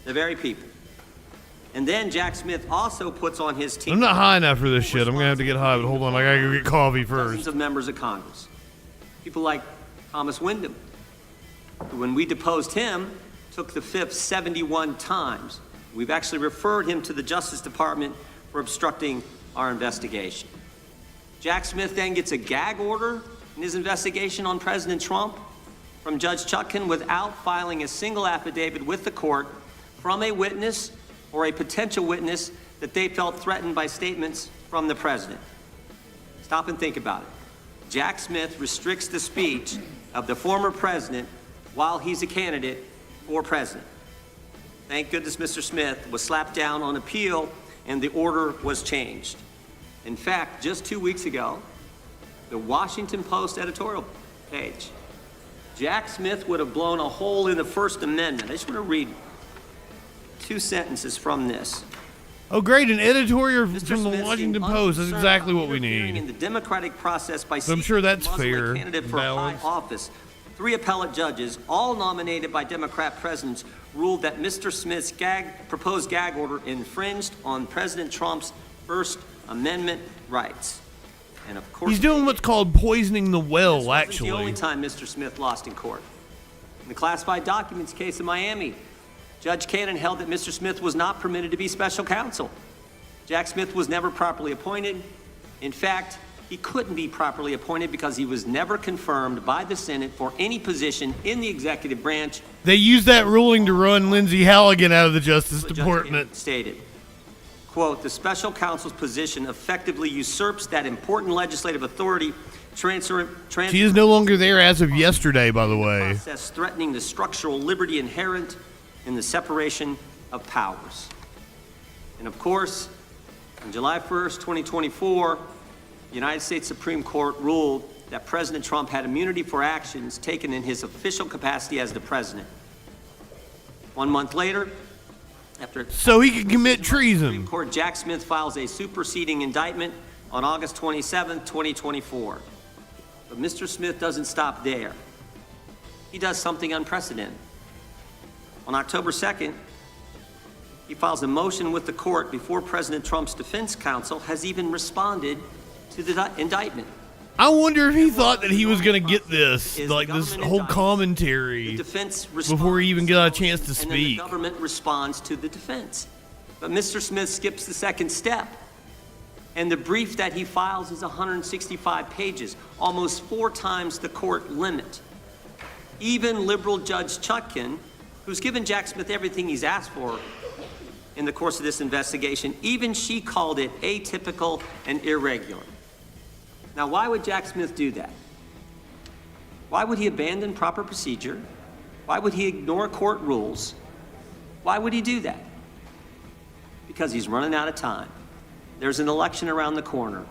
The very people. And then Jack Smith also puts on his team. I'm not high enough for this shit. I'm going to have to get high, but hold on. I got to go get coffee first. Dozens of members of Congress. People like Thomas Wyndham, who, when we deposed him, took the fifth 71 times. We've actually referred him to the Justice Department for obstructing our investigation. Jack Smith then gets a gag order in his investigation on President Trump from Judge Chutkan without filing a single affidavit with the court from a witness or a potential witness that they felt threatened by statements from the president. Stop and think about it. Jack Smith restricts the speech of the former president while he's a candidate for president. Thank goodness Mr. Smith was slapped down on appeal and the order was changed. In fact, just 2 weeks ago, the Washington Post editorial page, Jack Smith would have blown a hole in the First Amendment. I just want to read 2 sentences from this. Oh, great, an editorial Mr. from the Smith Washington seemed Post. That's exactly what we interfering need. in the democratic process by So I'm sure that's seeking to muzzle fair, a candidate for a high balanced. office. 3 appellate judges, all nominated by Democrat presidents, ruled that Mr. Smith's proposed gag order infringed on President Trump's First Amendment rights. And of course, He's doing what's called poisoning the this well, wasn't actually. the only time Mr. Smith lost in court. In the classified documents case in Miami, Judge Cannon held that Mr. Smith was not permitted to be special counsel. Jack Smith was never properly appointed. In fact, he couldn't be properly appointed because he was never confirmed by the Senate for any position in the executive branch. They used that ruling to run Lindsey Halligan out of the Justice Judge Department. Cannon stated, quote, the special counsel's position effectively usurps that important legislative authority, She is no longer there as of yesterday, by the way. process threatening the structural liberty inherent in the separation of powers. And of course, on July 1st, 2024, the United States Supreme Court ruled that President Trump had immunity for actions taken in his official capacity as the president. 1 month later, after So he can commit treason. Supreme Court, Jack Smith files a superseding indictment on August 27, 2024. But Mr. Smith doesn't stop there. He does something unprecedented. On October 2nd, he files a motion with the court before President Trump's defense counsel has even responded to the indictment. I wonder if he thought that he was going to get this, Is like the this government whole indicts, commentary, The defense before he even got a chance to and then speak. the government responds to the defense. But Mr. Smith skips the second step. And the brief that he files is 165 pages, almost 4 times the court limit. Even liberal Judge Chutkan, who's given Jack Smith everything he's asked for in the course of this investigation, even she called it atypical and irregular. Now, why would Jack Smith do that? Why would he abandon proper procedure? Why would he ignore court rules? Why would he do that? Because he's running out of time. There's an election around the corner.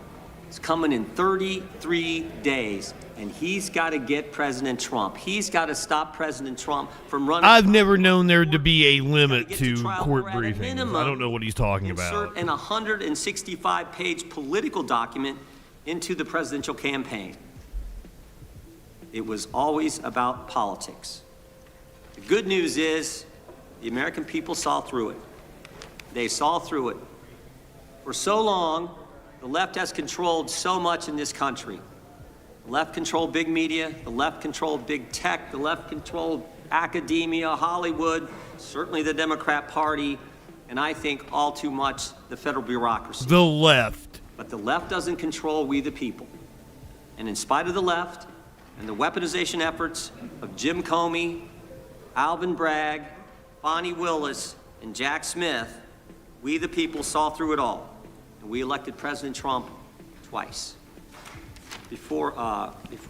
It's coming in 33 days, and he's got to get President Trump. He's got to stop President Trump from running. I've never known there to be a limit Get to trial court or at a briefings. minimum, I don't know what he's talking insert about. an 165-page political document into the presidential campaign. It was always about politics. The good news is the American people saw through it. They saw through it. For so long, the left has controlled so much in this country. The left controlled big media, the left controlled big tech, the left controlled academia, Hollywood, certainly the Democrat Party, and I think all too much the federal bureaucracy. The left. But the left doesn't control we the people. And in spite of the left and the weaponization efforts of Jim Comey, Alvin Bragg, Bonnie Willis, and Jack Smith, we the people saw through it all. And we elected President Trump twice. Before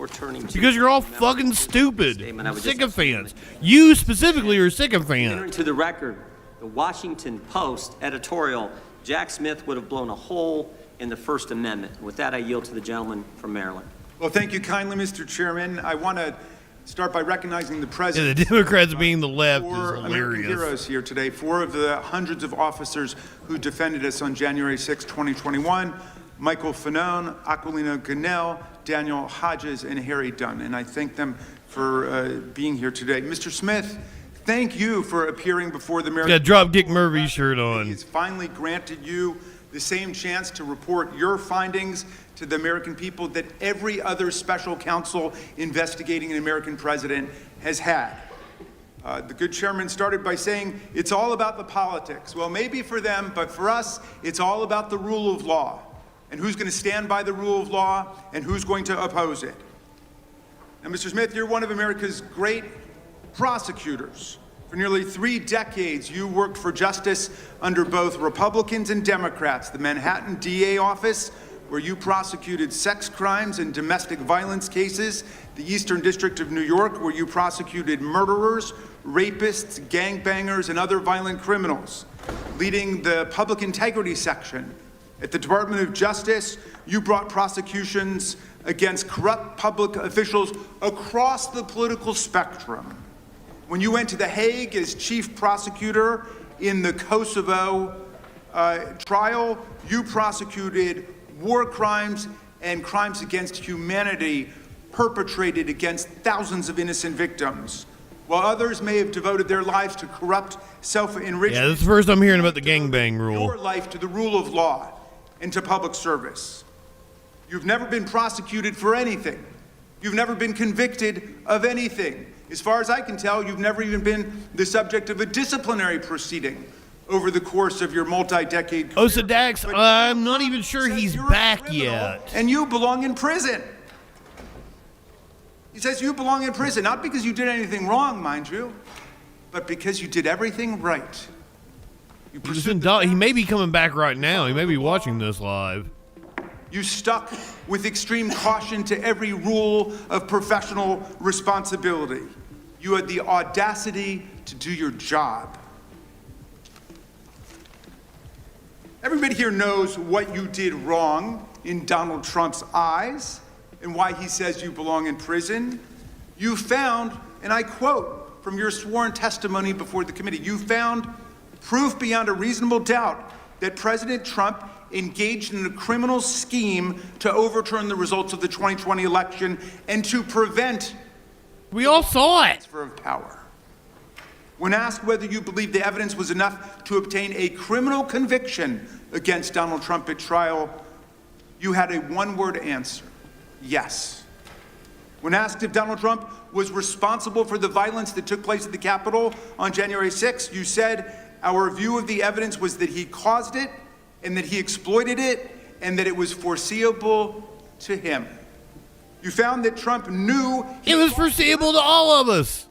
turning to... Because you're all fucking stupid. Statement, I would just Sycophants. You specifically are a Enter sycophant. into the record, the Washington Post editorial, Jack Smith would have blown a hole in the First Amendment. With that, I yield to the gentleman from Maryland. Well, thank you kindly, Mr. Chairman. I want to start by recognizing the Yeah, president. the Democrats being the left is For American hilarious. heroes here today, 4 of the hundreds of officers who defended us on January 6, 2021, Michael Fanone, Aquilino Ganell, Daniel Hodges, and Harry Dunn. And I thank them for being here today. Mr. Smith, thank you for appearing before the Got Dropkick Murphy's shirt on. He's finally granted you the same chance to report your findings to the American people that every other special counsel investigating an American president has had. The good chairman started by saying, it's all about the politics. Well, maybe for them, but for us, it's all about the rule of law and who's going to stand by the rule of law and who's going to oppose it. Now, Mr. Smith, you're one of America's great prosecutors. For nearly 3 decades, you worked for justice under both Republicans and Democrats. The Manhattan DA office, where you prosecuted sex crimes and domestic violence cases. The Eastern District of New York, where you prosecuted murderers, rapists, gangbangers, and other violent criminals. Leading the public integrity section at the Department of Justice, you brought prosecutions against corrupt public officials across the political spectrum. When you went to The Hague as chief prosecutor in the Kosovo trial, you prosecuted war crimes and crimes against humanity perpetrated against thousands of innocent victims. While others may have devoted their lives to corrupt self-enrichment. Yeah, this is the first I'm hearing about the gangbang rule. Your life to the rule of law and to public service. You've never been prosecuted for anything. You've never been convicted of anything. As far as I can tell, you've never even been the subject of a disciplinary proceeding over the course of your multi-decade career. Osa Dax, I'm not even sure he's back yet. And you belong in prison. He says you belong in prison, not because you did anything wrong, mind you, but because you did everything right. You pursued He may be coming back right now. He may be watching this live. You stuck with extreme caution to every rule of professional responsibility. You had the audacity to do your job. Everybody here knows what you did wrong in Donald Trump's eyes and why he says you belong in prison. You found, and I quote from your sworn testimony before the committee, you found proof beyond a reasonable doubt that President Trump engaged in a criminal scheme to overturn the results of the 2020 election and to prevent We all saw it. transfer of power. When asked whether you believe the evidence was enough to obtain a criminal conviction against Donald Trump at trial, you had a one-word answer: yes. When asked if Donald Trump was responsible for the violence that took place at the Capitol on January 6th, you said, our view of the evidence was that he caused it and that he exploited it and that it was foreseeable to him. You found that Trump knew It was foreseeable to all of us.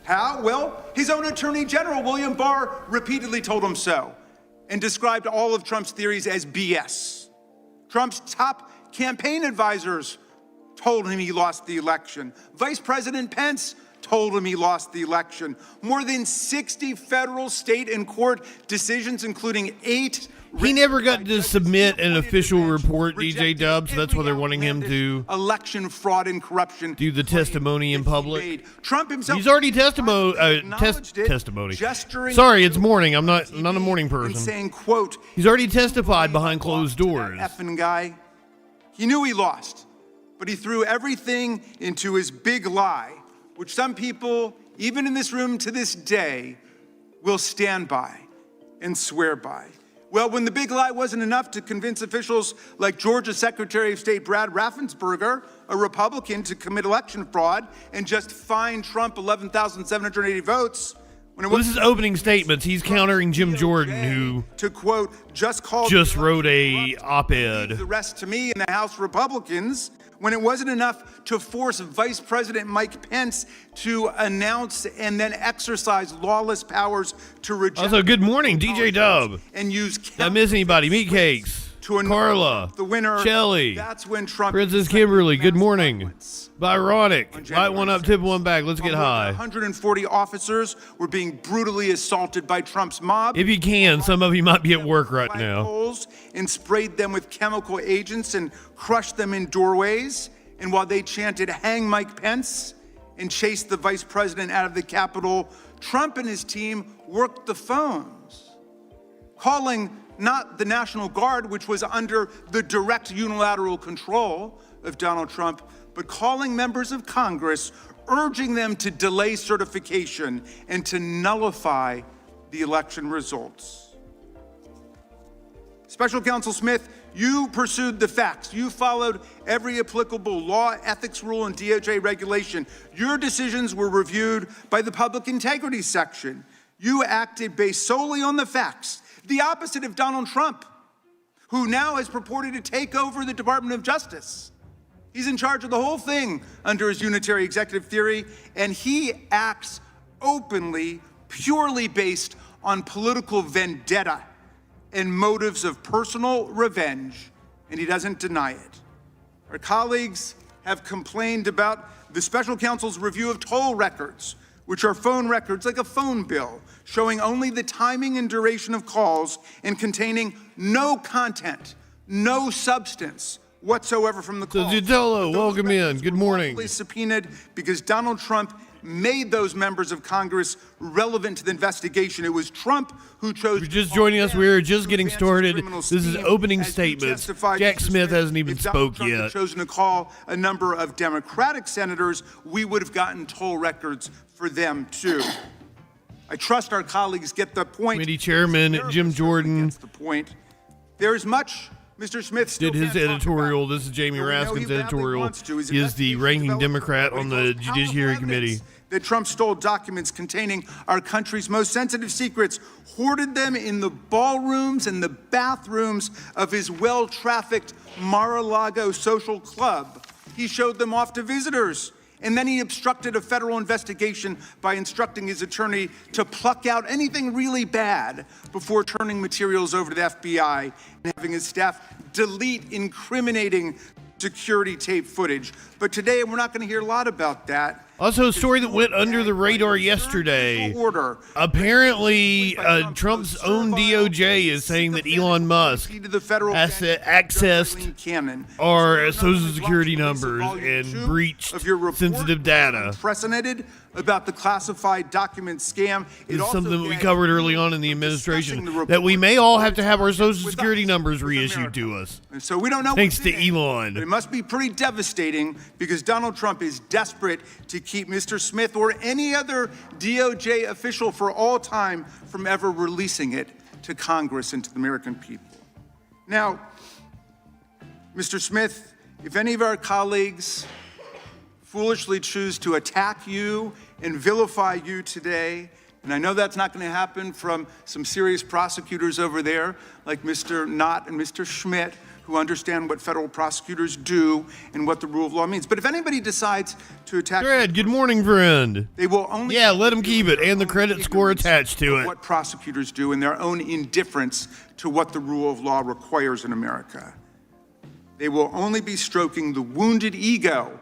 How? Well, his own Attorney General, William Barr, repeatedly told him so and described all of Trump's theories as BS. Trump's top campaign advisors told him he lost the election. Vice President Pence told him he lost the election. More than 60 federal, state, and court decisions, including 8. He never got to submit an official report, DJ Dubs. That's why they're wanting him to election fraud and corruption. do the testimony in public. Trump himself. He's already testimony. Sorry, it's morning. I'm not a morning person. Saying, quote, He's already testified behind closed doors. Effing guy. He knew he lost, but he threw everything into his big lie, which some people, even in this room to this day, will stand by and swear by. Well, when the big lie wasn't enough to convince officials like Georgia Secretary of State Brad Raffensperger, a Republican, to commit election fraud and just fine Trump 11,780 votes. This is opening statements. He's countering Jim Jordan, who to quote, just wrote a op-ed. The rest to me and the House Republicans, when it wasn't enough to force Vice President Mike Pence to announce and then exercise lawless powers to reject. Also, good morning, DJ Dub. And use. Did I miss anybody? Meat Cakes. Carla. The winner. Shelly. That's when Trump. Princess Kimberly. Good morning. Byronic. Light one up, tip one back. Let's get high. 140 officers were being brutally assaulted by Trump's mob. If you can, some of you might be at work right now. And sprayed them with chemical agents and crushed them in doorways. And while they chanted, "Hang Mike Pence," and chased the vice president out of the Capitol, Trump and his team worked the phones, calling not the National Guard, which was under the direct unilateral control of Donald Trump, but calling members of Congress, urging them to delay certification and to nullify the election results. Special Counsel Smith, you pursued the facts. You followed every applicable law, ethics rule, and DOJ regulation. Your decisions were reviewed by the Public Integrity Section. You acted based solely on the facts, the opposite of Donald Trump, who now has purported to take over the Department of Justice. He's in charge of the whole thing under his unitary executive theory, and he acts openly, purely based on political vendetta and motives of personal revenge, and he doesn't deny it. Our colleagues have complained about the special counsel's review of toll records, which are phone records like a phone bill, showing only the timing and duration of calls and containing no content, no substance whatsoever from the calls. Zitello, welcome in. Good morning. Subpoenaed because Donald Trump made those members of Congress relevant to the investigation. It was Trump who chose. If you're just joining us, we're just getting started. This is opening statements. Jack Smith hasn't even spoke yet. If chosen to call a number of Democratic senators, we would have gotten toll records for them too. I trust our colleagues get the point. Committee Chairman Jim Jordan gets the point. There is much Mr. Smith did his editorial. This is Jamie Raskin's editorial. He is the ranking Democrat on the Judiciary Committee. That Trump stole documents containing our country's most sensitive secrets, hoarded them in the ballrooms and the bathrooms of his well-trafficked Mar-a-Lago social club. He showed them off to visitors. And then he obstructed a federal investigation by instructing his attorney to pluck out anything really bad before turning materials over to the FBI and having his staff delete incriminating security tape footage. But today, we're not going to hear a lot about that. Also, a story that went under the radar yesterday. Apparently, Trump's own DOJ is saying that Elon Musk has accessed our Social Security numbers and breached sensitive data. Unprecedented about the classified document scam. It's something that we covered early on in the administration, that we may all have to have our Social Security numbers reissued to us. And so we don't know. Thanks to Elon. But it must be pretty devastating because Donald Trump is desperate to keep Mr. Smith or any other DOJ official for all time from ever releasing it to Congress and to the American people. Now, Mr. Smith, if any of our colleagues foolishly choose to attack you and vilify you today, and I know that's not going to happen from some serious prosecutors over there like Mr. Knott and Mr. Schmidt, who understand what federal prosecutors do and what the rule of law means. But if anybody decides to attack... Fred, good morning, friend. They will only... Yeah, let them keep it, and the credit score attached to it. What prosecutors do and their own indifference to what the rule of law requires in America. They will only be stroking the wounded ego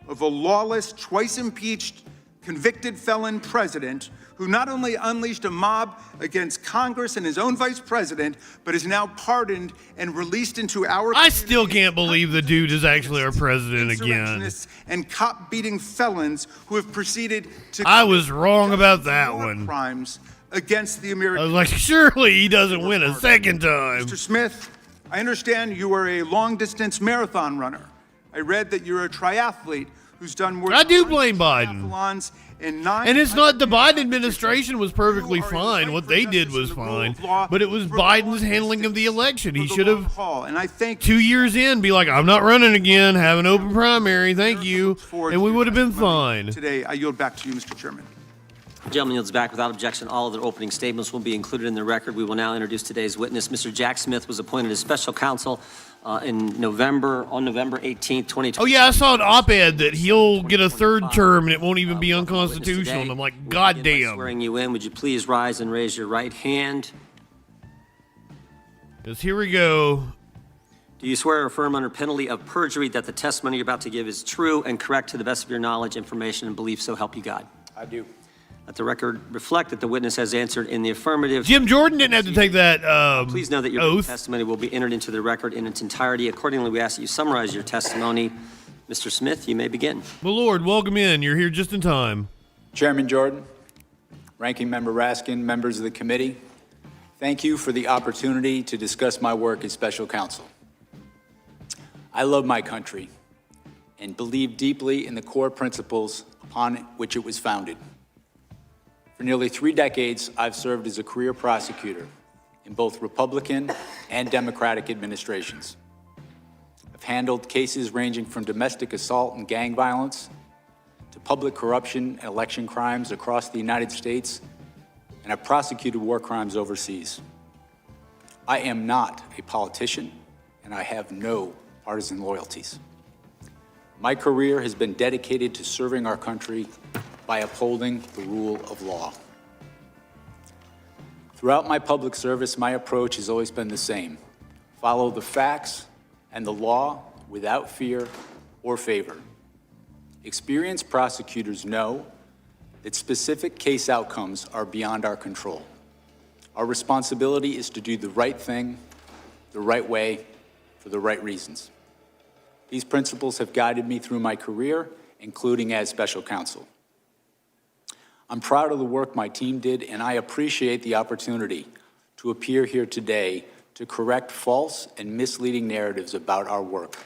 of a lawless, twice impeached, convicted felon president who not only unleashed a mob against Congress and his own vice president, but is now pardoned and released into our... I still can't believe the dude is actually our president again. And cop-beating felons who have proceeded to... I was wrong about that one. ...crimes against the American... I was like, surely he doesn't win a second time. Mr. Smith, I understand you are a long-distance marathon runner. I read that you're a triathlete who's done more... I do blame Biden. And it's not the Biden administration was perfectly fine. What they did was fine. But it was Biden's handling of the election. He should have, 2 years in, be like, I'm not running again, have an open primary, thank you. And we would have been fine. Today, I yield back to you, Mr. Chairman. The gentleman yields back without objection. All of their opening statements will be included in the record. We will now introduce today's witness. Mr. Jack Smith was appointed as special counsel on November 18th, 2020. Oh, yeah, I saw an op-ed that he'll get a third term and it won't even be unconstitutional. And I'm like, God damn. Swearing you in, would you please rise and raise your right hand? Yes, here we go. Do you swear or affirm under penalty of perjury that the testimony you're about to give is true and correct to the best of your knowledge, information, and belief, so help you God? I do. Let the record reflect that the witness has answered in the affirmative. Jim Jordan didn't have to take that Please know that your oath. testimony will be entered into the record in its entirety. Accordingly, we ask that you summarize your testimony. Mr. Smith, you may begin. Well, Lord, welcome in. You're here just in time. Chairman Jordan, Ranking Member Raskin, members of the committee, thank you for the opportunity to discuss my work as special counsel. I love my country and believe deeply in the core principles upon which it was founded. For nearly 3 decades, I've served as a career prosecutor in both Republican and Democratic administrations. I've handled cases ranging from domestic assault and gang violence to public corruption and election crimes across the United States, and I've prosecuted war crimes overseas. I am not a politician, and I have no partisan loyalties. My career has been dedicated to serving our country by upholding the rule of law. Throughout my public service, my approach has always been the same: follow the facts and the law without fear or favor. Experienced prosecutors know that specific case outcomes are beyond our control. Our responsibility is to do the right thing, the right way, for the right reasons. These principles have guided me through my career, including as special counsel. I'm proud of the work my team did, and I appreciate the opportunity to appear here today to correct false and misleading narratives about our work.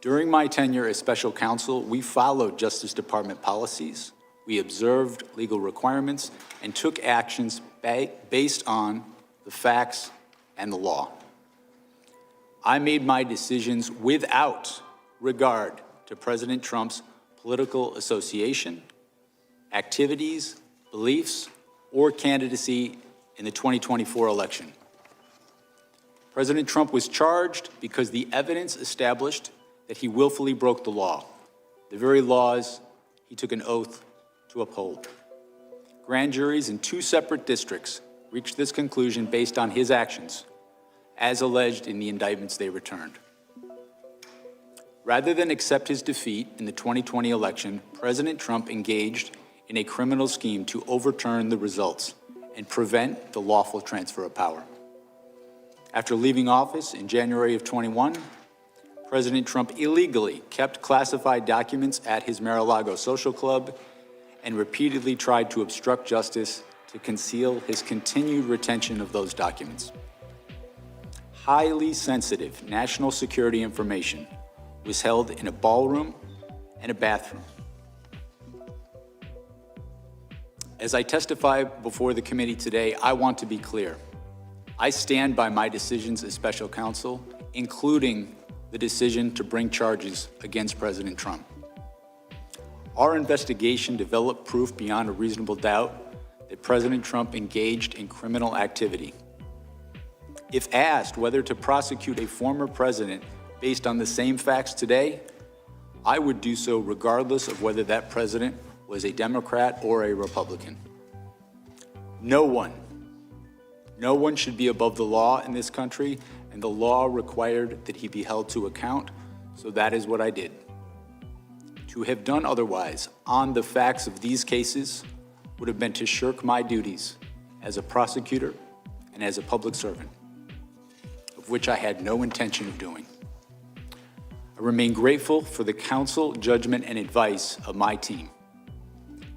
During my tenure as special counsel, we followed Justice Department policies, we observed legal requirements, and took actions based on the facts and the law. I made my decisions without regard to President Trump's political association, activities, beliefs, or candidacy in the 2024 election. President Trump was charged because the evidence established that he willfully broke the law, the very laws he took an oath to uphold. Grand juries in 2 separate districts reached this conclusion based on his actions, as alleged in the indictments they returned. Rather than accept his defeat in the 2020 election, President Trump engaged in a criminal scheme to overturn the results and prevent the lawful transfer of power. After leaving office in January of 21, President Trump illegally kept classified documents at his Mar-a-Lago social club and repeatedly tried to obstruct justice to conceal his continued retention of those documents. Highly sensitive national security information was held in a ballroom and a bathroom. As I testify before the committee today, I want to be clear. I stand by my decisions as special counsel, including the decision to bring charges against President Trump. Our investigation developed proof beyond a reasonable doubt that President Trump engaged in criminal activity. If asked whether to prosecute a former president based on the same facts today, I would do so regardless of whether that president was a Democrat or a Republican. No one should be above the law in this country, and the law required that he be held to account, so that is what I did. To have done otherwise on the facts of these cases would have been to shirk my duties as a prosecutor and as a public servant, of which I had no intention of doing. I remain grateful for the counsel, judgment, and advice of my team.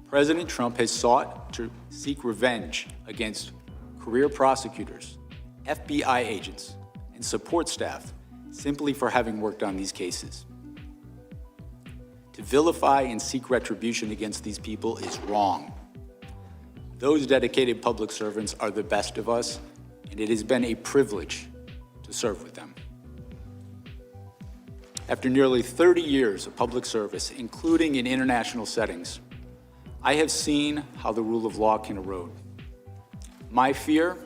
President Trump has sought to seek revenge against career prosecutors, FBI agents, and support staff simply for having worked on these cases. To vilify and seek retribution against these people is wrong. Those dedicated public servants are the best of us, and it has been a privilege to serve with them. After nearly 30 years of public service, including in international settings, I have seen how the rule of law can erode. My fear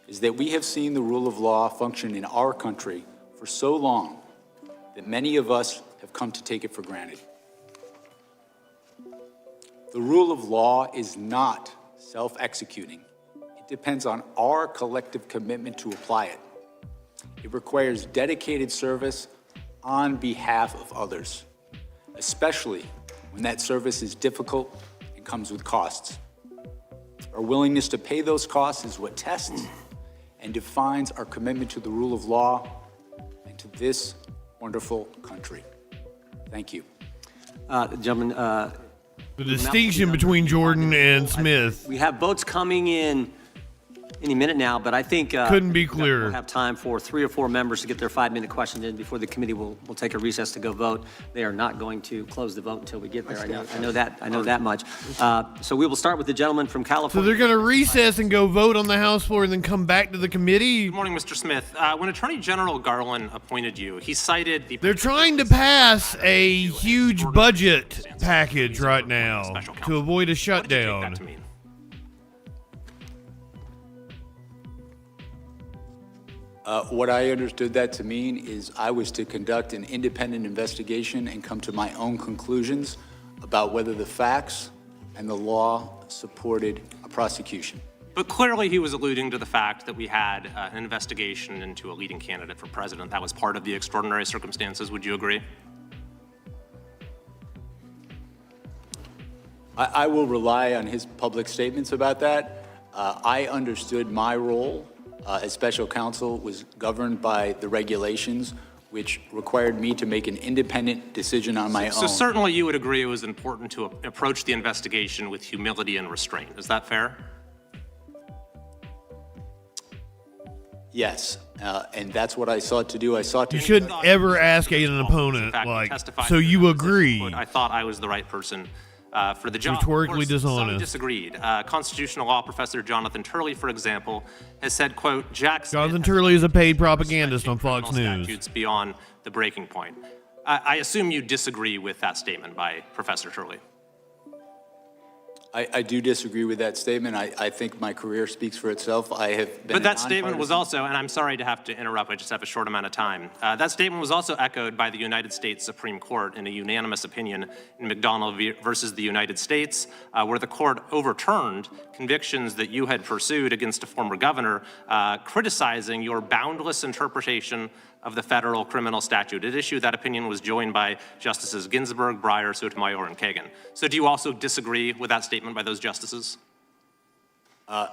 is that we have seen the rule of law function in our country for so long that many of us have come to take it for granted. The rule of law is not self-executing. It depends on our collective commitment to apply it. It requires dedicated service on behalf of others, especially when that service is difficult and comes with costs. Our willingness to pay those costs is what tests and defines our commitment to the rule of law and to this wonderful country. Thank you. Gentlemen, The distinction between Jordan and Smith. we have votes coming in any minute now, but I think Couldn't be clearer. We'll have time for 3 or 4 members to get their 5-minute questions in before the committee will take a recess to go vote. They are not going to close the vote until we get there. I know that much. So we will start with the gentleman from So California. they're going to recess and go vote on the House floor and then come back to the committee? Good morning, Mr. Smith. When Attorney General Garland appointed you, he cited the... They're trying to pass a huge budget package right now to avoid a What did you take shutdown. that to mean? What I understood that to mean is I was to conduct an independent investigation and come to my own conclusions about whether the facts and the law supported a prosecution. But clearly he was alluding to the fact that we had an investigation into a leading candidate for president. That was part of the extraordinary circumstances. Would you agree? I will rely on his public statements about that. I understood my role as special counsel was governed by the regulations, which required me to make an independent decision on my own. So certainly you would agree it was important to approach the investigation with humility and restraint. Is that fair? Yes, and that's what I sought to do. I sought to... You shouldn't ever ask an opponent, In fact, like, testified so to you the agree. position, I thought I was the right person for the job. Rhetorically Of course, some dishonest. disagreed. Constitutional law professor Jonathan Turley, for example, has said, quote, Jack Smith Jonathan has Turley is a paid respected propagandist on Fox criminal News. statutes beyond the breaking point. I assume you disagree with that statement by Professor Turley. I do disagree with that statement. I think my career speaks for itself. I have been... But that statement was also, and I'm sorry to have to interrupt, I just have a short amount of time. That statement was also echoed by the United States Supreme Court in a unanimous opinion in McDonald versus the United States, where the court overturned convictions that you had pursued against a former governor, criticizing your boundless interpretation of the federal criminal statute. At issue, that opinion was joined by Justices Ginsburg, Breyer, Sotomayor, and Kagan. So do you also disagree with that statement by those justices? I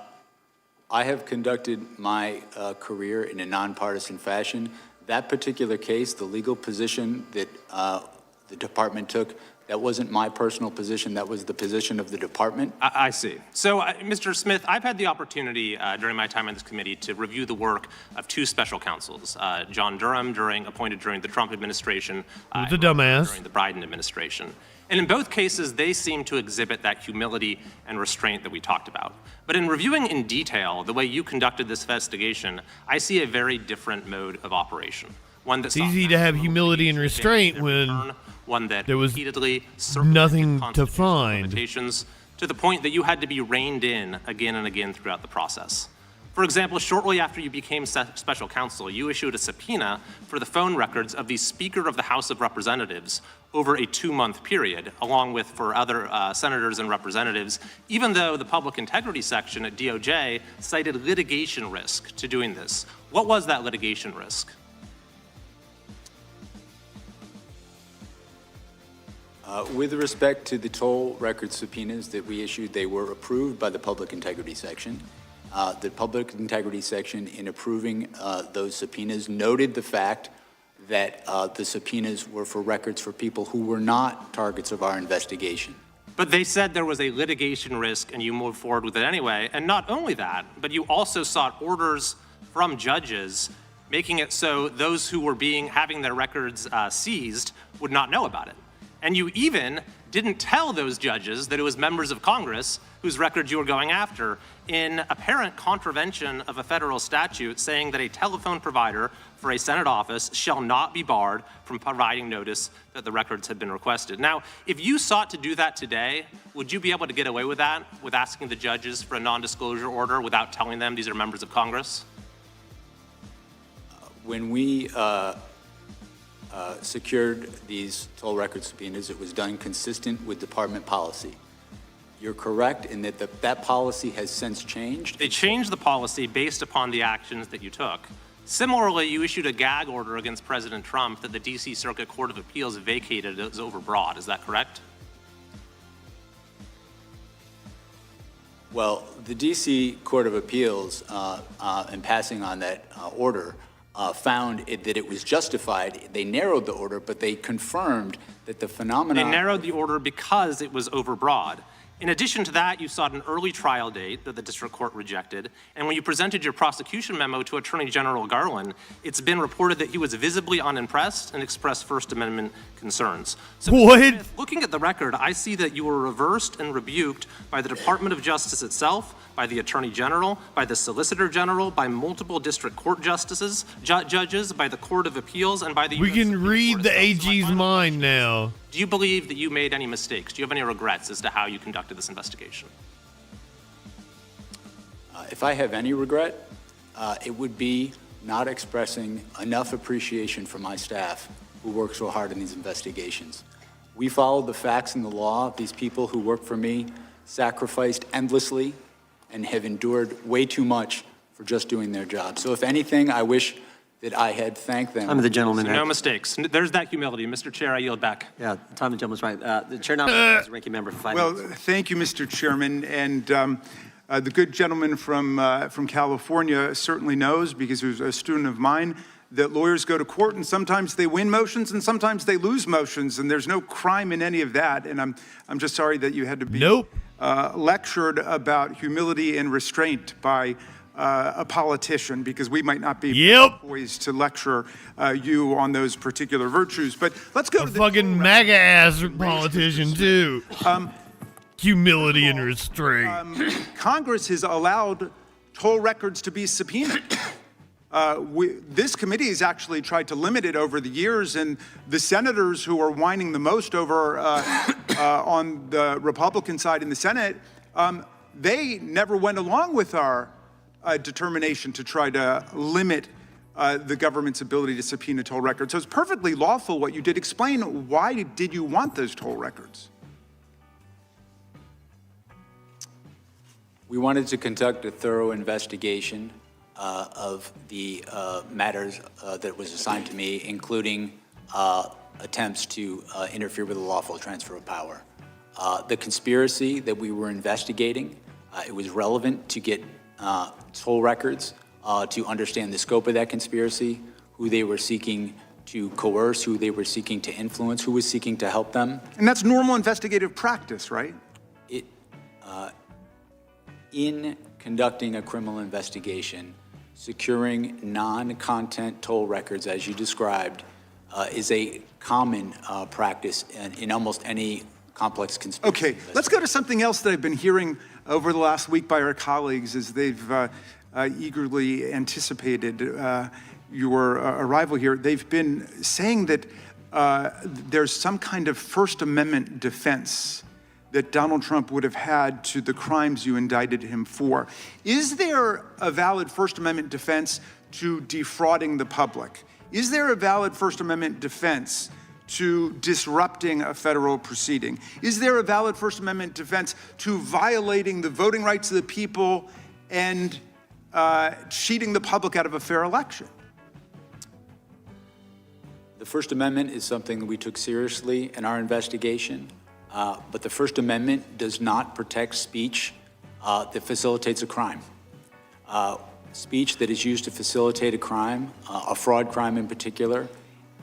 have conducted my career in a nonpartisan fashion. That particular case, the legal position that the department took, that wasn't my personal position. That was the position of the department. I see. So, Mr. Smith, I've had the opportunity during my time on this committee to review the work of 2 special counsels, John Durham, appointed during the Trump administration, The dumbass. during the Biden administration. And in both cases, they seem to exhibit that humility and restraint that we talked about. But in reviewing in detail the way you conducted this investigation, I see a very different mode of operation. One that's It's easy to have humility and restraint when one that there was repeatedly nothing circumvented to constitutional find. limitations to the point that you had to be reined in again and again throughout the process. For example, shortly after you became special counsel, you issued a subpoena for the phone records of the Speaker of the House of Representatives over a 2-month period, along with for other senators and representatives, even though the public integrity section at DOJ cited litigation risk to doing this. What was that litigation risk? With respect to the toll record subpoenas that we issued, they were approved by the Public Integrity Section. The Public Integrity Section, in approving those subpoenas, noted the fact that the subpoenas were for records for people who were not targets of our investigation. But they said there was a litigation risk and you moved forward with it anyway. And not only that, but you also sought orders from judges making it so those who were having their records seized would not know about it. And you even didn't tell those judges that it was members of Congress whose records you were going after, in apparent contravention of a federal statute saying that a telephone provider for a Senate office shall not be barred from providing notice that the records had been requested. Now, if you sought to do that today, would you be able to get away with that, with asking the judges for a non-disclosure order without telling them these are members of Congress? When we secured these toll record subpoenas, it was done consistent with department policy. You're correct in that that policy has since changed. They changed the policy based upon the actions that you took. Similarly, you issued a gag order against President Trump that the D.C. Circuit Court of Appeals vacated as overbroad. Is that correct? Well, the D.C. Court of Appeals, in passing on that order, found that it was justified. They narrowed the order, but they confirmed that the phenomenon... They narrowed the order because it was overbroad. In addition to that, you sought an early trial date that the district court rejected, and when you presented your prosecution memo to Attorney General Garland, it's been reported that he was visibly unimpressed and expressed First Amendment concerns. So, What? Mr. Smith, looking at the record, I see that you were reversed and rebuked by the Department of Justice itself, by the Attorney General, by the Solicitor General, by multiple district court justices, judges, by the Court of Appeals, and by the We US can Supreme read Court the itself. So my AG's final mind question now. is, do you believe that you made any mistakes? Do you have any regrets as to how you conducted this investigation? If I have any regret, it would be not expressing enough appreciation for my staff who work so hard in these investigations. We followed the facts and the law. These people who work for me sacrificed endlessly and have endured way too much for just doing their job. So if anything, I wish that I had thanked them. Time of the gentleman. So no mistakes. There's that humility. Mr. Chair, I yield back. Yeah, time of the gentleman's right. The chair now has a ranking member for 5 Well, minutes. thank you, Mr. Chairman. And the good gentleman from California certainly knows, because he was a student of mine, that lawyers go to court and sometimes they win motions and sometimes they lose motions, and there's no crime in any of that. And I'm just sorry that you had to be lectured about humility and restraint by a politician, because we might not be poised to lecture you on those particular virtues. But let's go to the fucking MAGA ass politician too. Humility and restraint. Congress has allowed toll records to be subpoenaed. This committee has actually tried to limit it over the years, and the senators who are whining the most over on the Republican side in the Senate, they never went along with our determination to try to limit the government's ability to subpoena toll records. So it's perfectly lawful what you did. Explain, why did you want those toll records? We wanted to conduct a thorough investigation of the matters that was assigned to me, including attempts to interfere with the lawful transfer of power. The conspiracy that we were investigating, it was relevant to get toll records to understand the scope of that conspiracy, who they were seeking to coerce, who they were seeking to influence, who was seeking to help them. And that's normal investigative practice, right? In conducting a criminal investigation, securing non-content toll records, as you described, is a common practice in almost any complex conspiracy. Okay, let's go to something else that I've been hearing over the last week by our colleagues as they've eagerly anticipated your arrival here. They've been saying that there's some kind of First Amendment defense that Donald Trump would have had to the crimes you indicted him for. Is there a valid First Amendment defense to defrauding the public? Is there a valid First Amendment defense to disrupting a federal proceeding? Is there a valid First Amendment defense to violating the voting rights of the people and cheating the public out of a fair election? The First Amendment is something that we took seriously in our investigation. But the First Amendment does not protect speech that facilitates a crime. Speech that is used to facilitate a crime, a fraud crime in particular,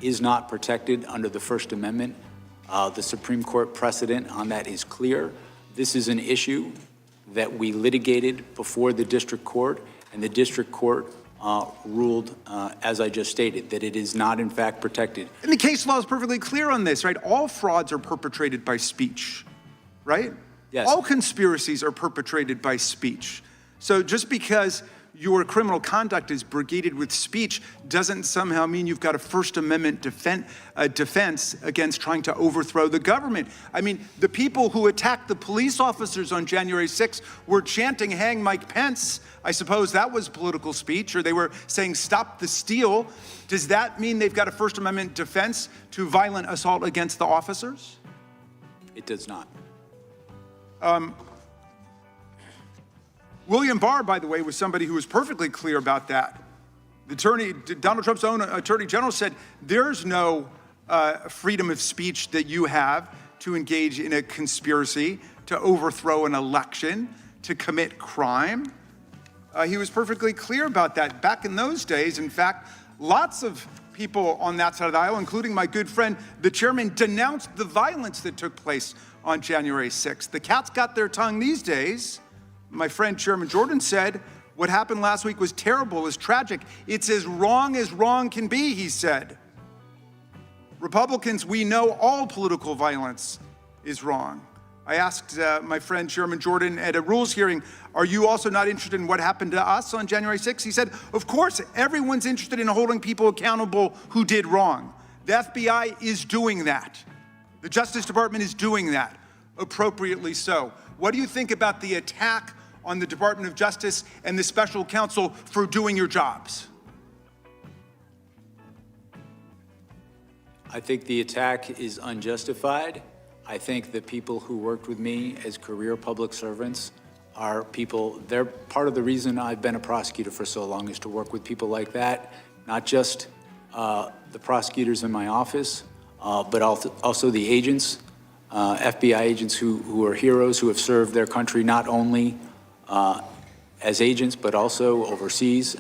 is not protected under the First Amendment. The Supreme Court precedent on that is clear. This is an issue that we litigated before the district court, and the district court ruled, as I just stated, that it is not in fact protected. And the case law is perfectly clear on this, right? All frauds are perpetrated by speech, right? Yes. All conspiracies are perpetrated by speech. So just because your criminal conduct is brigaded with speech doesn't somehow mean you've got a First Amendment defense against trying to overthrow the government. I mean, the people who attacked the police officers on January 6th were chanting, "Hang Mike Pence." I suppose that was political speech, or they were saying, "Stop the steal." Does that mean they've got a First Amendment defense to violent assault against the officers? It does not. William Barr, by the way, was somebody who was perfectly clear about that. Donald Trump's own attorney general said, there's no freedom of speech that you have to engage in a conspiracy, to overthrow an election, to commit crime. He was perfectly clear about that. Back in those days, in fact, lots of people on that side of the aisle, including my good friend, the chairman, denounced the violence that took place on January 6th. The cat's got their tongue these days. My friend Chairman Jordan said, what happened last week was terrible, was tragic. It's as wrong can be, he said. Republicans, we know all political violence is wrong. I asked my friend Chairman Jordan at a rules hearing, are you also not interested in what happened to us on January 6th? He said, of course, everyone's interested in holding people accountable who did wrong. The FBI is doing that. The Justice Department is doing that, appropriately so. What do you think about the attack on the Department of Justice and the special counsel for doing your jobs? I think the attack is unjustified. I think the people who worked with me as career public servants are people, they're part of the reason I've been a prosecutor for so long is to work with people like that, not just the prosecutors in my office, but also the agents, FBI agents who are heroes, who have served their country not only as agents, but also overseas.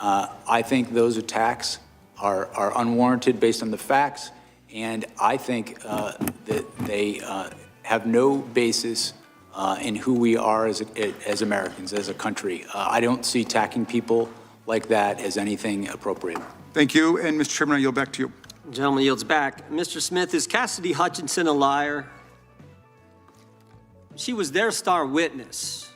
I think those attacks are unwarranted based on the facts, and I think that they have no basis in who we are as Americans, as a country. I don't see attacking people like that as anything appropriate. Thank you, and Mr. Chairman, I yield back to you. The gentleman yields back. Mr. Smith, is Cassidy Hutchinson a liar? She was their star witness.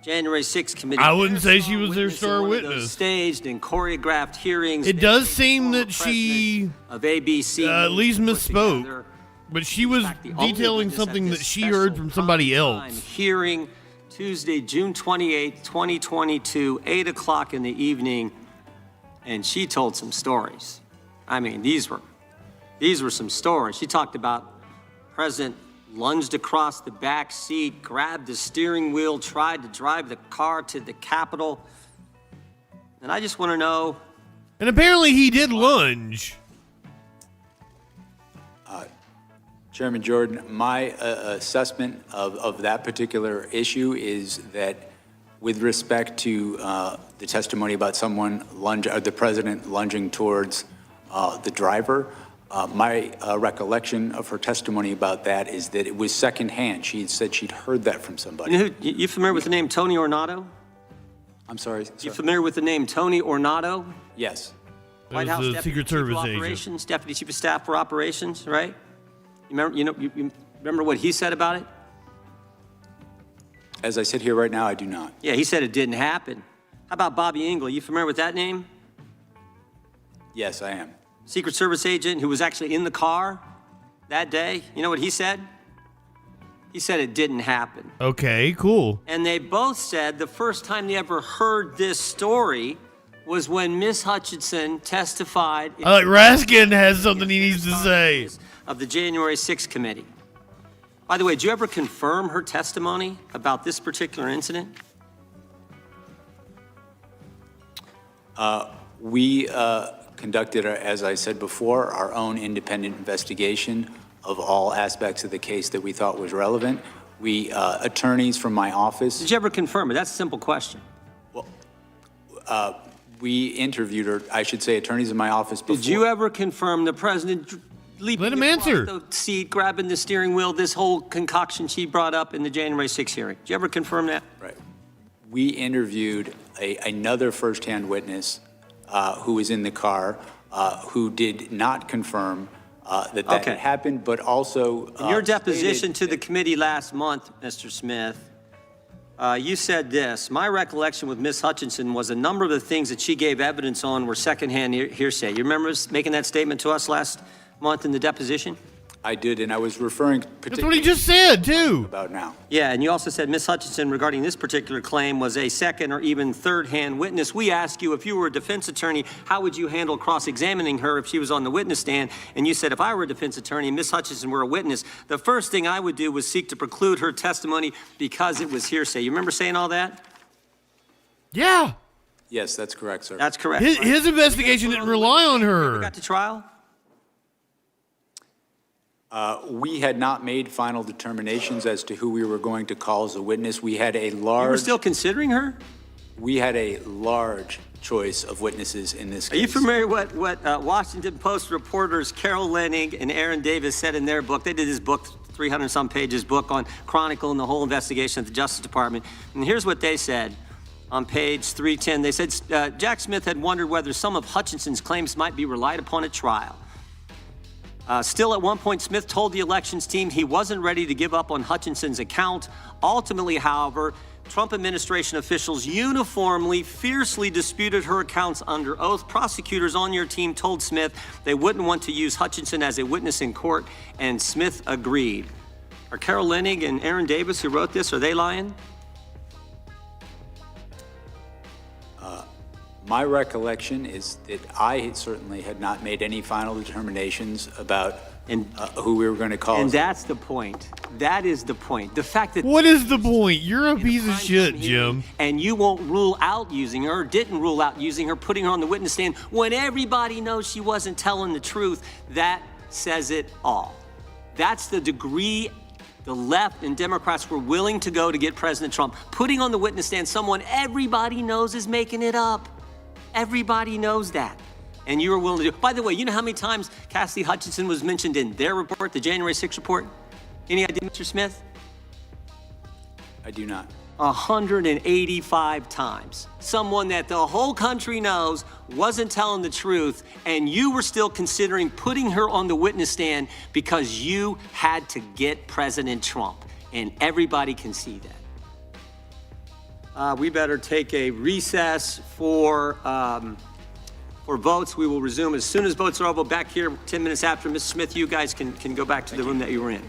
January 6th committee. I wouldn't say she was their star witness. Staged and choreographed hearings. It does seem that she of ABC at least misspoke, but she was detailing something that she heard from somebody else. Hearing Tuesday, June 28th, 2022, 8 o'clock in the evening, and she told some stories. I mean, these were some stories. She talked about President lunged across the back seat, grabbed the steering wheel, tried to drive the car to the Capitol. And I just want to know. And apparently he did lunge. Chairman Jordan, my assessment of that particular issue is that with respect to the testimony about the president lunging towards the driver, my recollection of her testimony about that is that it was secondhand. She had said she'd heard that from somebody. You familiar with the name Tony Ornato? I'm sorry? You familiar with the name Tony Ornato? Yes. White House the Deputy Secret Chief of Service agent. Operations, Deputy Chief of Staff for Operations, right? You remember what he said about it? As I sit here right now, I do not. Yeah, he said it didn't happen. How about Bobby Engel? You familiar with that name? Yes, I am. Secret Service agent who was actually in the car that day. You know what he said? He said it didn't happen. Okay, cool. And they both said the first time they ever heard this story was when Miss Hutchinson testified. Raskin has something he needs to say. Of the January 6th committee. By the way, did you ever confirm her testimony about this particular incident? We conducted, as I said before, our own independent investigation of all aspects of the case that we thought was relevant. We, attorneys from my office. Did you ever confirm it? That's a simple question. Well, we interviewed, or I should say, attorneys in my office before. Did you ever confirm the president leaping Let him across answer. the seat, grabbing the steering wheel, this whole concoction she brought up in the January 6th hearing? Did you ever confirm that? Right. We interviewed another firsthand witness who was in the car, who did not confirm that had happened, but also in your deposition to the committee last month, Mr. Smith, you said this: my recollection with Ms. Hutchinson was a number of the things that she gave evidence on were secondhand hearsay. You remember making that statement to us last month in the deposition? I did, and I was referring particularly. That's what he just said, too. About now. Yeah, and you also said Ms. Hutchinson, regarding this particular claim, was a second or even third-hand witness. We asked you, if you were a defense attorney, how would you handle cross-examining her if she was on the witness stand? And you said, if I were a defense attorney and Ms. Hutchinson were a witness, the first thing I would do was seek to preclude her testimony because it was hearsay. You remember saying all that? Yeah. Yes, that's correct, sir. That's correct. His investigation didn't rely on her. Got to trial? We had not made final determinations as to who we were going to call as a witness. We had a large. You were still considering her? We had a large choice of witnesses in this case. Are you familiar what Washington Post reporters Carol Leonnig and Aaron Davis said in their book? They did this book 300-some pages book on chronicling the whole investigation of the Justice Department. And here's what they said on page 310. They said Jack Smith had wondered whether some of Hutchinson's claims might be relied upon at trial. Still, at one point, Smith told the elections team he wasn't ready to give up on Hutchinson's account. Ultimately, however, Trump administration officials uniformly, fiercely disputed her accounts under oath. Prosecutors on your team told Smith they wouldn't want to use Hutchinson as a witness in court, and Smith agreed. Are Carol Leonnig and Aaron Davis, who wrote this, are they lying? My recollection is that I certainly had not made any final determinations about who we were going to call. And that's the point. That is the point. The fact that... What is the point? You're a piece of shit, Jim. And you won't rule out using her, or didn't rule out using her, putting her on the witness stand when everybody knows she wasn't telling the truth. That says it all. That's the degree the left and Democrats were willing to go to get President Trump, putting on the witness stand someone everybody knows is making it up. Everybody knows that. And you were willing to do it. By the way, you know how many times Cassidy Hutchinson was mentioned in their report, the January 6th report? Any idea, Mr. Smith? I do not. 185 times. Someone that the whole country knows wasn't telling the truth, and you were still considering putting her on the witness stand because you had to get President Trump. And everybody can see that. We better take a recess for votes. We will resume as soon as votes are over. Back here 10 minutes after. Mr. Smith, you guys can go back to the room that you were in.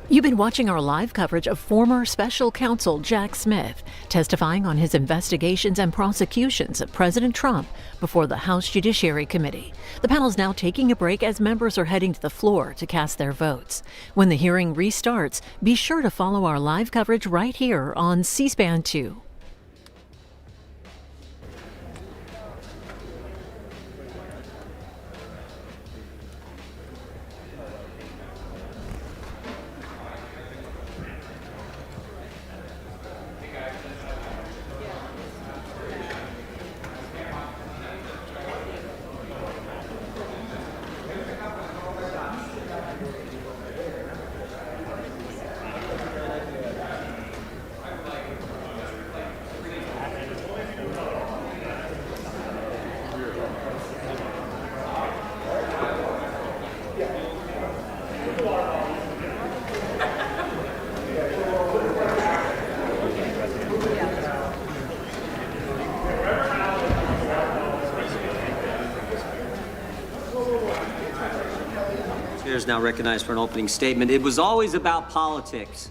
You've been watching our live coverage of former special counsel Jack Smith testifying on his investigations and prosecutions of President Trump before the House Judiciary Committee. The panel is now taking a break as members are heading to the floor to cast their votes. When the hearing restarts, be sure to follow our live coverage right here on C-SPAN 2. Is now recognized for an opening statement. It was always about politics.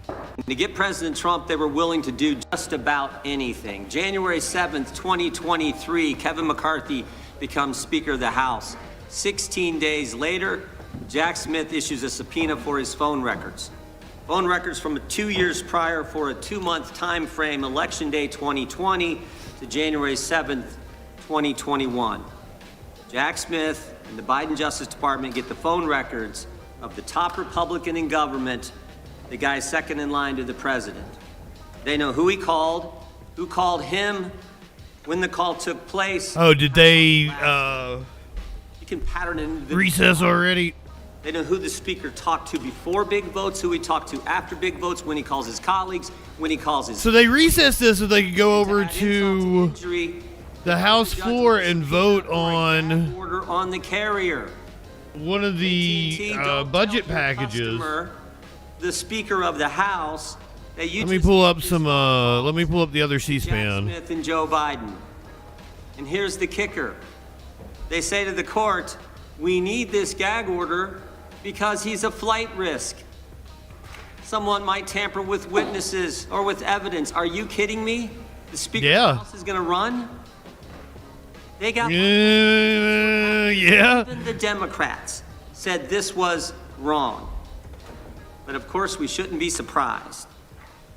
To get President Trump, they were willing to do just about anything. January 7th, 2023, Kevin McCarthy becomes Speaker of the House. 16 days later, Jack Smith issues a subpoena for his phone records. Phone records from 2 years prior for a 2-month time frame, Election Day 2020 to January 7th, 2021. Jack Smith and the Biden Justice Department get the phone records of the top Republican in government, the guy second in line to the president. They know who he called, who called him, when the call took place. Oh, did they You can pattern it. recess already? They know who the speaker talked to before big votes, who he talked to after big votes, when he calls his colleagues, when he calls his... So they recessed this so they could go over to the House floor and vote on order on the carrier. one of the budget packages. The Speaker of the House. That you Let me pull up some. Let me pull up the other Jack C-SPAN. Smith and Joe Biden. And here's the kicker. They say to the court, "We need this gag order because he's a flight risk. Someone might tamper with witnesses or with evidence." Are you kidding me? The Speaker of the House is going to run? They got... Yeah. Even the Democrats said this was wrong. But of course, we shouldn't be surprised.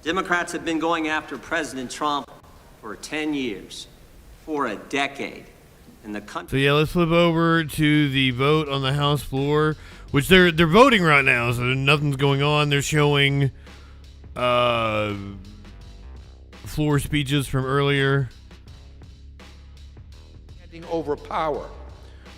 Democrats have been going after President Trump for 10 years. for a decade. And the So country. yeah, let's flip over to the vote on the House floor, which they're voting right now, so nothing's going on. They're showing floor speeches from earlier. Handing over power.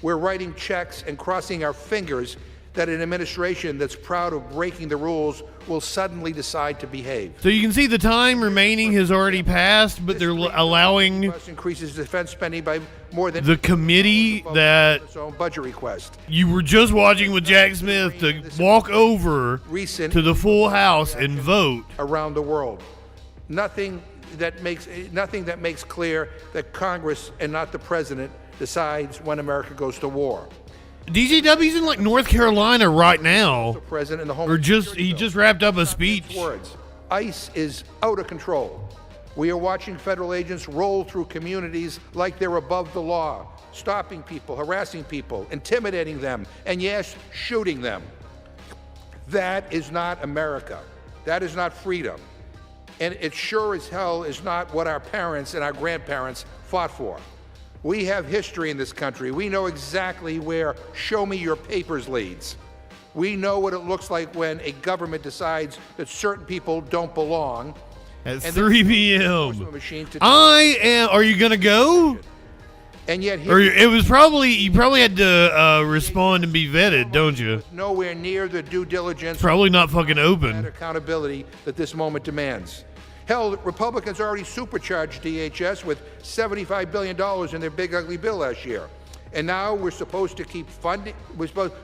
We're writing checks and crossing our fingers that an administration that's proud of breaking the rules will suddenly decide to behave. So you can see the time remaining has already passed, but they're allowing increases defense spending by more than the committee that its own budget request. you were just watching with Jack Smith to walk over to the full House and vote. Around the world. Nothing that makes clear that Congress and not the president decides when America goes to war. DJW's in like North Carolina right now, The president and the Home or just Security he Bill. just wrapped up a speech. Words. ICE is out of control. We are watching federal agents roll through communities like they're above the law, stopping people, harassing people, intimidating them, and yes, shooting them. That is not America. That is not freedom. And it sure as hell is not what our parents and our grandparents fought for. We have history in this country. We know exactly where show me your papers leads. We know what it looks like when a government decides that certain people don't belong. At And 3 then p.m. machine to I am. Are you gonna go? and yet Or here, it was probably you probably had to respond and be vetted, don't you? nowhere near the due diligence Probably not fucking and open. accountability that this moment demands. Hell, Republicans already supercharged DHS with $75 billion in their big ugly bill last year. And now we're supposed to keep funding.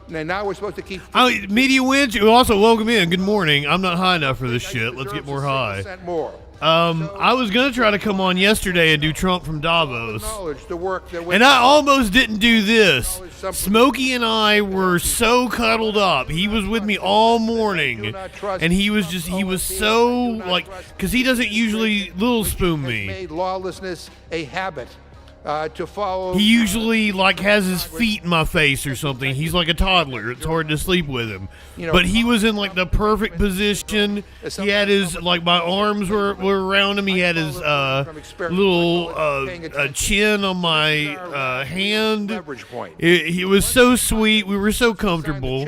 Now we're supposed to keep. Media Winch, you also welcome in. Good morning. I'm not high enough for this shit. Let's get more high. More. I was gonna try to come on yesterday and do Trump from Davos. Acknowledge the work that And I almost didn't do this. Smokey and I were so cuddled up. He was with me all morning. And he was so, like, because he doesn't usually little spoon me. made lawlessness a habit to follow. He usually, like, has his feet in my face or something. He's like a toddler. It's hard to sleep with him. But he was in, like, the perfect position. He had his, like, my arms were around him. He had his little chin on my hand. Leverage point. He was so sweet. We were so comfortable.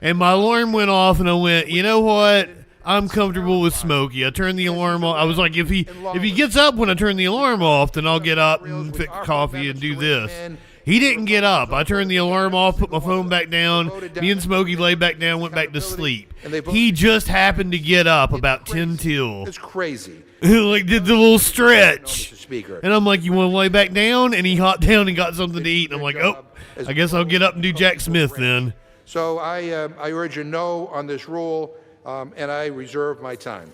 And my alarm went off, and I went, you know what? I'm comfortable with Smokey. I turned the alarm off. I was like, if he gets up when I turn the alarm off, then I'll get up and fix coffee and do this. He didn't get up. I turned the alarm off, put my phone back down. Me and Smokey laid back down, went back to sleep. He just happened to get up about 10 till. It's crazy. Like, did the little stretch. Mr. Speaker. And I'm like, you want to lay back down? And he hopped down and got something to eat. And I'm like, oh, I guess I'll get up and do Jack Smith then. So I urge a no on this rule, and I reserve my time.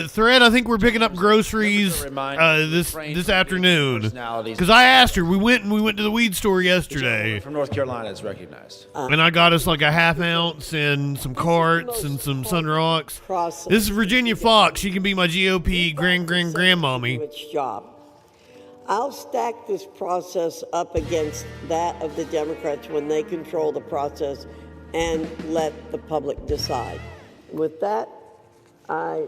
Thread, I think we're picking up groceries this afternoon. Because I asked her. We went to the weed store yesterday. From North Carolina is recognized. And I got us like a half ounce and some carts and some Sun Rocks. This is Virginia Fox. She can be my GOP grandmommy. Its job. I'll stack this process up against that of the Democrats when they control the process and let the public decide. With that, I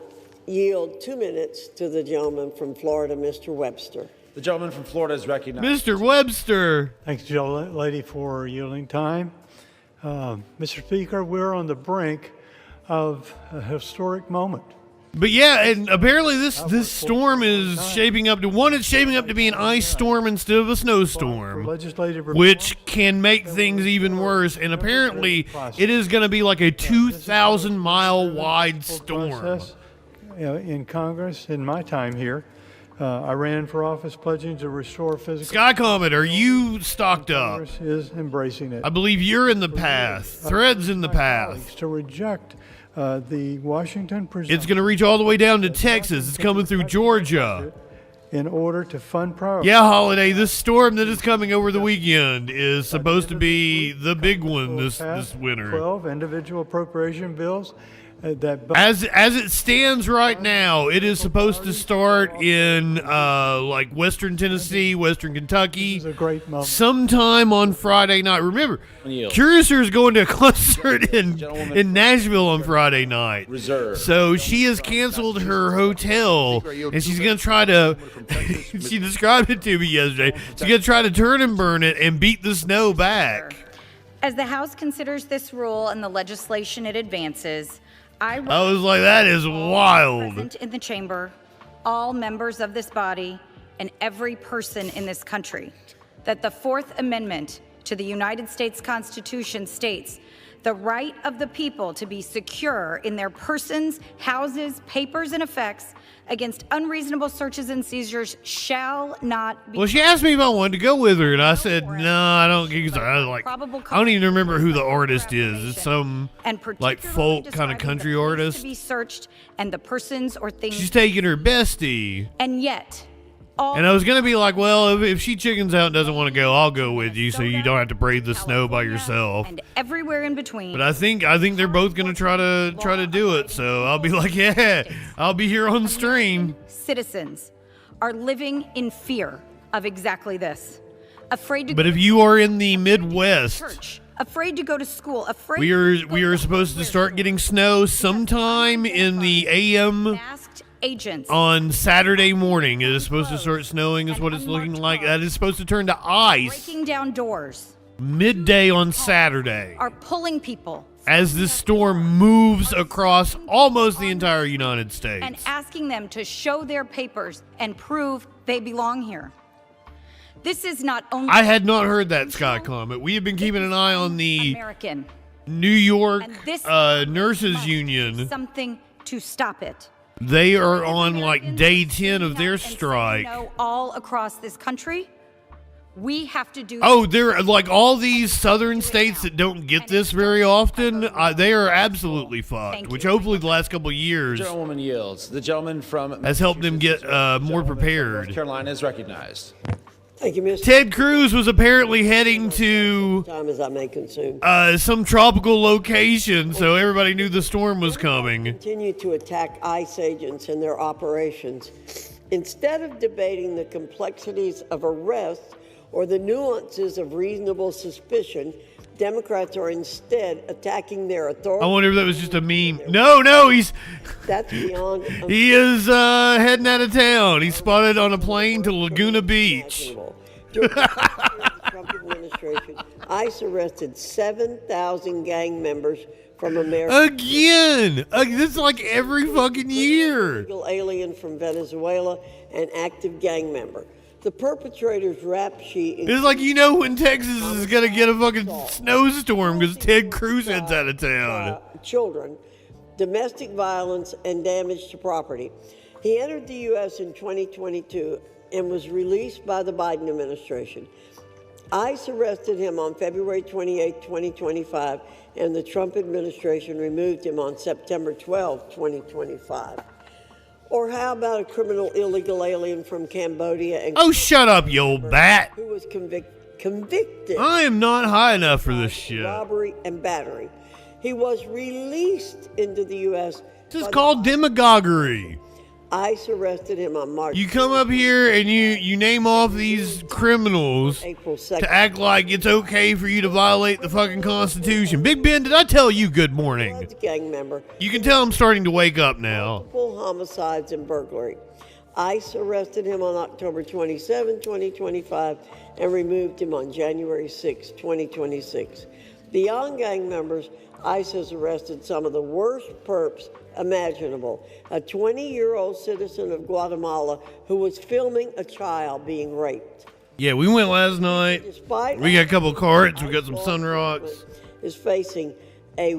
yield 2 minutes to the gentleman from Florida, Mr. Webster. The gentleman from Florida is recognized. Mr. Webster. Thanks, lady, for yielding time. Mr. Speaker, we're on the brink of a historic moment. But yeah, and apparently this storm is shaping up to it's shaping up to be an ice storm instead of a snowstorm, which can make things even worse. And apparently it is going to be like a 2,000-mile wide storm. In Congress, in my time here, I ran for office pledging to restore physical. Sky Comet, are you stocked up? Congress is embracing it. I believe you're in the path. Thread's in the path. To reject the Washington presumption. It's going to reach all the way down to Texas. It's coming through Georgia. In order to fund priorities. Yeah, Holiday, this storm that is coming over the weekend is supposed to be the big one this winter. 12 individual appropriation bills As it stands right now, it is supposed to start in like Western Tennessee, Western Kentucky, sometime on Friday night. Remember, Curiouser is going to a concert in Nashville on Friday night. So she has canceled her hotel, and she's going to try to. She described it to me yesterday. She's going to try to turn and burn it and beat the snow back. As the House considers this rule and the legislation it advances, I was like, that is wild. Present in the chamber, all members of this body, and every person in this country, that the Fourth Amendment to the United States Constitution states the right of the people to be secure in their persons, houses, papers, and effects against unreasonable searches and seizures shall not be. Well, she asked me if I wanted to go with her, and I said, no, I don't. I don't even remember who the artist is. It's some like folk kind of country artist. To be searched and the persons or things. She's taking her bestie. And yet, and I was gonna be like, well, if she chickens out and doesn't want to go, I'll go with you, so you don't have to brave the snow by yourself. And everywhere in between. But I think they're both gonna try to do it. So I'll be like, yeah, I'll be here on stream. Citizens are living in fear of exactly this, afraid to. But if you are in the Midwest, church, afraid to go to school, afraid. We are supposed to start getting snow sometime in the AM. Agents. On Saturday morning, it is supposed to start snowing, is what it's looking like. That is supposed to turn to ice. Breaking down doors. Midday on Saturday. Are pulling people. As this storm moves across almost the entire United States. And asking them to show their papers and prove they belong here. This is not only. I had not heard that, Scott comment. We have been keeping an eye on the American. New York Nurses Union. Something to stop it. They are on like day 10 of their strike. All across this country, we have to do. Oh, they're like all these southern states that don't get this very often. They are absolutely fucked. Which hopefully the last couple of years, gentlewoman yields. The gentleman from has helped them get more prepared. North Carolina is recognized. Thank you, Mr. Ted Cruz was apparently heading to time as I may consume. Some tropical location, so everybody knew the storm was coming. Continue to attack ICE agents and their operations. Instead of debating the complexities of arrest or the nuances of reasonable suspicion, Democrats are instead attacking their authority. I wonder if that was just a meme. No, he's. That's beyond. He is heading out of town. He's spotted on a plane to Laguna Beach. During the Trump administration, ICE arrested 7,000 gang members from America. Again! This is like every fucking year. Illegal alien from Venezuela, an active gang member. The perpetrator's rap sheet. It's like, you know when Texas is going to get a fucking snowstorm because Ted Cruz heads out of town. Children, domestic violence, and damage to property. He entered the U.S. in 2022 and was released by the Biden administration. ICE arrested him on February 28, 2025, and the Trump administration removed him on September 12, 2025. Or how about a criminal illegal alien from Cambodia? And oh, shut up, you old bat. Who was convicted. I am not high enough for this shit. Robbery and battery. He was released into the U.S. This is called demagoguery. ICE arrested him on March. You come up here and you name off these criminals to act like it's okay for you to violate the fucking Constitution. Big Ben, did I tell you good morning? Gang member. You can tell I'm starting to wake up now. Multiple homicides and burglary. ICE arrested him on October 27, 2025, and removed him on January 6, 2026. Beyond gang members, ICE has arrested some of the worst perps imaginable. A 20-year-old citizen of Guatemala who was filming a child being raped. Yeah, we went last night. We got a couple of carts. We got some Sun Rocks. Is facing a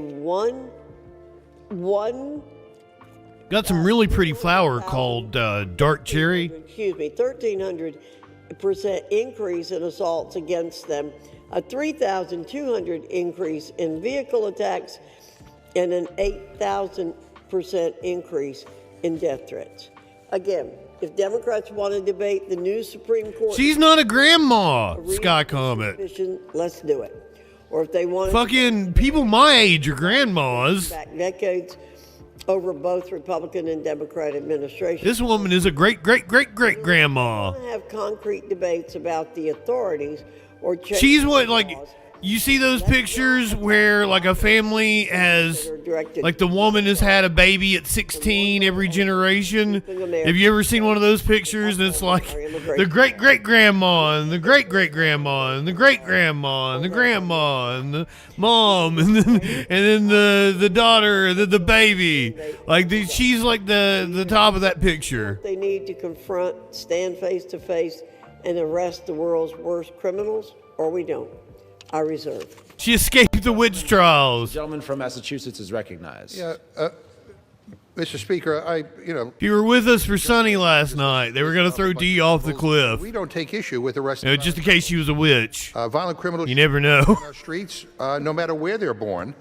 got some really pretty flower called dark cherry. 1,300% increase in assaults against them, a 3,200 increase in vehicle attacks, and an 8,000% increase in death threats. Again, if Democrats want to debate the new Supreme Court... She's not a grandma, Sky Comet. Let's do it. Or if they want... Fucking people my age are grandmas. Back decades, over both Republican and Democrat administrations. This woman is a great-great-great-great-grandma. We want to have concrete debates about the authorities or change She's what, the like, laws. you see those pictures where, like, a family has, like, the woman has had a baby at 16 every generation? Have you ever seen one of those pictures? And it's like the great-great-grandma and the great-great-grandma and the great-grandma and the grandma and the mom and then the daughter and then the baby. Like, she's like the top of that picture. They need to confront, stand face to face, and arrest the world's worst criminals, or we don't. I reserve. She escaped the witch trials. The gentleman from Massachusetts is recognized. Yeah, Mr. Speaker, If you were with us for Sunny last night, they were going to throw Dee off the cliff. we don't take issue with arresting Just in case she was a witch. violent criminals. You never know. On our streets, no matter where they're born,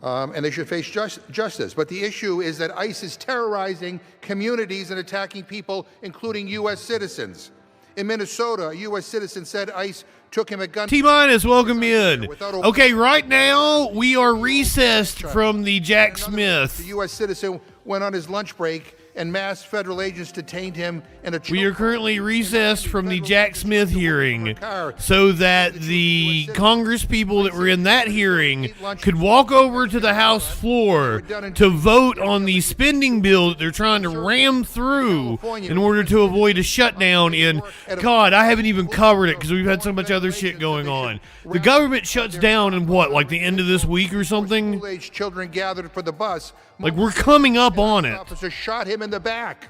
and they should face justice. But the issue is that ICE is terrorizing communities and attacking people, including U.S. citizens. In Minnesota, a U.S. citizen said ICE took him at gunpoint. T-Minus, welcome in. Okay, right now we are recessed from the Jack Smith. The U.S. citizen went on his lunch break and mass federal agents detained him in a We are currently recessed from the Jack Smith hearing so that the Congress people that were in that hearing could walk over to the House floor to vote on the spending bill that they're trying to ram through in order to avoid a shutdown in, God, I haven't even covered it because we've had so much other shit going on. The government shuts down in what, like the end of this week or something? School-aged children gathered for the bus. Like, we're coming up on it. Officer shot him in the back.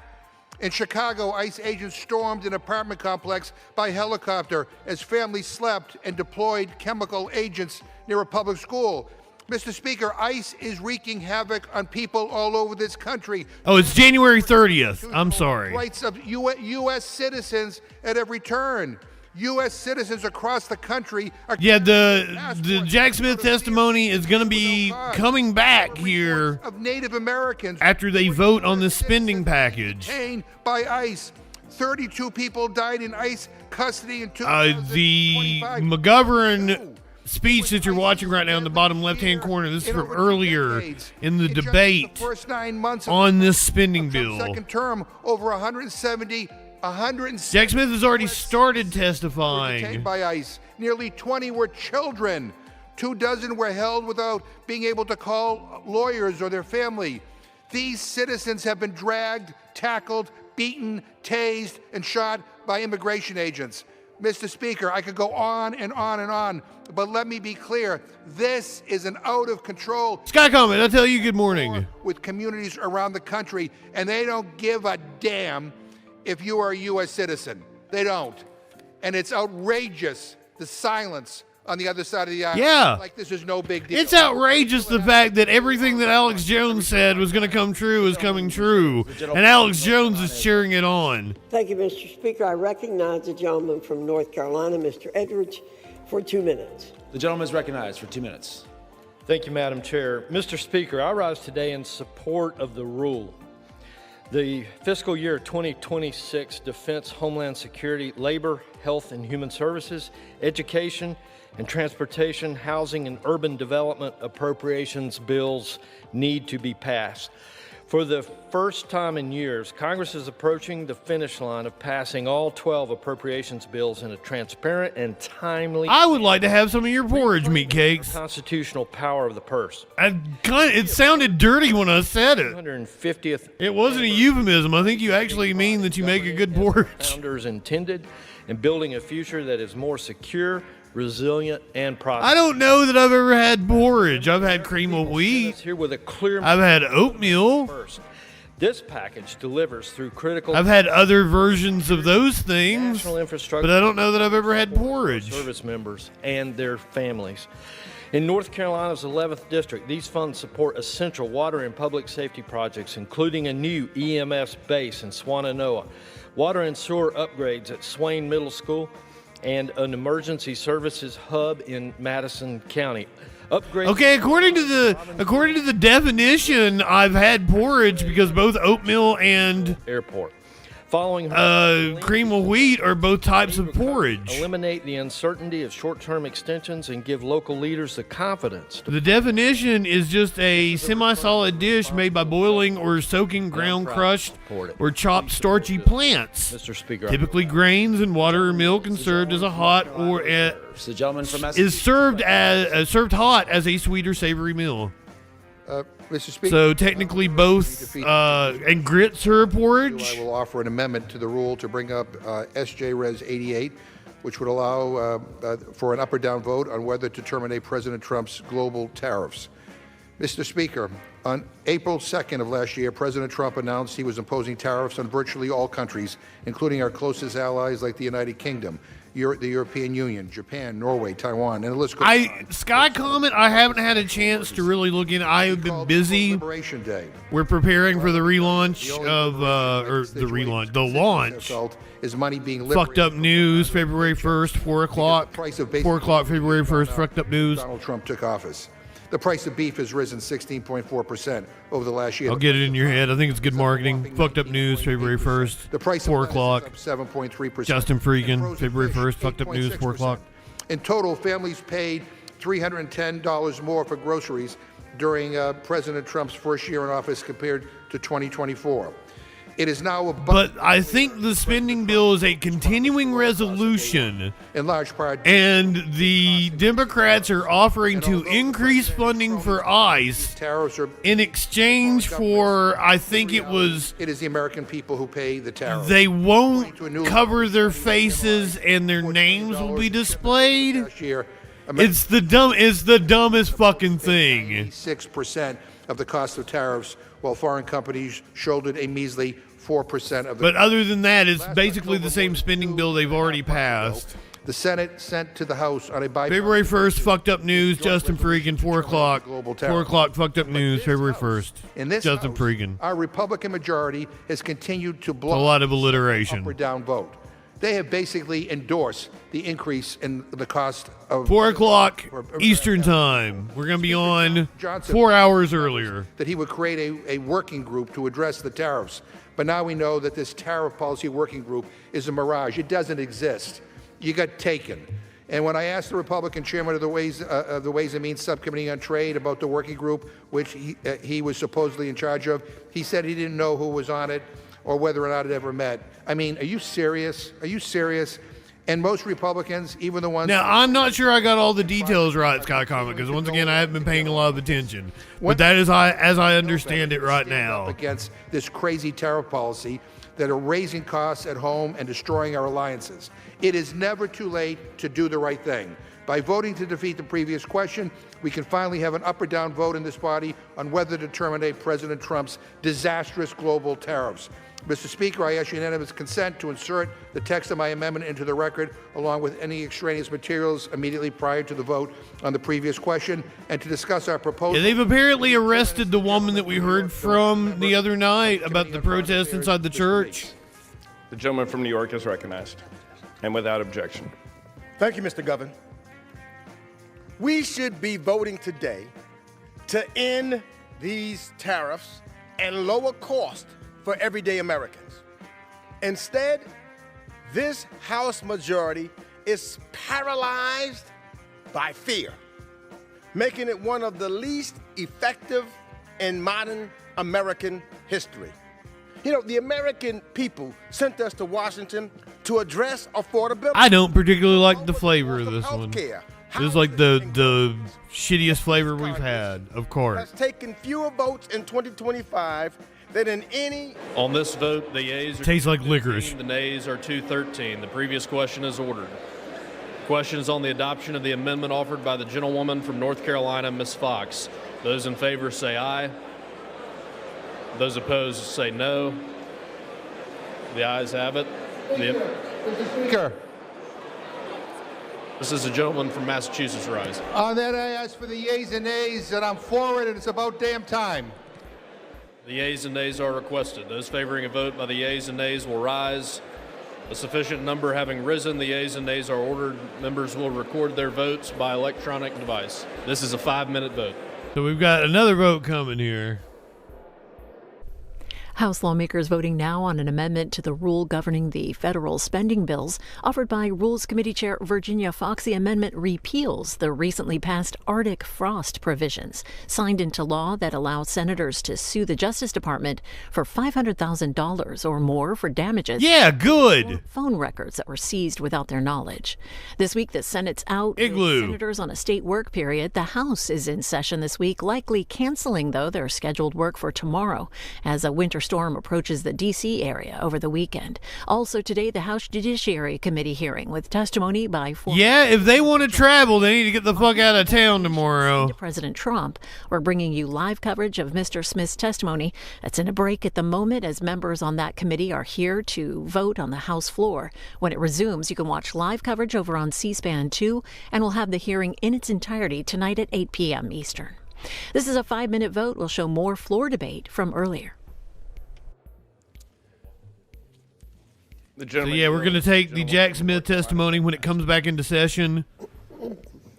In Chicago, ICE agents stormed an apartment complex by helicopter as families slept and deployed chemical agents near a public school. Mr. Speaker, ICE is wreaking havoc on people all over this country. Oh, it's January 30th. I'm sorry. Rights of U.S. citizens at every turn. U.S. citizens across the country are... Yeah, the Jack Smith testimony is going to be coming back here of Native Americans after they vote on the spending package. Detained by ICE. 32 people died in ICE custody in 2025. The McGovern speech that you're watching right now in the bottom left-hand corner, this is from earlier in the debate on this spending bill. Second term, over 170 Jack Smith has already started testifying. Detained by ICE. Nearly 20 were children. 24 were held without being able to call lawyers or their family. These citizens have been dragged, tackled, beaten, tased, and shot by immigration agents. Mr. Speaker, I could go on and on and on, but let me be clear. This is an out-of-control... Sky Comment, I'll tell you good morning. ...with communities around the country, and they don't give a damn if you are a U.S. citizen. They don't. And it's outrageous, the silence on the other side of the aisle. Yeah. Like this is no big deal. It's outrageous the fact that everything that Alex Jones said was going to come true is coming true. And Alex Jones is cheering it on. Thank you, Mr. Speaker. I recognize the gentleman from North Carolina, Mr. Edwards, for 2 minutes. The gentleman is recognized for 2 minutes. Thank you, Madam Chair. Mr. Speaker, I rise today in support of the rule. The fiscal year 2026 Defense, Homeland Security, Labor, Health and Human Services, Education and Transportation, Housing and Urban Development appropriations bills need to be passed. For the first time in years, Congress is approaching the finish line of passing all 12 appropriations bills in a transparent and timely... I would like to have some of your porridge, meat cakes. ...constitutional power of the purse. It sounded dirty when I said it. 250th... It wasn't a euphemism. I think you actually mean that you make a good porridge. ...founders intended in building a future that is more secure, resilient, and prosperous. I don't know that I've ever had porridge. I've had cream of wheat. Here with a clear... I've had oatmeal. First, this package delivers through critical... I've had other versions of those things, national infrastructure, but I don't know that I've ever had porridge. Service members and their families. In North Carolina's 11th District, these funds support essential water and public safety projects, including a new EMS base in Swannanoa, water and sewer upgrades at Swain Middle School, and an emergency services hub in Madison County. Upgrade. Okay, according to the definition, I've had porridge because both oatmeal and airport. Following cream of wheat are both types of porridge. eliminate the uncertainty of short-term extensions and give local leaders the confidence to The definition is just a semi-solid dish made by boiling or soaking ground crushed or chopped starchy plants, Mr. Speaker. typically grains and water or milk, and served as a hot or The gentleman from is served hot as a sweet or savory meal. Mr. Speaker. So technically both and grits are a porridge. I will offer an amendment to the rule to bring up SJ Res 88, which would allow for an up or down vote on whether to terminate President Trump's global tariffs. Mr. Speaker, on April 2nd of last year, President Trump announced he was imposing tariffs on virtually all countries, including our closest allies like the United Kingdom, the European Union, Japan, Norway, Taiwan, and the list goes on. Sky Comet, I haven't had a chance to really look in. I have been busy. Liberation Day. We're preparing for the relaunch of, the launch. Is money being Fucked Up News, February 1st, 4 o'clock. 4 o'clock, February 1st, Fucked Up News. Donald Trump took office. The price of beef has risen 16.4% over the last year. I'll get it in your head. I think it's good marketing. Fucked Up News, February 1st, The price 4 of o'clock. 7.3%. Justin Freakin, February 1st, Fucked Up News, 4 o'clock. In total, families paid $310 more for groceries during President Trump's first year in office compared to 2024. It is now But I think the spending bill is a continuing resolution, in large part, and the Democrats are offering to increase funding for ICE tariffs are in exchange for, I think it was, it is the American people who pay the tariffs. they won't cover their faces and their names will be displayed. Last year, It's the dumbest fucking thing. 6% of the cost of tariffs, while foreign companies shouldered a measly 4% of the. But other than that, it's basically the same spending bill they've already passed. The Senate sent to the House on a February 1st, Fucked Up News, Justin Freakin, 4 o'clock. 4 o'clock, Fucked Up News, February 1st. In this Justin House, Freakin. our Republican majority has continued to block A lot of up or alliteration. down vote. They have basically endorsed the increase in the cost of 4 o'clock Eastern Time. We're going to be on 4 hours earlier. that he would create a working group to address the tariffs. But now we know that this tariff policy working group is a mirage. It doesn't exist. You got taken. And when I asked the Republican chairman of the Ways and Means Subcommittee on Trade about the working group, which he was supposedly in charge of, he said he didn't know who was on it or whether or not it ever met. I mean, are you serious? Are you serious? And most Republicans, even the ones... Now, I'm not sure I got all the details right, Sky Comic, because once again, I haven't been paying a lot of attention. But that is as I understand it right now. Against this crazy tariff policy that are raising costs at home and destroying our alliances. It is never too late to do the right thing. By voting to defeat the previous question, we can finally have an up or down vote in this body on whether to terminate President Trump's disastrous global tariffs. Mr. Speaker, I ask unanimous consent to insert the text of my amendment into the record, along with any extraneous materials immediately prior to the vote on the previous question, and to discuss our proposal. Yeah, they've apparently arrested the woman that we heard from the other night about the protest inside the church. The gentleman from New York is recognized, and without objection. Thank you, Mr. Governor. We should be voting today to end these tariffs and lower costs for everyday Americans. Instead, this House majority is paralyzed by fear, making it one of the least effective in modern American history. You know, the American people sent us to Washington to address affordability. I don't particularly like the flavor of this one. This is like the shittiest flavor we've had, of course. Has taken fewer votes in 2025 than in any. On this vote, the yeas are tastes like 215, licorice. The nays are 213. The previous question is ordered. Question is on the adoption of the amendment offered by the gentlewoman from North Carolina, Ms. Fox. Those in favor say aye. Those opposed say no. The ayes have it. Speaker. This is a gentleman from Massachusetts rise. On that, I ask for the yeas and nays, and I'm for it, and it's about damn time. The yeas and nays are requested. Those favoring a vote by the yeas and nays will rise. A sufficient number having risen, the yeas and nays are ordered. Members will record their votes by electronic device. This is a 5-minute vote. So we've got another vote coming here. House lawmakers voting now on an amendment to the rule governing the federal spending bills offered by Rules Committee Chair Virginia Foxx. The amendment repeals the recently passed Arctic frost provisions signed into law that allow senators to sue the Justice Department for $500,000 or more for damages. Yeah, good. Phone records that were seized without their knowledge. This week, the Senate's out with Igloo. senators on a state work period. The House is in session this week, likely canceling, though, their scheduled work for tomorrow as a winter storm approaches the D.C. area over the weekend. Also today, the House Judiciary Committee hearing with testimony by former... Yeah, if they want to travel, they need to get the fuck out of town tomorrow. President Trump. We're bringing you live coverage of Mr. Smith's testimony. That's in a break at the moment as members on that committee are here to vote on the House floor. When it resumes, you can watch live coverage over on C-SPAN 2, and we'll have the hearing in its entirety tonight at 8 p.m. Eastern. This is a 5-minute vote. We'll show more floor debate from earlier. So yeah, we're going to take the Jack Smith testimony when it comes back into session.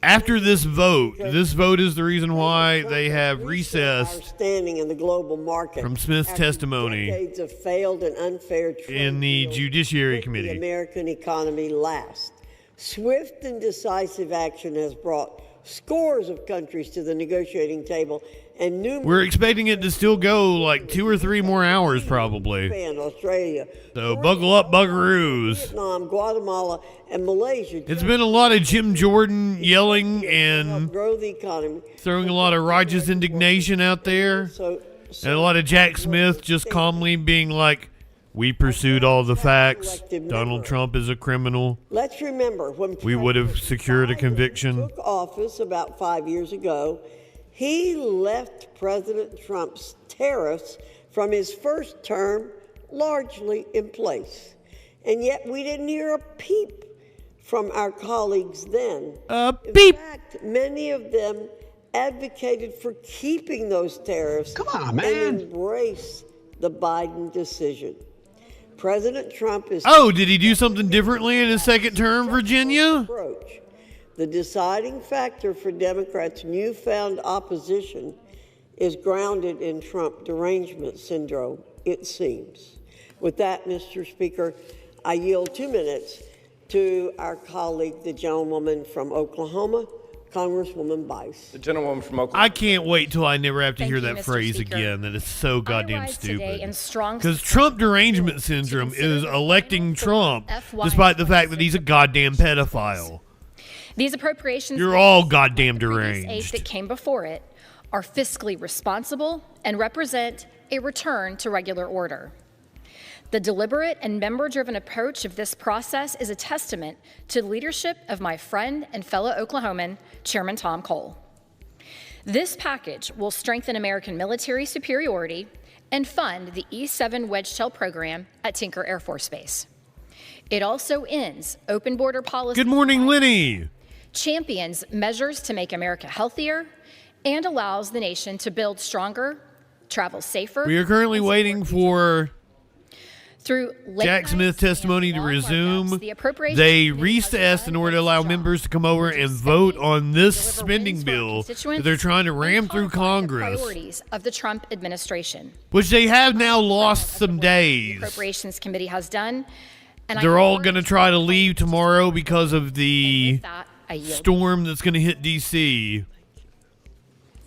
After this vote is the reason why they have recessed standing in the global market from Smith's testimony decades of failed and unfair in the Judiciary Committee. The American economy last. Swift and decisive action has brought scores of countries to the negotiating table, and we're expecting it to still go like 2 or 3 more hours probably. Japan, Australia, So buckle up, buckaroos. Vietnam, Guatemala, and Malaysia. It's been a lot of Jim Jordan yelling and grow the economy, throwing a lot of righteous indignation out there, and a lot of Jack Smith just calmly being like, we pursued all the facts. Donald Trump is a criminal. Let's remember when we would have secured a conviction. Took office about 5 years ago, he left President Trump's tariffs from his first term largely in place. And yet we didn't hear a peep from our colleagues then. Peep. In fact, many of them advocated for keeping those tariffs. Come on, man. And embrace the Biden decision. President Trump is... Oh, did he do something differently in his second term, Virginia? Approach. The deciding factor for Democrats' newfound opposition is grounded in Trump derangement syndrome, it seems. With that, Mr. Speaker, I yield 2 minutes to our colleague, the gentlewoman from Oklahoma, Congresswoman Bice. The gentlewoman from Oklahoma. I can't wait till I never have to Thank hear you, that Mr. phrase Speaker. again. That is so goddamn I rise today stupid. in strong Because Trump derangement syndrome is electing Trump, FY despite the fact that he's a goddamn pedophile. These appropriations You're all goddamn aid deranged. that came before it are fiscally responsible and represent a return to regular order. The deliberate and member-driven approach of this process is a testament to the leadership of my friend and fellow Oklahoman, Chairman Tom Cole. This package will strengthen American military superiority and fund the E-7 Wedge Shell program at Tinker Air Force Base. It also ends open border policy. Good morning, Lenny. Champions measures to make America healthier and allows the nation to build stronger, travel safer. We are currently waiting for Through Jack Smith testimony to resume. They recessed in order to allow members to come over and vote on this spending bill that they're trying to ram through Congress, priorities of the Trump administration. which they have now lost some days. Appropriations Committee has done. And They're all going to try to leave tomorrow because of the storm that's going to hit D.C.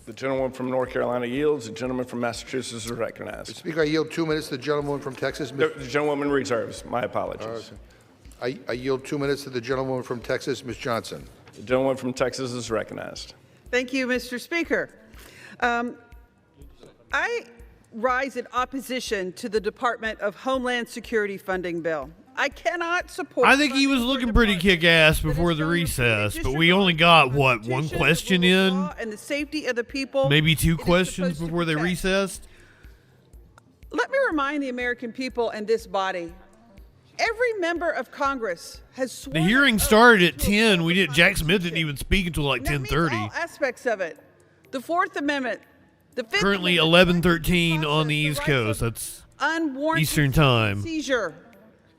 The gentleman from North Carolina yields. The gentleman from Massachusetts is recognized. Speaker, I yield 2 minutes to the gentleman from Texas. The gentlewoman reserves. My apologies. I yield 2 minutes to the gentlewoman from Texas, Ms. Johnson. The gentleman from Texas is recognized. Thank you, Mr. Speaker. I rise in opposition to the Department of Homeland Security funding bill. I cannot support... I think he was looking pretty kick-ass before the recess, but we only got, what, one question in? And the safety of the people. Maybe 2 questions before they recessed? Let me remind the American people and this body, every member of Congress has sworn... The hearing started at 10. Jack Smith didn't even speak until like 10:30. all aspects of it. The Fourth Amendment, the Fifth Currently Amendment, 11:13 on the East Coast. That's unwarranted Eastern time. seizure.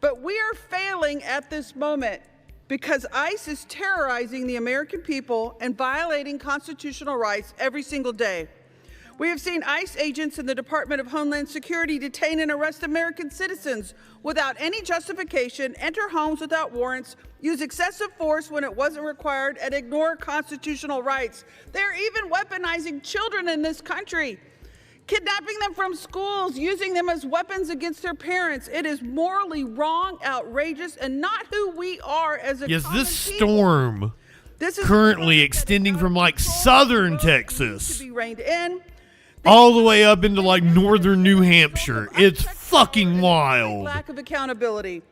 But we are failing at this moment because ICE is terrorizing the American people and violating constitutional rights every single day. We have seen ICE agents in the Department of Homeland Security detain and arrest American citizens without any justification, enter homes without warrants, use excessive force when it wasn't required, and ignore constitutional rights. They're even weaponizing children in this country, kidnapping them from schools, using them as weapons against their parents. It is morally wrong, outrageous, and not who we are as a Yes, common this people. storm currently extending from like southern Texas To be reined in. all the way up into like northern New Hampshire. It's fucking wild. Lack of accountability.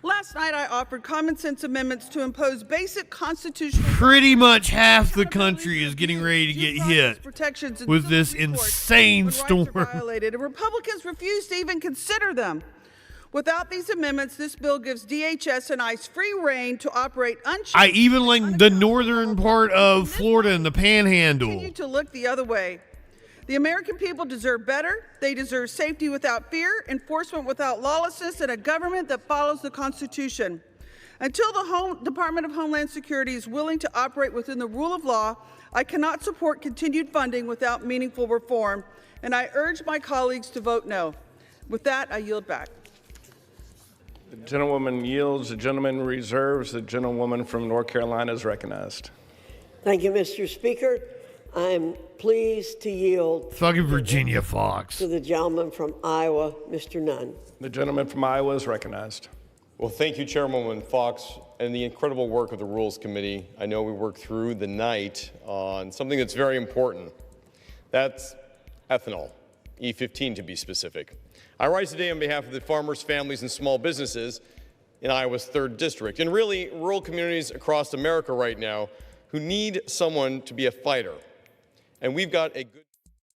Last night, I offered common sense amendments to impose basic constitutional Pretty much half the country is getting ready to get hit protections in with this civil court insane when rights are storm. violated, and Republicans refuse to even consider them. Without these amendments, this bill gives DHS and ICE free reign to operate unchecked. I even like the northern part of Florida and the Panhandle. Continue to look the other way. The American people deserve better. They deserve safety without fear, enforcement without lawlessness, and a government that follows the Constitution. Until the Department of Homeland Security is willing to operate within the rule of law, I cannot support continued funding without meaningful reform, and I urge my colleagues to vote no. With that, I yield back. The gentlewoman yields. The gentleman reserves. The gentlewoman from North Carolina is recognized. Thank you, Mr. Speaker. I'm pleased to yield Fucking Virginia Fox. to the gentleman from Iowa, Mr. Nunn. The gentleman from Iowa is recognized. Well, thank you, Chairwoman Fox, and the incredible work of the Rules Committee. I know we worked through the night on something that's very important. That's ethanol, E15 to be specific. I rise today on behalf of the farmers, families, and small businesses in Iowa's 3rd District, and really rural communities across America right now who need someone to be a fighter. And we've got a good...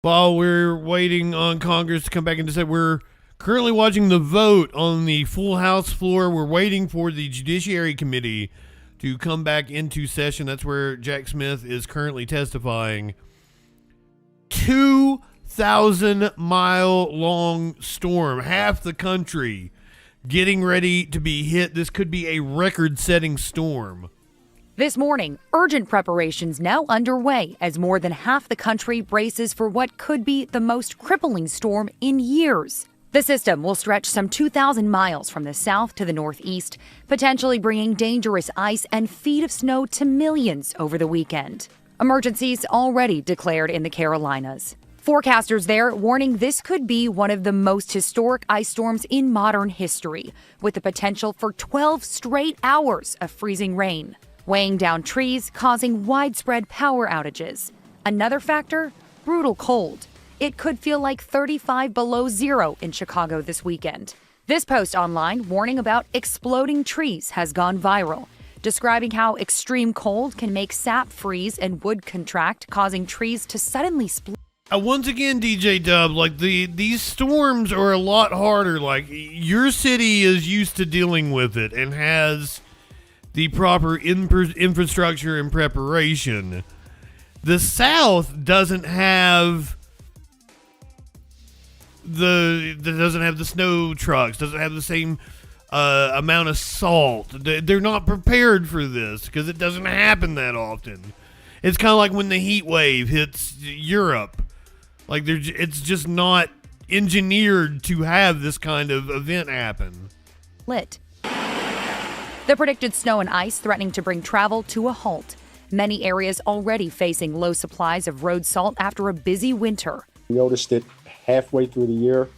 While we're waiting on Congress to come back and decide, we're currently watching the vote on the full House floor. We're waiting for the Judiciary Committee to come back into session. That's where Jack Smith is currently testifying. 2,000-mile-long storm, half the country getting ready to be hit. This could be a record-setting storm. This morning, urgent preparations now underway as more than half the country braces for what could be the most crippling storm in years. The system will stretch some 2,000 miles from the south to the northeast, potentially bringing dangerous ice and feet of snow to millions over the weekend. Emergencies already declared in the Carolinas. Forecasters there warning this could be one of the most historic ice storms in modern history, with the potential for 12 straight hours of freezing rain, weighing down trees, causing widespread power outages. Another factor, brutal cold. It could feel like 35 below zero in Chicago this weekend. This post online warning about exploding trees has gone viral, describing how extreme cold can make sap freeze and wood contract, causing trees to suddenly split. Once again, DJ Dub, like these storms are a lot harder. Like your city is used to dealing with it and has the proper infrastructure and preparation. The South doesn't have the snow trucks, doesn't have the same amount of salt. They're not prepared for this because it doesn't happen that often. It's kind of like when the heat wave hits Europe. Like it's just not engineered to have this kind of event happen. The predicted snow and ice threatening to bring travel to a halt. Many areas already facing low supplies of road salt after a busy winter. We noticed it halfway through the year.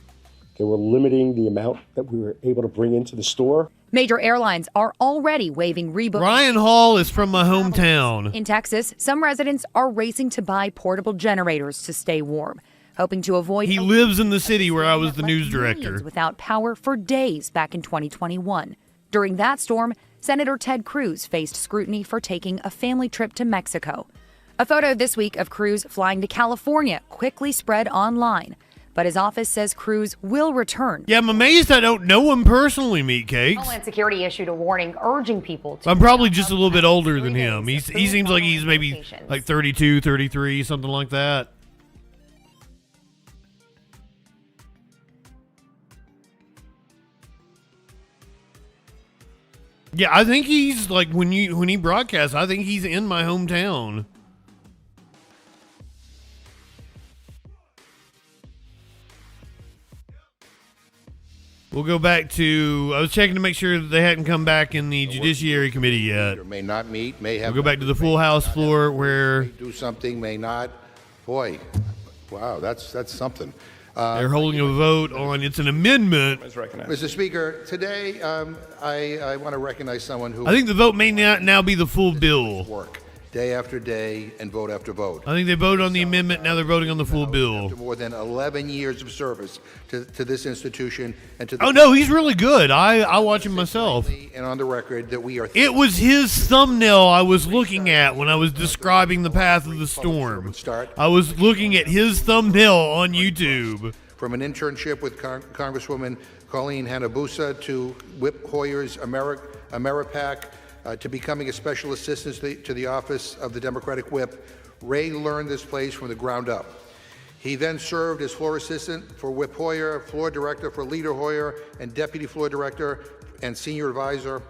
They were limiting the amount that we were able to bring into the store. Major airlines are already waiving rebooking. Ryan Hall is from my hometown. In Texas, some residents are racing to buy portable generators to stay warm, hoping to avoid... He lives in the city where I was the news director. ...without power for days back in 2021. During that storm, Senator Ted Cruz faced scrutiny for taking a family trip to Mexico. A photo this week of Cruz flying to California quickly spread online, but his office says Cruz will return. Yeah, I'm amazed I don't know him personally, Meat Cakes. Homeland Security issued a warning urging people to... I'm probably just a little bit older than him. He seems like he's maybe like 32, 33, something like that. Yeah, I think he's like when he broadcasts, I think he's in my hometown. We'll go back to, I was checking to make sure that they hadn't come back in the Judiciary Committee yet. May not meet, may have. We'll go back to the full House floor where do something, may not. Boy, wow, that's something. they're holding a vote on, it's an amendment. Mr. Speaker, today I want to recognize someone who I think the vote may now be the full bill. work day after day and vote after vote. I think they voted on the amendment, now they're voting on the full bill. After more than 11 years of service to this institution and to the Oh no, he's really good. I watch him myself. and on the record that we are It was his thumbnail I was looking at when I was describing the path of the storm. I was looking at his thumbnail on YouTube. from an internship with Congresswoman Colleen Hanabusa to Whip Hoyer's Ameripac, to becoming a special assistant to the office of the Democratic Whip, Ray learned this place from the ground up. He then served as floor assistant for Whip Hoyer, floor director for Leader Hoyer, and deputy floor director and senior advisor.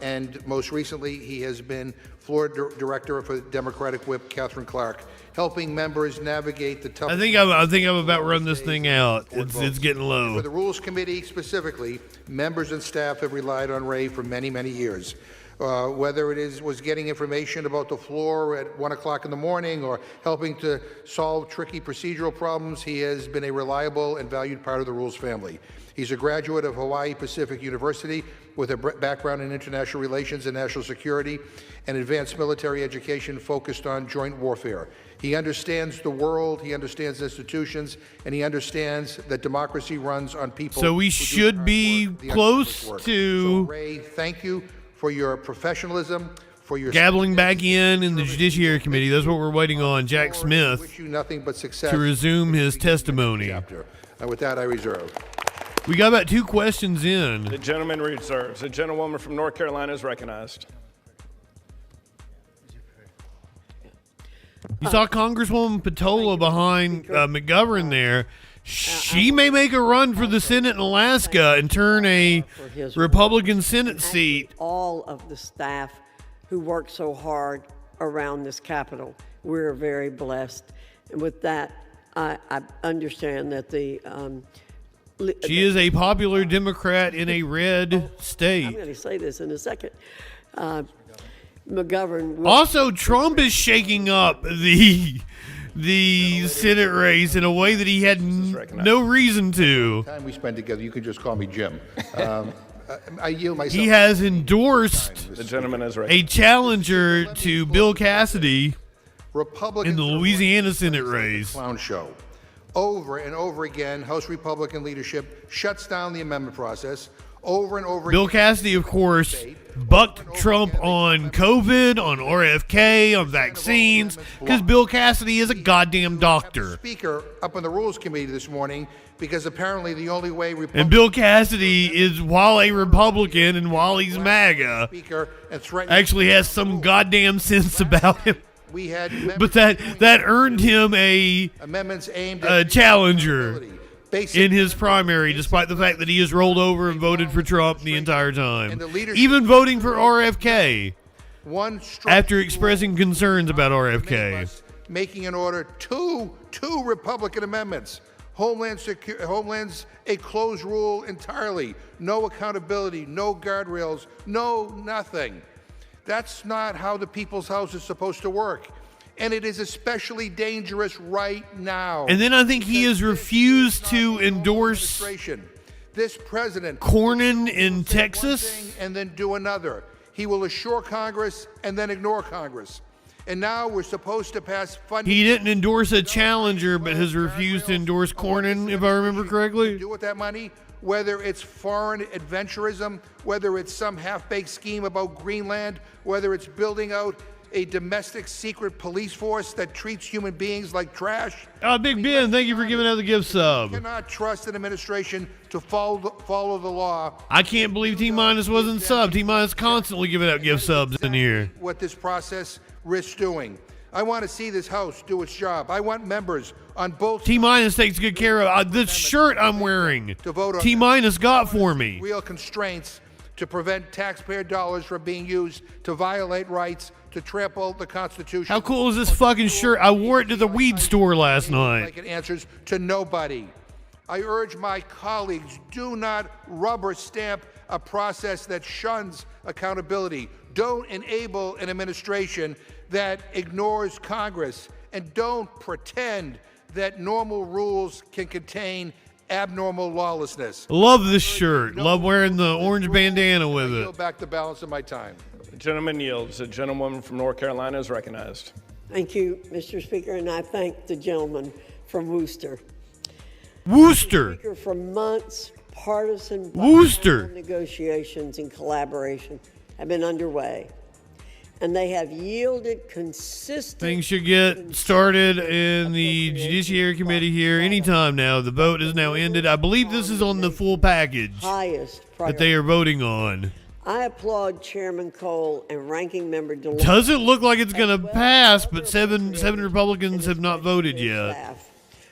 And most recently, he has been floor director for Democratic Whip Catherine Clark, helping members navigate the tough. I think I'm about to run this thing out. It's getting low. For the Rules Committee specifically, members and staff have relied on Ray for many, many years. Whether it was getting information about the floor at 1 o'clock in the morning or helping to solve tricky procedural problems, he has been a reliable and valued part of the Rules family. He's a graduate of Hawaii Pacific University with a background in international relations and national security and advanced military education focused on joint warfare. He understands the world, he understands institutions, and he understands that democracy runs on people. So we should be close to So Ray, thank you for your professionalism, for your gabbling back in the Judiciary Committee. That's what we're waiting on, Jack Smith, wish you nothing but success to resume his testimony. And with that, I reserve. We got about 2 questions in. The gentleman reserves. The gentlewoman from North Carolina is recognized. You saw Congresswoman Patola behind McGovern there. She may make a run for the Senate in Alaska and turn a Republican Senate seat. All of the staff who work so hard around this Capitol. We're very blessed. And with that, I understand that the... She is a popular Democrat in a red state. I'm going to say this in a second. McGovern... Also, Trump is shaking up the Senate race in a way that he had no reason to. The time we spend together, you can just call me Jim. I yield myself. He has endorsed The gentleman is a recognized. challenger to Bill Cassidy Republicans in the Louisiana Senate race. Clown show. Over and over again, House Republican leadership shuts down the amendment process. Over and over Bill again. Cassidy, of course, bucked Trump on COVID, on RFK, on vaccines, because Bill Cassidy is a goddamn doctor. Speaker up on the Rules Committee this morning because apparently the only way And Bill Cassidy is, while a Republican and while he's MAGA, Speaker and threaten actually has some goddamn sense about him. we had But that earned him a amendments aimed a at challenger in his primary, despite the fact that he has rolled over and voted for Trump the entire time, even voting for RFK one after expressing concerns about RFK. making an order two Republican amendments. Homeland's a closed rule entirely. No accountability, no guardrails, no nothing. That's not how the People's House is supposed to work. And it is especially dangerous right now. And then I think he has refused to endorse this president Cornyn in Texas. And then do another. He will assure Congress and then ignore Congress. And now we're supposed to pass funding. He didn't endorse a challenger, but has refused to endorse Cornyn, if I remember correctly. Do with that money, whether it's foreign adventurism, whether it's some half-baked scheme about Greenland, whether it's building out a domestic secret police force that treats human beings like trash. Big Ben, thank you for giving out the gift sub. We cannot trust an administration to follow the law. I can't believe T-Minus wasn't subbed. T-Minus constantly giving out gift subs in here. What this process risks doing. I want to see this House do its job. I want members on both T-Minus takes good care of the shirt I'm wearing. T-Minus got for me. Real constraints to prevent taxpayer dollars from being used to violate rights, to trample the Constitution. How cool is this fucking shirt? I wore it to the weed store last night. Like it answers to nobody. I urge my colleagues, do not rubber stamp a process that shuns accountability. Don't enable an administration that ignores Congress, and don't pretend that normal rules can contain abnormal lawlessness. Love this shirt. Love wearing the orange bandana with I it. yield back the balance of my time. The gentleman yields. The gentlewoman from North Carolina is recognized. Thank you, Mr. Speaker, and I thank the gentleman from Worcester. Worcester. Speaker, for months, partisan Worcester. negotiations and collaboration have been underway, and they have yielded consistent. Things should get started in the Judiciary Committee here anytime now. The vote is now ended. I believe this is on the full package Highest that they are voting on. I applaud Chairman Cole and Ranking Member DeLong. Doesn't look like it's going to pass, but seven Republicans have not voted yet.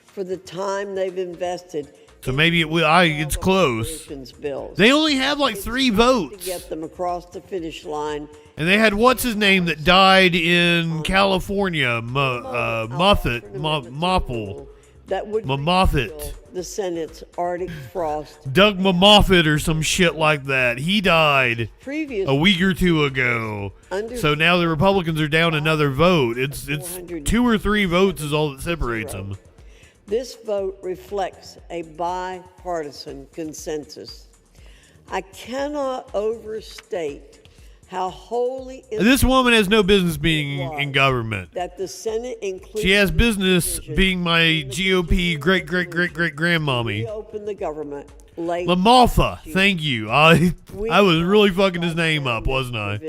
For the time they've invested. So maybe it will. It's close. Bills. They only have like 3 votes. To get them across the finish line. And they had what's his name that died in California, Moffett. That would Moffett. The Senate's Arctic frost. Doug Moffett or some shit like that. He died Previous a week or 2 ago. So now the Republicans are down another vote. It's 2 or 3 votes is all that separates them. This vote reflects a bipartisan consensus. I cannot overstate how wholly this woman has no business being in government. that the Senate included. She has business being my GOP great-great-great-great-grandmommy. Open the government late. LaMalfa, thank you. I was really fucking his name up, wasn't I?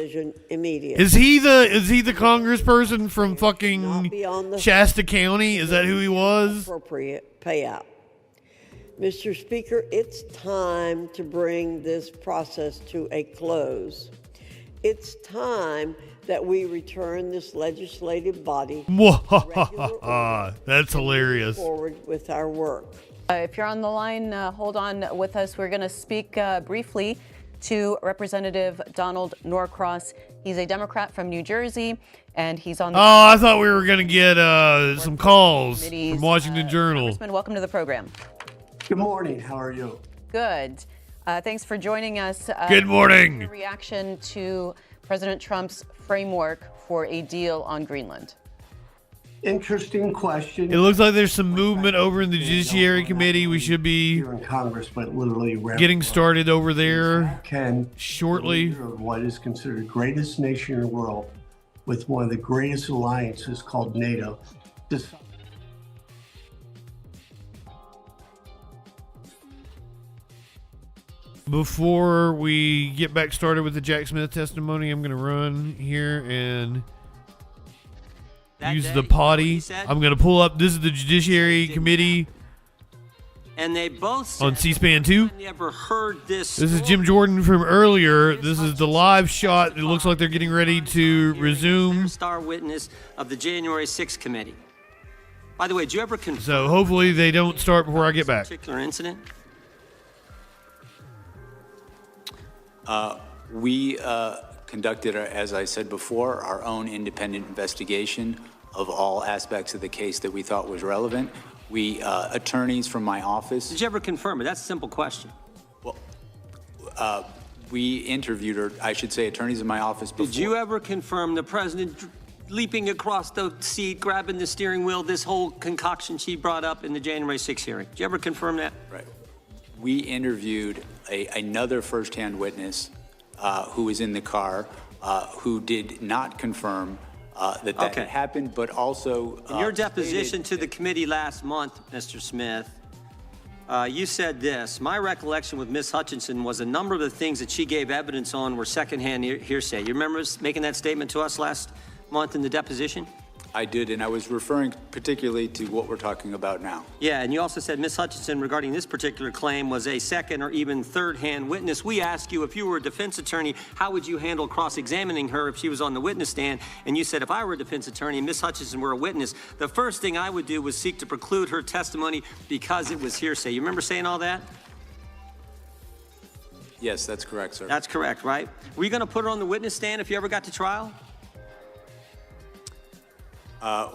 Immediate. Is he the congressperson from fucking Shasta County? Is that who he was? Appropriate payout. Mr. Speaker, it's time to bring this process to a close. It's time that we return this legislative body. That's hilarious. Forward with our work. If you're on the line, hold on with us. We're going to speak briefly to Representative Donald Norcross. He's a Democrat from New Jersey, and he's on the... Oh, I thought we were going to get some calls from Washington Journal. Congressman, welcome to the program. Good morning. How are you? Good. Thanks for joining us. Good morning. Your reaction to President Trump's framework for a deal on Greenland. Interesting question. It looks like there's some movement over in the Judiciary Committee. We should be here in Congress, but literally getting started over there shortly. What is considered the greatest nation in the world, with one of the greatest alliances called NATO. Before we get back started with the Jack Smith testimony, I'm going to run here and use the potty. I'm going to pull up. This is the Judiciary Committee. And they both said, on C-SPAN 2. Never heard this. This is Jim Jordan from earlier. This is the live shot. It looks like they're getting ready to resume. Star witness of the January 6th committee. By the way, did you ever confirm? So hopefully they don't start before I get back. Particular incident. We conducted, as I said before, our own independent investigation of all aspects of the case that we thought was relevant. We, attorneys from my office. Did you ever confirm it? That's a simple question. Well, we interviewed, or I should say attorneys in my office before. Did you ever confirm the president leaping across the seat, grabbing the steering wheel, this whole concoction she brought up in the January 6th hearing? Did you ever confirm that? Right. We interviewed another firsthand witness who was in the car who did not confirm that had happened, but also... in your deposition to the committee last month, Mr. Smith, you said this: my recollection with Ms. Hutchinson was a number of the things that she gave evidence on were secondhand hearsay. You remember making that statement to us last month in the deposition? I did, and I was referring particularly to what we're talking about now. Yeah, and you also said Ms. Hutchinson, regarding this particular claim, was a second or even third-hand witness. We asked you, if you were a defense attorney, how would you handle cross-examining her if she was on the witness stand? And you said, if I were a defense attorney and Ms. Hutchinson were a witness, the first thing I would do was seek to preclude her testimony because it was hearsay. You remember saying all that? Yes, that's correct, sir. That's correct, right? Were you going to put her on the witness stand if you ever got to trial?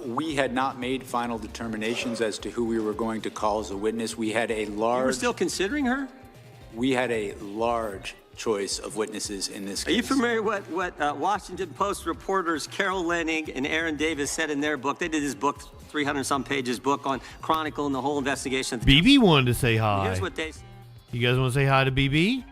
We had not made final determinations as to who we were going to call as a witness. We had a large... You were still considering her? We had a large choice of witnesses in this case. Are you familiar with what Washington Post reporters Carol Leonnig and Aaron Davis said in their book? They did this book, 300-some pages book on chronicling the whole investigation. BB wanted to say hi. Here's what they... You guys want to say hi to BB?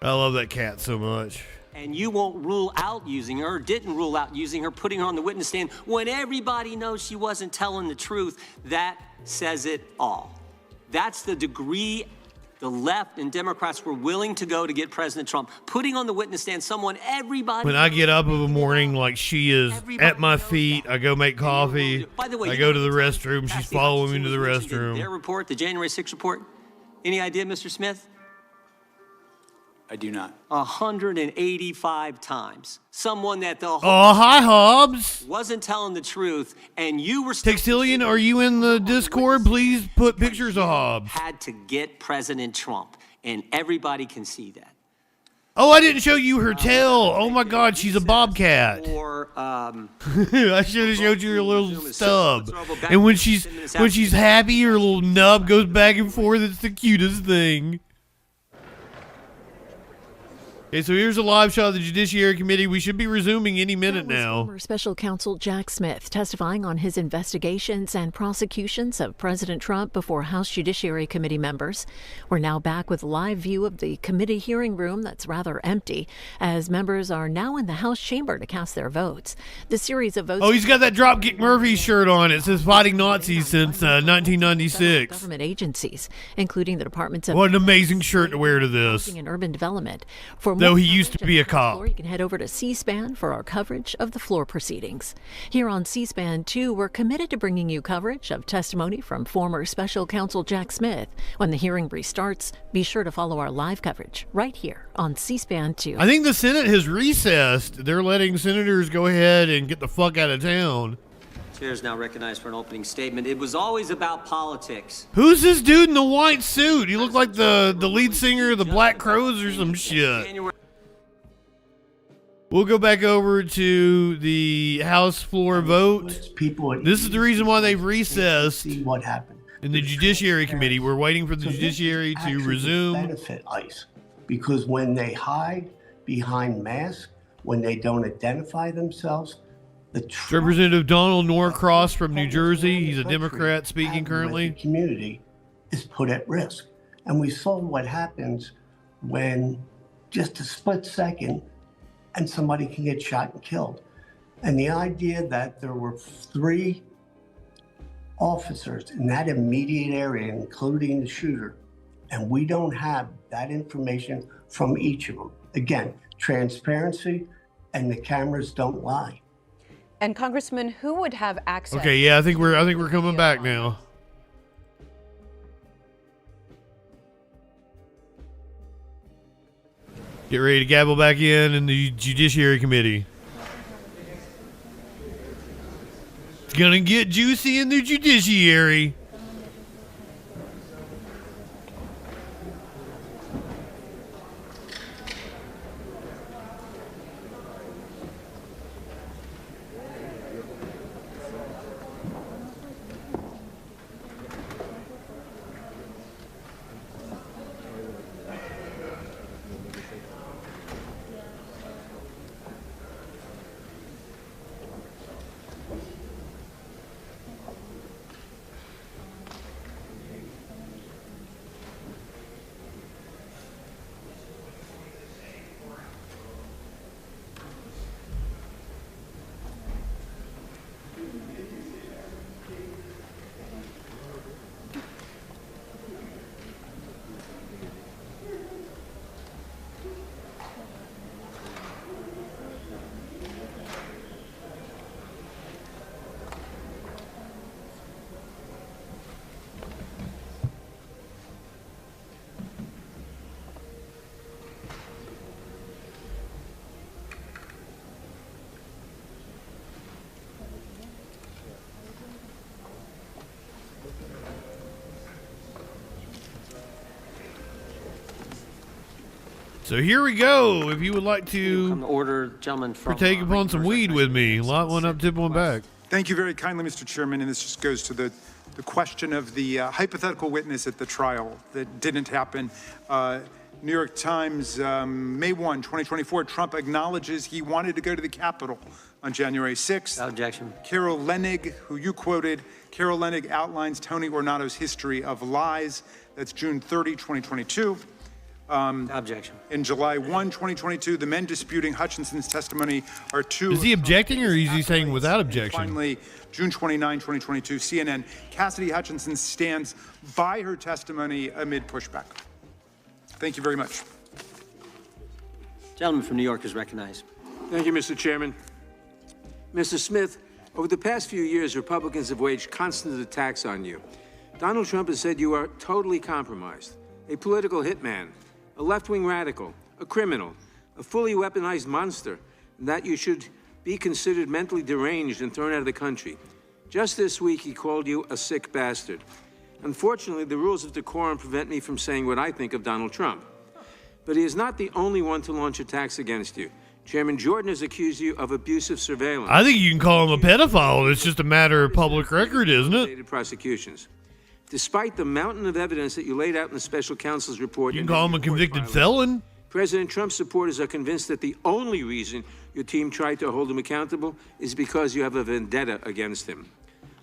I love that cat so much. And you won't rule out using her, or didn't rule out using her, putting her on the witness stand when everybody knows she wasn't telling the truth. That says it all. That's the degree the left and Democrats were willing to go to get President Trump, putting on the witness stand someone everybody... When I get up of a morning, like she is at my feet, I go make coffee, By the way, I go to the restroom, she's following me to the restroom. Their report, the January 6th report, any idea, Mr. Smith? I do not. 185 times. Someone that the whole Oh, hi, Hobbs. wasn't telling the truth, and you were still... Textillion, are you in the Discord? Please put pictures of Hobbs. ...had to get President Trump, and everybody can see that. Oh, I didn't show you her tail. Oh, my God, she's a bobcat. Or, I should have showed you her little stub. And when she's happy, her little nub goes back and forth. It's the cutest thing. Okay, so here's a live shot of the Judiciary Committee. We should be resuming any minute now. Former Special Counsel Jack Smith testifying on his investigations and prosecutions of President Trump before House Judiciary Committee members. We're now back with live view of the committee hearing room that's rather empty, as members are now in the House chamber to cast their votes. The series of votes... Oh, he's got that Dropkick Murphy shirt on. It says fighting Nazis since 1996. Government agencies, including the Departments of... What an amazing shirt to wear to this. ...and Urban Development. For Though he used to be a cop. You can head over to C-SPAN for our coverage of the floor proceedings. Here on C-SPAN 2, we're committed to bringing you coverage of testimony from former Special Counsel Jack Smith. When the hearing restarts, be sure to follow our live coverage right here on C-SPAN 2. I think the Senate has recessed. They're letting senators go ahead and get the fuck out of town. Chair is now recognized for an opening statement. It was always about politics. Who's this dude in the white suit? He looked like the lead singer of the Black Crowes or some shit. We'll go back over to the House floor vote. This is the reason why they've recessed what happened in the Judiciary Committee. We're waiting for the Judiciary to resume. Benefit ICE because when they hide behind masks, when they don't identify themselves, Representative Donald Norcross from New Jersey. He's a Democrat speaking currently. The community is put at risk. And we saw what happens when just a split second and somebody can get shot and killed. And the idea that there were 3 officers in that immediate area, including the shooter, and we don't have that information from each of them. Again, transparency and the cameras don't lie. And Congressman, who would have access? Okay, yeah, I think we're coming back now. Get ready to gavel back in the Judiciary Committee. It's gonna get juicy in the Judiciary. So here we go. If you would like to Come to order, gentlemen from partake upon some weed with me, lot one up, tip one back. Thank you very kindly, Mr. Chairman, and this just goes to the question of the hypothetical witness at the trial that didn't happen. New York Times, May 1, 2024, Trump acknowledges he wanted to go to the Capitol on January 6th. Without objection. Carol Leonnig, who you quoted, Carol Leonnig outlines Tony Ornato's history of lies. That's June 30, 2022. Objection. In July 1, 2022, the men disputing Hutchinson's testimony are two. Is he objecting or is he saying without objection? Finally, June 29, 2022, CNN, Cassidy Hutchinson stands by her testimony amid pushback. Thank you very much. Gentleman from New York is recognized. Thank you, Mr. Chairman. Mr. Smith, over the past few years, Republicans have waged constant attacks on you. Donald Trump has said you are totally compromised, a political hitman, a left-wing radical, a criminal, a fully weaponized monster, and that you should be considered mentally deranged and thrown out of the country. Just this week, he called you a sick bastard. Unfortunately, the rules of decorum prevent me from saying what I think of Donald Trump. But he is not the only one to launch attacks against you. Chairman Jordan has accused you of abusive surveillance. I think you can call him a pedophile. It's just a matter of public record, isn't it? Prosecutions. Despite the mountain of evidence that you laid out in the special counsel's report, You can call him a convicted felon. President Trump's supporters are convinced that the only reason your team tried to hold him accountable is because you have a vendetta against him.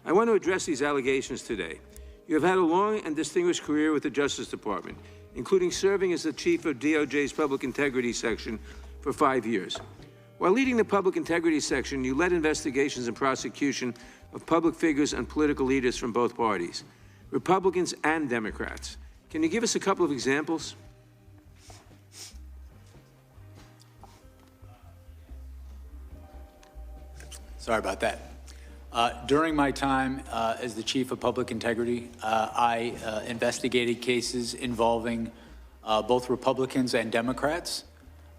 I want to address these allegations today. You have had a long and distinguished career with the Justice Department, including serving as the chief of DOJ's Public Integrity Section for 5 years. While leading the Public Integrity Section, you led investigations and prosecution of public figures and political leaders from both parties, Republicans and Democrats. Can you give us a couple of examples? Sorry about that. During my time as the chief of public integrity, I investigated cases involving both Republicans and Democrats.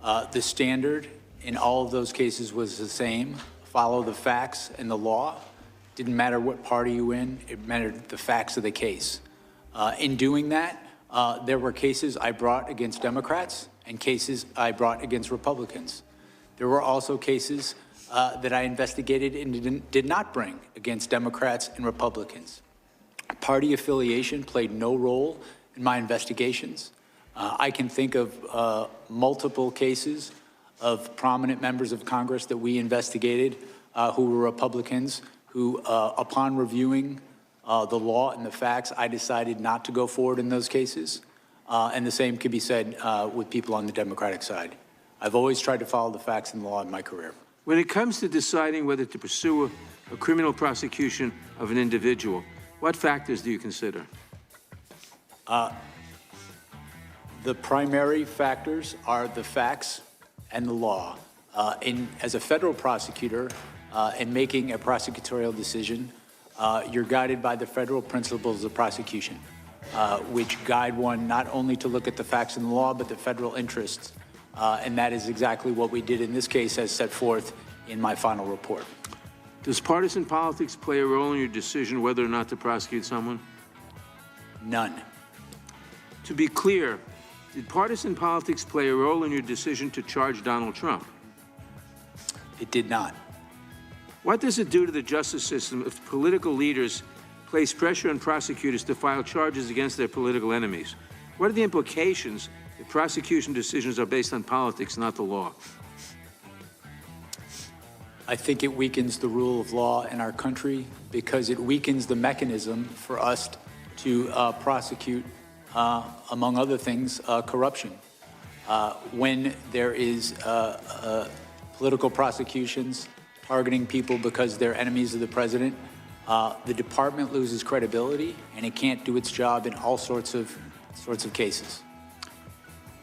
The standard in all of those cases was the same: follow the facts and the law. Didn't matter what party you in, it mattered the facts of the case. In doing that, there were cases I brought against Democrats and cases I brought against Republicans. There were also cases that I investigated and did not bring against Democrats and Republicans. Party affiliation played no role in my investigations. I can think of multiple cases of prominent members of Congress that we investigated who were Republicans who, upon reviewing the law and the facts, I decided not to go forward in those cases. And the same could be said with people on the Democratic side. I've always tried to follow the facts and the law in my career. When it comes to deciding whether to pursue a criminal prosecution of an individual, what factors do you consider? The primary factors are the facts and the law. As a federal prosecutor, in making a prosecutorial decision, you're guided by the federal principles of prosecution, which guide one not only to look at the facts and the law, but the federal interests. And that is exactly what we did in this case, as set forth in my final report. Does partisan politics play a role in your decision whether or not to prosecute someone? None. To be clear, did partisan politics play a role in your decision to charge Donald Trump? It did not. What does it do to the justice system if political leaders place pressure on prosecutors to file charges against their political enemies? What are the implications if prosecution decisions are based on politics, not the law? I think it weakens the rule of law in our country because it weakens the mechanism for us to prosecute, among other things, corruption. When there is political prosecutions targeting people because they're enemies of the president, the department loses credibility and it can't do its job in all sorts of cases.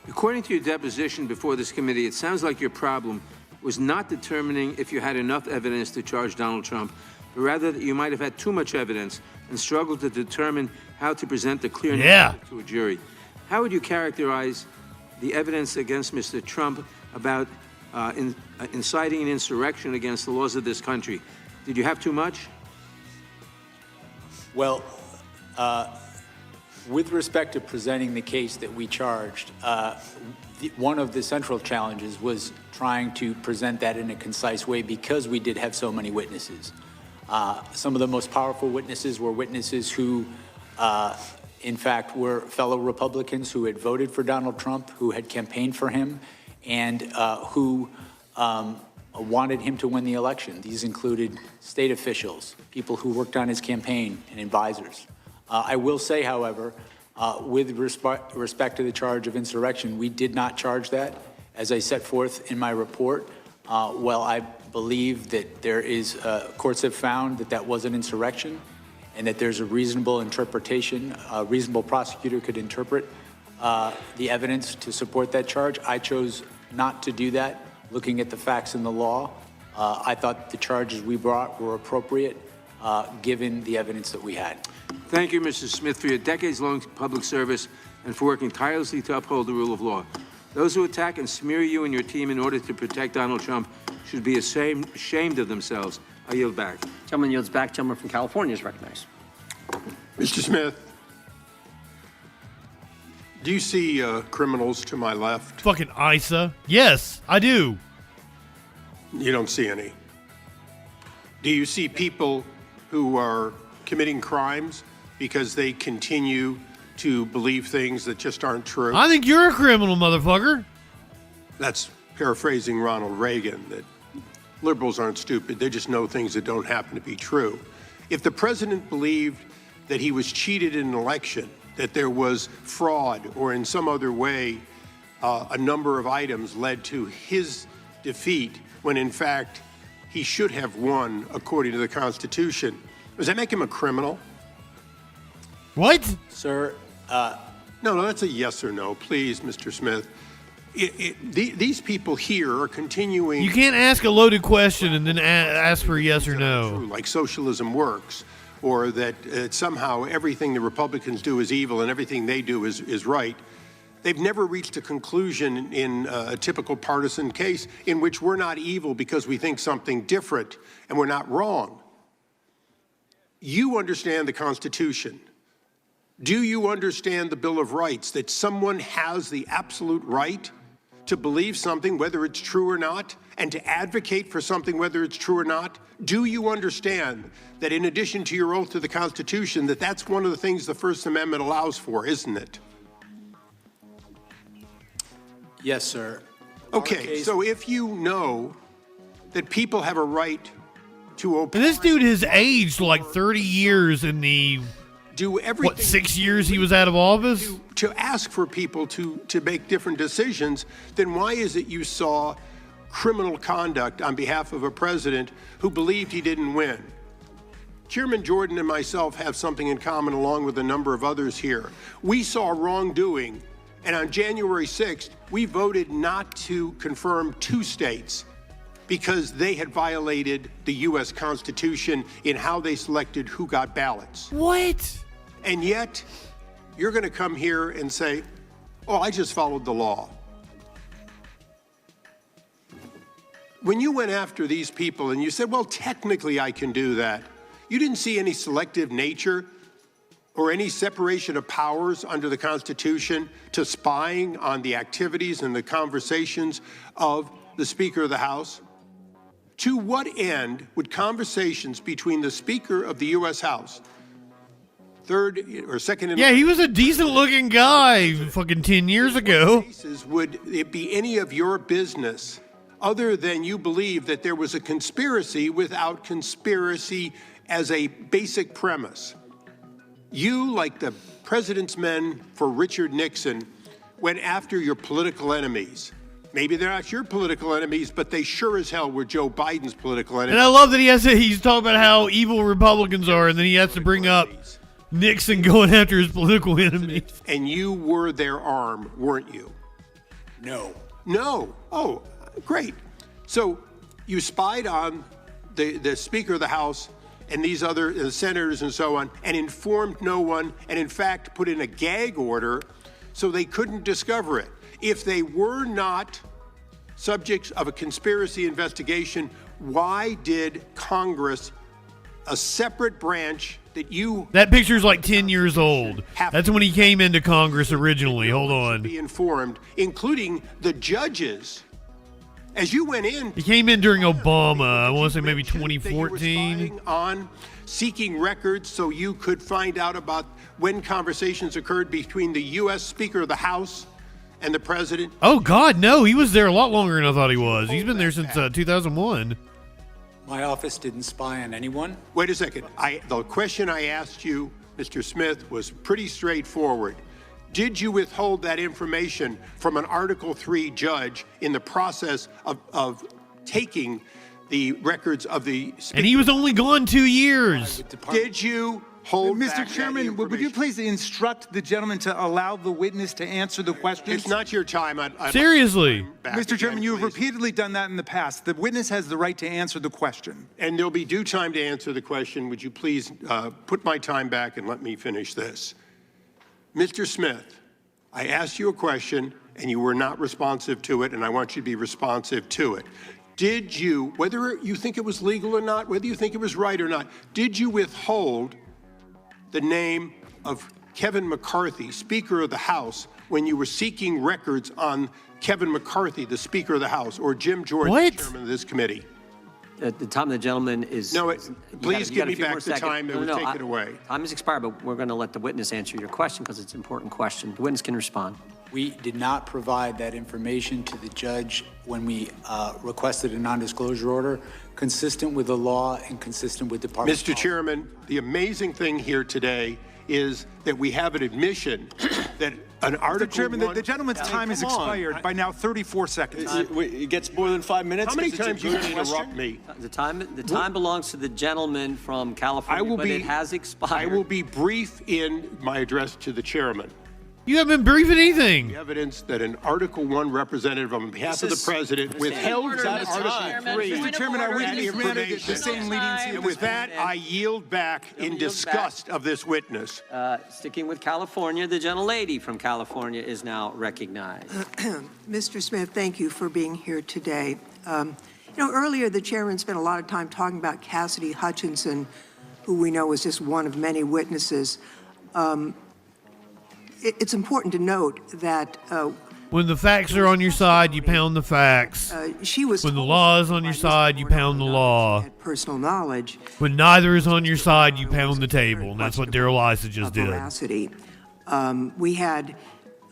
According to your deposition before this committee, it sounds like your problem was not determining if you had enough evidence to charge Donald Trump, but rather that you might have had too much evidence and struggled to determine how to present the clear narrative to a jury. How would you characterize the evidence against Mr. Trump about inciting an insurrection against the laws of this country? Did you have too much? Well, With respect to presenting the case that we charged, one of the central challenges was trying to present that in a concise way because we did have so many witnesses. Some of the most powerful witnesses were witnesses who, in fact, were fellow Republicans who had voted for Donald Trump, who had campaigned for him, and who wanted him to win the election. These included state officials, people who worked on his campaign, and advisors. I will say, however, with respect to the charge of insurrection, we did not charge that. As I set forth in my report, while I believe that there is, courts have found that that was an insurrection and that there's a reasonable interpretation, a reasonable prosecutor could interpret the evidence to support that charge. I chose not to do that, looking at the facts in the law. I thought the charges we brought were appropriate given the evidence that we had. Thank you, Mr. Smith, for your decades-long public service and for working tirelessly to uphold the rule of law. Those who attack and smear you and your team in order to protect Donald Trump should be ashamed of themselves. I yield back. Gentleman yields back. Gentleman from California is recognized. Mr. Smith, do you see criminals to my left? Fucking Isa. Yes, I do. You don't see any. Do you see people who are committing crimes because they continue to believe things that just aren't true? I think you're a criminal, motherfucker. That's paraphrasing Ronald Reagan, that liberals aren't stupid. They just know things that don't happen to be true. If the president believed that he was cheated in an election, that there was fraud, or in some other way a number of items led to his defeat, when in fact he should have won according to the Constitution, does that make him a criminal? What? Sir, No, that's a yes or no, please, Mr. Smith. These people here are continuing... You can't ask a loaded question and then ask for a yes or no. Like socialism works, or that somehow everything the Republicans do is evil and everything they do is right. They've never reached a conclusion in a typical partisan case in which we're not evil because we think something different and we're not wrong. You understand the Constitution. Do you understand the Bill of Rights, that someone has the absolute right to believe something, whether it's true or not, and to advocate for something, whether it's true or not? Do you understand that in addition to your oath to the Constitution, that that's one of the things the First Amendment allows for, isn't it? Yes, sir. Okay, so if you know that people have a right to And this dude has aged like 30 years in the... do everything, what, 6 years he was out of office? To ask for people to make different decisions, then why is it you saw criminal conduct on behalf of a president who believed he didn't win? Chairman Jordan and myself have something in common along with a number of others here. We saw wrongdoing, and on January 6th, we voted not to confirm 2 states because they had violated the U.S. Constitution in how they selected who got ballots. What? And yet, you're going to come here and say, oh, I just followed the law. When you went after these people and you said, well, technically I can do that, you didn't see any selective nature or any separation of powers under the Constitution to spying on the activities and the conversations of the Speaker of the House? To what end would conversations between the Speaker of the U.S. House, third or second in... Yeah, he was a decent-looking guy fucking 10 years ago. Would it be any of your business other than you believe that there was a conspiracy without conspiracy as a basic premise? You, like the president's men for Richard Nixon, went after your political enemies. Maybe they're not your political enemies, but they sure as hell were Joe Biden's political enemies. And I love that he's talking about how evil Republicans are, and then he has to bring up Nixon going after his political enemies. And you were their arm, weren't you? No. No. Oh, great. So you spied on the Speaker of the House and these other senators and so on, and informed no one, and in fact put in a gag order so they couldn't discover it. If they were not subjects of a conspiracy investigation, why did Congress, a separate branch that you That picture's like 10 years old. That's when he came into Congress originally. Hold on. be informed, including the judges. As you went in, He came in during Obama. I want to say maybe 2014. on seeking records so you could find out about when conversations occurred between the U.S. Speaker of the House and the President. Oh, God, no. He was there a lot longer than I thought he was. He's been there since 2001. My office didn't spy on anyone. Wait a second. The question I asked you, Mr. Smith, was pretty straightforward. Did you withhold that information from an Article III judge in the process of taking the records of the Speaker? And he was only gone 2 years. Did you hold back Mr. that Chairman, would you please instruct the gentleman to allow the witness to answer the questions? It's not your time. Seriously. Mr. Chairman, you have repeatedly done that in the past. The witness has the right to answer the question. And there'll be due time to answer the question. Would you please put my time back and let me finish this? Mr. Smith, I asked you a question and you were not responsive to it, and I want you to be responsive to it. Did you, whether you think it was legal or not, whether you think it was right or not, did you withhold the name of Kevin McCarthy, Speaker of the House, when you were seeking records on Kevin McCarthy, the Speaker of the House, or Jim Jordan, the chairman of this committee? The time of the gentleman is... No, you please give got a me few back more the seconds. time that was taken away. Time has expired, but we're going to let the witness answer your question because it's an important question. The witness can respond. We did not provide that information to the judge when we requested a non-disclosure order, consistent with the law and consistent with Department Mr. Chairman, the amazing thing here today is that we have an admission that an Article Mr. Chairman, I... the gentleman's time has expired by now 34 seconds. It gets more than 5 minutes. How many times are you going to interrupt me? The time belongs to the gentleman from California, but it has expired. I will be brief in my address to the chairman. You haven't been briefing anything. The evidence that an Article I representative on behalf of the President withheld that Article III. Mr. Chairman, I wish you granted the same leniency. And with that, I yield back in disgust of this witness. Sticking with California, the gentlelady from California is now recognized. Mr. Smith, thank you for being here today. Earlier the chairman spent a lot of time talking about Cassidy Hutchinson, who we know was just one of many witnesses. It's important to note that when the facts are on your side, you pound the facts. When the law is on your side, you pound the law. Personal knowledge. When neither is on your side, you pound the table. And that's what Daryl Issa just did. Veracity. We had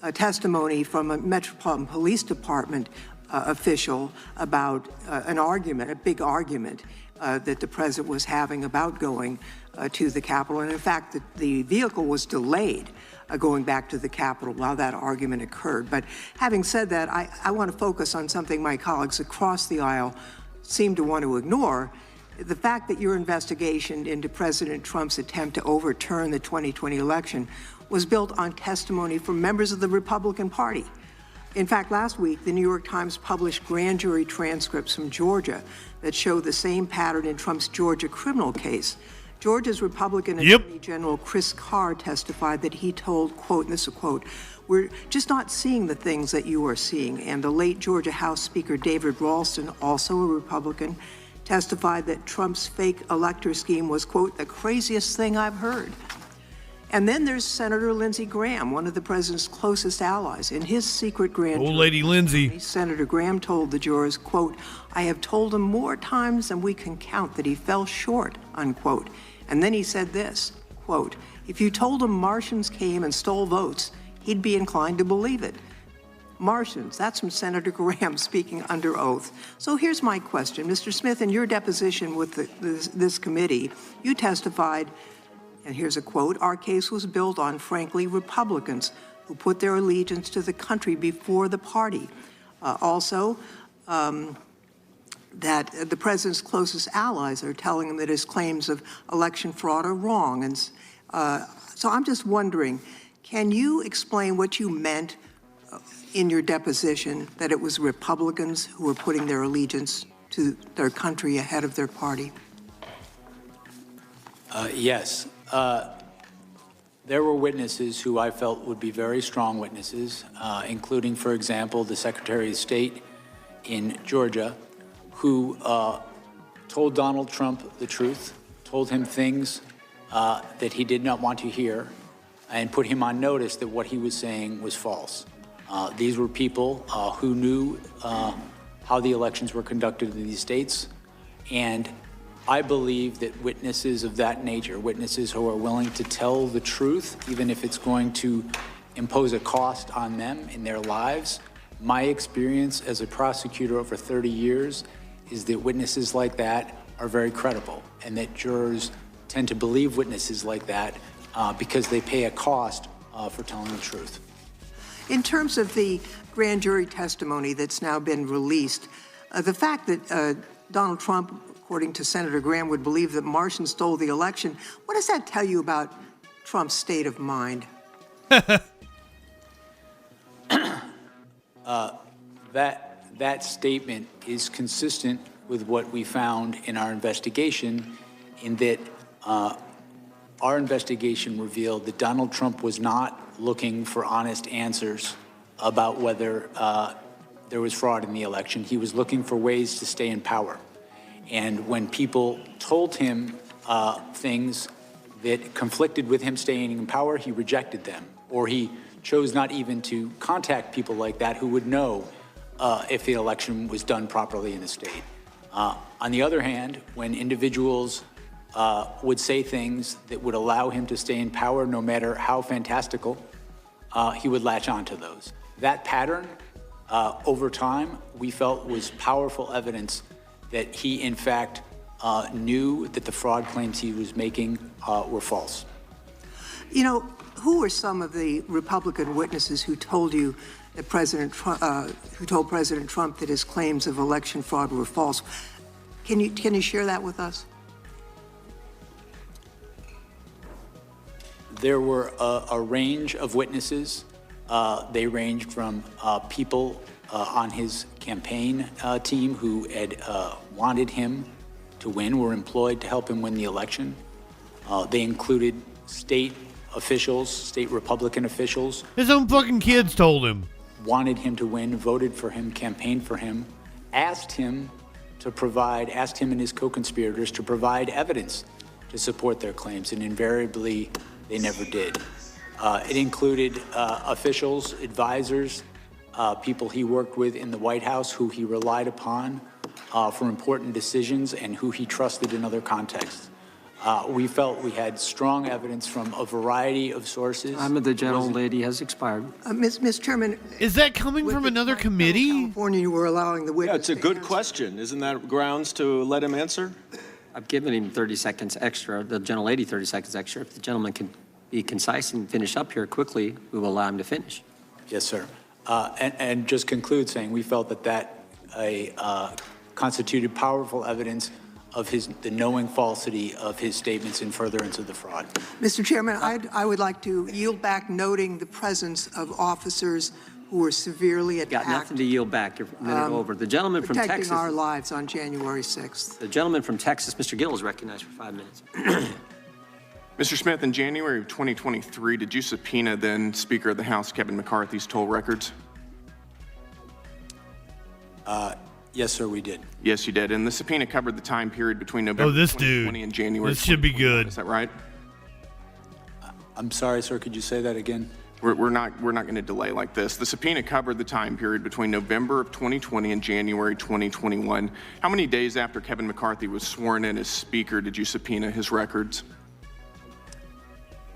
a testimony from a Metropolitan Police Department official about an argument, a big argument that the president was having about going to the Capitol. And in fact, the vehicle was delayed going back to the Capitol while that argument occurred. But having said that, I want to focus on something my colleagues across the aisle seem to want to ignore. The fact that your investigation into President Trump's attempt to overturn the 2020 election was built on testimony from members of the Republican Party. In fact, last week, the New York Times published grand jury transcripts from Georgia that show the same pattern in Trump's Georgia criminal case. Georgia's Republican Attorney General Chris Carr testified that he told, quote, and this is a quote, "We're just not seeing the things that you are seeing." And the late Georgia House Speaker David Ralston, also a Republican, testified that Trump's fake elector scheme was, quote, "the craziest thing I've heard." And then there's Senator Lindsey Graham, one of the president's closest allies. In his secret grand jury, Old lady Lindsey. Senator Graham told the jurors, quote, "I have told him more times than we can count that he fell short," unquote. And then he said this, quote, "If you told him Martians came and stole votes, he'd be inclined to believe it." Martians, that's from Senator Graham speaking under oath. So here's my question. Mr. Smith, in your deposition with this committee, you testified, and here's a quote, "Our case was built on, frankly, Republicans who put their allegiance to the country before the party." That the president's closest allies are telling him that his claims of election fraud are wrong. And so I'm just wondering, can you explain what you meant in your deposition, that it was Republicans who were putting their allegiance to their country ahead of their party? Yes. There were witnesses who I felt would be very strong witnesses, including, for example, the Secretary of State in Georgia, who told Donald Trump the truth, told him things that he did not want to hear and put him on notice that what he was saying was false. These were people who knew how the elections were conducted in these states, and I believe that witnesses of that nature, witnesses who are willing to tell the truth, even if it's going to impose a cost on them in their lives, my experience as a prosecutor over 30 years is that witnesses like that are very credible, and that jurors tend to believe witnesses like that because they pay a cost for telling the truth. In terms of the grand jury testimony that's now been released, the fact that Donald Trump, according to Senator Graham, would believe that Martians stole the election, what does that tell you about Trump's state of mind? That statement is consistent with what we found in our investigation, in that our investigation revealed that Donald Trump was not looking for honest answers about whether there was fraud in the election. He was looking for ways to stay in power. And when people told him things that conflicted with him staying in power, he rejected them, or he chose not even to contact people like that who would know if the election was done properly in the state. On the other hand, when individuals would say things that would allow him to stay in power, no matter how fantastical, he would latch onto those. That pattern, over time, we felt was powerful evidence that he, in fact, knew that the fraud claims he was making were false. You know, who were some of the Republican witnesses who told you that who told President Trump that his claims of election fraud were false? Can you share that with us? There were a range of witnesses. They ranged from people on his campaign team who had wanted him to win, were employed to help him win the election. They included state officials, state Republican officials. His own fucking kids told him. Wanted him to win, voted for him, campaigned for him, asked him and his co-conspirators to provide evidence to support their claims, and invariably, they never did. It included officials, advisors, people he worked with in the White House who he relied upon for important decisions and who he trusted in other contexts. We felt we had strong evidence from a variety of sources. Time of the gentlelady has expired. Mr. Chairman, is that coming from another committee? California, you were allowing the witness. Yeah, it's a good question. Isn't that grounds to let him answer? I've given him 30 seconds extra, the gentlelady 30 seconds extra. If the gentleman can be concise and finish up here quickly, we will allow him to finish. Yes, sir. And just conclude saying we felt that constituted powerful evidence of the knowing falsity of his statements in furtherance of the fraud. Mr. Chairman, I would like to yield back, noting the presence of officers who were severely attacked. Got nothing to yield back. You're a minute over. The gentleman from Texas. Protecting our lives on January 6th. The gentleman from Texas, Mr. Gill, is recognized for 5 minutes. Mr. Smith, in January of 2023, did you subpoena then Speaker of the House Kevin McCarthy's toll records? Yes, sir, we did. Yes, you did. And the subpoena covered the time period between November 2020 and January. This should be good. Is that right? I'm sorry, sir. Could you say that again? We're not going to delay like this. The subpoena covered the time period between November of 2020 and January 2021. How many days after Kevin McCarthy was sworn in as Speaker did you subpoena his records?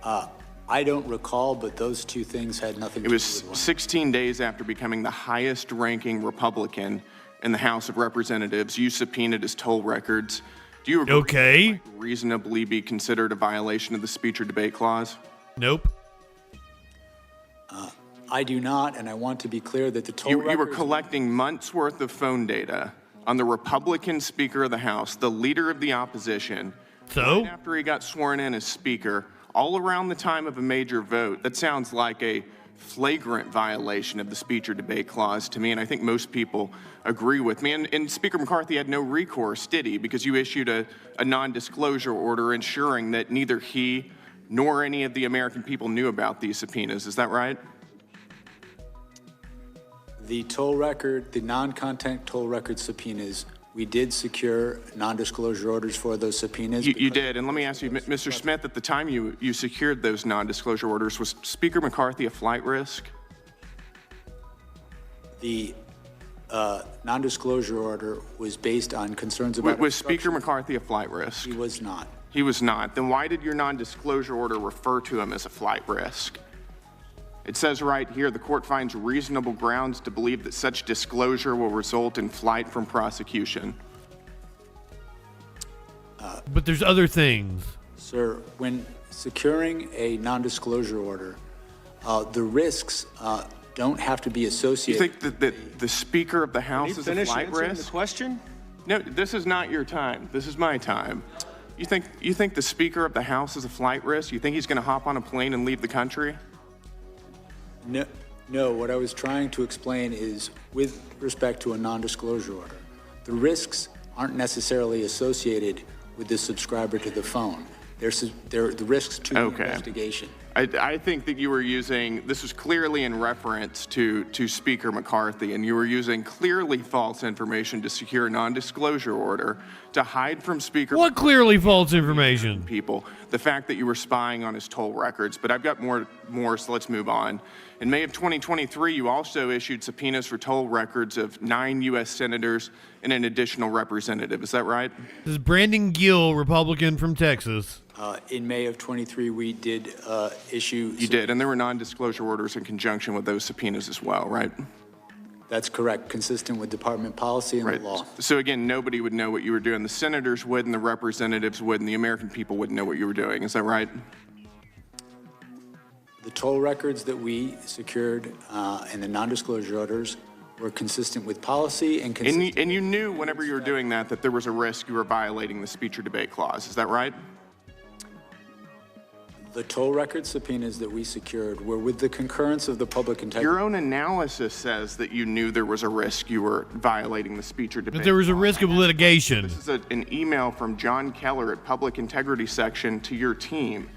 I don't recall, but those two things had nothing to do with one. It was 16 days after becoming the highest-ranking Republican in the House of Representatives. You subpoenaed his toll records. Do you agree that might reasonably be considered a violation of the speech or debate clause? Nope. I do not, and I want to be clear that the toll records... You were collecting months' worth of phone data on the Republican Speaker of the House, the leader of the opposition. So? Right after he got sworn in as Speaker, all around the time of a major vote. That sounds like a flagrant violation of the speech or debate clause to me, and I think most people agree with me. And Speaker McCarthy had no recourse, did he? Because you issued a non-disclosure order ensuring that neither he nor any of the American people knew about these subpoenas. Is that right? The toll record, the non-content toll record subpoenas, We did secure non-disclosure orders for those subpoenas. You did, and let me ask you, Mr. Smith, at the time you secured those non-disclosure orders, was Speaker McCarthy a flight risk? The non-disclosure order was based on concerns about... Was Speaker McCarthy a flight risk? He was not. He was not. Then why did your non-disclosure order refer to him as a flight risk? It says right here, the court finds reasonable grounds to believe that such disclosure will result in flight from prosecution. But there's other things. Sir, when securing a non-disclosure order, the risks don't have to be You associated. think that the Speaker of the House is a flight risk? The question? No, this is not your time. This is my time. You think the Speaker of the House is a flight risk? You think he's going to hop on a plane and leave the country? No, what I was trying to explain is with respect to a non-disclosure order, the risks aren't necessarily associated with the subscriber to the phone. They're the risks to the investigation. I think that you were using, this was clearly in reference to Speaker McCarthy, and you were using clearly false information to secure a non-disclosure order to hide from Speaker What clearly false information? People, the fact that you were spying on his toll records. But I've got more, so let's move on. In May of 2023, you also issued subpoenas for toll records of 9 U.S. senators and an additional representative. Is that right? This is Brandon Gill, Republican from Texas. In May of 23, we did issue... You did, and there were non-disclosure orders in conjunction with those subpoenas as well, right? That's correct, consistent with department policy and the law. So again, nobody would know what you were doing. The senators would, and the representatives would, and the American people wouldn't know what you were doing. Is that right? The toll records that we secured and the non-disclosure orders were consistent with policy and consistent... And you knew whenever you were doing that there was a risk you were violating the speech or debate clause. Is that right? The toll record subpoenas that we secured were with the concurrence of the public integrity. Your own analysis says that you knew there was a risk you were violating the speech or debate. But there was a risk of litigation. This is an email from John Keller at Public Integrity Section to your team.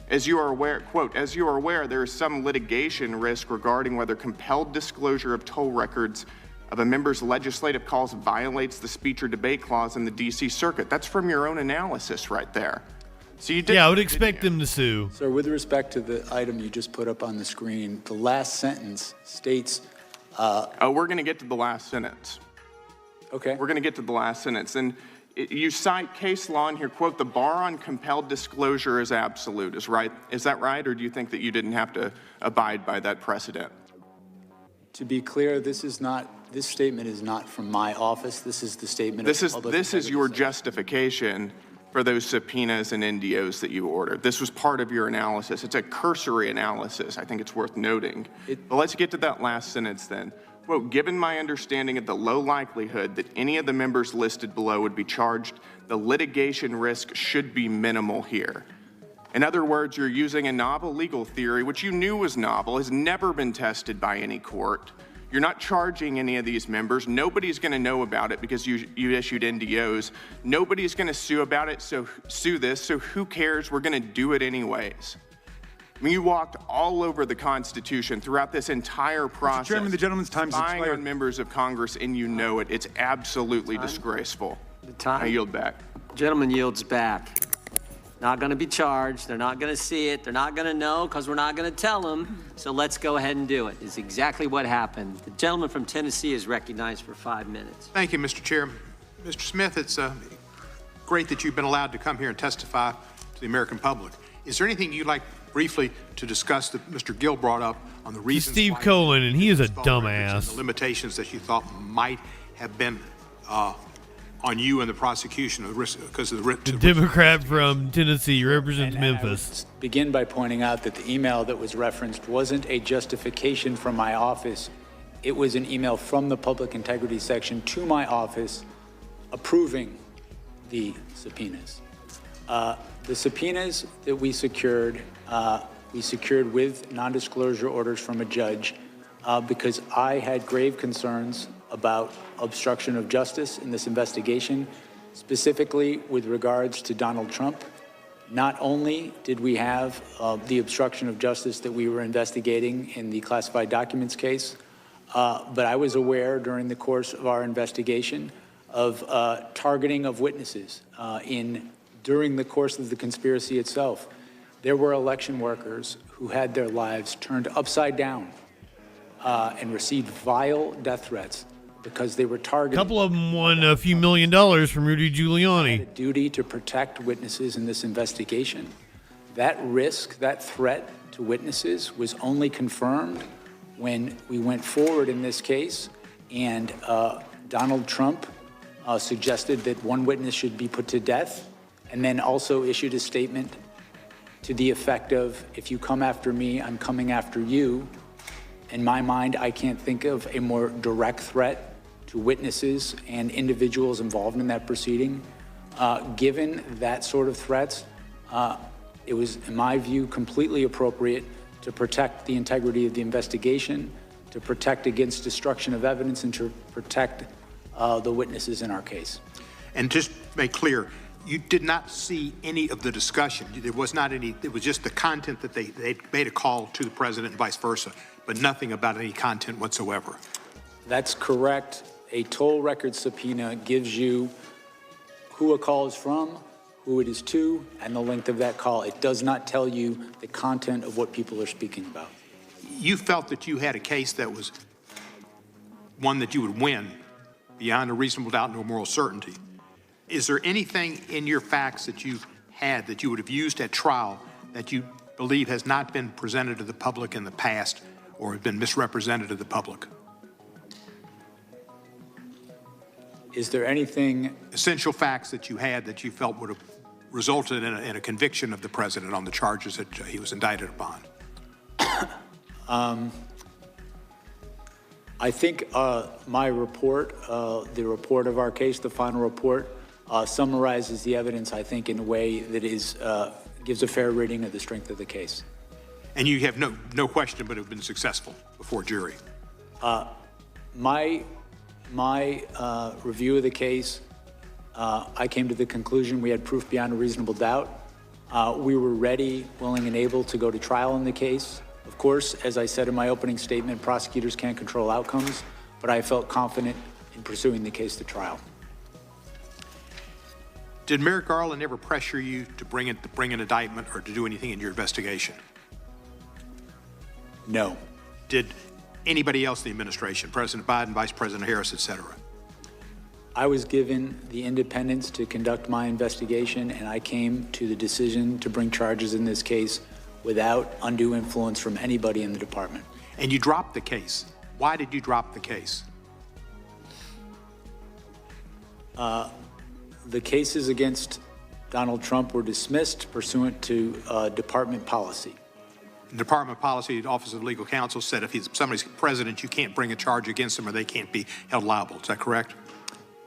As you are aware, quote, as you are aware, there is some litigation risk regarding whether compelled disclosure of toll records of a member's legislative calls violates the speech or debate clause in the D.C. Circuit. That's from your own analysis right there. So you did. Yeah, I would expect them to sue. Sir, with respect to the item you just put up on the screen, the last sentence states... we're going to get to the last sentence. Okay. We're going to get to the last sentence. And you cite case law in here, quote, the bar on compelled disclosure is absolute. Is that right? Or do you think that you didn't have to abide by that precedent? To be clear, this statement is not from my office. This is the statement of the public. This is your justification for those subpoenas and NDOs that you ordered. This was part of your analysis. It's a cursory analysis. I think it's worth noting. But let's get to that last sentence then. Quote, given my understanding of the low likelihood that any of the members listed below would be charged, the litigation risk should be minimal here. In other words, you're using a novel legal theory, which you knew was novel, has never been tested by any court. You're not charging any of these members. Nobody's going to know about it because you issued NDOs. Nobody's going to sue about it, so who cares? We're going to do it anyways. I mean, you walked all over the Constitution throughout this entire process. Mr. Chairman, the gentleman's time's spying expired. on members of Congress, and you know it. It's absolutely disgraceful. I yield back. Gentleman yields back. Not going to be charged. They're not going to see it. They're not going to know because we're not going to tell them. So let's go ahead and do it. It's exactly what happened. The gentleman from Tennessee is recognized for 5 minutes. Thank you, Mr. Chair. Mr. Smith, it's great that you've been allowed to come here and testify to the American public. Is there anything you'd like briefly to discuss that Mr. Gill brought up on the reasons Steve why Cohen, and he is a the dumbass. limitations that you thought might have been on you and the prosecution of the risk because of the risk. The Democrat from Tennessee represents Memphis. Begin by pointing out that the email that was referenced wasn't a justification from my office. It was an email from the Public Integrity Section to my office approving the subpoenas. The subpoenas that we secured with non-disclosure orders from a judge because I had grave concerns about obstruction of justice in this investigation, specifically with regards to Donald Trump. Not only did we have the obstruction of justice that we were investigating in the classified documents case, but I was aware during the course of our investigation of targeting of witnesses during the course of the conspiracy itself. There were election workers who had their lives turned upside down and received vile death threats because they were targeted. A couple of them won a few $1 million from Rudy Giuliani. Had a duty to protect witnesses in this investigation. That risk, that threat to witnesses was only confirmed when we went forward in this case and Donald Trump suggested that one witness should be put to death and then also issued a statement to the effect of, if you come after me, I'm coming after you. In my mind, I can't think of a more direct threat to witnesses and individuals involved in that proceeding. Given that sort of threats, it was, in my view, completely appropriate to protect the integrity of the investigation, to protect against destruction of evidence, and to protect the witnesses in our case. And just to make clear, you did not see any of the discussion. There was not any, it was just the content that they made a call to the president and vice versa, but nothing about any content whatsoever. That's correct. A toll record subpoena gives you who a call is from, who it is to, and the length of that call. It does not tell you the content of what people are speaking about. You felt that you had a case that was one that you would win beyond a reasonable doubt, no moral certainty. Is there anything in your facts that you had that you would have used at trial that you believe has not been presented to the public in the past or have been misrepresented to the public? Is there anything... Essential facts that you had that you felt would have resulted in a conviction of the president on the charges that he was indicted upon? I think my report, the report of our case, the final report, summarizes the evidence, I think, in a way that is gives a fair reading of the strength of the case. And you have no question but have been successful before jury? My review of the case, I came to the conclusion we had proof beyond a reasonable doubt. We were ready, willing, and able to go to trial in the case. Of course, as I said in my opening statement, prosecutors can't control outcomes, but I felt confident in pursuing the case to trial. Did Merrick Garland ever pressure you to bring an indictment or to do anything in your investigation? No. Did anybody else in the administration, President Biden, Vice President Harris, et cetera? I was given the independence to conduct my investigation, and I came to the decision to bring charges in this case without undue influence from anybody in the department. And you dropped the case. Why did you drop the case? The cases against Donald Trump were dismissed pursuant to department policy. The Department of Policy, the Office of Legal Counsel said if somebody's president, you can't bring a charge against them or they can't be held liable. Is that correct?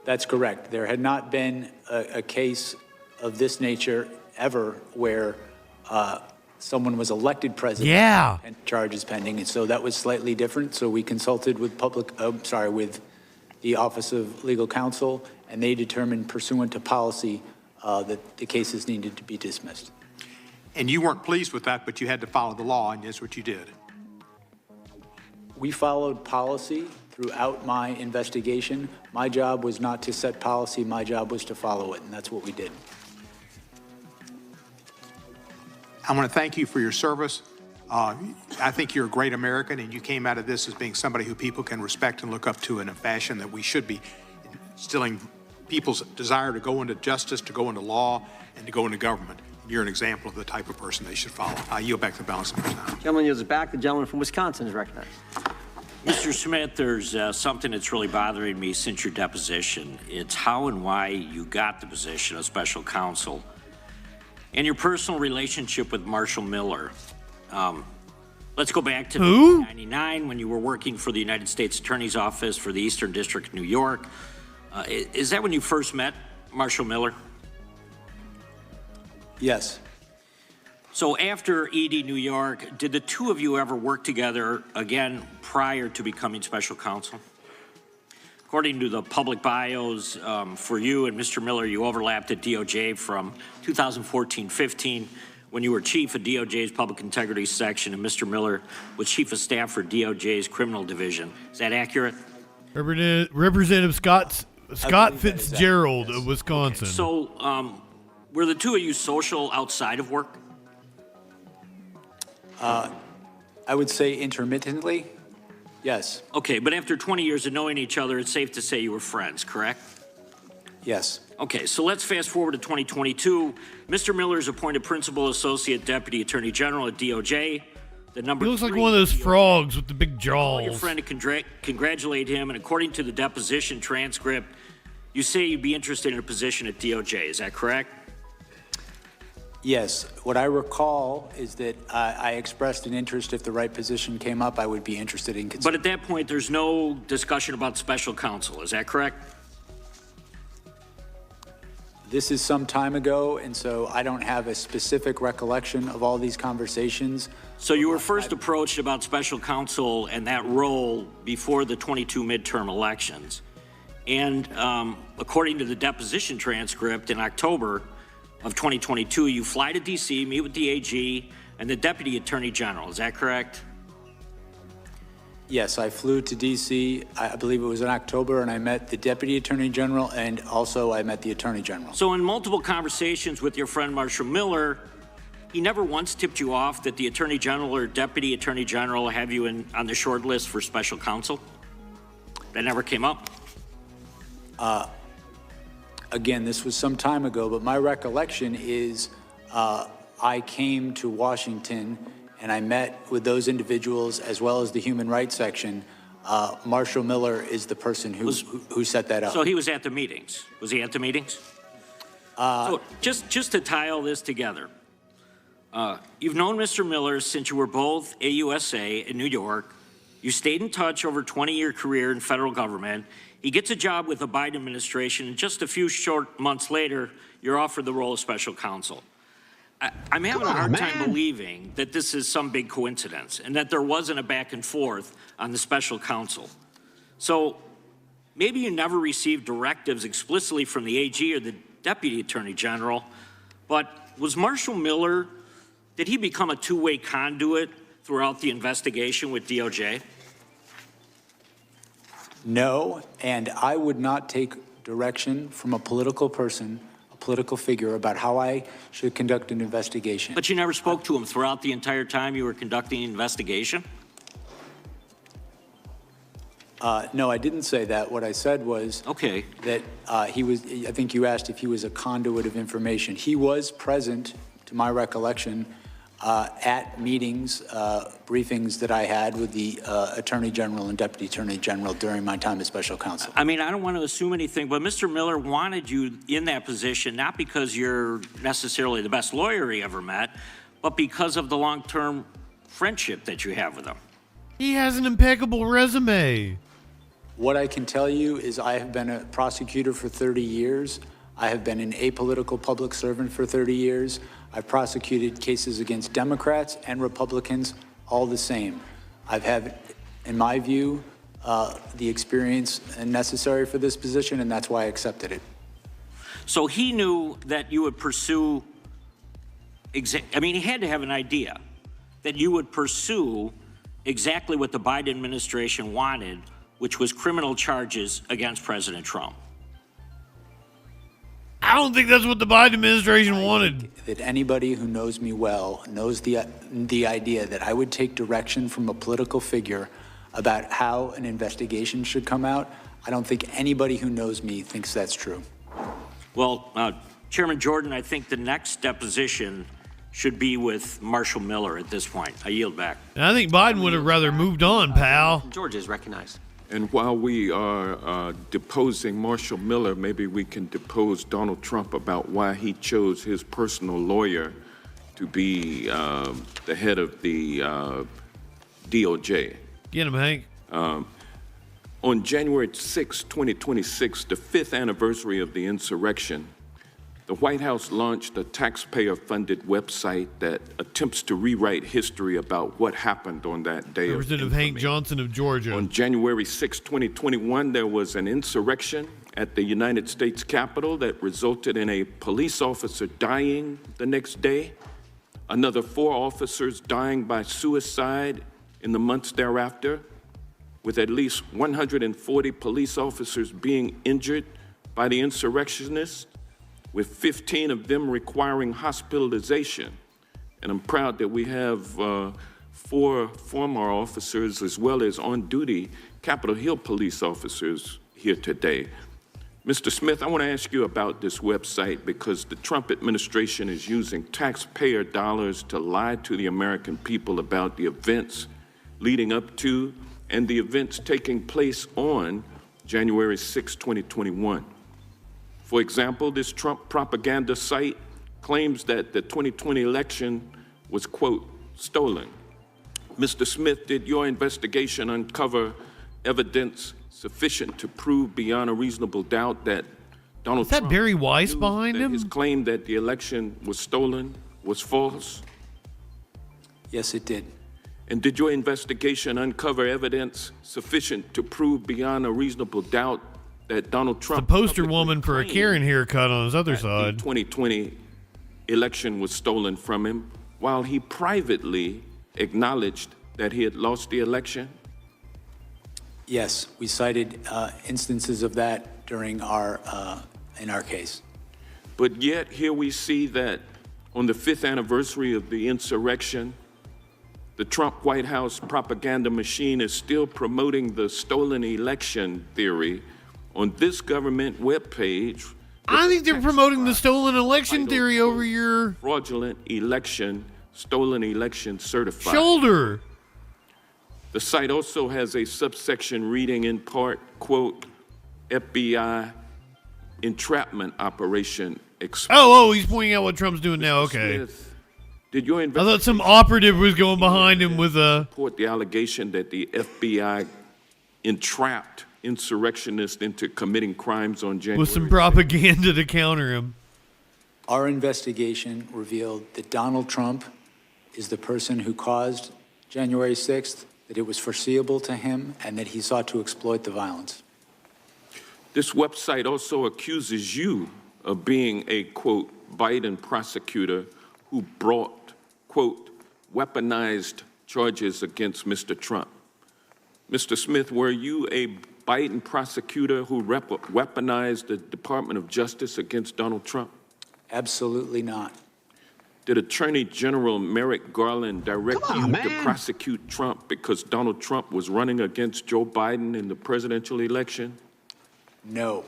That's correct. There had not been a case of this nature ever where someone was elected president and charges pending, and so that was slightly different. So we consulted with with the Office of Legal Counsel, and they determined pursuant to policy that the cases needed to be dismissed. And you weren't pleased with that, but you had to follow the law, and that's what you did. We followed policy throughout my investigation. My job was not to set policy, my job was to follow it, and that's what we did. I want to thank you for your service. I think you're a great American, and you came out of this as being somebody who people can respect and look up to in a fashion that we should be instilling people's desire to go into justice, to go into law, and to go into government. And you're an example of the type of person they should follow. I yield back the balance of my time. Gentleman yields back. The gentleman from Wisconsin is recognized. Mr. Smith, there's something that's really bothering me since your deposition. It's how and why you got the position of special counsel and your personal relationship with Marshall Miller. Let's go back to 1999 when you were working for the United States Attorney's Office for the Eastern District of New York. Is that when you first met Marshall Miller? Yes. So after ED New York, did the two of you ever work together again prior to becoming special counsel? According to the public bios for you and Mr. Miller, you overlapped at DOJ from 2014-15 when you were chief of DOJ's Public Integrity Section and Mr. Miller was chief of staff for DOJ's Criminal Division. Is that accurate? Representative Scott's Scott Fitzgerald of Wisconsin. So, were the two of you social outside of work? I would say intermittently, yes. Okay, but after 20 years of knowing each other, it's safe to say you were friends, correct? Yes. Okay, so let's fast forward to 2022. Mr. Miller is appointed Principal Associate Deputy Attorney General at DOJ. The number He looks like 3 one of those DOJ. frogs with the big Call your jaws. friend to congratulate him, and according to the deposition transcript, you say you'd be interested in a position at DOJ. Is that correct? Yes. What I recall is that I expressed an interest if the right position came up, I would be interested in But considering. at that point, there's no discussion about special counsel. Is that correct? This is some time ago, and so I don't have a specific recollection of all these conversations. So you were first approached about special counsel and that role before the 22 midterm elections. And according to the deposition transcript, in October of 2022, you fly to D.C., meet with the AG and the Deputy Attorney General. Is that correct? Yes, I flew to D.C., I believe it was in October, and I met the Deputy Attorney General, and also I met the Attorney General. So in multiple conversations with your friend Marshall Miller, he never once tipped you off that the Attorney General or Deputy Attorney General have you on the short list for special counsel? That never came up? Again, this was some time ago, but my recollection is I came to Washington and I met with those individuals as well as the Human Rights section. Marshall Miller is the person who set that up. So he was at the meetings. Was he at the meetings? So just to tie all this together, you've known Mr. Miller since you were both AUSA in New York. You stayed in touch over a 20-year career in federal government. He gets a job with the Biden administration, and just a few short months later, you're offered the role of special counsel. I'm having a hard time believing that this is some big coincidence and that there wasn't a back and forth on the special counsel. So maybe you never received directives explicitly from the AG or the Deputy Attorney General, but was Marshall Miller, did he become a two-way conduit throughout the investigation with DOJ? No, and I would not take direction from a political person, a political figure, about how I should conduct an investigation. But you never spoke to him throughout the entire time you were conducting the investigation? No, I didn't say that. What I said was that he was, I think you asked if he was a conduit of information. He was present, to my recollection, at meetings, briefings that I had with the Attorney General and Deputy Attorney General during my time as special counsel. I mean, I don't want to assume anything, but Mr. Miller wanted you in that position, not because you're necessarily the best lawyer he ever met, but because of the long-term friendship that you have with him. He has an impeccable resume. What I can tell you is I have been a prosecutor for 30 years. I have been an apolitical public servant for 30 years. I've prosecuted cases against Democrats and Republicans all the same. I've had, in my view, the experience necessary for this position, and that's why I accepted it. So he knew that you would pursue, I mean, he had to have an idea that you would pursue exactly what the Biden administration wanted, which was criminal charges against President Trump. I don't think that's what the Biden administration wanted. That anybody who knows me well knows the idea that I would take direction from a political figure about how an investigation should come out. I don't think anybody who knows me thinks that's true. Well, Chairman Jordan, I think the next deposition should be with Marshall Miller at this point. I yield back. And I think Biden would have rather moved on, pal. George is recognized. And while we are deposing Marshall Miller, maybe we can depose Donald Trump about why he chose his personal lawyer to be the head of the DOJ. Get him, Hank. On January 6, 2026, the 5th anniversary of the insurrection, the White House launched a taxpayer-funded website that attempts to rewrite history about what happened on that day. Representative Hank Johnson of Georgia. On January 6, 2021, there was an insurrection at the United States Capitol that resulted in a police officer dying the next day, another 4 officers dying by suicide in the months thereafter, with at least 140 police officers being injured by the insurrectionists, with 15 of them requiring hospitalization. And I'm proud that we have 4 former officers as well as on-duty Capitol Hill police officers here today. Mr. Smith, I want to ask you about this website because the Trump administration is using taxpayer dollars to lie to the American people about the events leading up to and the events taking place on January 6, 2021. For example, this Trump propaganda site claims that the 2020 election was, quote, stolen. Mr. Smith, did your investigation uncover evidence sufficient to prove beyond a reasonable doubt that Donald Trump Barry Weiss knew behind that him? his claim that the election was stolen was false? Yes, it did. And did your investigation uncover evidence sufficient to prove beyond a reasonable doubt that Donald Trump, the poster woman for a Karen haircut on his other side, the 2020 election was stolen from him, while he privately acknowledged that he had lost the election? Yes, we cited instances of that during in our case. But yet here we see that on the 5th anniversary of the insurrection, the Trump White House propaganda machine is still promoting the stolen election theory on this government webpage. I think they're promoting the stolen election theory over your fraudulent election, stolen election certified. Shoulder. The site also has a subsection reading in part, quote, FBI entrapment operation exposed. Oh, he's pointing out what Trump's doing now. Okay. Smith, did your I thought some operative was going behind him with a report the allegation that the FBI entrapped insurrectionists into committing crimes on January with some propaganda to counter him. Our investigation revealed that Donald Trump is the person who caused January 6th, that it was foreseeable to him, and that he sought to exploit the violence. This website also accuses you of being a, quote, Biden prosecutor who brought, quote, weaponized charges against Mr. Trump. Mr. Smith, were you a Biden prosecutor who weaponized the Department of Justice against Donald Trump? Absolutely not. Did Attorney General Merrick Garland direct you to prosecute Trump because Donald Trump was running against Joe Biden in the presidential election? No.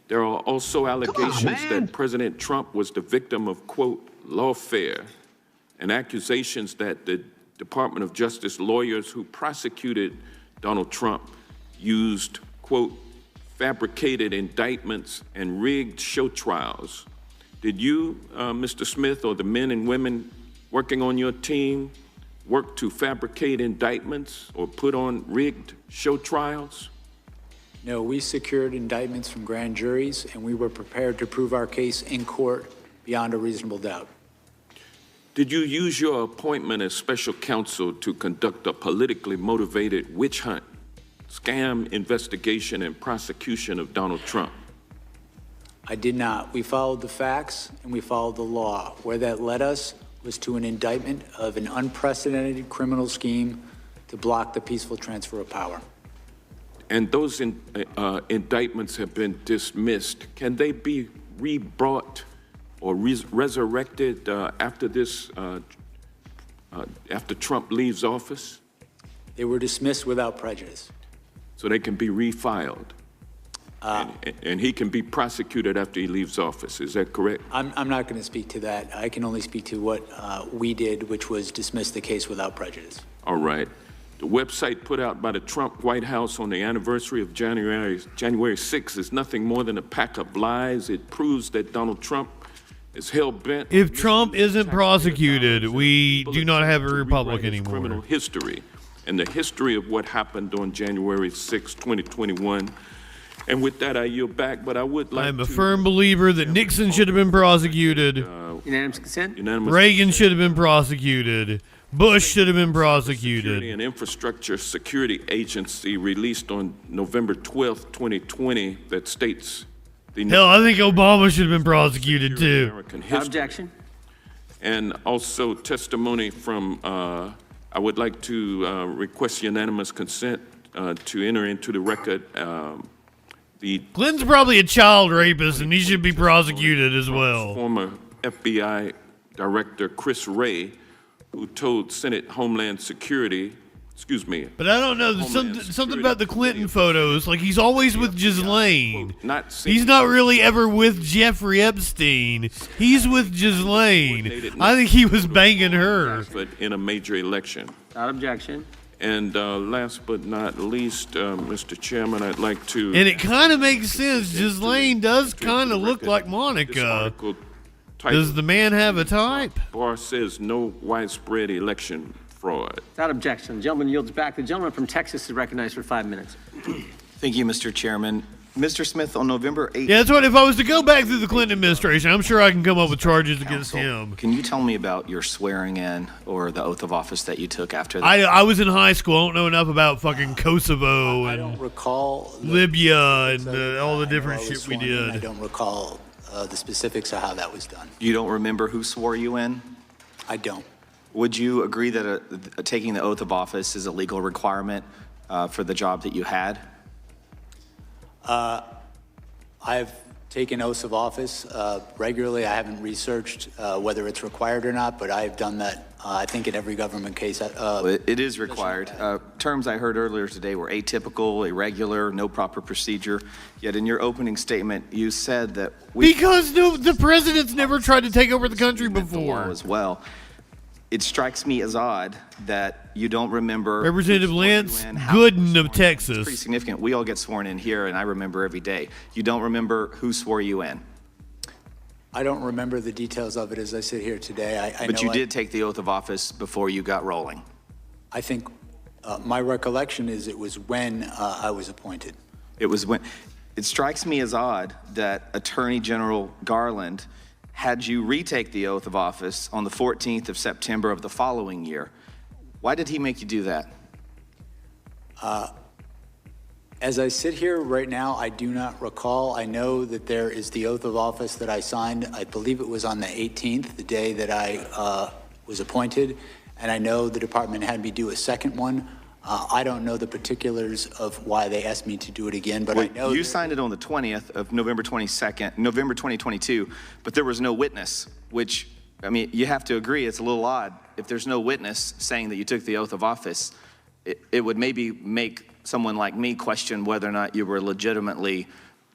There are also allegations that President Trump was the victim of, quote, lawfare, and accusations that the Department of Justice lawyers who prosecuted Donald Trump used, quote, fabricated indictments and rigged show trials. Did you, Mr. Smith, or the men and women working on your team work to fabricate indictments or put on rigged show trials? No, we secured indictments from grand juries, and we were prepared to prove our case in court beyond a reasonable doubt. Did you use your appointment as special counsel to conduct a politically motivated witch hunt, scam investigation, and prosecution of Donald Trump? I did not. We followed the facts and we followed the law. Where that led us was to an indictment of an unprecedented criminal scheme to block the peaceful transfer of power. And those indictments have been dismissed. Can they be re-brought or resurrected after this, after Trump leaves office? They were dismissed without prejudice. So they can be refiled? And he can be prosecuted after he leaves office, is that correct? I'm not going to speak to that. I can only speak to what we did, which was dismiss the case without prejudice. All right. The website put out by the Trump White House on the anniversary of January 6th is nothing more than a pack of lies. It proves that Donald Trump is hell-bent. If Trump isn't prosecuted, we do not have a republic anymore. Criminal history and the history of what happened on January 6, 2021. And with that, I yield back, but I would like I'm a firm believer that Nixon should have been prosecuted. Unanimous consent? Unanimous Reagan should have been prosecuted. Bush should have been prosecuted. Security and Infrastructure Security Agency released on November 12th, 2020 that states the Hell, I think Obama should have been prosecuted too. American history. Objection. And also testimony from, I would like to request unanimous consent to enter into the record The Clinton's probably a child rapist, and he should be prosecuted as well. former FBI Director Chris Wray, who told Senate Homeland Security, But I don't know, something about the Clinton photos, like he's always with Ghislaine. He's not really ever with Jeffrey Epstein. He's with Ghislaine. I think he was banging her. in a major election. Without objection. And last but not least, Mr. Chairman, I'd like to... And it kind of makes sense. Ghislaine does kind of look like Monica. Does the man have a type? Barr says no widespread election fraud. Without objection. The gentleman yields back. The gentleman from Texas is recognized for 5 minutes. Thank you, Mr. Chairman. Mr. Smith, on November 8th... Yeah, that's what, if I was to go back through the Clinton administration, I'm sure I can come up with charges against him. Can you tell me about your swearing in or the oath of office that you took after that? I was in high school. I don't know enough about fucking Kosovo and I don't recall Libya and all the different shit we did. I don't recall the specifics of how that was done. You don't remember who swore you in? I don't. Would you agree that taking the oath of office is a legal requirement for the job that you had? I've taken oaths of office regularly. I haven't researched whether it's required or not, but I've done that, I think, in every government case. It is required. Terms I heard earlier today were atypical, irregular, no proper procedure. Yet in your opening statement, you said that because the president's never tried to take over the country before. As well. It strikes me as odd that you don't remember... Representative Lance Gooden of Texas. It's pretty significant. We all get sworn in here, and I remember every day. You don't remember who swore you in? I don't remember the details of it as I sit here today. But you did take the oath of office before you got rolling. I think my recollection is it was when I was appointed. It was when... It strikes me as odd that Attorney General Garland had you retake the oath of office on the 14th of September of the following year. Why did he make you do that? As I sit here right now, I do not recall. I know that there is the oath of office that I signed. I believe it was on the 18th, the day that I was appointed. And I know the department had me do a second one. I don't know the particulars of why they asked me to do it again, but I know... You signed it on the 20th of November 2022, but there was no witness, which, I mean, you have to agree it's a little odd. If there's no witness saying that you took the oath of office, it would maybe make someone like me question whether or not you were legitimately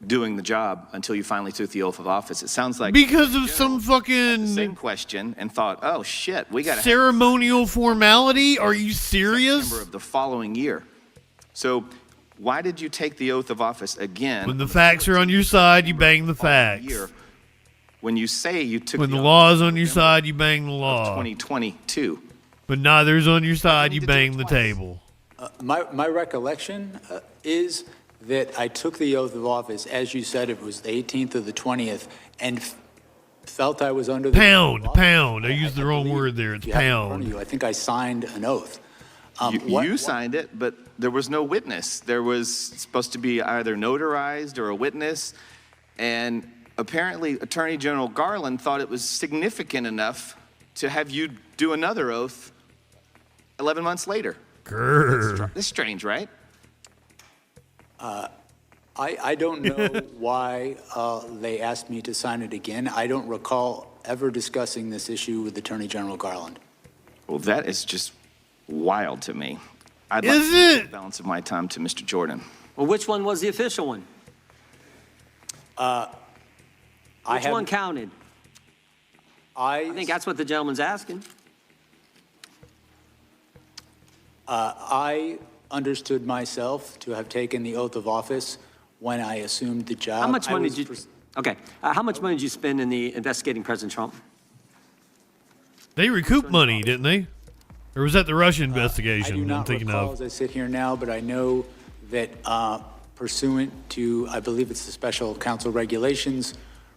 doing the job until you finally took the oath of office. It sounds like... Because of some fucking... Same question and thought, oh shit, we got ceremonial formality? Are you serious? September of the following year. So why did you take the oath of office again? When the facts are on your side, you bang the facts. When you say you took when the law is on your side, you bang the law. 2022. But neither's on your side, you bang the table. My recollection is that I took the oath of office, as you said, it was the 18th or the 20th, and felt I was under the... Pound. I used the wrong word there. It's pound. I think I signed an oath. You signed it, but there was no witness. There was supposed to be either notarized or a witness, and apparently Attorney General Garland thought it was significant enough to have you do another oath 11 months later. Grr. That's strange, right? I don't know why they asked me to sign it again. I don't recall ever discussing this issue with Attorney General Garland. Well, that is just wild to me. I'd like to give the balance of my time to Mr. Jordan. Well, which one was the official one? Which one counted? I think that's what the gentleman's asking. I understood myself to have taken the oath of office when I assumed the job. How much money did you... Okay. How much money did you spend in the investigating President Trump? They recouped money, didn't they? Or was that the Russian investigation I do not I'm thinking recall of? as I sit here now, but I know that pursuant to, I believe it's the special counsel regulations,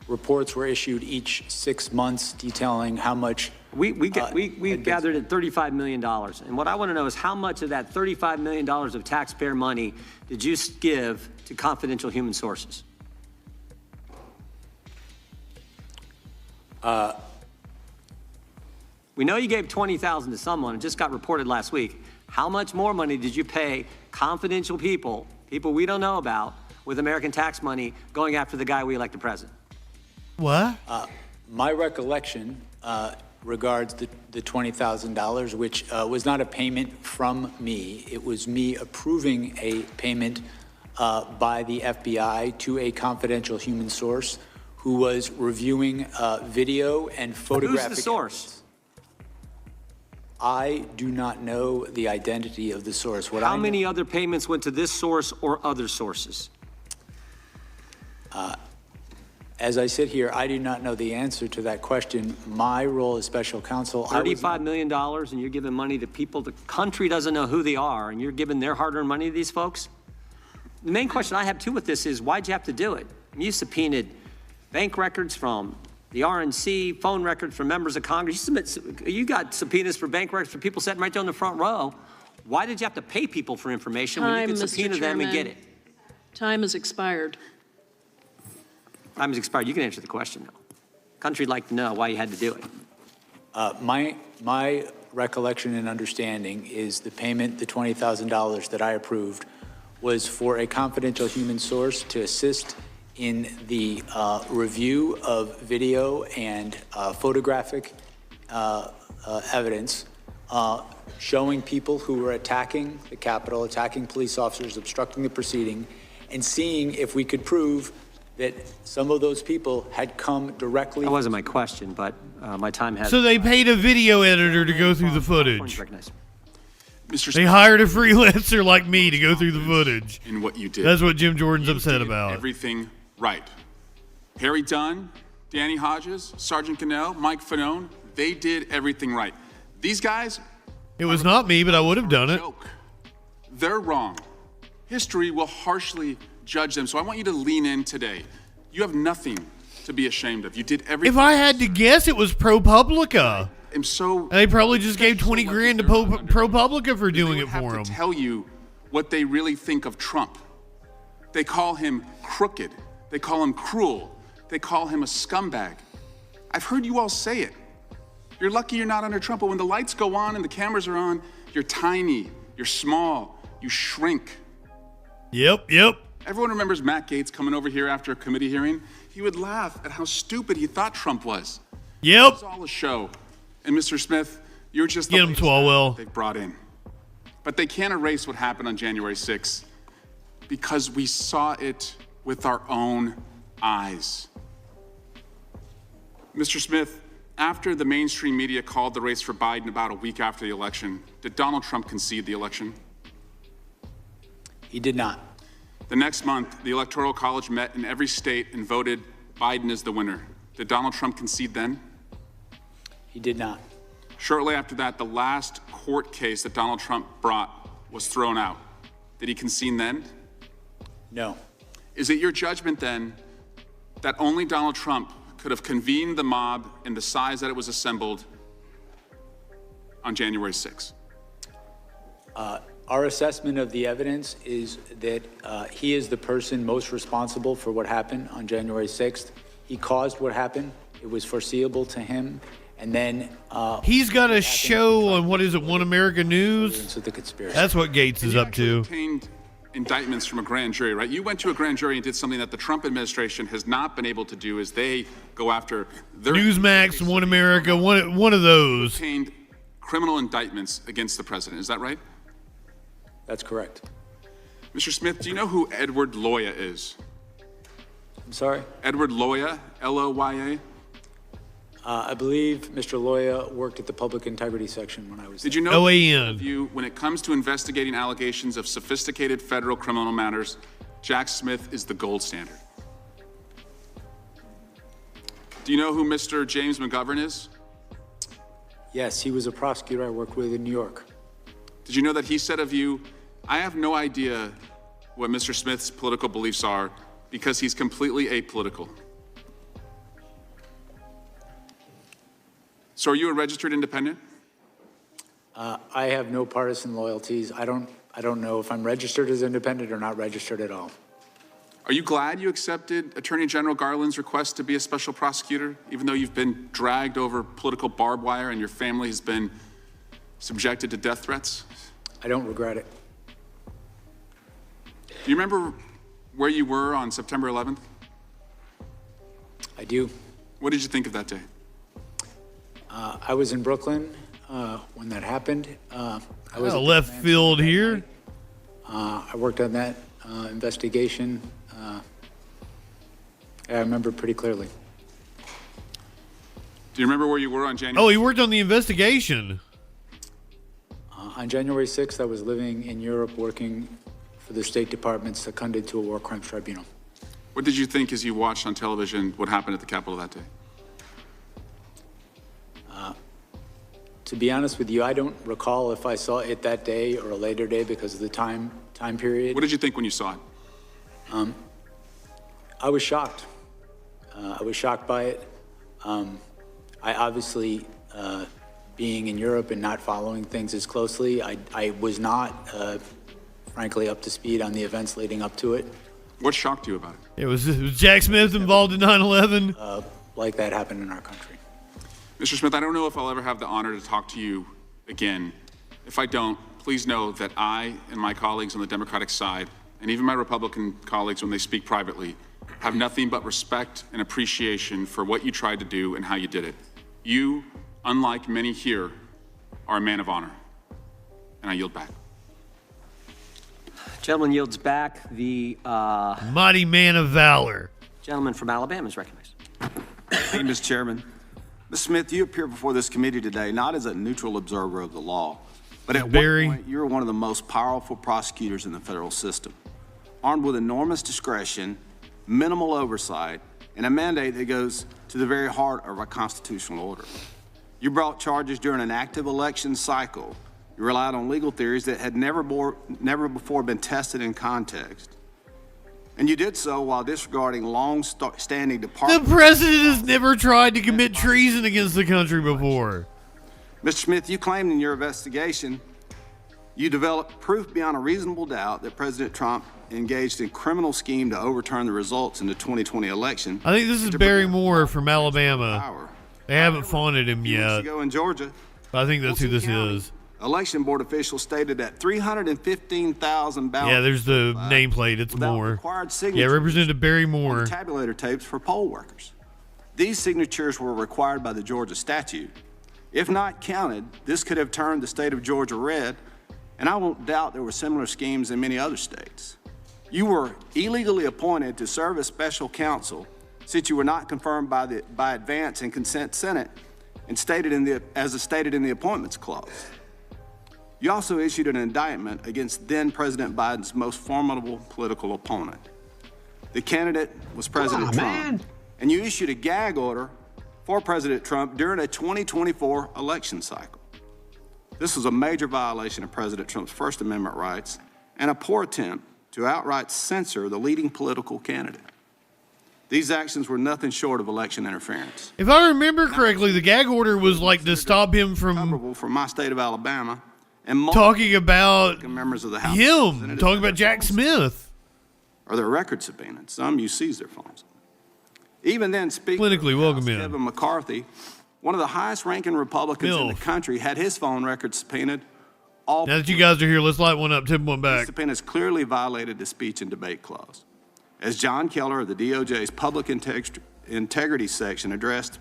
reports were issued each 6 months detailing how much... We gathered at $35 million. And what I want to know is how much of that $35 million of taxpayer money did you give to confidential human sources? We know you gave $20,000 to someone. It just got reported last week. How much more money did you pay confidential people we don't know about, with American tax money going after the guy we elected president? What? My recollection regards the $20,000, which was not a payment from me. It was me approving a payment by the FBI to a confidential human source who was reviewing video and photographic. Who's the source? I do not know the identity of the source. How many other payments went to this source or other sources? As I sit here, I do not know the answer to that question. My role as special counsel, $35 million, and you're giving money to people the country doesn't know who they are, and you're giving their hard-earned money to these folks? The main question I have, too, with this is, why'd you have to do it? You subpoenaed bank records from the RNC, phone records from members of Congress. You got subpoenas for bank records for people sitting right there on the front row. Why did you have to pay people for information when you could subpoena them and get it? Time has expired. Time has expired. You can answer the question, though. Country'd like to know why you had to do it. My recollection and understanding is the payment, the $20,000 that I approved, was for a confidential human source to assist in the review of video and photographic evidence showing people who were attacking the Capitol, attacking police officers, obstructing the proceeding, and seeing if we could prove that some of those people had come directly. That wasn't my question, but my time has. So they paid a video editor to go through the footage. Mr. They hired a freelancer like me to go through the footage. In what you did. That's what Jim Jordan's upset about. Everything right. Harry Dunn, Danny Hodges, Sergeant Cannell, Mike Fanone, they did everything right. These guys. It was not me, but I would have done it. They're wrong. History will harshly judge them. So I want you to lean in today. You have nothing to be ashamed of. You did everything. If I had to guess, it was ProPublica. I'm so. And they probably just gave 20 grand to ProPublica for doing it for to him. Tell you what they really think of Trump. They call him crooked. They call him cruel. They call him a scumbag. I've heard you all say it. You're lucky you're not under Trump, but when the lights go on and the cameras are on, you're tiny, you're small, you shrink. Yep. Everyone remembers Matt Gaetz coming over here after a committee hearing. He would laugh at how stupid he thought Trump was. Yep. It was all a show. And Mr. Smith, you're just Get him, Swalwell. They've brought in. But they can't erase what happened on January 6th because we saw it with our own eyes. Mr. Smith, after the mainstream media called the race for Biden about a week after the election, did Donald Trump concede the election? He did not. The next month, the Electoral College met in every state and voted Biden as the winner. Did Donald Trump concede then? He did not. Shortly after that, the last court case that Donald Trump brought was thrown out. Did he concede then? No. Is it your judgment then that only Donald Trump could have convened the mob in the size that it was assembled on January 6th? Our assessment of the evidence is that he is the person most responsible for what happened on January 6th. He caused what happened. It was foreseeable to him. And then he's got a show on, what is it, One America News? That's what Gaetz is up to. Obtained indictments from a grand jury, right? You went to a grand jury and did something that the Trump administration has not been able to do, is they go after their Newsmax, One America, one of those. Obtained criminal indictments against the president. Is that right? That's correct. Mr. Smith, do you know who Edward Loya is? I'm sorry? Edward Loya, L-O-Y-A? I believe Mr. Loya worked at the public integrity section when I was there. Did you know OAN. When it comes to investigating allegations of sophisticated federal criminal matters, Jack Smith is the gold standard? Do you know who Mr. James McGovern is? Yes, he was a prosecutor I worked with in New York. Did you know that he said of you, I have no idea what Mr. Smith's political beliefs are because he's completely apolitical? So are you a registered independent? I have no partisan loyalties. I don't know if I'm registered as independent or not registered at all. Are you glad you accepted Attorney General Garland's request to be a special prosecutor, even though you've been dragged over political barbed wire and your family has been subjected to death threats? I don't regret it. Do you remember where you were on September 11th? I do. What did you think of that day? I was in Brooklyn when that happened. I was at the left command field center that here. night. I worked on that investigation. I remember pretty clearly. Do you remember where you were on January? Oh, he worked on the investigation. On January 6th, I was living in Europe working for the State Department seconded to a war crimes tribunal. What did you think as you watched on television what happened at the Capitol that day? To be honest with you, I don't recall if I saw it that day or a later day because of the time period. What did you think when you saw it? I was shocked. I was shocked by it. I obviously, being in Europe and not following things as closely, I was not, frankly, up to speed on the events leading up to it. What shocked you about it? Was Jack Smith involved in 9/11? Like that happened in our country. Mr. Smith, I don't know if I'll ever have the honor to talk to you again. If I don't, please know that I and my colleagues on the Democratic side, and even my Republican colleagues when they speak privately, have nothing but respect and appreciation for what you tried to do and how you did it. You, unlike many here, are a man of honor. And I yield back. Gentleman yields back. The mighty man of valor. Gentleman from Alabama is recognized. Thank you, Mr. Chairman. Ms. Smith, you appear before this committee today not as a neutral observer of the law, but at one point you were one of the most powerful prosecutors in the federal system, armed with enormous discretion, minimal oversight, and a mandate that goes to the very heart of our constitutional order. You brought charges during an active election cycle. You relied on legal theories that had never before been tested in context. And you did so while disregarding long-standing department. The president has never tried to commit treason against the country before. Mr. Smith, you claimed in your investigation you developed proof beyond a reasonable doubt that President Trump engaged in criminal scheme to overturn the results in the 2020 election. I think this is Barry Moore from Alabama. They haven't faunted him yet. Ago in Georgia, I think that's who this is. Election board officials stated that 315,000 ballots. Yeah, there's the nameplate. It's Moore. Yeah, Representative Barry Moore. Tabulator tapes for poll workers. These signatures were required by the Georgia statute. If not counted, this could have turned the state of Georgia red, and I won't doubt there were similar schemes in many other states. You were illegally appointed to serve as special counsel since you were not confirmed by advance and consent Senate and stated in the appointments clause. You also issued an indictment against then President Biden's most formidable political opponent. The candidate was President Trump, and you issued a gag order for President Trump during a 2024 election cycle. This was a major violation of President Trump's First Amendment rights and a poor attempt to outright censor the leading political candidate. These actions were nothing short of election interference. If I remember correctly, the gag order was like to stop him from my state of Alabama and talking about members of the House him, talking about Jack Smith. Or their record subpoenaed. Some you seized their phones. Even then, Speaker Politically welcome in. Kevin McCarthy, one of the highest-ranking Republicans in the country, had his phone records subpoenaed. Now that you guys are here, let's light one up, tip one back. These subpoenas clearly violated the speech and debate clause. As John Keller of the DOJ's Public Integrity section addressed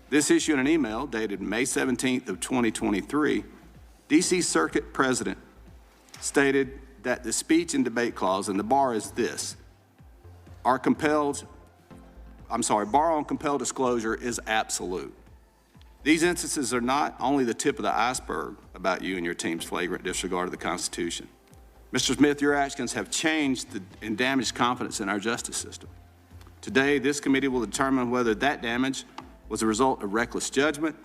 this issue in an email dated May 17th of 2023, D.C. Circuit President stated that the speech and debate clause, and the bar is this, bar on compelled disclosure is absolute. These instances are not only the tip of the iceberg about you and your team's flagrant disregard of the Constitution. Mr. Smith, your actions have changed and damaged confidence in our justice system. Today, this committee will determine whether that damage was a result of reckless judgment,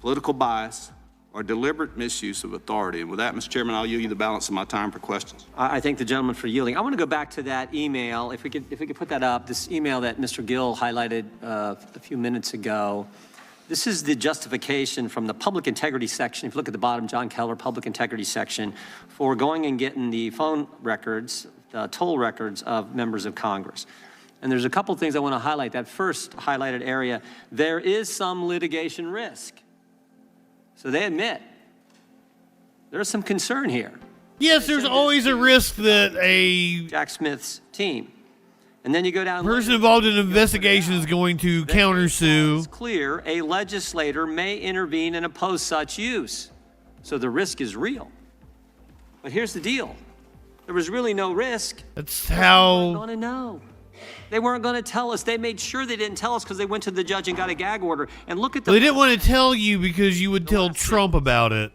political bias, or deliberate misuse of authority. And with that, Mr. Chairman, I'll yield you the balance of my time for questions. I thank the gentleman for yielding. I want to go back to that email. If we could put that up, this email that Mr. Gill highlighted a few minutes ago. This is the justification from the Public Integrity section. If you look at the bottom, John Keller, Public Integrity section, for going and getting the phone records, the toll records of members of Congress. And there's a couple things I want to highlight. That first highlighted area, there is some litigation risk. So they admit there's some concern here. Yes, there's always a risk that Jack Smith's team And then you go down. Person involved in an investigation is going to countersue. It's clear a legislator may intervene and oppose such use. So the risk is real. But here's the deal. There was really no risk. That's They how. weren't going to know. They weren't going to tell us. They made sure they didn't tell us because they went to the judge and got a gag order. And look at the They didn't want to tell you because you would tell Trump about it.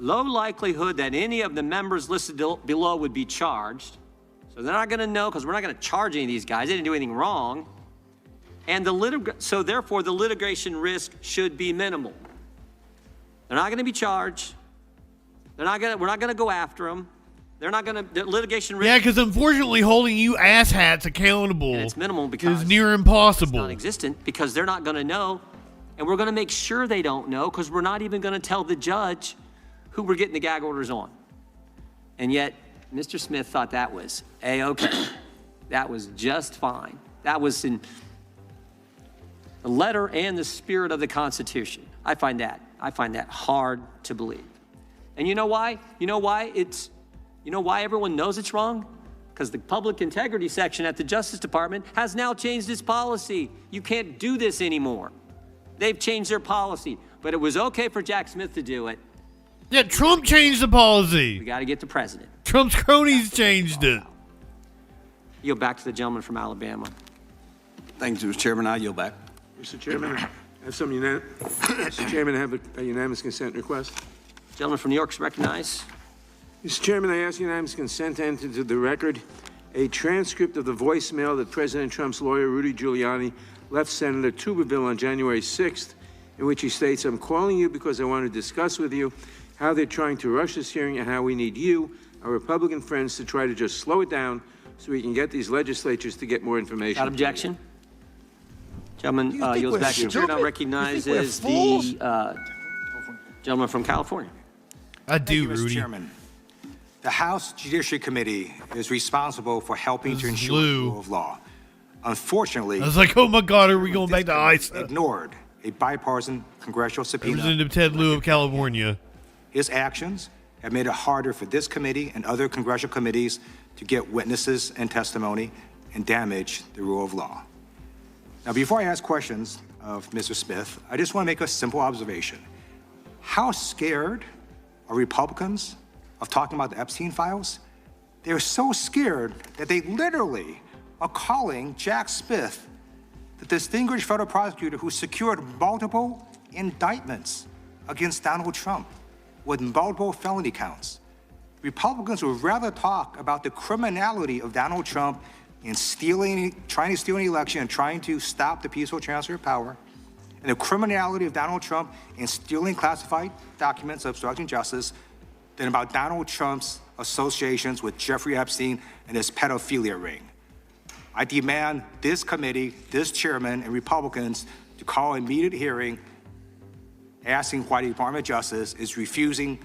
low likelihood that any of the members listed below would be charged. So they're not going to know because we're not going to charge any of these guys. They didn't do anything wrong. And so therefore, the litigation risk should be minimal. They're not going to be charged. We're not going to go after them. They're not going to, the litigation risk. Yeah, because unfortunately, holding you asshats accountable it's minimal because is near impossible. It's non-existent because they're not going to know. And we're going to make sure they don't know because we're not even going to tell the judge who we're getting the gag orders on. And yet, Mr. Smith thought that was A-okay. That was just fine. That was in the letter and the spirit of the Constitution. I find that hard to believe. And you know why? You know why everyone knows it's wrong? Because the public integrity section at the Justice Department has now changed its policy. You can't do this anymore. They've changed their policy, but it was okay for Jack Smith to do it. Yeah, Trump changed the policy. We got to get the president. Trump's cronies changed it. Yield back to the gentleman from Alabama. Thank you, Mr. Chairman. I yield back. Mr. Chairman, I have some Mr. Chairman, I have a unanimous consent request. Gentleman from New York is recognized. Mr. Chairman, I ask unanimous consent to enter into the record a transcript of the voicemail that President Trump's lawyer, Rudy Giuliani, left Senator Tuberville on January 6th, in which he states, "I'm calling you because I want to discuss with you how they're trying to rush this hearing and how we need you, our Republican friends, to try to just slow it down so we can get these legislatures to get more information." Without objection. Gentleman yields back to the chair. Now recognizes the gentleman from California. I do, Thank you, Mr. Rudy. Chairman. The House Judiciary Committee is responsible for helping to ensure the rule of law. Unfortunately, I was like, oh my God, are we going back to ICE? ignored a bipartisan congressional subpoena. Representative Ted Lieu of California. His actions have made it harder for this committee and other congressional committees to get witnesses and testimony and damage the rule of law. Now, before I ask questions of Mr. Smith, I just want to make a simple observation. How scared are Republicans of talking about the Epstein files? They're so scared that they literally are calling Jack Smith the distinguished federal prosecutor who secured multiple indictments against Donald Trump with multiple felony counts. Republicans would rather talk about the criminality of Donald Trump in trying to steal an election and trying to stop the peaceful transfer of power, and the criminality of Donald Trump in stealing classified documents, obstructing justice, than about Donald Trump's associations with Jeffrey Epstein and his pedophilia ring. I demand this committee, this chairman, and Republicans to call an immediate hearing asking why the Department of Justice is refusing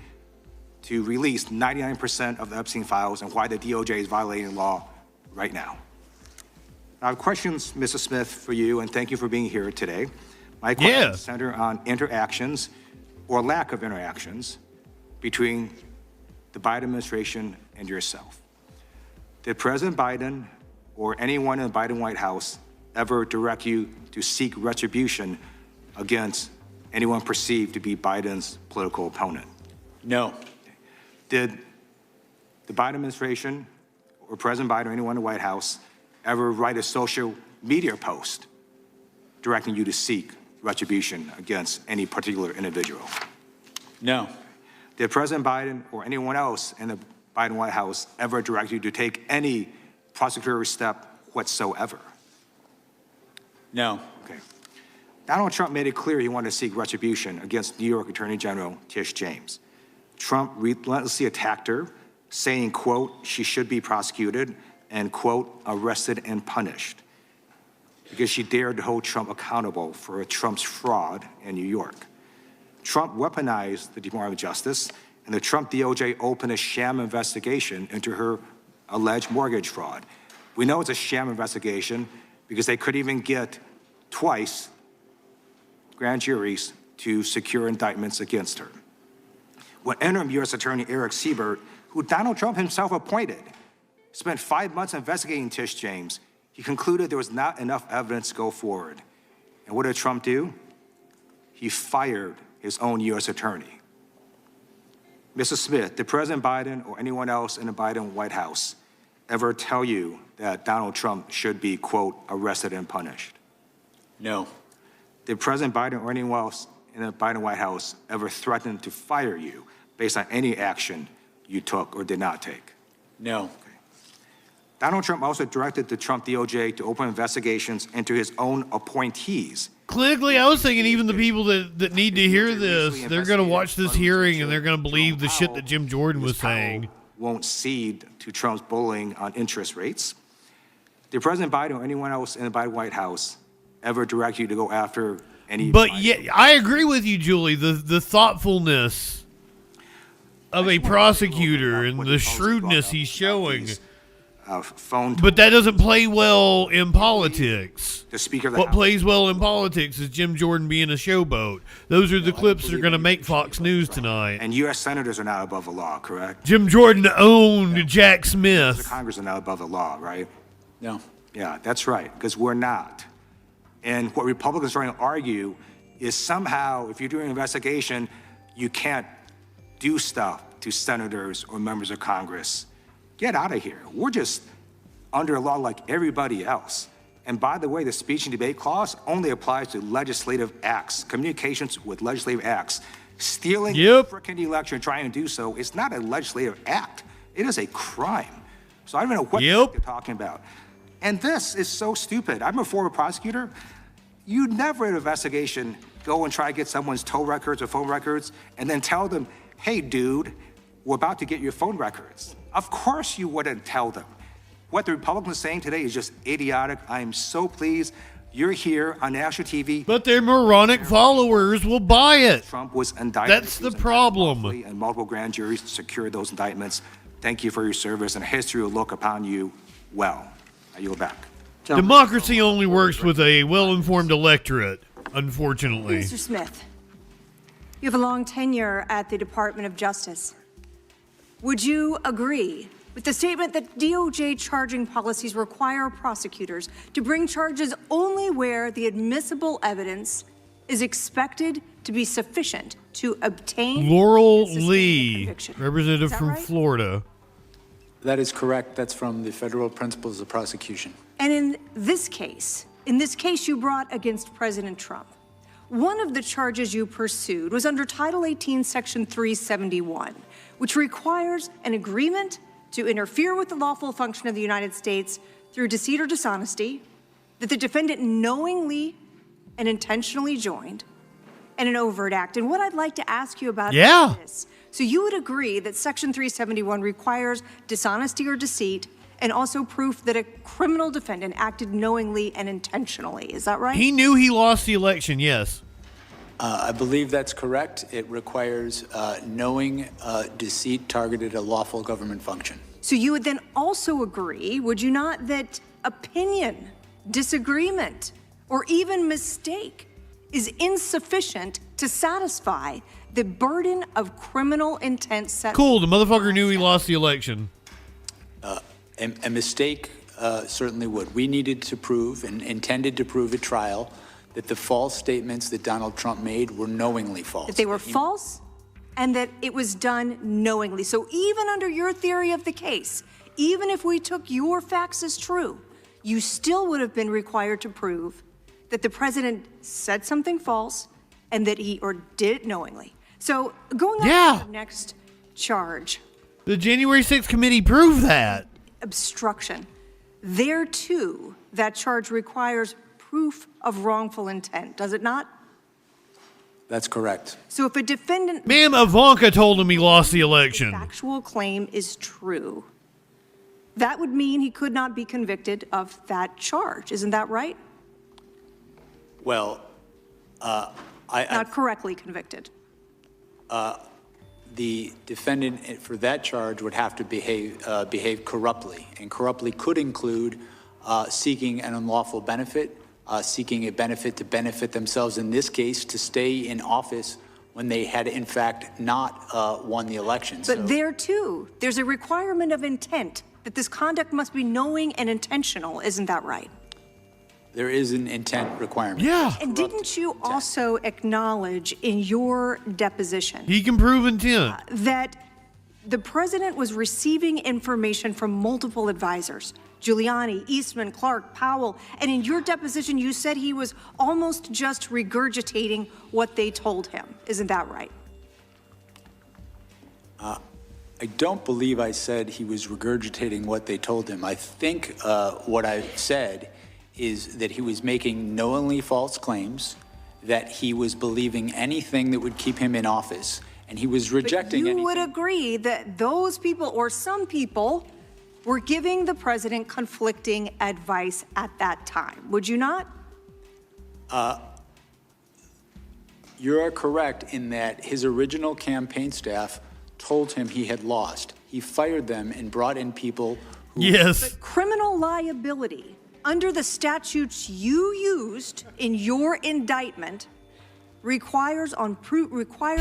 to release 99% of the Epstein files and why the DOJ is violating the law right now. I have questions, Mr. Smith, for you, and thank you for being here today. My questions center on interactions or lack of interactions between the Biden administration and yourself. Did President Biden or anyone in the Biden White House ever direct you to seek retribution against anyone perceived to be Biden's political opponent? No. Did the Biden administration or President Biden or anyone in the White House ever write a social media post directing you to seek retribution against any particular individual? No. Did President Biden or anyone else in the Biden White House ever direct you to take any prosecutorial step whatsoever? No. Okay. Donald Trump made it clear he wanted to seek retribution against New York Attorney General Tish James. Trump relentlessly attacked her, saying, quote, she should be prosecuted and, quote, arrested and punished because she dared to hold Trump accountable for Trump's fraud in New York. Trump weaponized the Department of Justice, and the Trump DOJ opened a sham investigation into her alleged mortgage fraud. We know it's a sham investigation because they couldn't even get twice grand juries to secure indictments against her. When interim U.S. Attorney Eric Siebert, who Donald Trump himself appointed, spent 5 months investigating Tish James, He concluded there was not enough evidence to go forward. And what did Trump do? He fired his own U.S. attorney. Mr. Smith, did President Biden or anyone else in the Biden White House ever tell you that Donald Trump should be, quote, arrested and punished? No. Did President Biden or anyone else in the Biden White House ever threaten to fire you based on any action you took or did not take? No. Donald Trump also directed the Trump DOJ to open investigations into his own appointees. Clinically, I was thinking even the people that need to hear this, they're going to watch this hearing and they're going to believe the shit that Jim Jordan was saying. Won't cede to Trump's bullying on interest rates. Did President Biden or anyone else in the Biden White House ever direct you to go after any? But yeah, I agree with you, Julie. The thoughtfulness of a prosecutor and the shrewdness he's showing. But that doesn't play well in politics. The Speaker of the What House. plays well in politics is Jim Jordan being a showboat. Those are the clips that are going to make Fox News tonight. And U.S. senators are not above the law, correct? Jim Jordan owned Jack Smith. The Congress are not above the law, right? No. Yeah, that's right, because we're not. And what Republicans are trying to argue is somehow, if you're doing an investigation, you can't do stuff to senators or members of Congress. Get out of here. We're just under a law like everybody else. And by the way, the speech and debate clause only applies to legislative acts, communications with legislative acts. Stealing a frickin' election and trying to do so is not a legislative act. It is a crime. So I don't know what they're talking about. And this is so stupid. I'm a former prosecutor. You'd never in an investigation go and try to get someone's tow records or phone records and then tell them, hey, dude, we're about to get your phone records. Of course you wouldn't tell them. What the Republicans are saying today is just idiotic. I am so pleased you're here on national TV. But their moronic followers will buy it. Trump was indicted. That's the problem. And multiple grand juries secured those indictments. Thank you for your service, and history will look upon you well. I yield back. Democracy only works with a well-informed electorate, unfortunately. Mr. Smith, you have a long tenure at the Department of Justice. Would you agree with the statement that DOJ charging policies require prosecutors to bring charges only where the admissible evidence is expected to be sufficient to obtain Laurel and sustain a Lee, conviction? representative Is that from right? Florida. That is correct. That's from the federal principles of prosecution. And in this case you brought against President Trump, one of the charges you pursued was under Title 18, Section 371, which requires an agreement to interfere with the lawful function of the United States through deceit or dishonesty that the defendant knowingly and intentionally joined, and an overt act. And what I'd like to ask you about is this. So you would agree that Section 371 requires dishonesty or deceit and also proof that a criminal defendant acted knowingly and intentionally. Is that right? He knew he lost the election, yes. I believe that's correct. It requires knowing deceit targeted a lawful government function. So you would then also agree, would you not, that opinion, disagreement, or even mistake is insufficient to satisfy the burden of criminal intent set? Cool, the motherfucker knew he lost the election. A mistake certainly would. We needed to prove and intended to prove at trial that the false statements that Donald Trump made were knowingly false. That they were false and that it was done knowingly. So even under your theory of the case, even if we took your facts as true, you still would have been required to prove that the president said something false and that he did it knowingly. So going on to the next charge. The January 6th committee proved that. Obstruction. There too, that charge requires proof of wrongful intent, does it not? That's correct. So if a defendant... Ma'am, Ivanka told him he lost the election. Factual claim is true, that would mean he could not be convicted of that charge. Isn't that right? Well, Not correctly convicted. The defendant for that charge would have to behave corruptly, and corruptly could include seeking an unlawful benefit, seeking a benefit to benefit themselves, in this case, to stay in office when they had, in fact, not won the election. But there, too, there's a requirement of intent that this conduct must be knowing and intentional. Isn't that right? There is an intent requirement. Yeah. And didn't you also acknowledge in your deposition He can prove intent. that the president was receiving information from multiple advisors? Giuliani, Eastman, Clark, Powell, and in your deposition you said he was almost just regurgitating what they told him. Isn't that right? I don't believe I said he was regurgitating what they told him. I think what I said is that he was making knowingly false claims, that he was believing anything that would keep him in office, and he was rejecting But you anything. would agree that those people, or some people, were giving the president conflicting advice at that time, would you not? You're correct in that his original campaign staff told him he had lost. He fired them and brought in people who... Yes. Criminal liability under the statutes you used in your indictment requires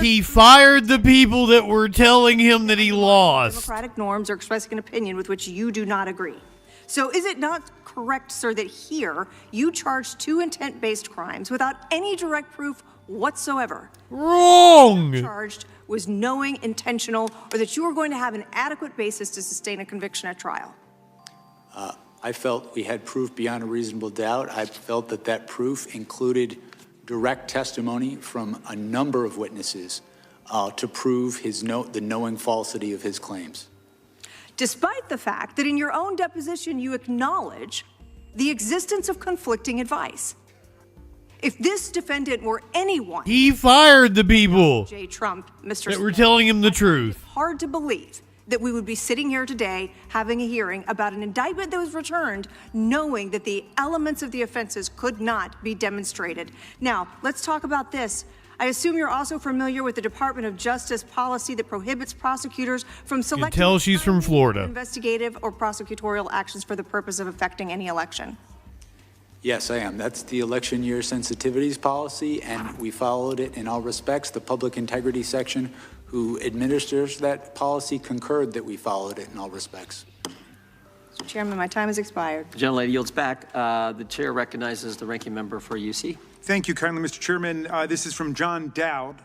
He fired the people that were telling him that he lost. democratic norms or expressing an opinion with which you do not agree. So is it not correct, sir, that here you charged 2 intent-based crimes without any direct proof whatsoever? Wrong. Charged was knowing, intentional, or that you were going to have an adequate basis to sustain a conviction at trial? I felt we had proof beyond a reasonable doubt. I felt that that proof included direct testimony from a number of witnesses to prove the knowing falsity of his claims. Despite the fact that in your own deposition you acknowledge the existence of conflicting advice. If this defendant were anyone, He fired the people J. Trump, Mr. that were Smith, telling him the truth. hard to believe that we would be sitting here today having a hearing about an indictment that was returned knowing that the elements of the offenses could not be demonstrated. Now, let's talk about this. I assume you're also familiar with the Department of Justice policy that prohibits prosecutors from selecting tell she's from Florida. investigative or prosecutorial actions for the purpose of affecting any election. Yes, I am. That's the election year sensitivities policy, and we followed it in all respects. The public integrity section who administers that policy concurred that we followed it in all respects. Mr. Chairman, my time has expired. The gentlelady yields back. The chair recognizes the ranking member for UC. Thank you kindly, Mr. Chairman. This is from John Dowd.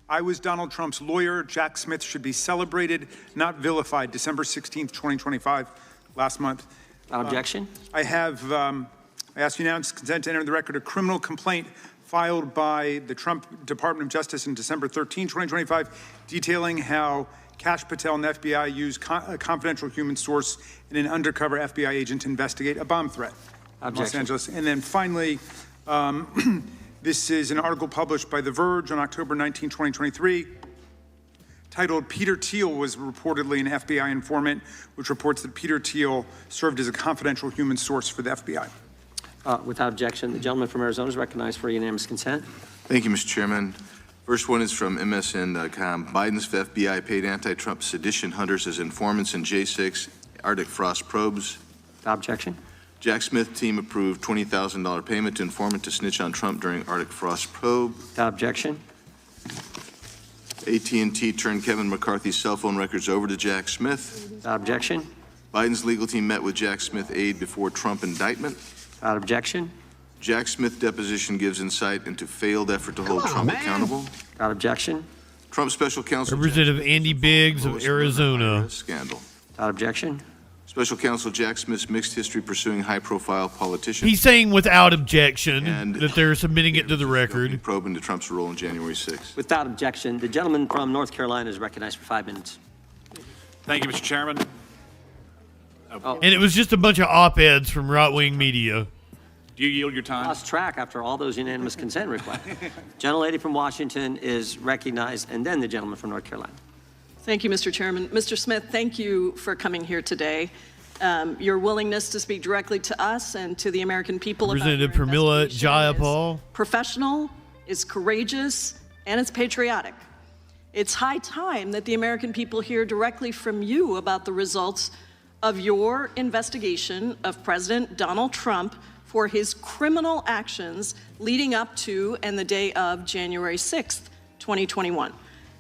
I was Donald Trump's lawyer. Jack Smith should be celebrated, not vilified. December 16th, 2025, last month. Objection? I ask unanimous consent to enter the record a criminal complaint filed by the Trump Department of Justice on December 13, 2025, detailing how Kash Patel and the FBI used a confidential human source and an undercover FBI agent to investigate a bomb threat in Los Angeles. And then finally, this is an article published by The Verge on October 19, 2023, titled Peter Thiel was reportedly an FBI informant, which reports that Peter Thiel served as a confidential human source for the FBI. Without objection, the gentleman from Arizona is recognized for unanimous consent. Thank you, Mr. Chairman. First one is from MSN.com. Biden's FBI paid anti-Trump sedition hunters as informants in J6 Arctic frost probes. Without objection. Jack Smith team approved $20,000 payment to informant to snitch on Trump during Arctic frost probe. Without objection. AT&T turned Kevin McCarthy's cell phone records over to Jack Smith. Without objection. Biden's legal team met with Jack Smith aide before Trump indictment. Without objection. Jack Smith deposition gives insight into failed effort to hold Trump accountable. Without objection. Trump special counsel Representative Andy Biggs of Arizona. Scandal. Without objection. Special counsel Jack Smith's mixed history pursuing high-profile politicians. He's saying without objection that they're submitting it to the record. Probe into Trump's role on January 6th. Without objection, the gentleman from North Carolina is recognized for 5 minutes. Thank you, Mr. Chairman. And it was just a bunch of op-eds from right-wing media. Do you yield your time? Lost track after all those unanimous consent requests. Gentlelady from Washington is recognized, and then the gentleman from North Carolina. Thank you, Mr. Chairman. Mr. Smith, thank you for coming here today. Your willingness to speak directly to us and to the American people about your Representative Pramila Jayapal. professional, it's courageous, and it's patriotic. It's high time that the American people hear directly from you about the results of your investigation of President Donald Trump for his criminal actions leading up to and the day of January 6th, 2021.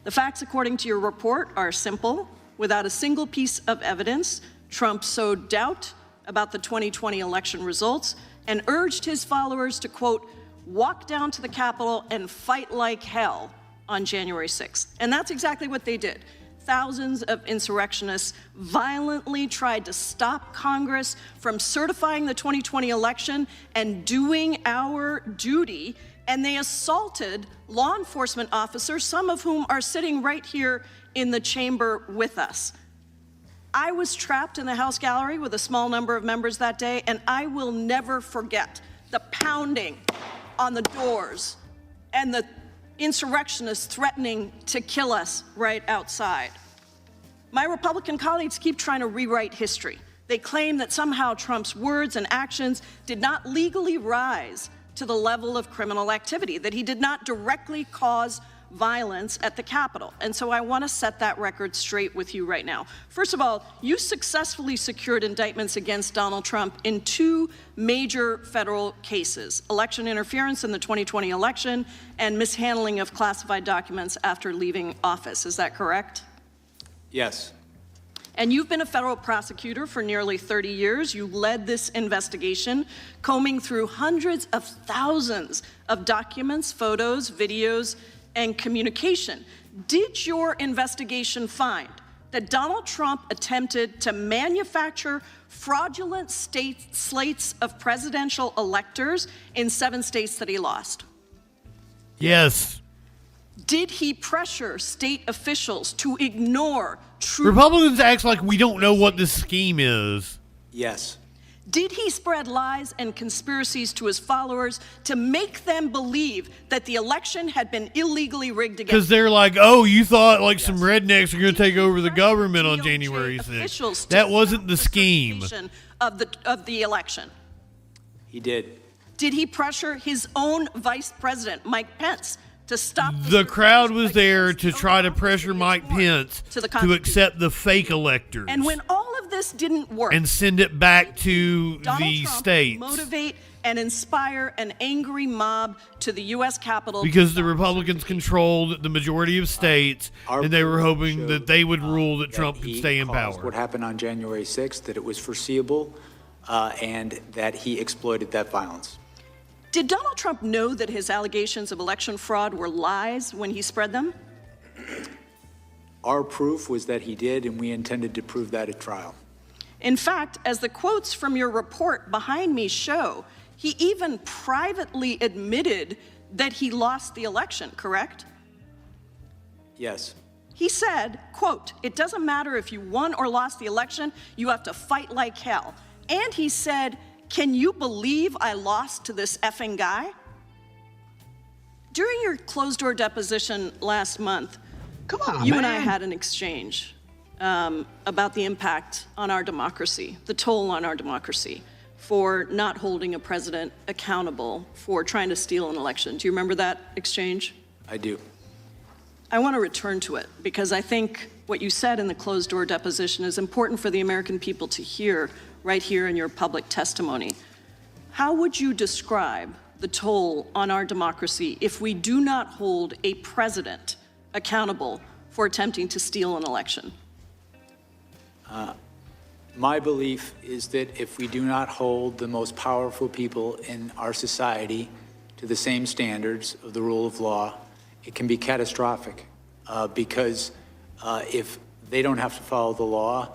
The facts, according to your report, are simple. Without a single piece of evidence, Trump sowed doubt about the 2020 election results and urged his followers to, quote, walk down to the Capitol and fight like hell on January 6th. And that's exactly what they did. Thousands of insurrectionists violently tried to stop Congress from certifying the 2020 election and doing our duty, and they assaulted law enforcement officers, some of whom are sitting right here in the chamber with us. I was trapped in the House gallery with a small number of members that day, and I will never forget the pounding on the doors and the insurrectionists threatening to kill us right outside. My Republican colleagues keep trying to rewrite history. They claim that somehow Trump's words and actions did not legally rise to the level of criminal activity, that he did not directly cause violence at the Capitol. And so I want to set that record straight with you right now. First of all, you successfully secured indictments against Donald Trump in 2 major federal cases: election interference in the 2020 election and mishandling of classified documents after leaving office. Is that correct? Yes. And you've been a federal prosecutor for nearly 30 years. You led this investigation, combing through hundreds of thousands of documents, photos, videos, and communication. Did your investigation find that Donald Trump attempted to manufacture fraudulent slates of presidential electors in 7 states that he lost? Yes. Did he pressure state officials to ignore true... Republicans act like we don't know what this scheme is. Yes. Did he spread lies and conspiracies to his followers to make them believe that the election had been illegally rigged against them? Because they're like, oh, you thought like some rednecks are going to take over the government on January 6th. That wasn't the scheme. Of the election. He did. Did he pressure his own vice president, Mike Pence, to stop... The crowd was there to try to pressure Mike Pence to accept the fake electors. And when all of this didn't work... And send it back to the states. Motivate and inspire an angry mob to the U.S. Capitol... Because the Republicans controlled the majority of states, and they were hoping that they would rule that Trump could stay in power. What happened on January 6th, that it was foreseeable, and that he exploited that violence. Did Donald Trump know that his allegations of election fraud were lies when he spread them? Our proof was that he did, and we intended to prove that at trial. In fact, as the quotes from your report behind me show, he even privately admitted that he lost the election, correct? Yes. He said, quote, "It doesn't matter if you won or lost the election, you have to fight like hell." And he said, "Can you believe I lost to this effing guy?" During your closed-door deposition last month, you and I had an exchange about the impact on our democracy, the toll on our democracy, for not holding a president accountable for trying to steal an election. Do you remember that exchange? I do. I want to return to it because I think what you said in the closed-door deposition is important for the American people to hear right here in your public testimony. How would you describe the toll on our democracy if we do not hold a president accountable for attempting to steal an election? My belief is that if we do not hold the most powerful people in our society to the same standards of the rule of law, it can be catastrophic because if they don't have to follow the law,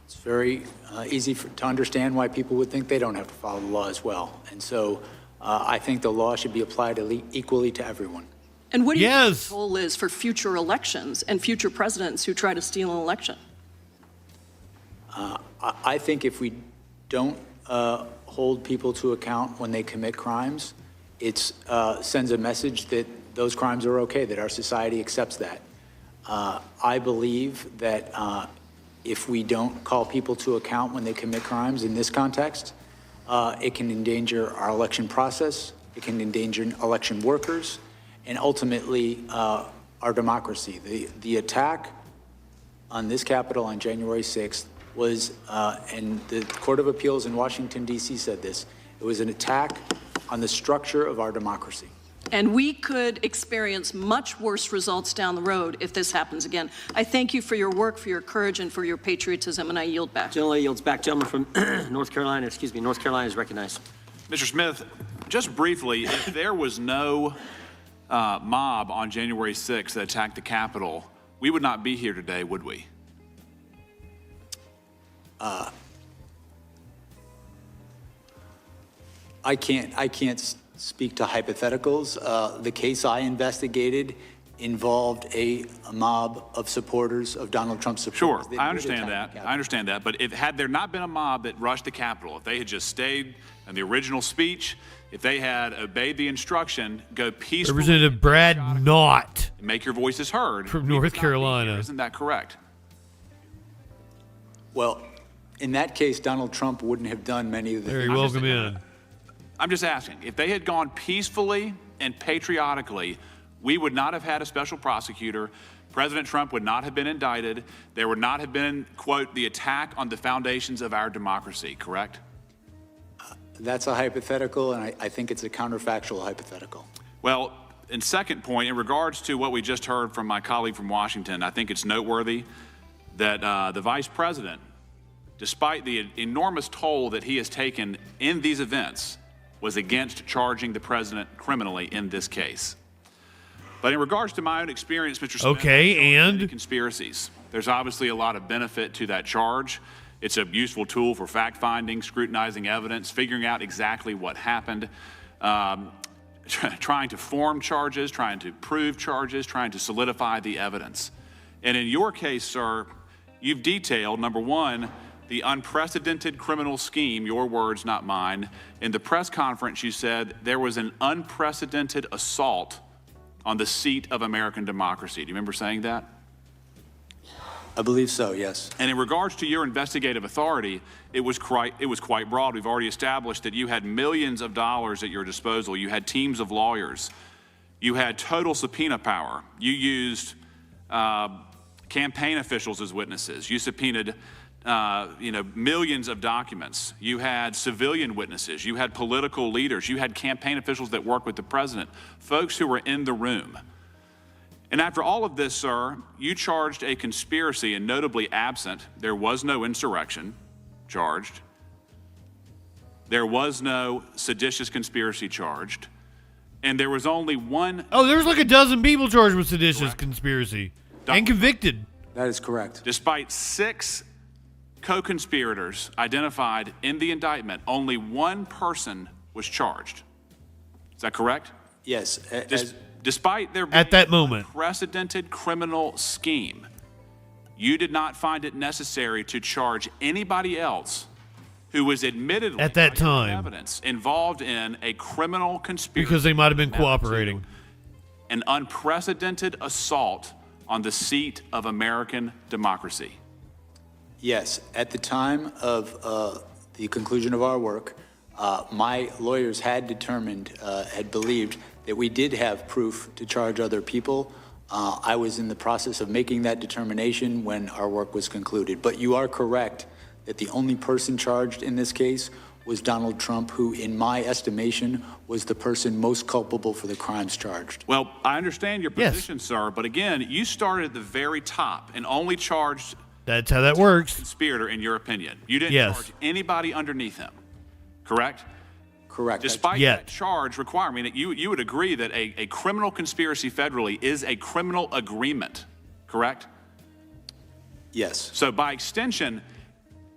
it's very easy to understand why people would think they don't have to follow the law as well. And so I think the law should be applied equally to everyone. And what do you think the toll is for future elections and future presidents who try to steal an election? I think if we don't hold people to account when they commit crimes, it sends a message that those crimes are okay, that our society accepts that. I believe that if we don't call people to account when they commit crimes in this context, it can endanger our election process, it can endanger election workers, and ultimately our democracy. The attack on this Capitol on January 6th was, and the Court of Appeals in Washington, D.C. said this, it was an attack on the structure of our democracy. And we could experience much worse results down the road if this happens again. I thank you for your work, for your courage, and for your patriotism, and I yield back. Gentleman yields back. Gentleman from North Carolina is recognized. Mr. Smith, just briefly, if there was no mob on January 6th that attacked the Capitol, we would not be here today, would we? I can't speak to hypotheticals. The case I investigated involved a mob of supporters of Donald Trump supporters. Sure, I understand that. But had there not been a mob that rushed the Capitol, if they had just stayed in the original speech, if they had obeyed the instruction, go peacefully. Representative Brad Knott. Make your voices heard. From North Carolina. Isn't that correct? Well, in that case, Donald Trump wouldn't have done many of the Very welcome in. I'm just asking, if they had gone peacefully and patriotically, we would not have had a special prosecutor. President Trump would not have been indicted. There would not have been, quote, the attack on the foundations of our democracy, correct? That's a hypothetical, and I think it's a counterfactual hypothetical. Well, in second point, in regards to what we just heard from my colleague from Washington, I think it's noteworthy that the vice president, despite the enormous toll that he has taken in these events, was against charging the president criminally in this case. But in regards to my own experience, Mr. Smith, okay, and conspiracies, there's obviously a lot of benefit to that charge. It's a useful tool for fact-finding, scrutinizing evidence, figuring out exactly what happened, trying to form charges, trying to prove charges, trying to solidify the evidence. And in your case, sir, you've detailed, number one, the unprecedented criminal scheme, your words, not mine. In the press conference, you said there was an unprecedented assault on the seat of American democracy. Do you remember saying that? I believe so, yes. And in regards to your investigative authority, it was quite broad. We've already established that you had millions of dollars at your disposal. You had teams of lawyers. You had total subpoena power. You used campaign officials as witnesses. You subpoenaed millions of documents. You had civilian witnesses. You had political leaders. You had campaign officials that worked with the president, folks who were in the room. And after all of this, sir, you charged a conspiracy, and notably absent, there was no insurrection charged. There was no seditious conspiracy charged. And there was only one. Oh, there was like a dozen people charged with seditious conspiracy and convicted. That is correct. Despite 6 co-conspirators identified in the indictment, only one person was charged. Is that correct? Yes. Despite there being at that moment, unprecedented criminal scheme, you did not find it necessary to charge anybody else who was admittedly at that time evidence involved in a criminal conspiracy because they might have been cooperating. An unprecedented assault on the seat of American democracy. Yes, at the time of the conclusion of our work, my lawyers had determined, had believed that we did have proof to charge other people. I was in the process of making that determination when our work was concluded. But you are correct that the only person charged in this case was Donald Trump, who, in my estimation, was the person most culpable for the crimes charged. Well, I understand your position, sir, but again, you started at the very top and only charged. That's how that works. Conspirator, in your opinion. You didn't charge anybody underneath him, correct? Correct. Despite that charge requirement, you would agree that a criminal conspiracy federally is a criminal agreement, correct? Yes. So by extension,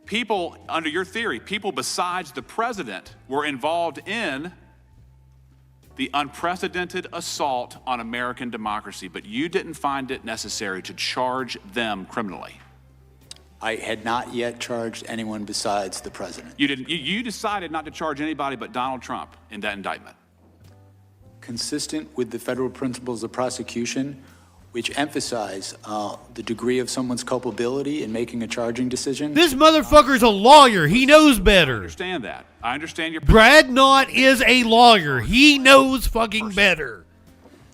people, under your theory, people besides the president were involved in the unprecedented assault on American democracy, but you didn't find it necessary to charge them criminally. I had not yet charged anyone besides the president. You didn't. You decided not to charge anybody but Donald Trump in that indictment. Consistent with the federal principles of prosecution, which emphasize the degree of someone's culpability in making a charging decision. This motherfucker's a lawyer. He knows better. I understand that. I understand your. Brad Knott is a lawyer. He knows fucking better.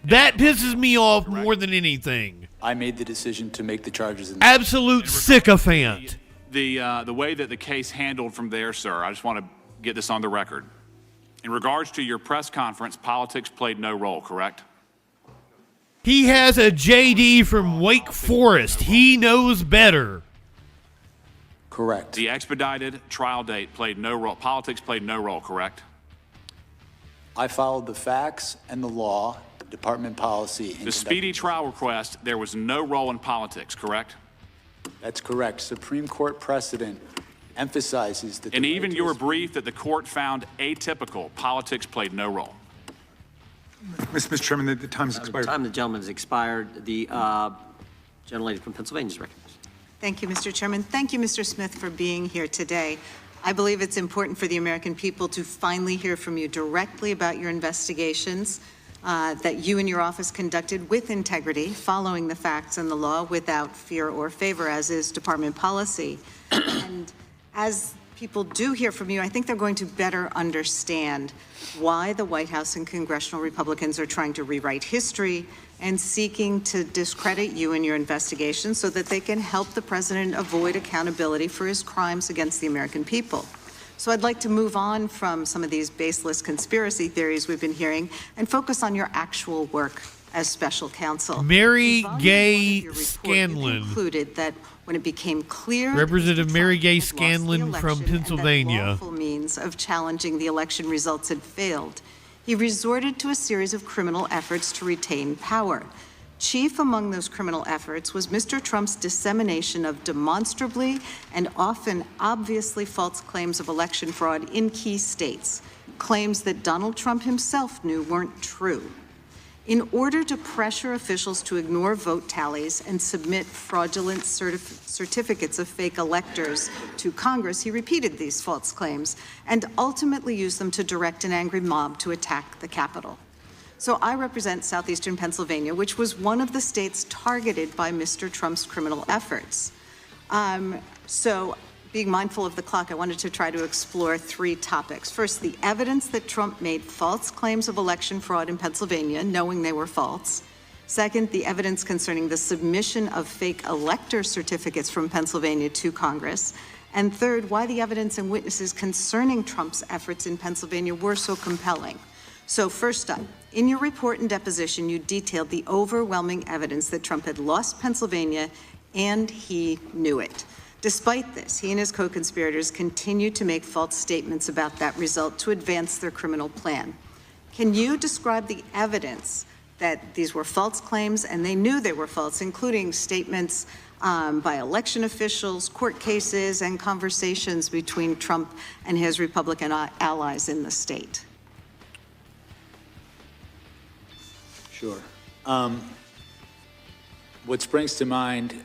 That pisses me off more than anything. I made the decision to make the charges. Absolute sycophant. The way that the case handled from there, sir, I just want to get this on the record. In regards to your press conference, politics played no role, correct? He has a JD from Wake Forest. He knows better. Correct. The expedited trial date played no role. Politics played no role, correct? I followed the facts and the law, department policy. The speedy trial request, there was no role in politics, correct? That's correct. Supreme Court precedent emphasizes that. And even your brief that the court found atypical, politics played no role. Mr. Chairman, the time's expired. The time of the gentleman has expired. The gentlelady from Pennsylvania is recognized. Thank you, Mr. Chairman. Thank you, Mr. Smith, for being here today. I believe it's important for the American people to finally hear from you directly about your investigations that you and your office conducted with integrity, following the facts and the law without fear or favor, as is department policy. And as people do hear from you, I think they're going to better understand why the White House and congressional Republicans are trying to rewrite history and seeking to discredit you and your investigation so that they can help the president avoid accountability for his crimes against the American people. So I'd like to move on from some of these baseless conspiracy theories we've been hearing and focus on your actual work as special counsel. Mary Gay Scanlon. Concluded that when it became clear Representative Mary Gay Scanlon from Pennsylvania. lawful means of challenging the election results had failed, he resorted to a series of criminal efforts to retain power. Chief among those criminal efforts was Mr. Trump's dissemination of demonstrably and often obviously false claims of election fraud in key states, claims that Donald Trump himself knew weren't true. In order to pressure officials to ignore vote tallies and submit fraudulent certificates of fake electors to Congress, he repeated these false claims and ultimately used them to direct an angry mob to attack the Capitol. So I represent southeastern Pennsylvania, which was one of the states targeted by Mr. Trump's criminal efforts. So being mindful of the clock, I wanted to try to explore three topics. First, the evidence that Trump made false claims of election fraud in Pennsylvania, knowing they were false. Second, the evidence concerning the submission of fake elector certificates from Pennsylvania to Congress. And third, why the evidence and witnesses concerning Trump's efforts in Pennsylvania were so compelling. So first up, in your report and deposition, you detailed the overwhelming evidence that Trump had lost Pennsylvania and he knew it. Despite this, he and his co-conspirators continued to make false statements about that result to advance their criminal plan. Can you describe the evidence that these were false claims and they knew they were false, including statements by election officials, court cases, and conversations between Trump and his Republican allies in the state? Sure. What springs to mind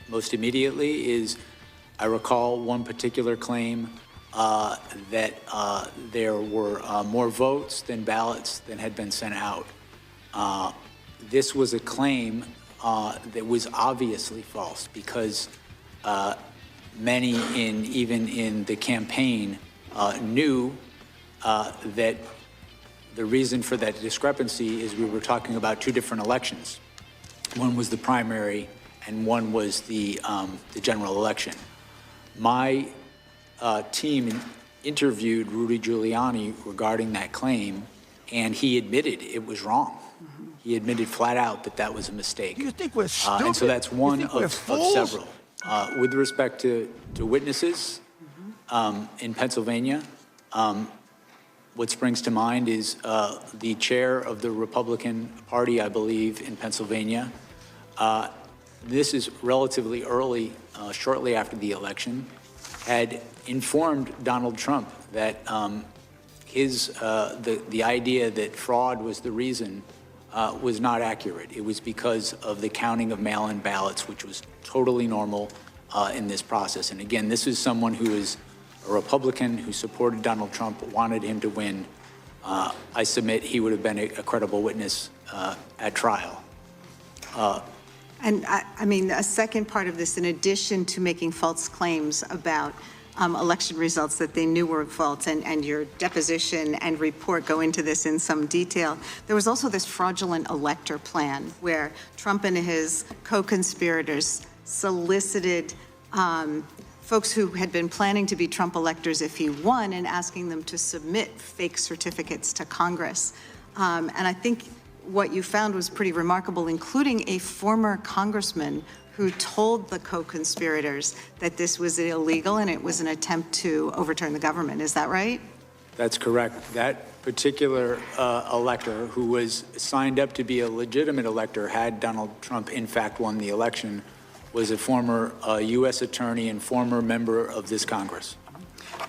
most immediately is I recall one particular claim that there were more votes than ballots than had been sent out. This was a claim that was obviously false because many even in the campaign knew that the reason for that discrepancy is we were talking about two different elections. One was the primary and one was the general election. My team interviewed Rudy Giuliani regarding that claim, and he admitted it was wrong. He admitted flat out that that was a mistake. You think we're stupid? And so that's one of fools? several. With respect to witnesses in Pennsylvania, what springs to mind is the chair of the Republican Party, I believe, in Pennsylvania. This is relatively early, shortly after the election, had informed Donald Trump that the idea that fraud was the reason was not accurate. It was because of the counting of mail-in ballots, which was totally normal in this process. And again, this is someone who is a Republican who supported Donald Trump, wanted him to win. I submit he would have been a credible witness at trial. And I mean, a second part of this, in addition to making false claims about election results that they knew were false, and your deposition and report go into this in some detail, there was also this fraudulent elector plan where Trump and his co-conspirators solicited folks who had been planning to be Trump electors if he won and asking them to submit fake certificates to Congress. And I think what you found was pretty remarkable, including a former congressman who told the co-conspirators that this was illegal and it was an attempt to overturn the government. Is that right? That's correct. That particular elector who was signed up to be a legitimate elector had Donald Trump in fact won the election was a former U.S. attorney and former member of this Congress.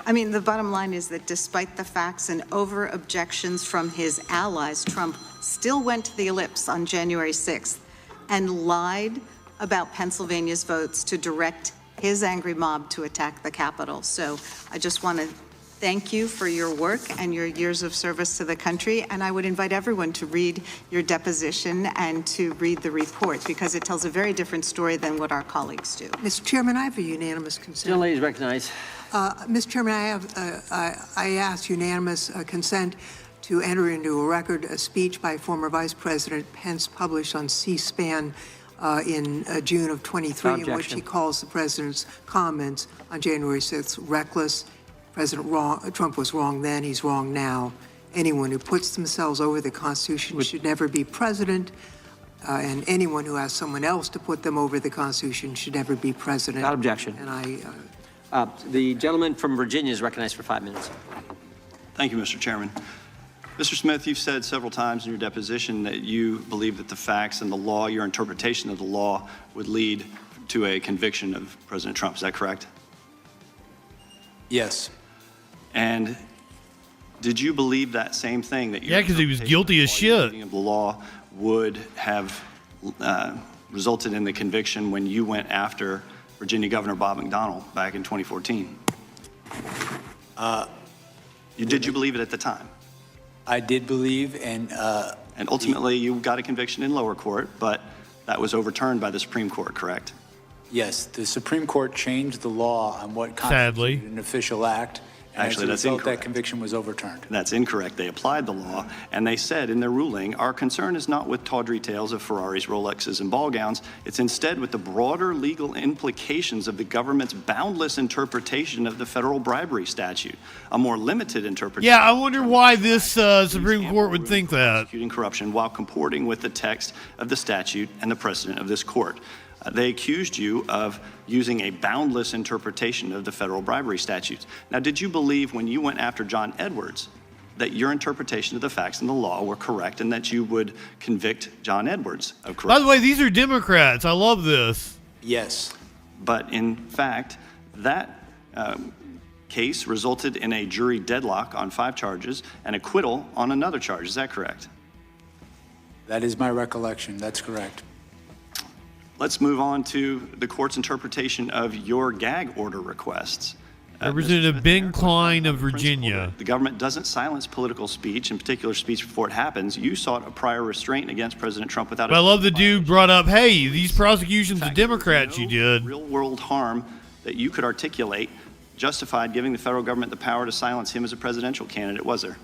I mean, the bottom line is that despite the facts and over objections from his allies, Trump still went to the ellipse on January 6th and lied about Pennsylvania's votes to direct his angry mob to attack the Capitol. So I just want to thank you for your work and your years of service to the country. And I would invite everyone to read your deposition and to read the report, because it tells a very different story than what our colleagues do. Mr. Chairman, I have a unanimous consent. Gentlelady is recognized. Mr. Chairman, I ask unanimous consent to enter into a record a speech by former Vice President Pence published on C-SPAN in June of 23, in which he calls the president's comments on January 6th reckless. Trump was wrong then, he's wrong now. Anyone who puts themselves over the Constitution should never be president, and anyone who asks someone else to put them over the Constitution should never be president. Without objection. And the gentleman from Virginia is recognized for 5 minutes. Thank you, Mr. Chairman. Mr. Smith, you've said several times in your deposition that you believe that the facts and the law, your interpretation of the law, would lead to a conviction of President Trump. Is that correct? Yes. And did you believe that same thing, that your Yeah, because he was guilty as shit. of the law would have resulted in the conviction when you went after Virginia Governor Bob McDonnell back in 2014? Did you believe it at the time? I did believe, and ultimately you got a conviction in lower court, but that was overturned by the Supreme Court, correct? yes, the Supreme Court changed the law on what constituted an official act. And Actually, that's as a result, incorrect. that conviction was overturned. That's incorrect. They applied the law, and they said in their ruling, our concern is not with tawdry tales of Ferraris, Rolexes, and ball gowns. It's instead with the broader legal implications of the government's boundless interpretation of the federal bribery statute. A more limited interpretation. Yeah, I wonder why this Supreme Court would think that. Prosecuting corruption while comporting with the text of the statute and the precedent of this court. They accused you of using a boundless interpretation of the federal bribery statutes. Now, did you believe when you went after John Edwards that your interpretation of the facts and the law were correct and that you would convict John Edwards of corruption? By the way, these are Democrats. I love this. Yes. But in fact, that case resulted in a jury deadlock on 5 charges and acquittal on another charge. Is that correct? That is my recollection. That's correct. Let's move on to the court's interpretation of your gag order requests. Representative Ben Klein of Virginia. The government doesn't silence political speech, in particular speech before it happens. You sought a prior restraint against President Trump without. But I love the dude brought up, hey, these prosecutions of Democrats you did. Real-world harm that you could articulate justified giving the federal government the power to silence him as a presidential candidate, was there?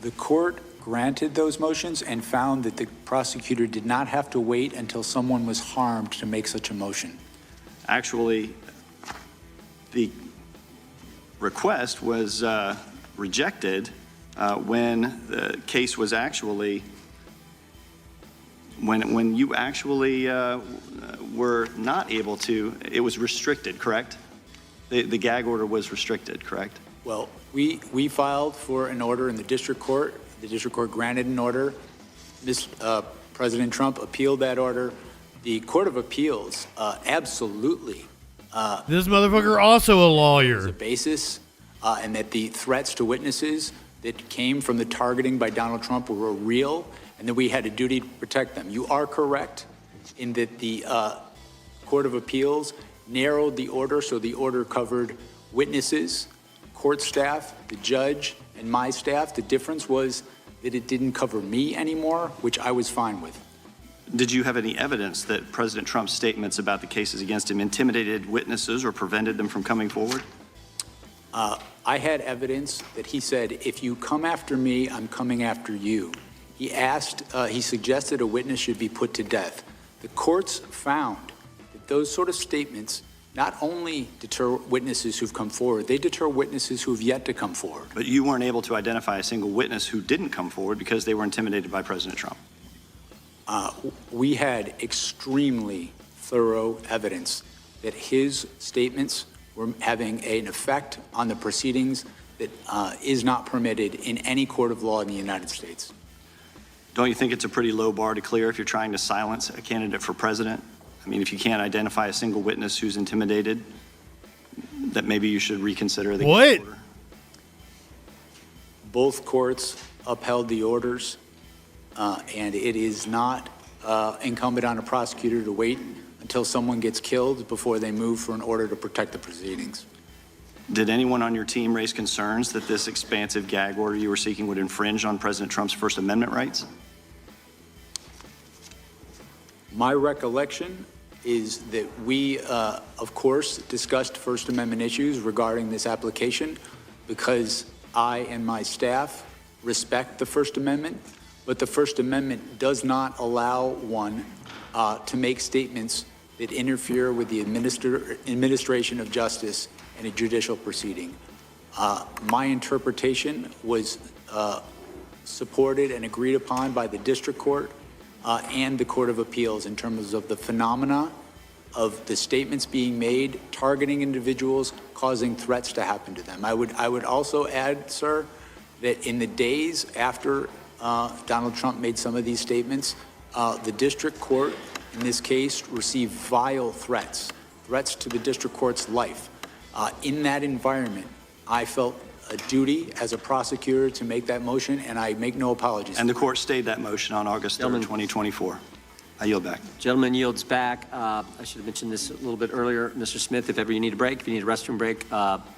The court granted those motions and found that the prosecutor did not have to wait until someone was harmed to make such a motion. Actually, the request was rejected when the case was actually, when you actually were not able to, it was restricted, correct? The gag order was restricted, correct? Well, we filed for an order in the district court. The district court granted an order. President Trump appealed that order. The Court of Appeals absolutely. This motherfucker also a lawyer. The basis, and that the threats to witnesses that came from the targeting by Donald Trump were real, and that we had a duty to protect them. You are correct in that the Court of Appeals narrowed the order, so the order covered witnesses, court staff, the judge, and my staff. The difference was that it didn't cover me anymore, which I was fine with. Did you have any evidence that President Trump's statements about the cases against him intimidated witnesses or prevented them from coming forward? I had evidence that he said, if you come after me, I'm coming after you. He suggested a witness should be put to death. The courts found that those sort of statements not only deter witnesses who've come forward, they deter witnesses who've yet to come forward. But you weren't able to identify a single witness who didn't come forward because they were intimidated by President Trump. We had extremely thorough evidence that his statements were having an effect on the proceedings that is not permitted in any court of law in the United States. Don't you think it's a pretty low bar to clear if you're trying to silence a candidate for president? I mean, if you can't identify a single witness who's intimidated, that maybe you should reconsider the What? order. Both courts upheld the orders, and it is not incumbent on a prosecutor to wait until someone gets killed before they move for an order to protect the proceedings. Did anyone on your team raise concerns that this expansive gag order you were seeking would infringe on President Trump's First Amendment rights? My recollection is that we, of course, discussed First Amendment issues regarding this application because I and my staff respect the First Amendment, but the First Amendment does not allow one to make statements that interfere with the administration of justice in a judicial proceeding. My interpretation was supported and agreed upon by the district court and the Court of Appeals in terms of the phenomena of the statements being made, targeting individuals, causing threats to happen to them. I would also add, sir, that in the days after Donald Trump made some of these statements, the district court, in this case, received vile threats to the district court's life. In that environment, I felt a duty as a prosecutor to make that motion, and I make no apologies. And the court stayed that motion on August 3rd, 2024. I yield back. Gentleman yields back. I should have mentioned this a little bit earlier. Mr. Smith, if ever you need a break, if you need a restroom break,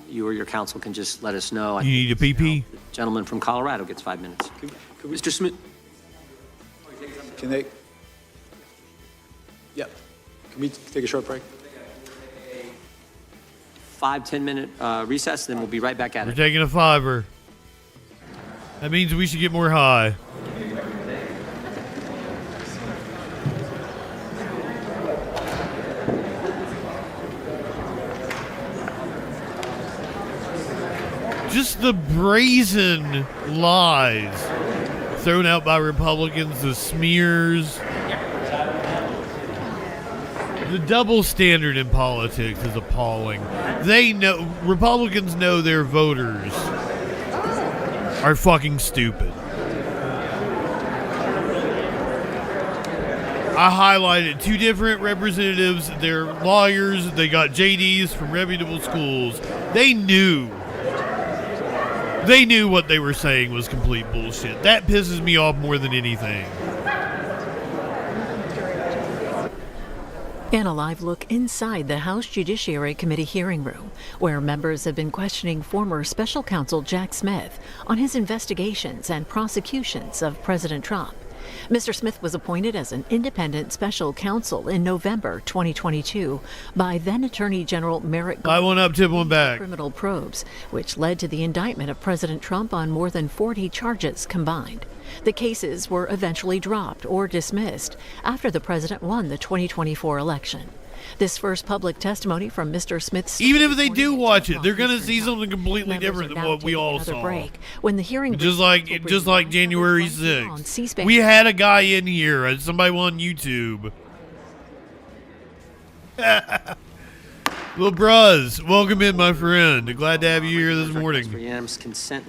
you or your counsel can just let us know. You need a PP? The gentleman from Colorado gets 5 minutes. Mr. Smith, can they? Yep. Can we take a short break? 5-10 minute recess, then we'll be right back at We're it. taking a $5. That means we should get more high. Just the brazen lies thrown out by Republicans, the smears. The double standard in politics is appalling. They know, Republicans know their voters are fucking stupid. I highlighted two different representatives. They're lawyers. They got JDs from reputable schools. They knew what they were saying was complete bullshit. That pisses me off more than anything. And a live look inside the House Judiciary Committee hearing room, where members have been questioning former Special Counsel Jack Smith on his investigations and prosecutions of President Trump. Mr. Smith was appointed as an independent special counsel in November 2022 by then Attorney General Merrick Garland. Buy one up, tip one back. Criminal probes, which led to the indictment of President Trump on more than 40 charges combined. The cases were eventually dropped or dismissed after the president won the 2024 election. This first public testimony from Mr. Smith's... Even if they do watch it, they're going to see something completely different than what we all saw. When the hearing just like January 6th. We had a guy in here, somebody on YouTube. Little Bruz, welcome in, my friend. Glad to have you here this morning.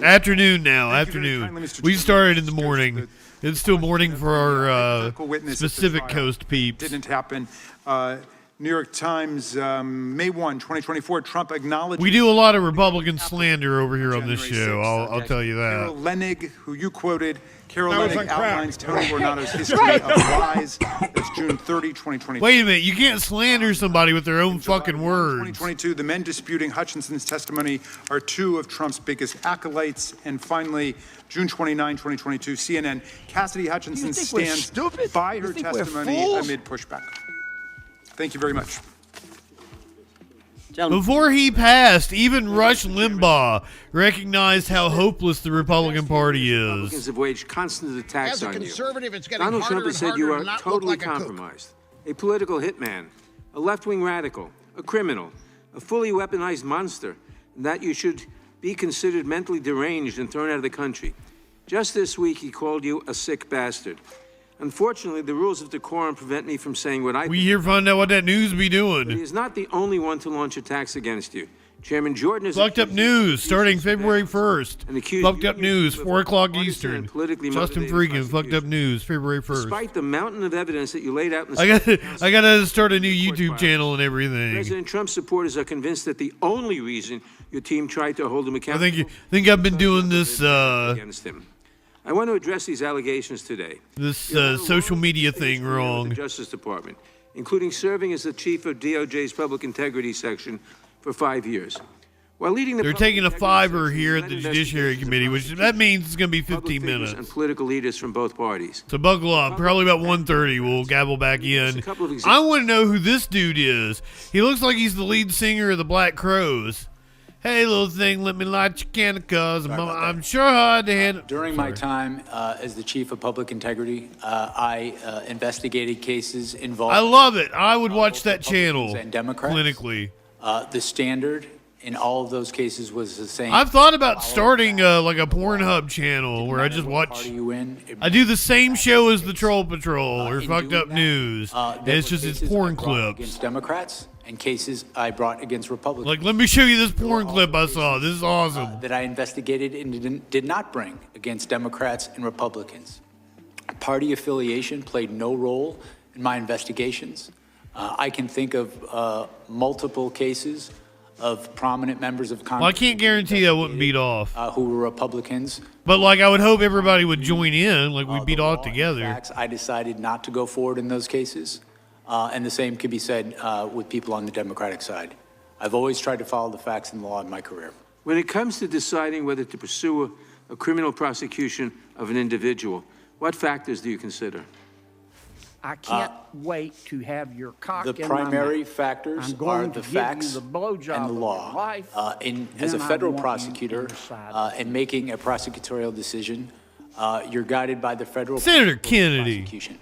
Afternoon now, afternoon. We started in the morning. It's still morning for our Pacific Coast peeps. Didn't happen. New York Times, May 1, 2024, Trump acknowledged... We do a lot of Republican slander over here on this show, I'll tell you that. Carol Leonnig, who you quoted, Carol Leonnig outlines Tony Ornato's history of lies. That's June 30, 2022. Wait a minute, you can't slander somebody with their own fucking words. 2022, the men disputing Hutchinson's testimony are two of Trump's biggest acolytes. And finally, June 29, 2022, CNN, Cassidy Hutchinson stands by her testimony amid pushback. Thank you very much. Before he passed, even Rush Limbaugh recognized how hopeless the Republican Party is. Republicans have waged constant attacks on you. As a conservative, it's getting Donald harder Trump has and said you harder are to not totally look like a kook. compromised, a political hitman, a left-wing radical, a criminal, a fully weaponized monster, and that you should be considered mentally deranged and thrown out of the country. Just this week, he called you a sick bastard. Unfortunately, the rules of decorum prevent me from saying what I We here find out what that news be doing. But he is not the only one to launch attacks against you. Chairman Jordan is Fucked Up News, starting February 1st. Fucked Up News, 4 o'clock Eastern. Justin Freakin, Fucked Up News, February 1st. Despite the mountain of evidence that you laid out in the I gotta start a new YouTube channel and everything. President Trump's supporters are convinced that the only reason your team tried to hold him accountable. I think I've been doing this against him. I want to address these allegations today. This social media thing wrong. The Justice Department, including serving as the chief of DOJ's Public Integrity Section for 5 years. While leading the They're taking a $5 here at the Judiciary Committee, which that means it's going to be 15 minutes. And political leaders from both parties. So buckle up. Probably about 1:30 we'll gavel back in. I want to know who this dude is. He looks like he's the lead singer of the Black Crows. Hey, little thing, let me light your candle, cause I'm sure hard to handle. During my time as the chief of public integrity, I investigated cases involving. I love it. I would watch that channel and Democrats. Clinically. The standard in all of those cases was the same. I've thought about starting like a Pornhub channel where I just watch. I do the same show as the Troll Patrol or Fucked Up News. It's porn clips. Against Democrats and cases I brought against Republicans. Like, let me show you this porn clip I saw. This is awesome. That I investigated and did not bring against Democrats and Republicans. Party affiliation played no role in my investigations. I can think of multiple cases of prominent members of Congress. Well, I can't guarantee I wouldn't beat off. Who were Republicans. But like, I would hope everybody would join in, like we beat off together. I decided not to go forward in those cases. And the same could be said with people on the Democratic side. I've always tried to follow the facts and the law in my career. When it comes to deciding whether to pursue a criminal prosecution of an individual, what factors do you consider? I can't wait to have your cock The in my primary mouth. factors I'm going are to the give you facts the blowjob and the of your law. life. As a Then I federal want you prosecutor inside. and making a prosecutorial decision, you're guided by the federal Senator Kennedy. prosecution,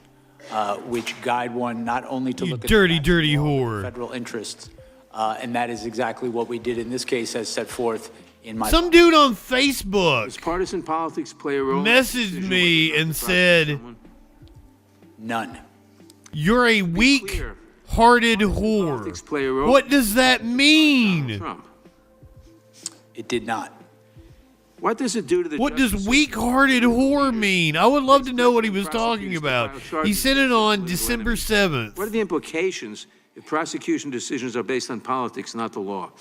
which guide one not only to look at dirty, the dirty law, whore. federal interests, and that is exactly what we did in this case, as set forth in my. Some dude on Facebook Does partisan politics play a role? messaged me and said, None. "You're a weak-hearted whore." What does that mean? It did not. What does it do to the What does weak-hearted whore mean? I would love to know what he was talking about. He sent it on December 7th. What are the implications if prosecution decisions are based on politics, not the law?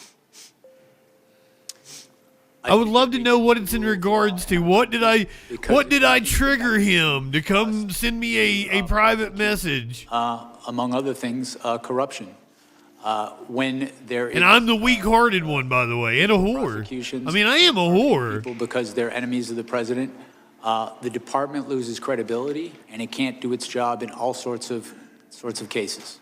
I would love to know what it's in regards to. What did I trigger him to come send me a private message? Among other things, corruption. When there is, And I'm the weak-hearted one, by the way, and a whore. I mean, I am a whore. people because they're enemies of the president, the department loses credibility, and it can't do its job in all sorts of cases.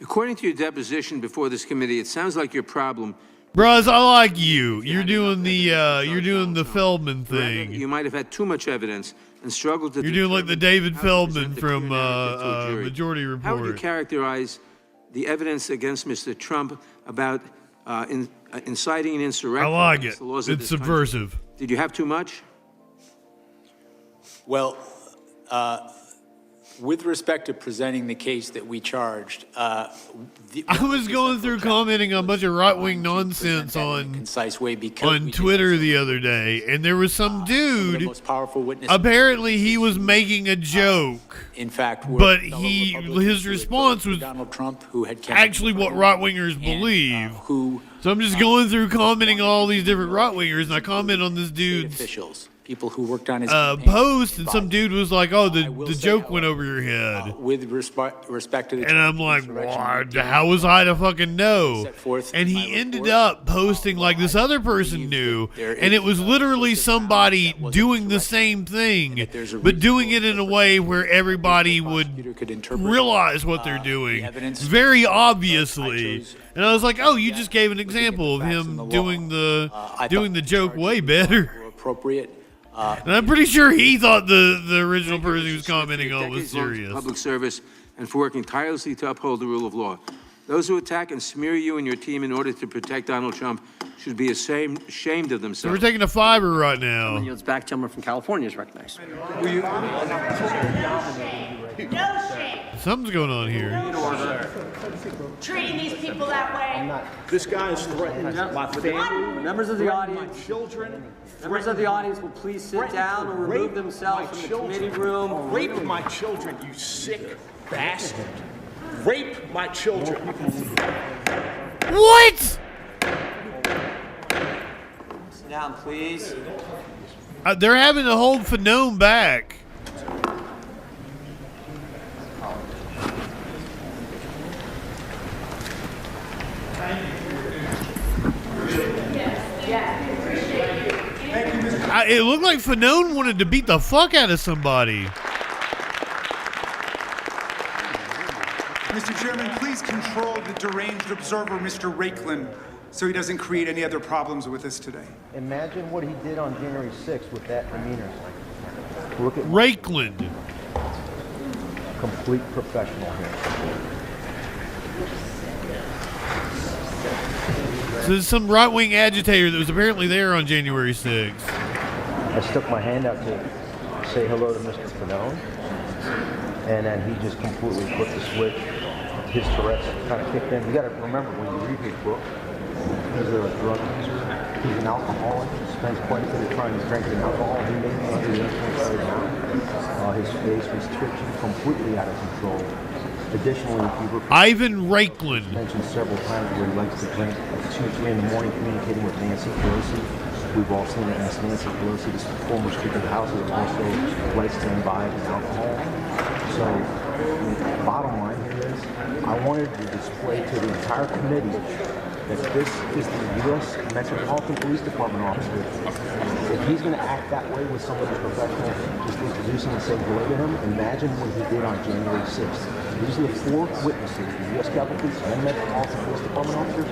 According to your deposition before this committee, it sounds like your problem. Bros, I like you. You're doing the Feldman thing. You might have had too much evidence and struggled to. You're doing like the David Feldman from Majority Report. How would you characterize the evidence against Mr. Trump about inciting an insurrection? I like against it. the laws of It's this country? subversive. Did you have too much? Well, with respect to presenting the case that we charged, I was going through commenting on a bunch of right-wing nonsense on Twitter the other day, and there was some dude. most powerful witness. Apparently, he was making a joke. In fact, but his response was Donald Trump, who had actually what right-wingers believe. So I'm just going through commenting on all these different right-wingers, and I comment on this dude's officials, people who worked on his post, and some dude was like, "Oh, the joke went over your head." With respect to the And I'm like, "What? How was I to fucking know?" And he ended up posting like this other person knew, and it was literally somebody doing the same thing, but doing it in a way where everybody would realize what they're doing, very obviously. And I was like, "Oh, you just gave an example of him doing the joke way better." Appropriate. And I'm pretty sure he thought the original person he was commenting on was serious. Public service and for working tirelessly to uphold the rule of law. Those who attack and smear you and your team in order to protect Donald Trump should be ashamed of So themselves. we're taking a fiver right now. Yields back. Gentleman from California is recognized. No shame. Something's going on here. Treating these people that way. This guy is threatening my family. Members of the audience, my children. members of the audience will please sit down or remove themselves from the committee room. Rape my children, you sick bastard. Rape my children. What? Sit down, please. They're having to hold Fanone back. It looked like Fanone wanted to beat the fuck out of somebody. Mr. Chairman, please control the deranged observer, Mr. Raiklen, so he doesn't create any other problems with us today. Imagine what he did on January 6th with that demeanor. Look at Raiklen. Complete professional here. So there's some right-wing agitator that was apparently there on January 6th. I stuck my hand out to say hello to Mr. Fanone, and then he just completely flipped the switch. His Tourette's kind of kicked in. You got to remember, when you read his book, he's a drug user. He's an alcoholic. He spends quite a bit of time drinking alcohol. He may be under the influence right now. His face was twitching completely out of control. Additionally, he Ivan Raiklen mentioned several times where he likes to drink at 2, 3 in the morning, communicating with Nancy Pelosi. We've all seen it. Nancy Pelosi, the former Speaker of the House, who also likes to imbibe in alcohol. So, the bottom line here is, I wanted to display to the entire committee that this is the U.S. Metropolitan Police Department officer. If he's going to act that way with somebody professional, just introducing and saying hello to him, imagine what he did on January 6th. These are the 4 witnesses, the U.S. Capitol Police and Metropolitan Police Department officers,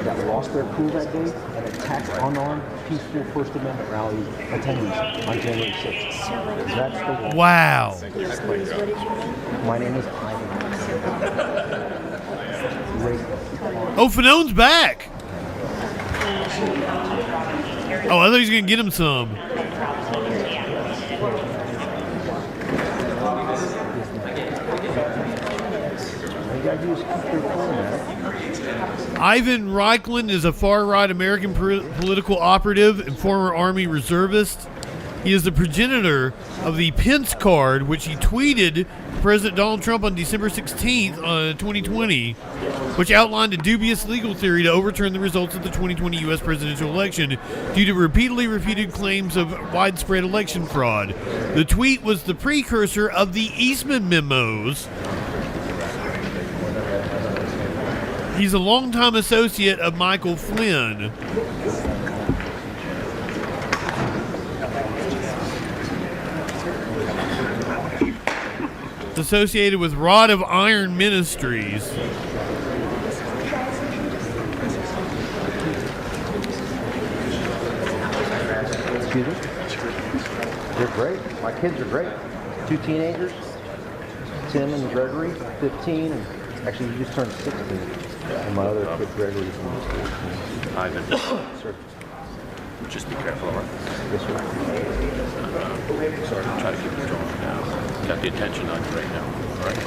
that lost their cool that day and attacked unarmed, peaceful First Amendment rally attendees on January 6th. That's the law. Wow. My name is Ivan. Oh, Fanone's back. Oh, I thought he was going to get him some. Ivan Raiklen is a far-right American political operative and former Army reservist. He is the progenitor of the Pence card, which he tweeted President Donald Trump on December 16th, 2020, which outlined a dubious legal theory to overturn the results of the 2020 U.S. presidential election due to repeatedly refuted claims of widespread election fraud. The tweet was the precursor of the Eastman memos. He's a longtime associate of Michael Flynn. Associated with Rod of Iron Ministries. Excuse me? They're great. My kids are great. 2 teenagers, Tim and Gregory, 15, and actually he just turned 16. And my other kid, Gregory, is in school. Ivan. Sir. Just be careful, all right? Yes, sir. Sorry, try to keep it going now. Got the attention on you right now, all right?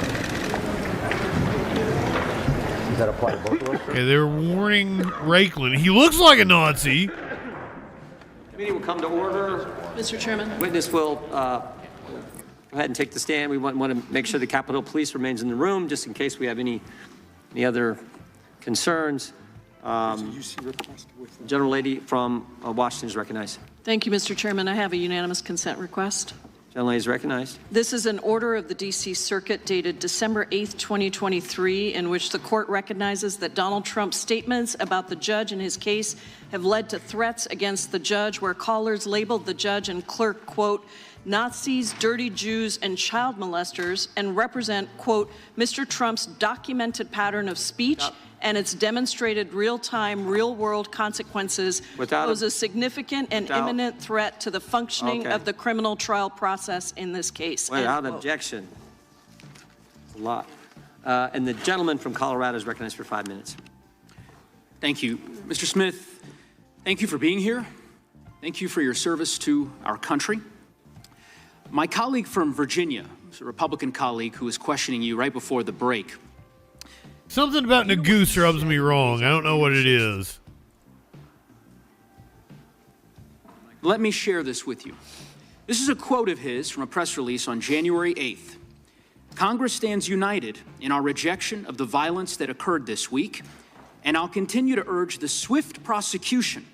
Does that apply to both of us? Okay, they're warning Raiklen. He looks like a Nazi. Meeting will come to order. Mr. Chairman. Witness will go ahead and take the stand. We want to make sure the Capitol Police remains in the room, just in case we have any other concerns. General Lady from Washington is recognized. Thank you, Mr. Chairman. I have a unanimous consent request. General Lady is recognized. This is an order of the D.C. Circuit dated December 8th, 2023, in which the court recognizes that Donald Trump's statements about the judge and his case have led to threats against the judge, where callers labeled the judge and clerk, quote, Nazis, dirty Jews, and child molesters, and represent, quote, Mr. Trump's documented pattern of speech and its demonstrated real-time, real-world consequences pose a significant and imminent threat to the functioning of the criminal trial process in this case. Without objection. It's a lot. And the gentleman from Colorado is recognized for 5 minutes. Thank you. Mr. Smith, thank you for being here. Thank you for your service to our country. My colleague from Virginia, a Republican colleague who was questioning you right before the break. Something about Nagoose rubs me wrong. I don't know what it is. Let me share this with you. This is a quote of his from a press release on January 8th. Congress stands united in our rejection of the violence that occurred this week, and I'll continue to urge the swift prosecution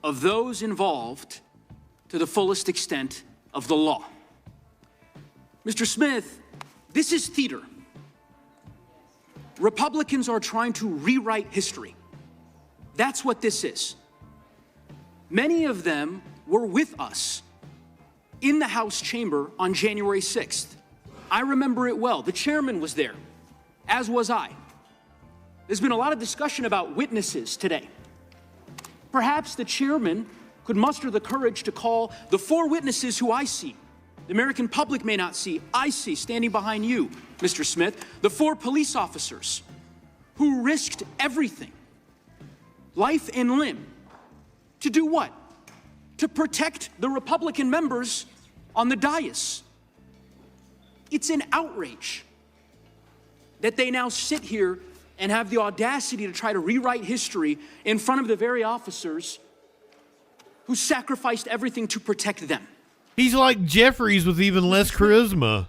of those involved to the fullest extent of the law. Mr. Smith, this is theater. Republicans are trying to rewrite history. That's what this is. Many of them were with us in the House chamber on January 6th. I remember it well. The chairman was there, as was I. There's been a lot of discussion about witnesses today. Perhaps the chairman could muster the courage to call the 4 witnesses who I see. The American public may not see. I see standing behind you, Mr. Smith, the 4 police officers who risked everything, life and limb, to do what? To protect the Republican members on the dais. It's an outrage that they now sit here and have the audacity to try to rewrite history in front of the very officers who sacrificed everything to protect them. He's like Jeffries with even less charisma.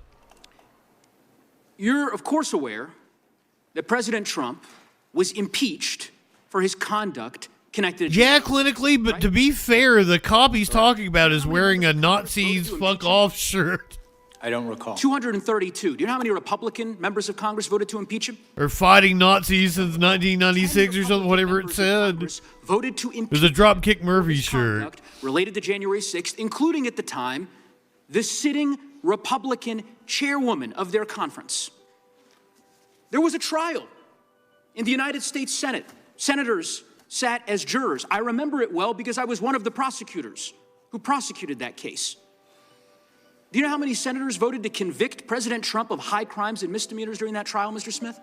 You're, of course, aware that President Trump was impeached for his conduct connected to... Yeah, clinically, but to be fair, the cop he's talking about is wearing a Nazis fuck off shirt. I don't recall. 232. Do you know how many Republican members of Congress voted to impeach him? Or fighting Nazis since 1996 or something, whatever it said. Voted to impeach. It was a Dropkick Murphy shirt. Related to January 6th, including at the time, the sitting Republican chairwoman of their conference. There was a trial in the United States Senate. Senators sat as jurors. I remember it well because I was one of the prosecutors who prosecuted that case. Do you know how many senators voted to convict President Trump of high crimes and misdemeanors during that trial, Mr. Smith?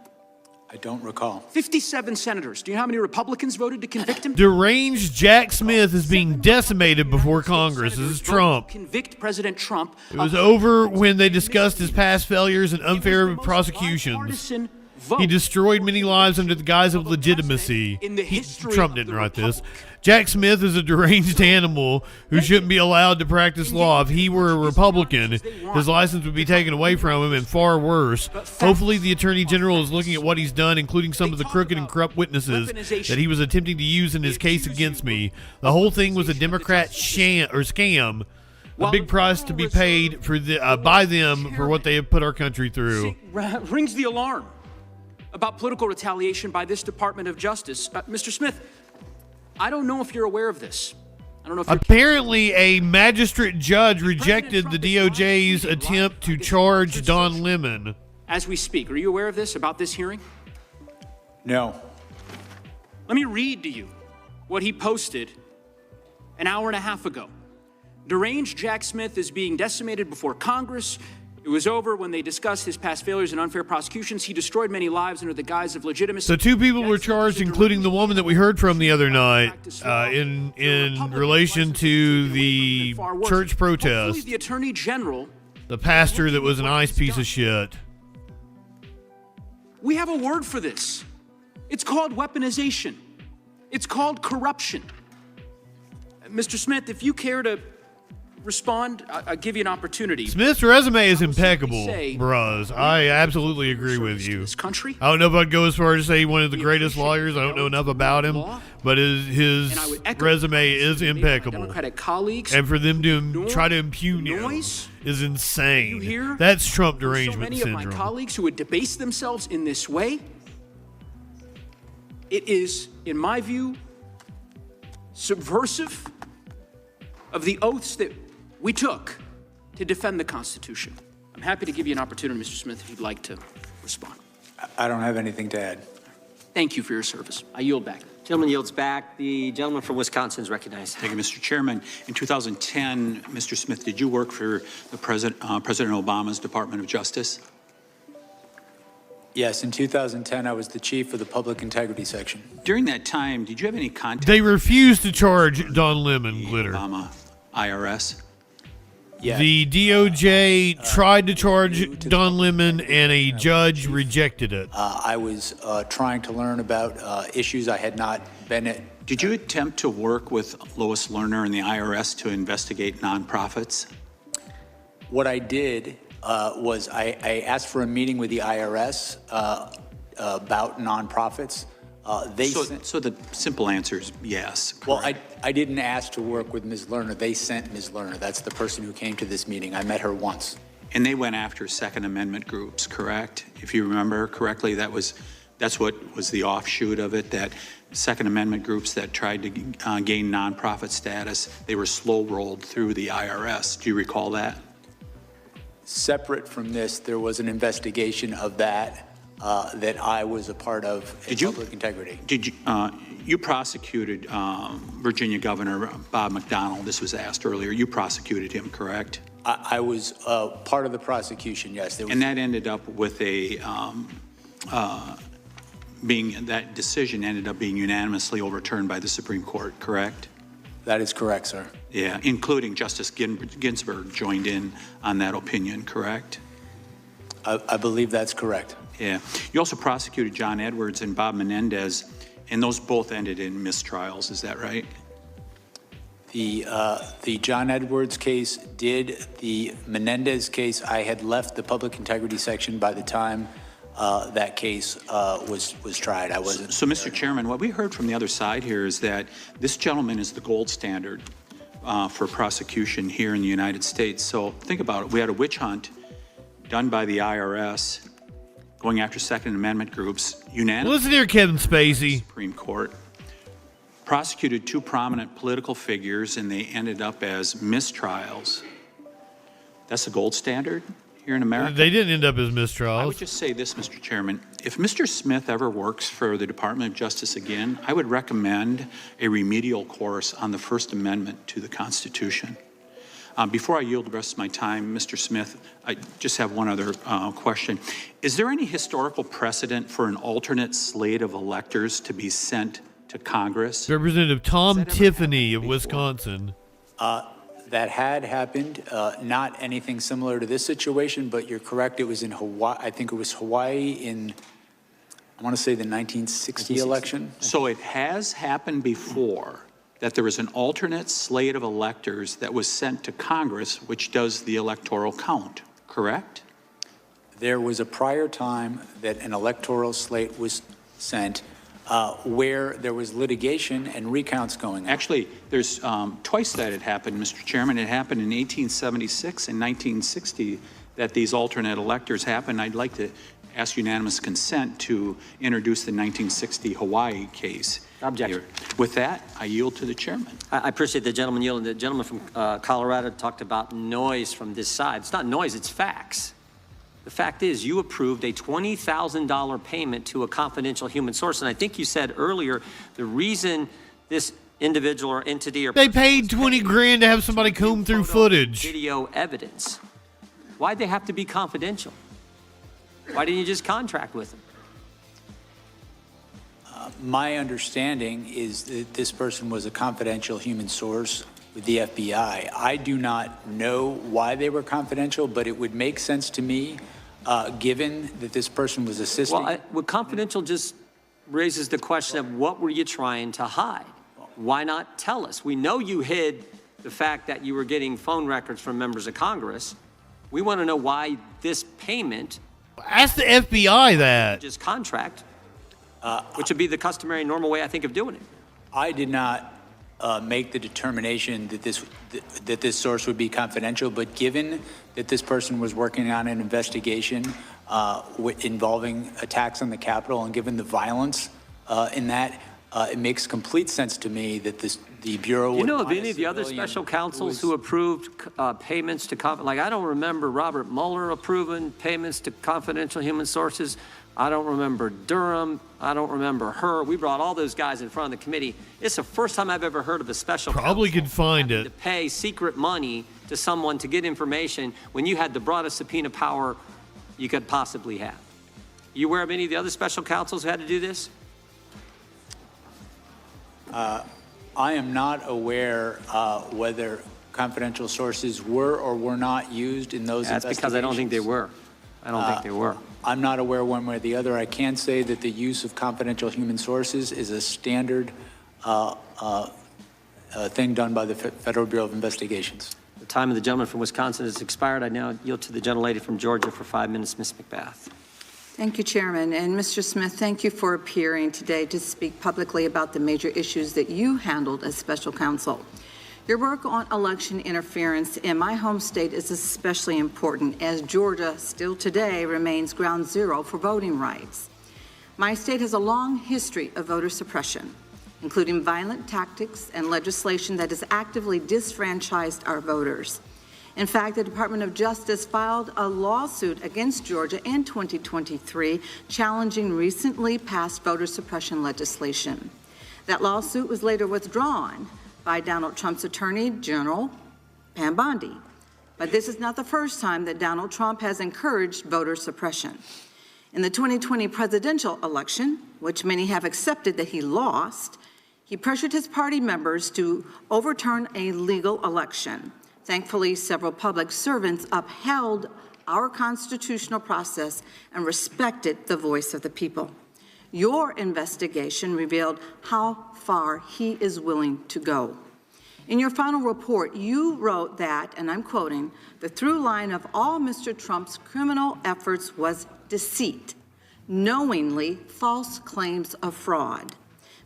I don't recall. 57 senators. Do you know how many Republicans voted to convict him? Deranged Jack Smith is being decimated before Congress. This is Trump. Convict President Trump. It was over when they discussed his past failures and unfair prosecutions. He destroyed many lives under the guise of legitimacy. Trump didn't write this. Jack Smith is a deranged animal who shouldn't be allowed to practice law. If he were a Republican, his license would be taken away from him, and far worse. Hopefully the Attorney General is looking at what he's done, including some of the crooked and corrupt witnesses that he was attempting to use in his case against me. The whole thing was a Democrat scam. A big price to be paid for by them for what they have put our country through. Rings the alarm about political retaliation by this Department of Justice. Mr. Smith, I don't know if you're aware of this. I don't know if apparently a magistrate judge rejected the DOJ's attempt to charge Don Lemon. As we speak, are you aware of this, about this hearing? No. Let me read to you what he posted an hour and a half ago. Deranged Jack Smith is being decimated before Congress. It was over when they discussed his past failures and unfair prosecutions. He destroyed many lives under the guise of legitimacy. So 2 people were charged, including the woman that we heard from the other night, in relation to the church protest. The Attorney General, the pastor that was an nice piece of shit. We have a word for this. It's called weaponization. It's called corruption. Mr. Smith, if you care to respond, I'll give you an opportunity. Smith's resume is impeccable, bros. I absolutely agree with you. I don't know if I'd go as far as to say one of the greatest lawyers. I don't know enough about him, but his resume is impeccable. And for them to try to impugn him is insane. That's Trump derangement syndrome. Of my colleagues who would debase themselves in this way, it is, in my view, subversive of the oaths that we took to defend the Constitution. I'm happy to give you an opportunity, Mr. Smith, if you'd like to respond. I don't have anything to add. Thank you for your service. I yield back. Gentleman yields back. The gentleman from Wisconsin is recognized. Thank you, Mr. Chairman. In 2010, Mr. Smith, did you work for the President Obama's Department of Justice? Yes, in 2010, I was the chief of the public integrity section. During that time, did you have any contact They refused to charge Don Lemon glitter. Obama IRS? Yeah. The DOJ tried to charge Don Lemon, and a judge rejected it. I was trying to learn about issues I had not been at. Did you attempt to work with Lois Lerner and the IRS to investigate nonprofits? What I did was I asked for a meeting with the IRS about nonprofits. So the simple answer is yes. Well, I didn't ask to work with Ms. Lerner. They sent Ms. Lerner. That's the person who came to this meeting. I met her once. And they went after Second Amendment groups, correct? If you remember correctly, that's what was the offshoot of it, that Second Amendment groups that tried to gain nonprofit status, they were slow-rolled through the IRS. Do you recall that? Separate from this, there was an investigation of that that I was a part of in public integrity. Did you, you prosecuted Virginia Governor Bob McDonnell. This was asked earlier. You prosecuted him, correct? I was part of the prosecution, yes. And that ended up with a, that decision ended up being unanimously overturned by the Supreme Court, correct? That is correct, sir. Yeah, including Justice Ginsburg joined in on that opinion, correct? I believe that's correct. Yeah. You also prosecuted John Edwards and Bob Menendez, and those both ended in mistrials, is that right? The John Edwards case did. The Menendez case, I had left the public integrity section by the time that case was tried. I wasn't. So, Mr. Chairman, what we heard from the other side here is that this gentleman is the gold standard for prosecution here in the United States. So think about it. We had a witch hunt done by the IRS going after Second Amendment groups, unanimously. Listen here, Kevin Spacey. Supreme Court prosecuted two prominent political figures, and they ended up as mistrials. That's the gold standard here in America. They didn't end up as mistrials. I would just say this, Mr. Chairman. If Mr. Smith ever works for the Department of Justice again, I would recommend a remedial course on the First Amendment to the Constitution. Before I yield the rest of my time, Mr. Smith, I just have one other question. Is there any historical precedent for an alternate slate of electors to be sent to Congress? Representative Tom Tiffany of Wisconsin. That had happened, not anything similar to this situation, but you're correct. It was in Hawaii. I think it was Hawaii in, I want to say the 1960 election. So it has happened before that there was an alternate slate of electors that was sent to Congress, which does the electoral count, correct? There was a prior time that an electoral slate was sent where there was litigation and recounts going on. Actually, there's twice that it happened, Mr. Chairman. It happened in 1876 and 1960 that these alternate electors happened. I'd like to ask unanimous consent to introduce the 1960 Hawaii case. Objection. With that, I yield to the chairman. I appreciate the gentleman yielding. The gentleman from Colorado talked about noise from this side. It's not noise, it's facts. The fact is, you approved a $20,000 payment to a confidential human source. And I think you said earlier, the reason this individual or entity or they paid 20 grand to have somebody comb through footage. Video evidence. Why'd they have to be confidential? Why didn't you just contract with them? My understanding is that this person was a confidential human source with the FBI. I do not know why they were confidential, but it would make sense to me, given that this person was assisting. Well, confidential just raises the question of what were you trying to hide? Why not tell us? We know you hid the fact that you were getting phone records from members of Congress. We want to know why this payment. Ask the FBI that. Just contract, which would be the customary normal way, I think, of doing it. I did not make the determination that this source would be confidential, but given that this person was working on an investigation involving attacks on the Capitol, and given the violence in that, it makes complete sense to me that the Bureau would. You know of any of the other special counsels who approved payments to like I don't remember Robert Mueller approving payments to confidential human sources. I don't remember Durham. I don't remember her. We brought all those guys in front of the committee. It's the first time I've ever heard of a special probably counsel could find it to pay secret money to someone to get information when you had the broadest subpoena power you could possibly have. You aware of any of the other special counsels who had to do this? I am not aware whether confidential sources were or were not used in those That's investigations. because I don't think they were. I don't think they were. I'm not aware one way or the other. I can say that the use of confidential human sources is a standard thing done by the Federal Bureau of Investigations. The time of the gentleman from Wisconsin has expired. I now yield to the gentlelady from Georgia for 5 minutes, Ms. McBath. Thank you, Chairman. And Mr. Smith, thank you for appearing today to speak publicly about the major issues that you handled as special counsel. Your work on election interference in my home state is especially important, as Georgia still today remains ground zero for voting rights. My state has a long history of voter suppression, including violent tactics and legislation that has actively disfranchised our voters. In fact, the Department of Justice filed a lawsuit against Georgia in 2023 challenging recently passed voter suppression legislation. That lawsuit was later withdrawn by Donald Trump's Attorney General, Pam Bondi. But this is not the first time that Donald Trump has encouraged voter suppression. In the 2020 presidential election, which many have accepted that he lost, he pressured his party members to overturn a legal election. Thankfully, several public servants upheld our constitutional process and respected the voice of the people. Your investigation revealed how far he is willing to go. In your final report, you wrote that, and I'm quoting, "The through line of all Mr. Trump's criminal efforts was deceit, knowingly false claims of fraud."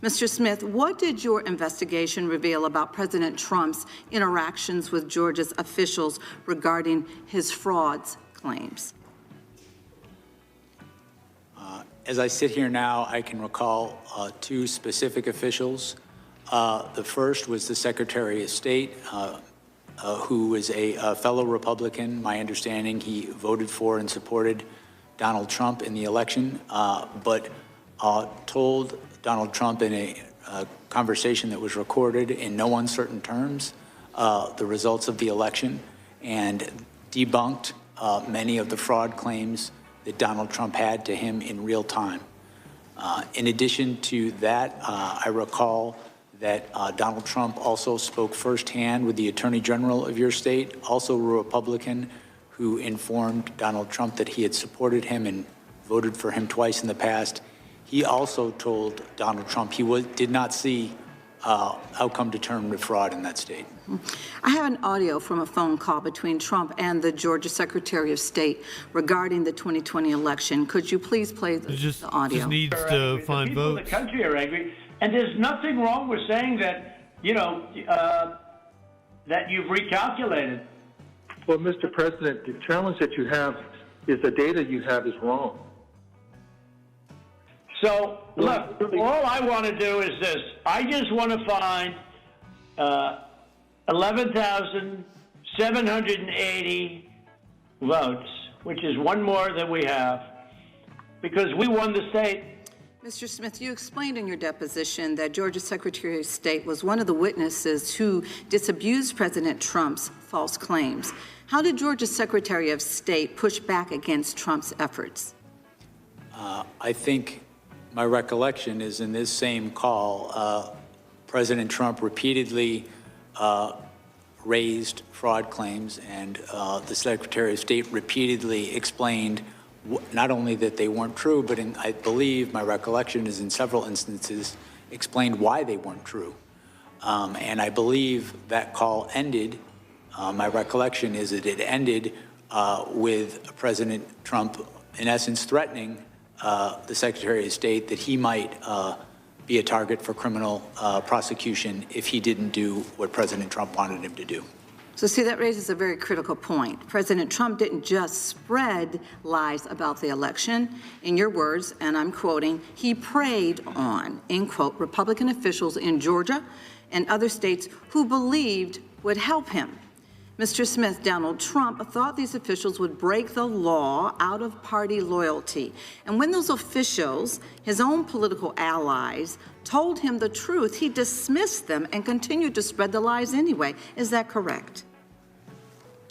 Mr. Smith, what did your investigation reveal about President Trump's interactions with Georgia's officials regarding his frauds claims? As I sit here now, I can recall two specific officials. The first was the Secretary of State, who is a fellow Republican. My understanding, he voted for and supported Donald Trump in the election, but told Donald Trump in a conversation that was recorded in no uncertain terms the results of the election and debunked many of the fraud claims that Donald Trump had to him in real time. In addition to that, I recall that Donald Trump also spoke firsthand with the Attorney General of your state, also a Republican, who informed Donald Trump that he had supported him and voted for him twice in the past. He also told Donald Trump he did not see outcome-determined fraud in that state. I have an audio from a phone call between Trump and the Georgia Secretary of State regarding the 2020 election. Could you please play the audio? Just needs to find votes. The country are angry, and there's nothing wrong with saying that, that you've recalculated. Well, Mr. President, the challenge that you have is the data you have is wrong. So, look, all I want to do is this. I just want to find 11,780 votes, which is one more than we have, because we won the state. Mr. Smith, you explained in your deposition that Georgia Secretary of State was one of the witnesses who disabused President Trump's false claims. How did Georgia Secretary of State push back against Trump's efforts? I think my recollection is in this same call, President Trump repeatedly raised fraud claims, and the Secretary of State repeatedly explained not only that they weren't true, but I believe my recollection is in several instances explained why they weren't true. And I believe that call ended, my recollection is that it ended with President Trump, in essence, threatening the Secretary of State that he might be a target for criminal prosecution if he didn't do what President Trump wanted him to do. So see, that raises a very critical point. President Trump didn't just spread lies about the election. In your words, and I'm quoting, he preyed on, end quote, Republican officials in Georgia and other states who believed would help him. Mr. Smith, Donald Trump thought these officials would break the law out of party loyalty. And when those officials, his own political allies, told him the truth, he dismissed them and continued to spread the lies anyway. Is that correct?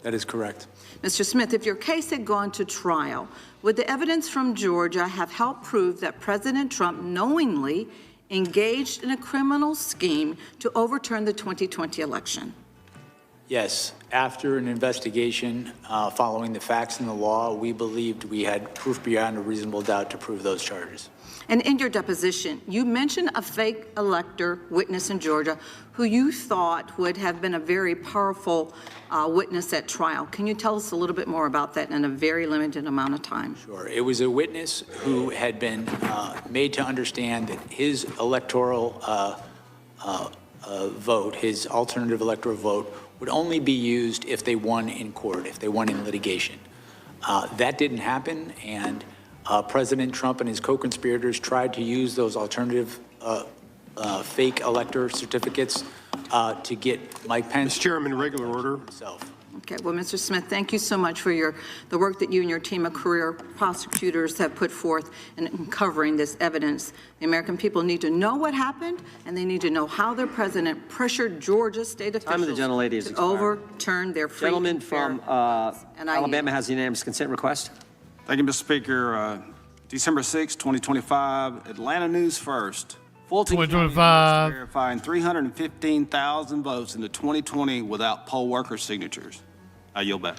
That is correct. Mr. Smith, if your case had gone to trial, would the evidence from Georgia have helped prove that President Trump knowingly engaged in a criminal scheme to overturn the 2020 election? Yes. After an investigation following the facts and the law, we believed we had proof beyond a reasonable doubt to prove those charges. And in your deposition, you mentioned a fake elector witness in Georgia who you thought would have been a very powerful witness at trial. Can you tell us a little bit more about that in a very limited amount of time? Sure. It was a witness who had been made to understand that his electoral vote, his alternative electoral vote, would only be used if they won in court, if they won in litigation. That didn't happen, and President Trump and his co-conspirators tried to use those alternative fake elector certificates to get Mike Pence. Mr. Chairman, regular order. Himself. Okay, well, Mr. Smith, thank you so much for the work that you and your team of career prosecutors have put forth in uncovering this evidence. The American people need to know what happened, and they need to know how their president pressured Georgia state officials to overturn their free Gentleman from Alabama has a unanimous consent request. Thank you, Mr. Speaker. December 6, 2025, Atlanta News First. Fulton County 2025. verifying 315,000 votes in the 2020 without poll worker signatures. I yield back.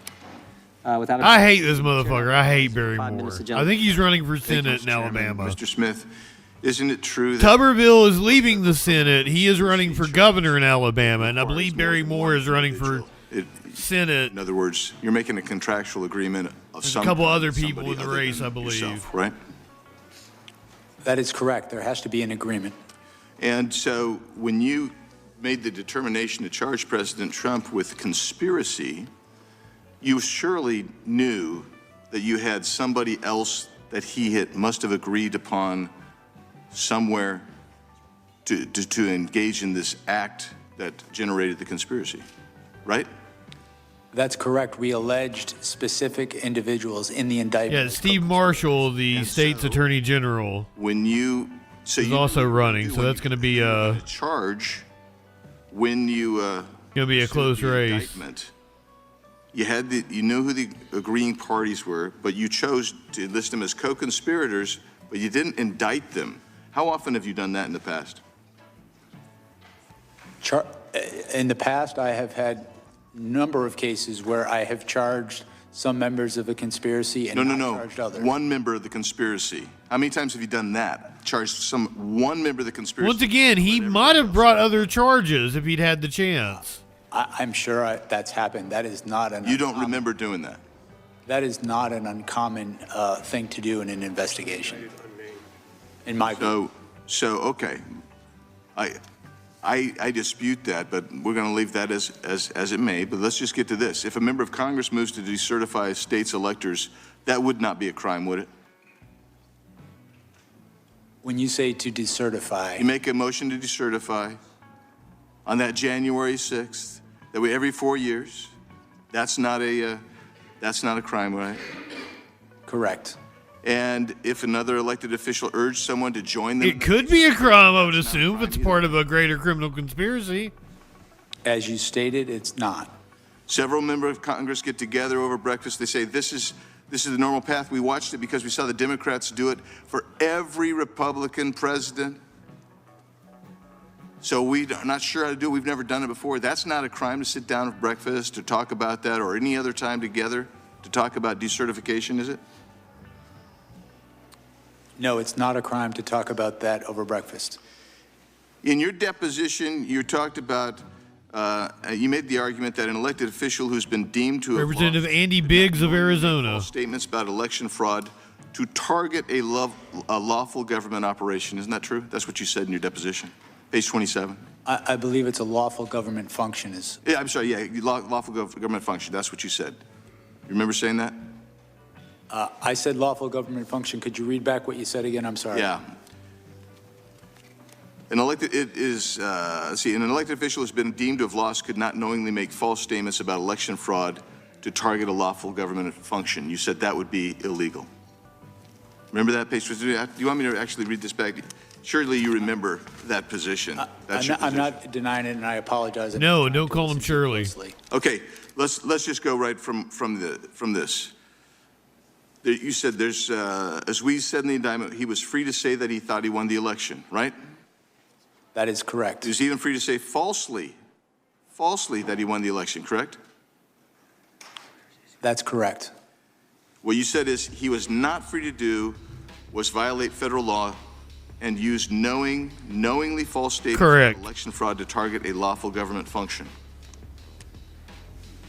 I hate this motherfucker. I hate Barry Moore. I think he's running for Senate in Alabama. Mr. Smith, isn't it true that Tuberville is leaving the Senate. He is running for governor in Alabama, and I believe Barry Moore is running for Senate. In other words, you're making a contractual agreement of There's some a couple kind other with people somebody in the other race, than I believe. yourself, right? That is correct. There has to be an agreement. And so when you made the determination to charge President Trump with conspiracy, you surely knew that you had somebody else that he must have agreed upon somewhere to engage in this act that generated the conspiracy, right? That's correct. We alleged specific individuals in the indictment. Yeah, Steve Marshall, the state's attorney general, when you is also running, so that's going to be a charge. When you going to be a close race. Indictment, you knew who the agreeing parties were, but you chose to list them as co-conspirators, but you didn't indict them. How often have you done that in the past? In the past, I have had a number of cases where I have charged some members of a conspiracy and charged others. One member of the conspiracy. How many times have you done that? Charged one member of the conspiracy. Once again, he might have brought other charges if he'd had the chance. I'm sure that's happened. That is not an. You don't remember doing that? That is not an uncommon thing to do in an investigation. In my view. So okay, I dispute that, but we're going to leave that as it may. But let's just get to this: if a member of Congress moves to decertify states' electors, that would not be a crime, would it? When you say to decertify, you make a motion to decertify on that January 6th. That way, every 4 years. That's not a crime, right? Correct. And if another elected official urged someone to join them, It could be a crime, I would assume, if it's part of a greater criminal conspiracy. As you stated, it's not. Several members of Congress get together over breakfast. They say, this is the normal path. We watched it because we saw the Democrats do it for every Republican president. So we're not sure how to do it. We've never done it before. That's not a crime to sit down at breakfast to talk about that, or any other time together to talk about decertification, is it? No, it's not a crime to talk about that over breakfast. In your deposition, you talked about, you made the argument that an elected official who's been deemed to have Representative Andy Biggs of Arizona. Statements about election fraud to target a lawful government operation. Isn't that true? That's what you said in your deposition. Page 27. I believe it's a lawful government function. Yeah, I'm sorry, yeah, lawful government function. That's what you said. You remember saying that? I said lawful government function. Could you read back what you said again? I'm sorry. Yeah. An elected official has been deemed to have lost could not knowingly make false statements about election fraud to target a lawful government function. You said that would be illegal. Remember that page? Do you want me to actually read this back? Surely you remember that position. That's your I'm position. not denying it, and I apologize. No, don't call him Shirley. Okay, let's just go right from this. You said there's, as we said in the indictment, he was free to say that he thought he won the election, right? That is correct. He was even free to say falsely that he won the election, correct? That's correct. What you said is he was not free to do was violate federal law and use knowingly false statements Correct. of election fraud to target a lawful government function.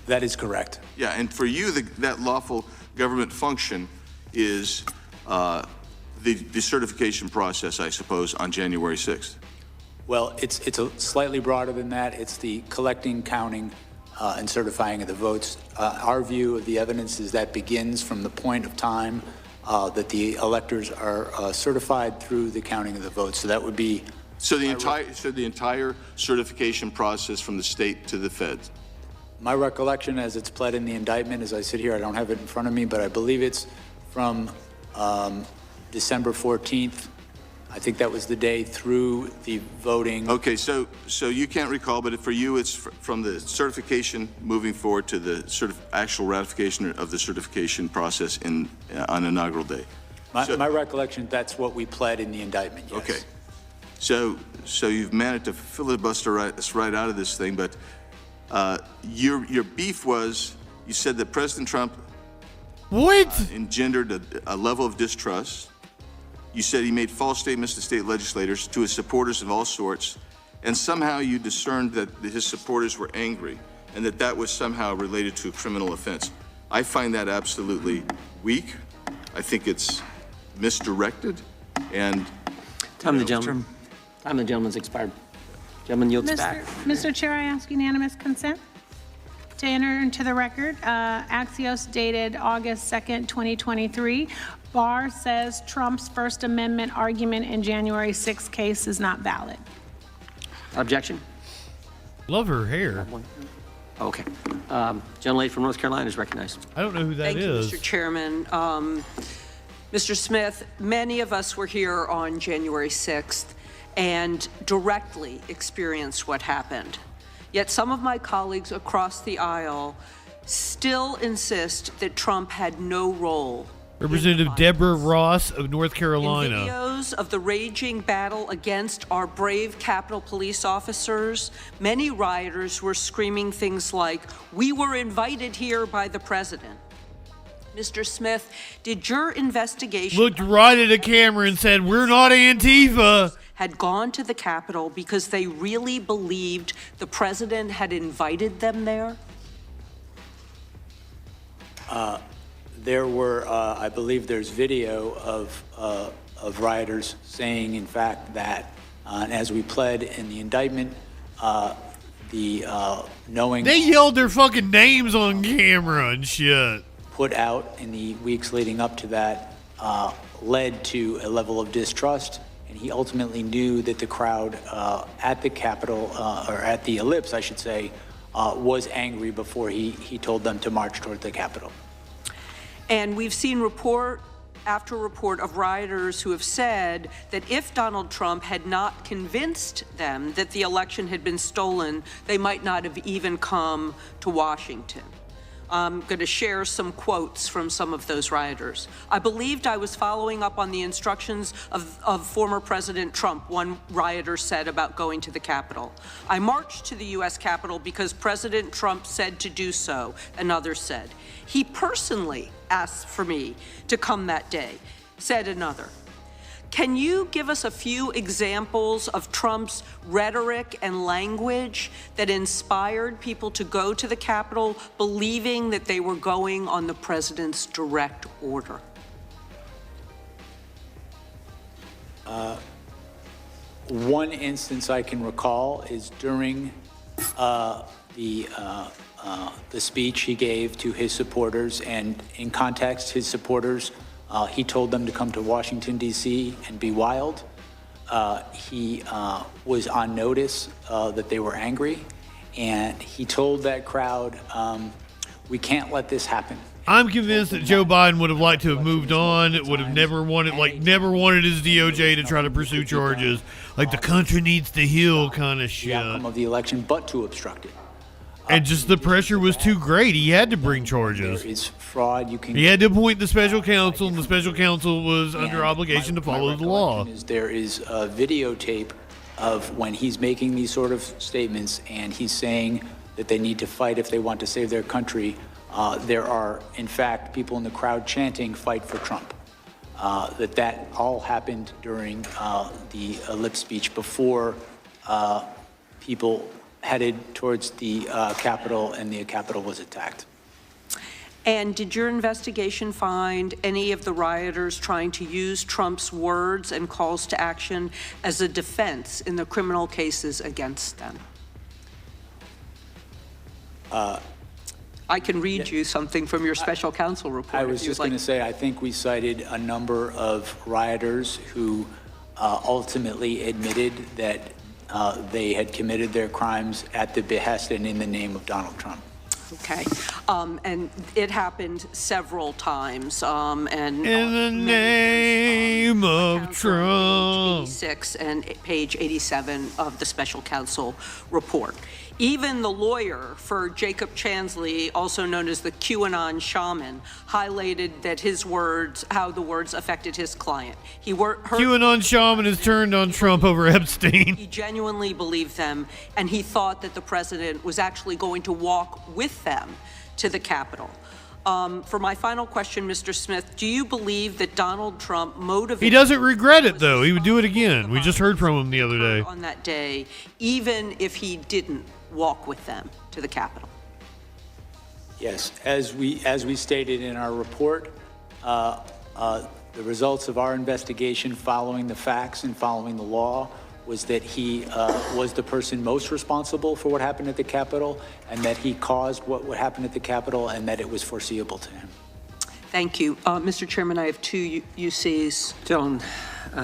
That is correct. Yeah, and for you, that lawful government function is the certification process, I suppose, on January 6th. Well, it's a slightly broader than that. It's the collecting, counting, and certifying of the votes. Our view of the evidence is that begins from the point of time that the electors are certified through the counting of the votes. So that would be the entire certification process from the state to the feds. my recollection, as it's pled in the indictment. As I sit here, I don't have it in front of me, but I believe it's from December 14th. I think that was the day through the voting. Okay, so you can't recall, but for you, it's from the certification moving forward to the actual ratification of the certification process on inaugural day. My recollection, that's what we pled in the indictment, yes. Okay, so you've managed to filibuster us right out of this thing, but your beef was, you said that President Trump engendered a level of distrust. You said he made false statements to state legislators, to his supporters of all sorts, and somehow you discerned that his supporters were angry and that was somehow related to a criminal offense. I find that absolutely weak. I think it's misdirected, and Time of the gentleman's expired. Gentleman yields back. Mr. Chair, I ask unanimous consent to enter into the record. Axios dated August 2nd, 2023. Barr says Trump's First Amendment argument in January 6th case is not valid. Objection? Love her hair. Okay. Gentlelady from North Carolina is recognized. I don't know who that is. Thank you, Mr. Chairman. Mr. Smith, many of us were here on January 6th and directly experienced what happened. Yet some of my colleagues across the aisle still insist that Trump had no role. Representative Deborah Ross of North Carolina. In videos of the raging battle against our brave Capitol Police officers, many rioters were screaming things like, "We were invited here by the president." Mr. Smith, did your investigation... Looked right at a camera and said, "We're not Antifa." ...had gone to the Capitol because they really believed the president had invited them there? There were, I believe there's video of rioters saying, in fact, that, and as we pled in the indictment, knowing... They yelled their fucking names on camera and shit. Put out in the weeks leading up to that led to a level of distrust, and he ultimately knew that the crowd at the Capitol, or at the Ellipse, I should say, was angry before he told them to march toward the Capitol. And we've seen report after report of rioters who have said that if Donald Trump had not convinced them that the election had been stolen, they might not have even come to Washington. I'm going to share some quotes from some of those rioters. "I believed I was following up on the instructions of former President Trump," one rioter said about going to the Capitol. "I marched to the U.S. Capitol because President Trump said to do so," another said. "He personally asked for me to come that day," said another. Can you give us a few examples of Trump's rhetoric and language that inspired people to go to the Capitol believing that they were going on the president's direct order? One instance I can recall is during the speech he gave to his supporters, and in context, his supporters, he told them to come to Washington, D.C. and be wild. He was on notice that they were angry, and he told that crowd, "We can't let this happen." I'm convinced that Joe Biden would have liked to have moved on. It would have never wanted his DOJ to try to pursue charges. Like the country needs to heal kind of shit. The outcome of the election, but to obstruct it. And just the pressure was too great. He had to bring charges. There is fraud. He had to appoint the special counsel, and the special counsel was under obligation to follow the law. There is a videotape of when he's making these sort of statements, and he's saying that they need to fight if they want to save their country. There are, in fact, people in the crowd chanting, "Fight for Trump." That all happened during the lip speech before people headed towards the Capitol, and the Capitol was attacked. And did your investigation find any of the rioters trying to use Trump's words and calls to action as a defense in the criminal cases against them? I can read you something from your special counsel report. I was just going to say, I think we cited a number of rioters who ultimately admitted that they had committed their crimes at the behest and in the name of Donald Trump. Okay. And it happened several times. And in the name of Trump. Page 86 and page 87 of the special counsel report. Even the lawyer for Jacob Chansley, also known as the QAnon shaman, highlighted that his words, how the words affected his client. QAnon shaman has turned on Trump over Epstein. He genuinely believed them, and he thought that the president was actually going to walk with them to the Capitol. For my final question, Mr. Smith, do you believe that Donald Trump motivated... He doesn't regret it, though. He would do it again. We just heard from him the other day. ...on that day, even if he didn't walk with them to the Capitol? Yes, as we stated in our report, the results of our investigation following the facts and following the law was that he was the person most responsible for what happened at the Capitol, and that he caused what happened at the Capitol, and that it was foreseeable to him. Thank you. Mr. Chairman, I have two UCs. Gentlemen,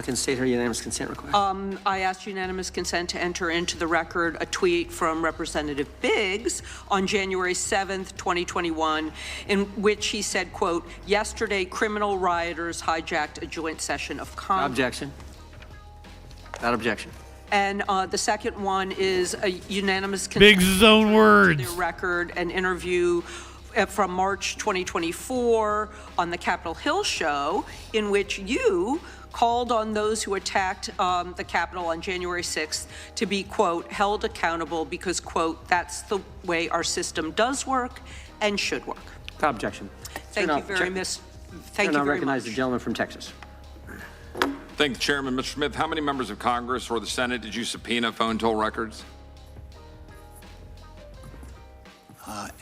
can state her unanimous consent request. I asked unanimous consent to enter into the record a tweet from Representative Biggs on January 7th, 2021, in which he said, quote, "Yesterday, criminal rioters hijacked a joint session of Congress." Objection. Without objection. And the second one is a unanimous consent. Biggs' own words. To the record, an interview from March 2024 on the Capitol Hill show, in which you called on those who attacked the Capitol on January 6th to be, quote, held accountable because, quote, that's the way our system does work and should work. Without objection. Thank you very much. Thank you very much. I recognize the gentleman from Texas. Thank you, Chairman. Mr. Smith, how many members of Congress or the Senate did you subpoena phone toll records?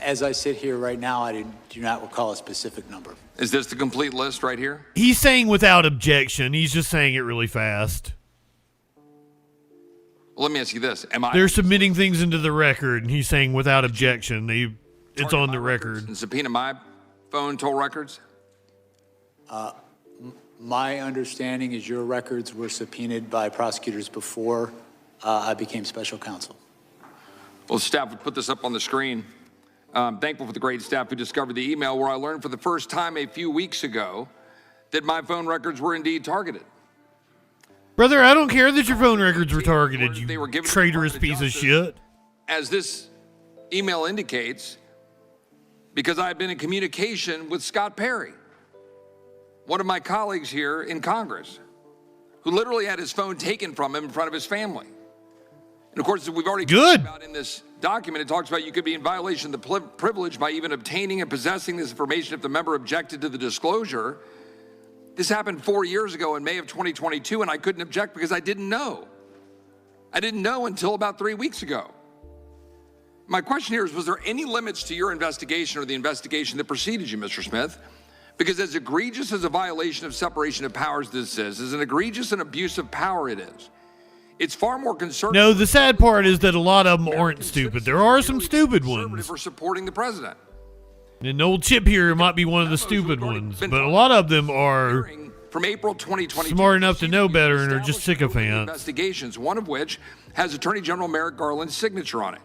As I sit here right now, I do not recall a specific number. Is this the complete list right here? He's saying without objection. He's just saying it really fast. Well, let me ask you this. They're submitting things into the record, and he's saying without objection. It's on the record. And subpoena my phone toll records? My understanding is your records were subpoenaed by prosecutors before I became special counsel. Well, staff would put this up on the screen. I'm thankful for the great staff who discovered the email where I learned for the first time a few weeks ago that my phone records were indeed targeted. Brother, I don't care that your phone records were targeted, you traitorous piece of shit. As this email indicates, because I had been in communication with Scott Perry, one of my colleagues here in Congress, who literally had his phone taken from him in front of his family. And of course, we've already talked about in this document, it talks about you could be in violation of the privilege by even obtaining and possessing this information if the member objected to the disclosure. This happened 4 years ago in May of 2022, and I couldn't object because I didn't know. I didn't know until about 3 weeks ago. My question here is, was there any limits to your investigation or the investigation that preceded you, Mr. Smith? Because as egregious as a violation of separation of powers this is, as an egregious and abuse of power it is, it's far more concerning. No, the sad part is that a lot of them aren't stupid. There are some stupid ones. For supporting the president. And old Chip here might be one of the stupid ones, but a lot of them are from April 2022, smart enough to know better and are just sycophants. Investigations, one of which has Attorney General Merrick Garland's signature on it.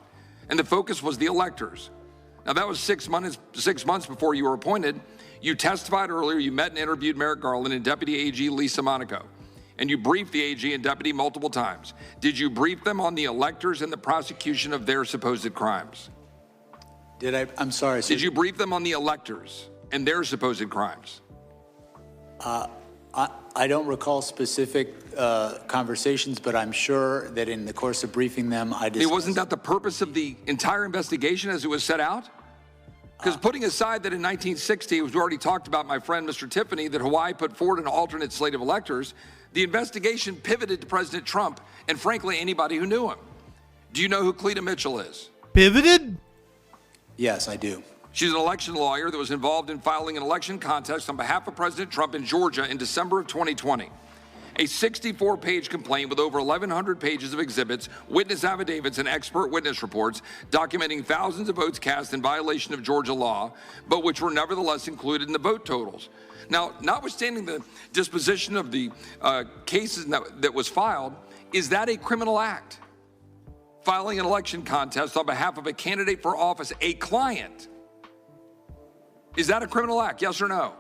And the focus was the electors. Now, that was 6 months before you were appointed. You testified earlier, you met and interviewed Merrick Garland and Deputy AG Lisa Monaco, and you briefed the AG and deputy multiple times. Did you brief them on the electors and the prosecution of their supposed crimes? Did I? I'm sorry. Did you brief them on the electors and their supposed crimes? I don't recall specific conversations, but I'm sure that in the course of briefing them, I discussed. Wasn't that the purpose of the entire investigation as it was set out? Because putting aside that in 1960, it was already talked about, my friend Mr. Tiffany, that Hawaii put forward an alternate slate of electors, the investigation pivoted to President Trump and, frankly, anybody who knew him. Do you know who Cleta Mitchell is? Pivoted? Yes, I do. She's an election lawyer that was involved in filing an election contest on behalf of President Trump in Georgia in December of 2020. A 64-page complaint with over 1,100 pages of exhibits, witness affidavits, and expert witness reports documenting thousands of votes cast in violation of Georgia law, but which were nevertheless included in the vote totals. Now, notwithstanding the disposition of the cases that was filed, is that a criminal act? Filing an election contest on behalf of a candidate for office, a client. Is that a criminal act, yes or no?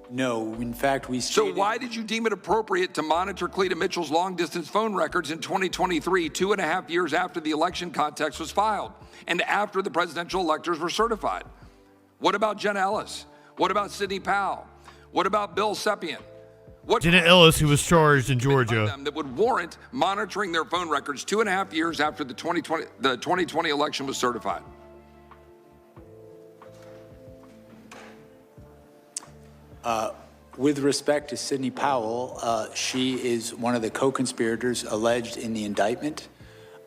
No, in fact, we So why did you deem it appropriate to monitor Cleta Mitchell's long-distance phone records in 2023, 2.5 years after the election contest was filed and after the presidential electors were certified? What about Jenna Ellis? What about Sidney Powell? What about Bill Sepien? Jenna Ellis, who was charged in Georgia. That would warrant monitoring their phone records 2.5 years after the 2020 election was certified? With respect to Sidney Powell, she is one of the co-conspirators alleged in the indictment.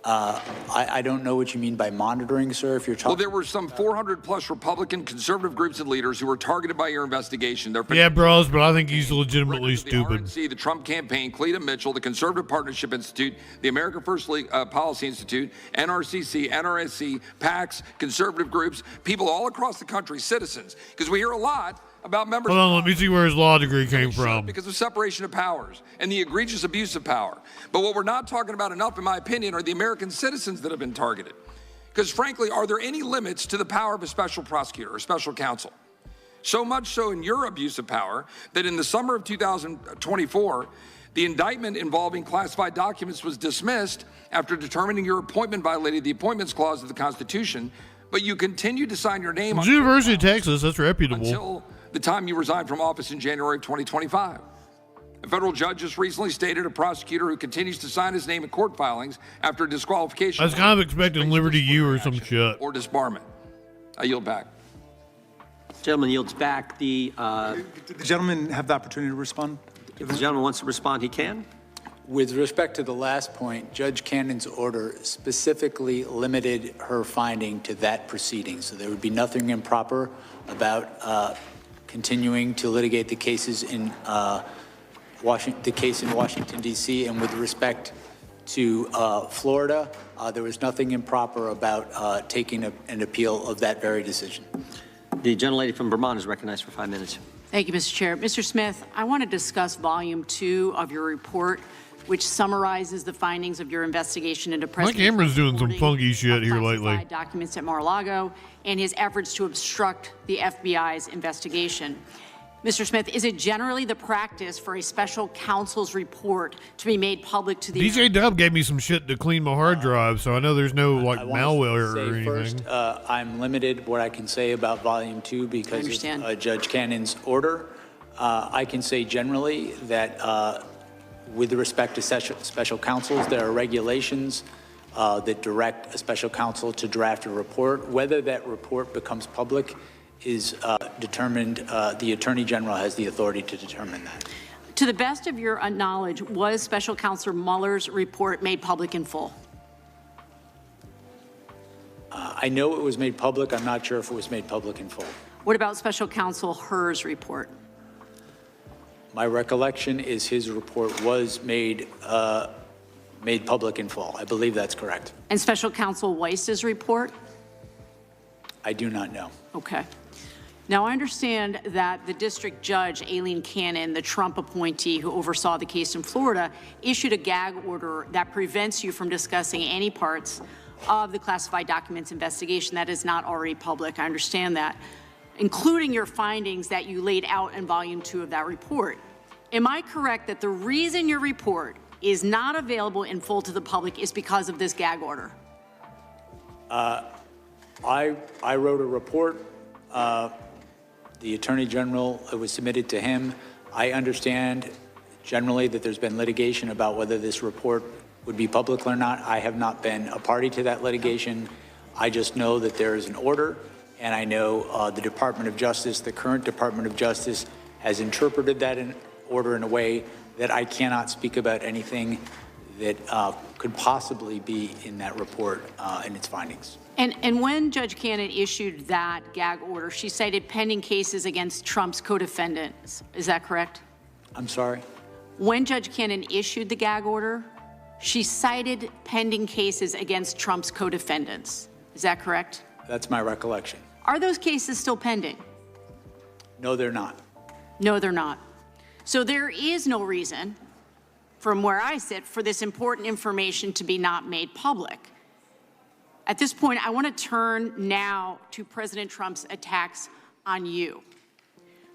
I don't know what you mean by monitoring, sir, if you're talking. Well, there were some 400 plus Republican conservative groups and leaders who were targeted by your investigation. Yeah, bros, but I think he's legitimately stupid. The Trump campaign, Cleta Mitchell, the Conservative Partnership Institute, the America First Policy Institute, NRCC, NRSC, PACs, conservative groups, people all across the country, citizens, because we hear a lot about members. Hold on, let me see where his law degree came from. Because of separation of powers and the egregious abuse of power. But what we're not talking about enough, in my opinion, are the American citizens that have been targeted. Because frankly, are there any limits to the power of a special prosecutor or special counsel? So much so in your abuse of power that in the summer of 2024, the indictment involving classified documents was dismissed after determining your appointment violated the Appointments Clause of the Constitution, but you continued to sign your name on University of Texas, that's reputable. Until the time you resigned from office in January of 2025. A federal judge just recently stated a prosecutor who continues to sign his name in court filings after disqualification. I was kind of expecting Liberty U or some shit. Or disbarment. I yield back. Gentleman yields back. Did the gentleman have the opportunity to respond? If the gentleman wants to respond, he can. With respect to the last point, Judge Cannon's order specifically limited her finding to that proceeding. So there would be nothing improper about continuing to litigate the cases in Washington, D.C. And with respect to Florida, there was nothing improper about taking an appeal of that very decision. The gentlelady from Vermont is recognized for 5 minutes. Thank you, Mr. Chair. Mr. Smith, I want to discuss Volume 2 of your report, which summarizes the findings of your investigation into My President camera's doing some funky shit here classified lately. documents at Mar-a-Lago and his efforts to obstruct the FBI's investigation. Mr. Smith, is it generally the practice for a special counsel's report to be made public to the DJ Dub gave me some shit to clean my hard drive, so I know there's no like malware or anything. First, I'm limited what I can say about Volume 2 because of Judge Cannon's order. I can say generally that with respect to special counsels, there are regulations that direct a special counsel to draft a report. Whether that report becomes public is determined, the Attorney General has the authority to determine that. To the best of your knowledge, was Special Counsel Mueller's report made public in full? I know it was made public. I'm not sure if it was made public in full. What about Special Counsel Thur's report? My recollection is his report was made public in full. I believe that's correct. And Special Counsel Weiss's report? I do not know. Okay. Now, I understand that the district judge, Aileen Cannon, the Trump appointee who oversaw the case in Florida, issued a gag order that prevents you from discussing any parts of the classified documents investigation that is not already public. I understand that, including your findings that you laid out in volume 2 of that report. Am I correct that the reason your report is not available in full to the public is because of this gag order? I wrote a report. The Attorney General, it was submitted to him. I understand generally that there's been litigation about whether this report would be public or not. I have not been a party to that litigation. I just know that there is an order, and I know the Department of Justice, the current Department of Justice, has interpreted that order in a way that I cannot speak about anything that could possibly be in that report and its findings. And when Judge Cannon issued that gag order, she cited pending cases against Trump's co-defendants. Is that correct? I'm sorry? When Judge Cannon issued the gag order, she cited pending cases against Trump's co-defendants. Is that correct? That's my recollection. Are those cases still pending? No, they're not. No, they're not. So there is no reason, from where I sit, for this important information to be not made public. At this point, I want to turn now to President Trump's attacks on you.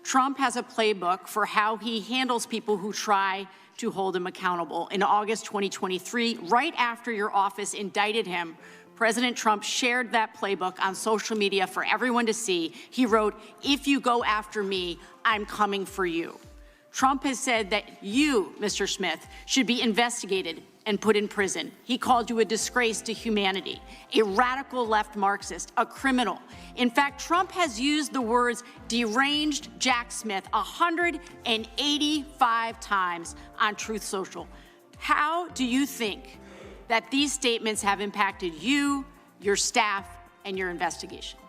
Trump has a playbook for how he handles people who try to hold him accountable. In August 2023, right after your office indicted him, President Trump shared that playbook on social media for everyone to see. He wrote, "If you go after me, I'm coming for you." Trump has said that you, Mr. Smith, should be investigated and put in prison. He called you a disgrace to humanity, a radical left Marxist, a criminal. In fact, Trump has used the words deranged Jack Smith 185 times on Truth Social. How do you think that these statements have impacted you, your staff, and your investigation?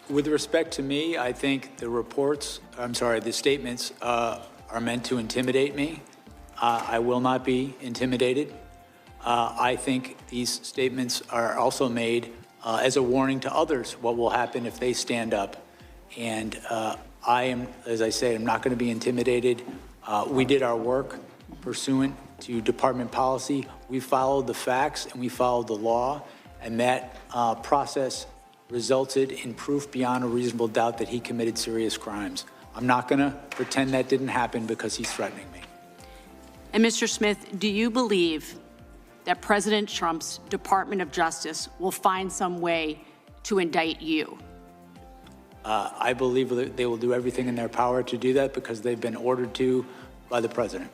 With respect to me, I think the statements are meant to intimidate me. I will not be intimidated. I think these statements are also made as a warning to others what will happen if they stand up. And I am, as I say, I'm not going to be intimidated. We did our work pursuant to department policy. We followed the facts and we followed the law, and that process resulted in proof beyond a reasonable doubt that he committed serious crimes. I'm not going to pretend that didn't happen because he's threatening me. And Mr. Smith, do you believe that President Trump's Department of Justice will find some way to indict you? I believe that they will do everything in their power to do that because they've been ordered to by the president.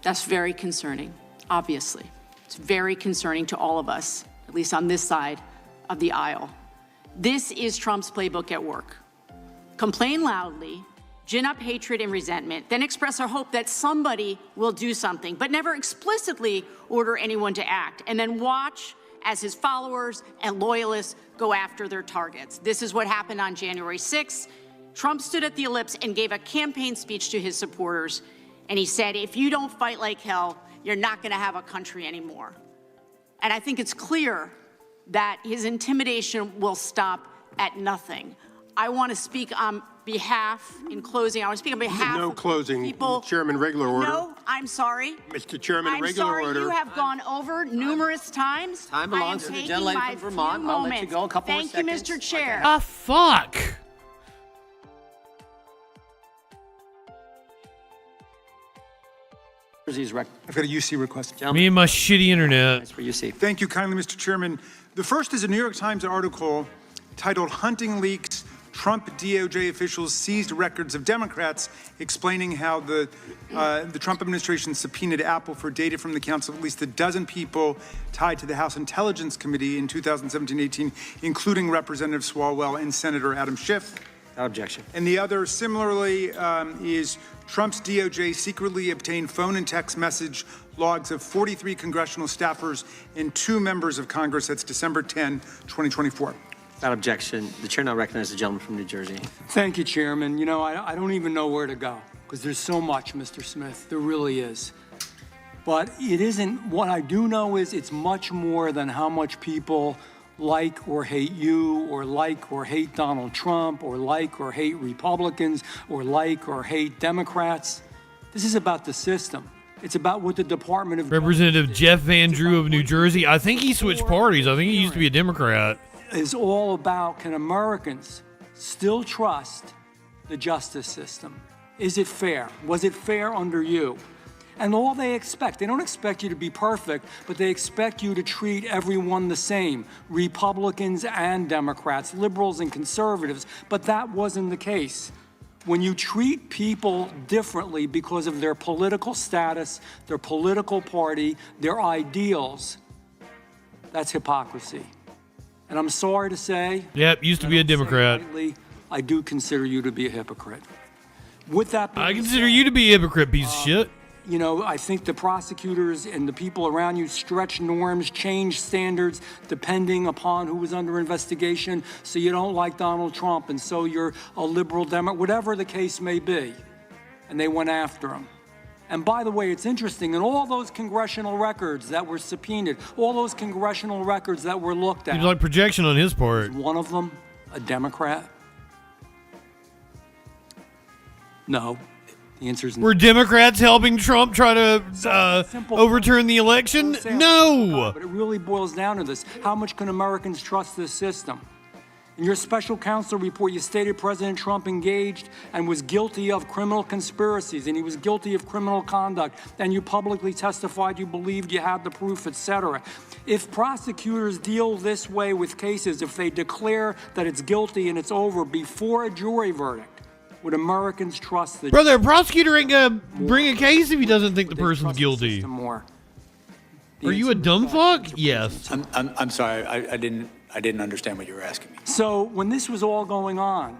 That's very concerning, obviously. It's very concerning to all of us, at least on this side of the aisle. This is Trump's playbook at work. Complain loudly, gin up hatred and resentment, then express a hope that somebody will do something, but never explicitly order anyone to act, and then watch as his followers and loyalists go after their targets. This is what happened on January 6th. Trump stood at the Ellipse and gave a campaign speech to his supporters, and he said, "If you don't fight like hell, you're not going to have a country anymore." And I think it's clear that his intimidation will stop at nothing. I want to speak on behalf, in closing, I want to speak on behalf No of closing. people. Chairman, regular order. No, I'm sorry. Mr. Chairman, I'm regular sorry order. you have gone over numerous times. Time belongs to the gentlelady from Vermont. I'll let you go a couple more seconds. Thank you, Mr. Chair. Ah, fuck. I've got a UC request. Me and my shitty internet. That's for UC. Thank you kindly, Mr. Chairman. The first is a New York Times article titled "Hunting Leaks, Trump DOJ Officials Seized Records of Democrats," explaining how the Trump administration subpoenaed Apple for data from the accounts of at least a dozen people tied to the House Intelligence Committee in 2017-18, including Representative Swalwell and Senator Adam Schiff. Without objection. And the other, similarly, is Trump's DOJ secretly obtained phone and text message logs of 43 congressional staffers and 2 members of Congress. That's December 10, 2024. Without objection. The chair now recognizes the gentleman from New Jersey. Thank you, Chairman. You know, I don't even know where to go because there's so much, Mr. Smith. There really is. But it isn't, what I do know is it's much more than how much people like or hate you, or like or hate Donald Trump, or like or hate Republicans, or like or hate Democrats. This is about the system. It's about what the Department of Representative Jeff Van Drew of New Jersey. I think he switched parties. I think he used to be a Democrat. Is all about, can Americans still trust the justice system? Is it fair? Was it fair under you? And all they don't expect you to be perfect, but they expect you to treat everyone the same, Republicans and Democrats, liberals and conservatives, but that wasn't the case. When you treat people differently because of their political status, their political party, their ideals, that's hypocrisy. And I'm sorry to say, yep, used to be a Democrat. I do consider you to be a hypocrite. With that being I consider you to be a hypocrite, piece of shit. You know, I think the prosecutors and the people around you stretch norms, change standards depending upon who was under investigation. So you don't like Donald Trump, and so you're a liberal Democrat, whatever the case may be. And they went after him. And by the way, it's interesting, in all those congressional records that were subpoenaed, all those congressional records that were looked at. Seems like projection on his part. Was one of them a Democrat? No. The answer is no. Were Democrats helping Trump try to overturn the election? No. But it really boils down to this. How much can Americans trust this system? In your special counsel report, you stated President Trump engaged and was guilty of criminal conspiracies, and he was guilty of criminal conduct, and you publicly testified you believed you had the proof, etc. If prosecutors deal this way with cases, if they declare that it's guilty and it's over before a jury verdict, would Americans trust the brother? A prosecutor ain't gonna bring a case if he doesn't think the person's guilty. Are you a dumb fuck? Yes. I'm sorry. I didn't understand what you were asking me. So when this was all going on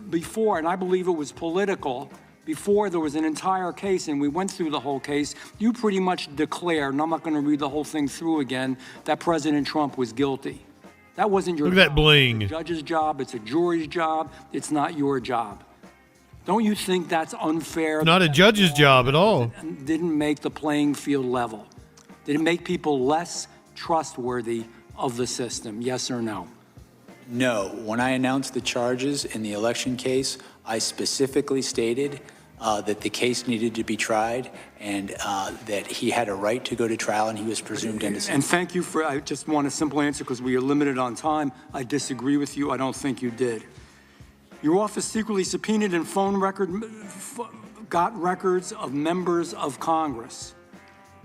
before, and I believe it was political, before there was an entire case and we went through the whole case, you pretty much declared, and I'm not going to read the whole thing through again, that President Trump was guilty. That wasn't your job. Look at that bling. It's a judge's job. It's a jury's job. It's not your job. Don't you think that's unfair? Not a judge's job at all. Didn't make the playing field level. Did it make people less trustworthy of the system? Yes or no? No. When I announced the charges in the election case, I specifically stated that the case needed to be tried and that he had a right to go to trial and he was presumed innocent. And thank you for, I just want a simple answer because we are limited on time. I disagree with you. I don't think you did. Your office secretly subpoenaed and got records of members of Congress.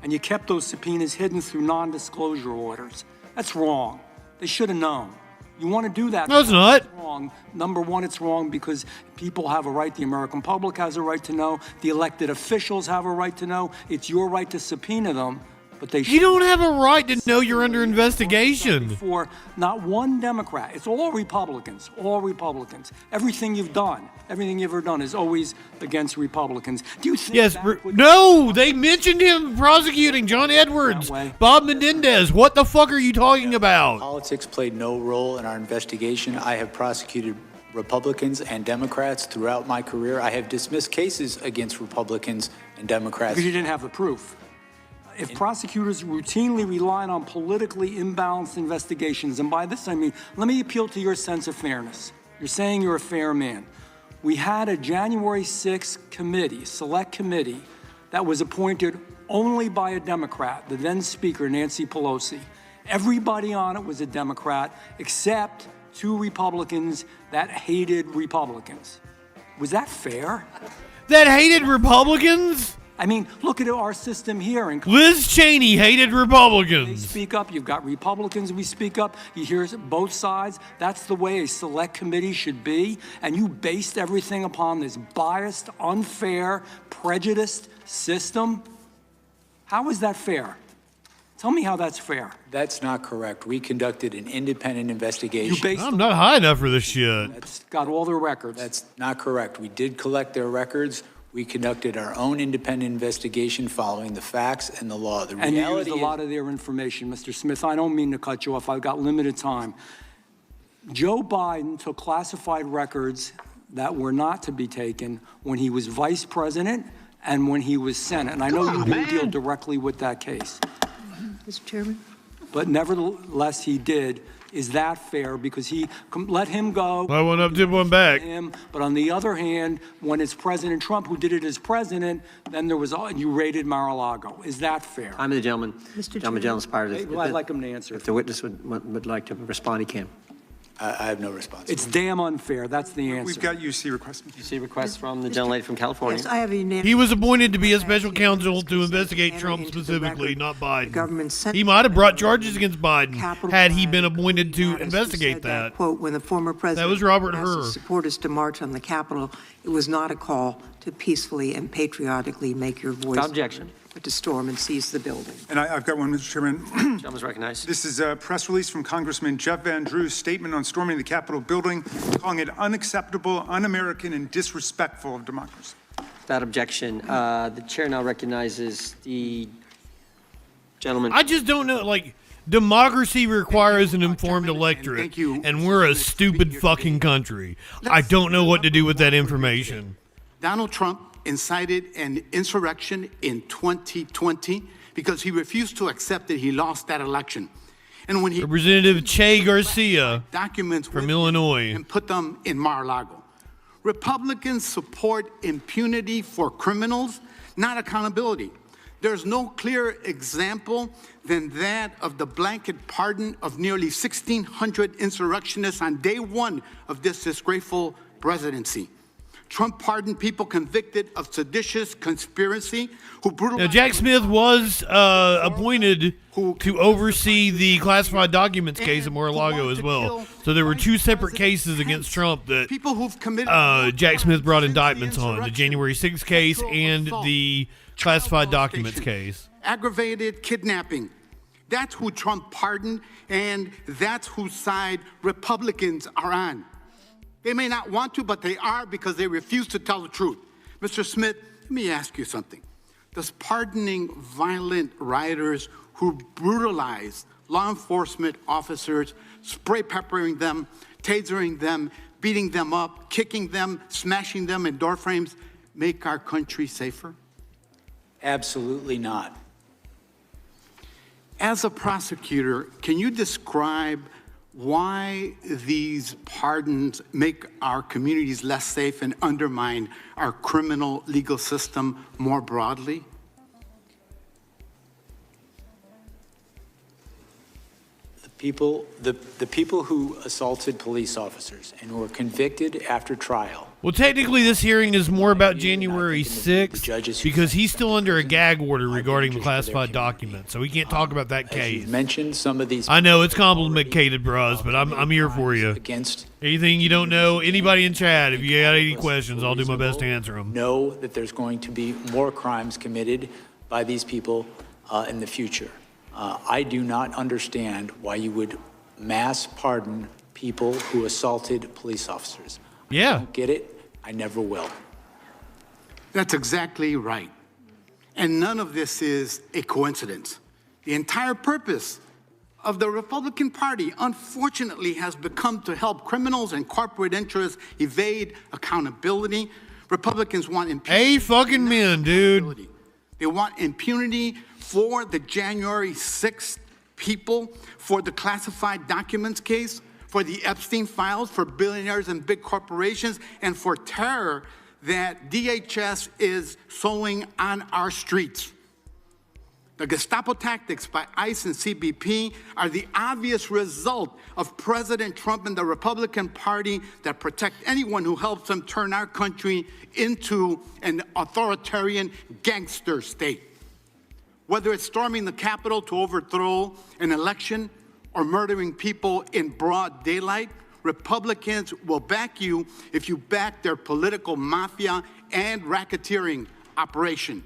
And you kept those subpoenas hidden through non-disclosure orders. That's wrong. They should have known. You want to do that? No, it's not. It's wrong. Number one, it's wrong because people have a right. The American public has a right to know. The elected officials have a right to know. It's your right to subpoena them. But they you don't have a right to know you're under investigation. For not one Democrat. It's all Republicans. All Republicans. Everything you've done, everything you've ever done is always against Republicans. Do you think yes, no, they mentioned him prosecuting John Edwards, Bob Menendez. What the fuck are you talking about? Politics played no role in our investigation. I have prosecuted Republicans and Democrats throughout my career. I have dismissed cases against Republicans and Democrats. Because you didn't have the proof. If prosecutors routinely rely on politically imbalanced investigations, and by this I mean, let me appeal to your sense of fairness. You're saying you're a fair man. We had a January 6th committee, select committee, that was appointed only by a Democrat, the then Speaker, Nancy Pelosi. Everybody on it was a Democrat, except 2 Republicans that hated Republicans. Was that fair? That hated Republicans? I mean, look at our system here. Liz Cheney hated Republicans. They speak up. You've got Republicans, we speak up. You hear both sides. That's the way a select committee should be. And you based everything upon this biased, unfair, prejudiced system. How is that fair? Tell me how that's fair. That's not correct. We conducted an independent investigation. I'm not high enough for this shit. It's got all their records. That's not correct. We did collect their records. We conducted our own independent investigation following the facts and the law. The reality and you used a lot of their information, Mr. Smith. I don't mean to cut you off. I've got limited time. Joe Biden took classified records that were not to be taken when he was vice president and when he was Senate. And I know you didn't deal directly with that case. Mr. Chairman? But nevertheless, he did Is that fair? Because let him go. I went up, did one back. But on the other hand, when it's President Trump who did it as president, then there was, you raided Mar-a-Lago. Is that fair? I'm the gentleman. Gentleman's part of Well, I'd like him to answer. If the witness would like to respond, he can. I have no response. It's damn unfair. That's the answer. We've got UC requests. UC requests from the gentlelady from California. Yes, I have a unanimous. He was appointed to be a special counsel to investigate Trump specifically, not Biden. He might have brought charges against Biden had he been appointed to investigate that. Quote, when the former president That was Robert asked Hur. his supporters to march on the Capitol, it was not a call to peacefully and patriotically make your voice. Without objection. But to storm and seize the building. And I've got one, Mr. Chairman. Gentleman's recognized. This is a press release from Congressman Jeff Van Drew's statement on storming the Capitol building, calling it unacceptable, un-American, and disrespectful of democracy. Without objection. The chair now recognizes the gentleman. I just don't know, like, democracy requires an informed electorate, and we're a stupid fucking country. I don't know what to do with that information. Donald Trump incited an insurrection in 2020 because he refused to accept that he lost that election. And when he Representative Che Garcia documents from Illinois and put them in Mar-a-Lago. Republicans support impunity for criminals, not accountability. There's no clearer example than that of the blanket pardon of nearly 1,600 insurrectionists on day one of this disgraceful presidency. Trump pardoned people convicted of seditious conspiracy who brutalized. Now, Jack Smith was appointed to oversee the classified documents case at Mar-a-Lago as well. So there were two separate cases against Trump that Jack Smith brought indictments on, the January 6th case and the classified documents case. Aggravated kidnapping. That's who Trump pardoned, and that's whose side Republicans are on. They may not want to, but they are because they refuse to tell the truth. Mr. Smith, let me ask you something. Does pardoning violent rioters who brutalize law enforcement officers, spray peppering them, tasering them, beating them up, kicking them, smashing them in door frames, make our country safer? Absolutely not. As a prosecutor, can you describe why these pardons make our communities less safe and undermine our criminal legal system more broadly? The people who assaulted police officers and who were convicted after trial. Well, technically, this hearing is more about January 6th because he's still under a gag order regarding the classified documents, so we can't talk about that case. You mentioned some of these. I know it's complicated, bros, but I'm here for you. Anything you don't know, anybody in chat, if you got any questions, I'll do my best to answer them. Know that there's going to be more crimes committed by these people in the future. I do not understand why you would mass pardon people who assaulted police officers. Yeah. I don't get it. I never will. That's exactly right. And none of this is a coincidence. The entire purpose of the Republican Party, unfortunately, has become to help criminals and corporate interests evade accountability. Republicans want impunity. Fucking men, dude. They want impunity for the January 6th people, for the classified documents case, for the Epstein files, for billionaires and big corporations, and for terror that DHS is sowing on our streets. The Gestapo tactics by ICE and CBP are the obvious result of President Trump and the Republican Party that protect anyone who helps them turn our country into an authoritarian gangster state. Whether it's storming the Capitol to overthrow an election or murdering people in broad daylight, Republicans will back you if you back their political mafia and racketeering operation.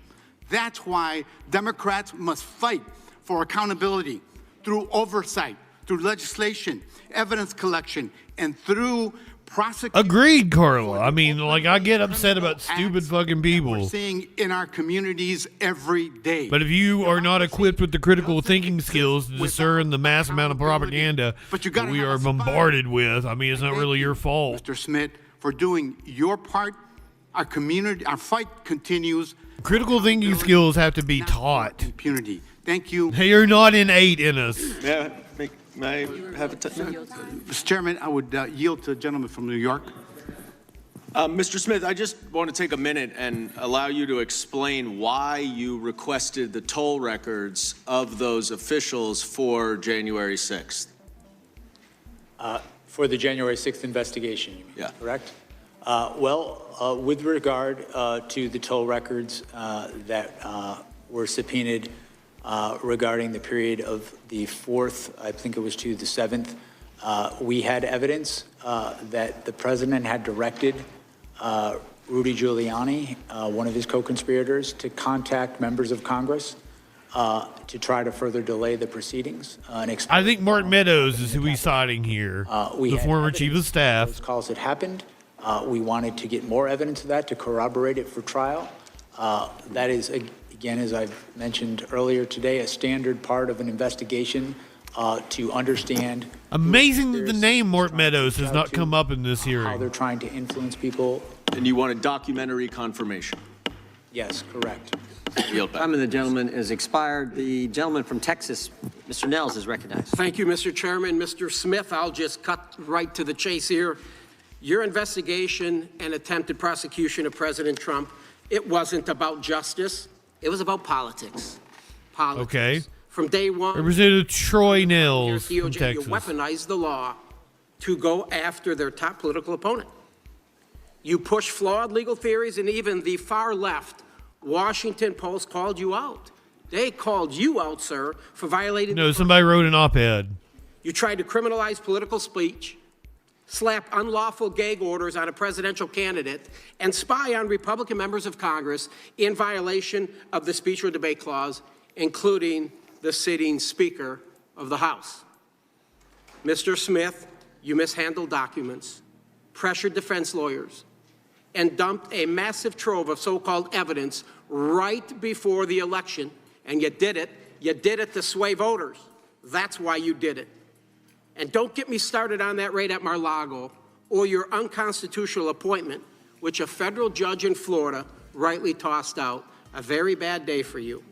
That's why Democrats must fight for accountability through oversight, through legislation, evidence collection, and through prosecution. Agreed, Carla. I mean, like, I get upset about stupid fucking people. We're seeing in our communities every day. But if you are not equipped with the critical thinking skills to discern the mass amount of propaganda that we are bombarded with, I mean, it's not really your fault. Mr. Smith, for doing your part, our community, our fight continues. Critical thinking skills have to be taught. Impunity. Thank you. They are not innate in us. Yeah, May I have a Mr. Chairman, I would yield to the gentleman from New York. Mr. Smith, I just want to take a minute and allow you to explain why you requested the toll records of those officials for January 6th. For the January 6th investigation, you mean, Yeah. correct? With regard to the toll records that were subpoenaed regarding the period of the 4th, I think it was to the 7th, we had evidence that the president had directed Rudy Giuliani, one of his co-conspirators, to contact members of Congress to try to further delay the proceedings. I think Mark Meadows is who he's citing here, the former chief of staff. Those calls had happened. We wanted to get more evidence of that to corroborate it for trial. That is, again, as I've mentioned earlier today, a standard part of an investigation to understand. Amazing that the name Mark Meadows has not come up in this hearing. How they're trying to influence people. And you want a documentary confirmation? Yes, correct. Yield back. Time of the gentleman is expired. The gentleman from Texas, Mr. Nels, is recognized. Thank you, Mr. Chairman. Mr. Smith, I'll just cut right to the chase here. Your investigation and attempted prosecution of President Trump, it wasn't about justice. It was about politics. Politics. Okay. From day one, Representative Troy Nels from DOJ, Texas. you weaponized the law to go after their top political opponent. You push flawed legal theories, and even the far left, Washington Post, called you out. They called you out, sir, for violating. No, somebody wrote an op-ed. You tried to criminalize political speech, slap unlawful gag orders on a presidential candidate, and spy on Republican members of Congress in violation of the speech or debate clause, including the sitting Speaker of the House. Mr. Smith, you mishandled documents, pressured defense lawyers, and dumped a massive trove of so-called evidence right before the election, and you did it to sway voters. That's why you did it. And don't get me started on that raid at Mar-a-Lago or your unconstitutional appointment, which a federal judge in Florida rightly tossed out. A very bad day for you.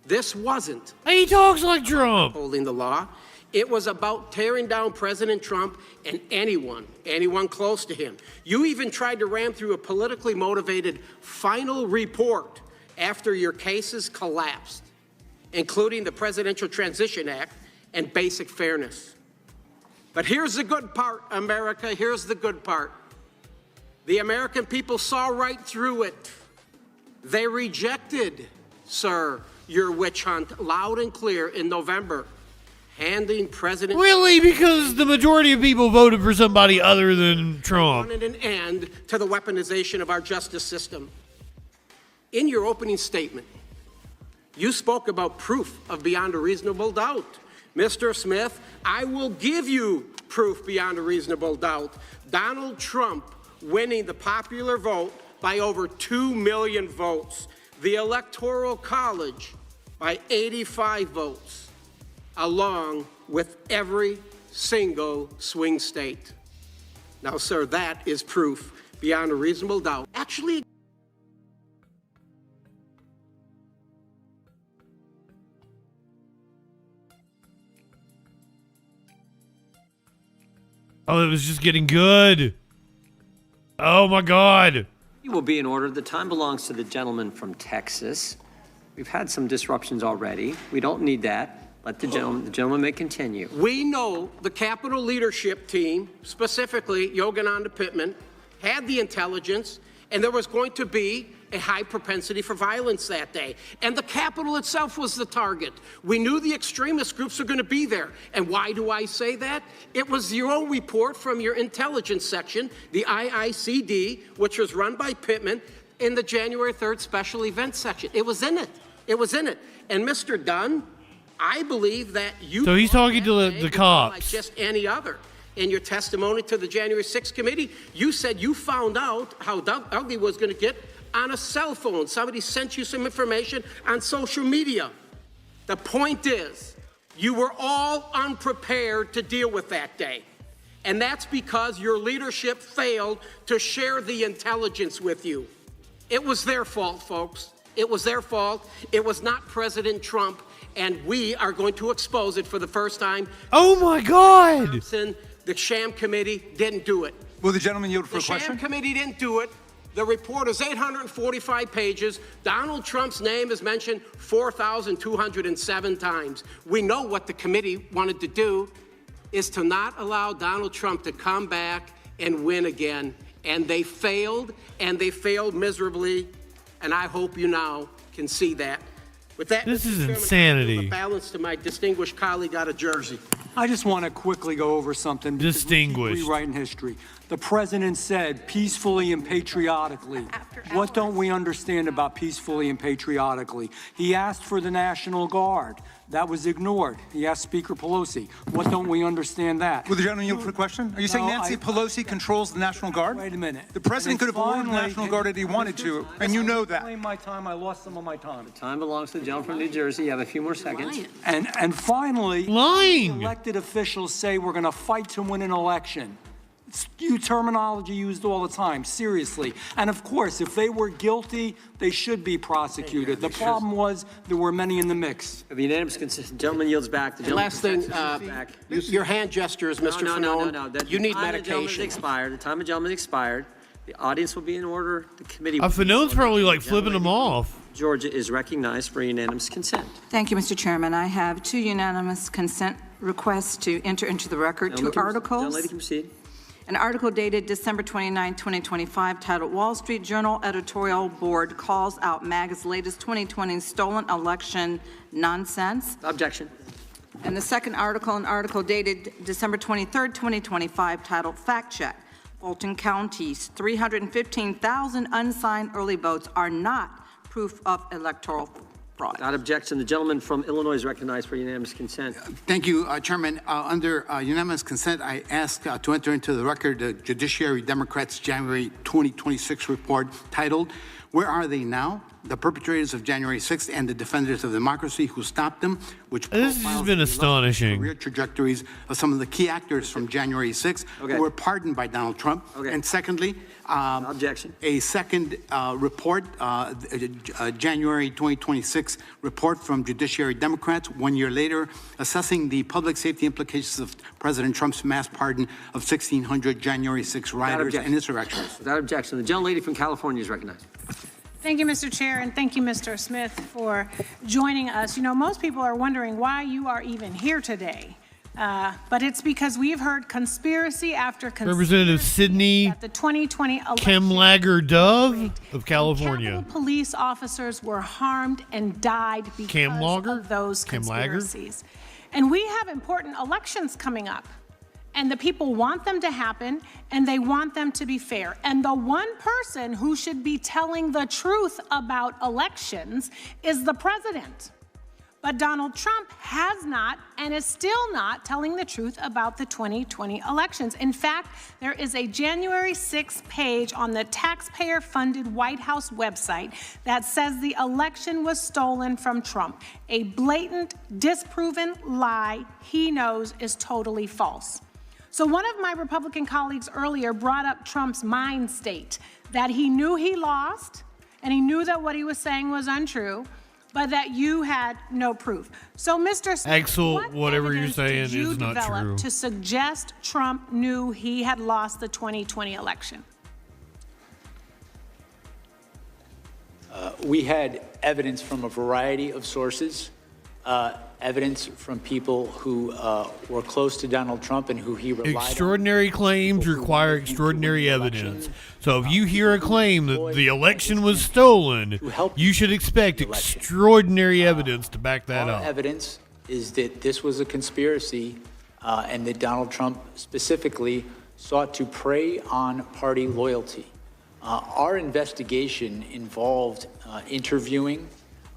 This wasn't. He talks like Trump. Holding the law. It was about tearing down President Trump and anyone close to him. You even tried to ram through a politically motivated final report after your cases collapsed, including the Presidential Transition Act and basic fairness. But here's the good part, America, here's the good part. The American people saw right through it. They rejected, sir, your witch hunt loud and clear in November, handing President... Really? Because the majority of people voted for somebody other than Trump. ...wanted an end to the weaponization of our justice system. In your opening statement, you spoke about proof of beyond a reasonable doubt. Mr. Smith, I will give you proof beyond a reasonable doubt. Donald Trump winning the popular vote by over 2 million votes. The Electoral College by 85 votes, along with every single swing state. Now, sir, that is proof beyond a reasonable doubt. Actually, Oh, it was just getting good. Oh, my God. You will be in order. The time belongs to the gentleman from Texas. We've had some disruptions already. We don't need that. Let the gentleman may continue. we know the Capitol leadership team, specifically Yogananda Pittman, had the intelligence, and there was going to be a high propensity for violence that day. And the Capitol itself was the target. We knew the extremist groups were going to be there. And why do I say that? It was your own report from your intelligence section, the IICD, which was run by Pittman, in the January 3rd special events section. It was in it. It was in it. And Mr. Dunn, I believe that you... So he's talking to the cops. Like just any other. In your testimony to the January 6th committee, you said you found out how ugly was going to get on a cell phone. Somebody sent you some information on social media. The point is, you were all unprepared to deal with that day. And that's because your leadership failed to share the intelligence with you. It was their fault, folks. it was their fault. It was not President Trump, and we are going to expose it for the first time. Oh my God! Thompson, the sham committee didn't do it. Will the gentleman yield for a The question? sham committee didn't do it. The report is 845 pages. Donald Trump's name is mentioned 4,207 times. We know what the committee wanted to do is to not allow Donald Trump to come back and win again. And they failed miserably. And I hope you now can see that. With that, This Mr. is Chairman, insanity. I give a balance to my distinguished colleague out of Jersey. I just want to quickly go over something. because we keep Distinguished. Rewriting history. The president said peacefully and patriotically. What don't we understand about peacefully and patriotically? He asked for the National Guard. That was ignored. He asked Speaker Pelosi. What don't we understand that? Will the gentleman yield for a question? Are you saying No, Nancy Pelosi controls the National Guard? Wait a minute. The president could have ordered the Finally, National Guard if he wanted to, and you know that. Claim my time. I lost some of my time. Time belongs to the gentleman from New Jersey. You have a few more seconds. And finally, Lying. elected officials say we're going to fight to win an election. It's terminology used all the time, seriously. And of course, if they were guilty, they should be prosecuted. The problem was there were many in the mix. The unanimous consent, gentleman yields back. The And last thing, gentleman back. your hand gestures, Mr. Fanone. No. You need The time of the gentleman has medication. expired. The time of the gentleman expired. The audience will be in order. The committee. Fanone's probably like flipping them off. Georgia is recognized for unanimous consent. Thank you, Mr. Chairman. I have two unanimous consent requests to enter into the record, two articles. Lady can proceed. An article dated December 29, 2025, titled Wall Street Journal Editorial Board Calls Out MAGA's Latest 2020 Stolen Election Nonsense. Objection. And the second article, an article dated December 23, 2025, titled Fact Check. Fulton County's 315,000 unsigned early votes are not proof of electoral fraud. Without objection, the gentleman from Illinois is recognized for unanimous consent. Thank you, Chairman. Under unanimous consent, I ask to enter into the record the Judiciary Democrats' January 2026 report titled, Where Are They Now? The Perpetrators of January 6th and the Defenders of Democracy Who Stopped Them, which This has profiles been the astonishing. career trajectories of some of the key actors from January 6th who were pardoned by Donald Trump. And secondly, objection. A second report, January 2026 report from Judiciary Democrats, 1 year later, assessing the public safety implications of President Trump's mass pardon of 1,600 January 6 rioters and insurrectionists. Without objection, the gentlelady from California is recognized. Thank you, Mr. Chair, and thank you, Mr. Smith, for joining us. You know, most people are wondering why you are even here today. But it's because we've heard conspiracy after conspiracy. Representative Sidney that the 2020 election Chemlager Dove of California. Capitol police officers were harmed and died because of those conspiracies. And we have important elections coming up. And the people want them to happen, and they want them to be fair. And the one person who should be telling the truth about elections is the president. But Donald Trump has not and is still not telling the truth about the 2020 elections. In fact, there is a January 6th page on the taxpayer-funded White House website that says the election was stolen from Trump. A blatant, disproven lie he knows is totally false. So one of my Republican colleagues earlier brought up Trump's mind state, that he knew he lost, and he knew that what he was saying was untrue, but that you had no proof. So, Mr. Smith, Axel, what whatever you're evidence saying did you is not develop true. to suggest Trump knew he had lost the 2020 election? We had evidence from a variety of sources, evidence from people who were close to Donald Trump and who he relied on. Extraordinary claims require extraordinary evidence. So if you hear a claim that the election was stolen, you should expect extraordinary evidence to back that Our up. evidence is that this was a conspiracy and that Donald Trump specifically sought to prey on party loyalty. Our investigation involved interviewing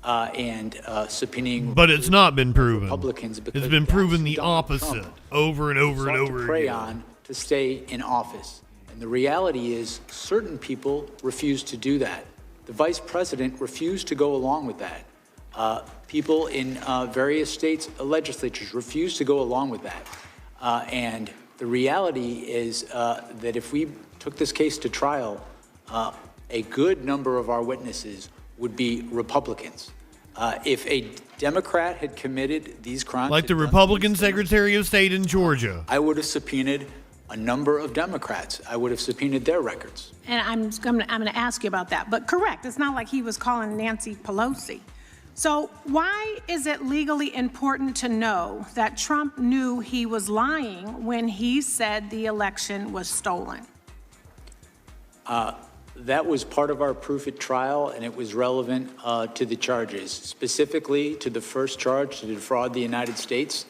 and subpoenaing. But it's not been proven. Republicans because It's been that's proven the Donald opposite Trump over and over and sought over to prey again. on to stay in office. And the reality is certain people refused to do that. The vice president refused to go along with that. People in various states' legislatures refused to go along with that. And the reality is that if we took this case to trial, a good number of our witnesses would be Republicans. If a Democrat had committed these crimes, Like the Republican Secretary of State in Georgia. I would have subpoenaed a number of Democrats. I would have subpoenaed their records. And I'm going to ask you about that. But correct, it's not like he was calling Nancy Pelosi. So why is it legally important to know that Trump knew he was lying when he said the election was stolen? That was part of our proof at trial, and it was relevant to the charges, specifically to the first charge to defraud the United States.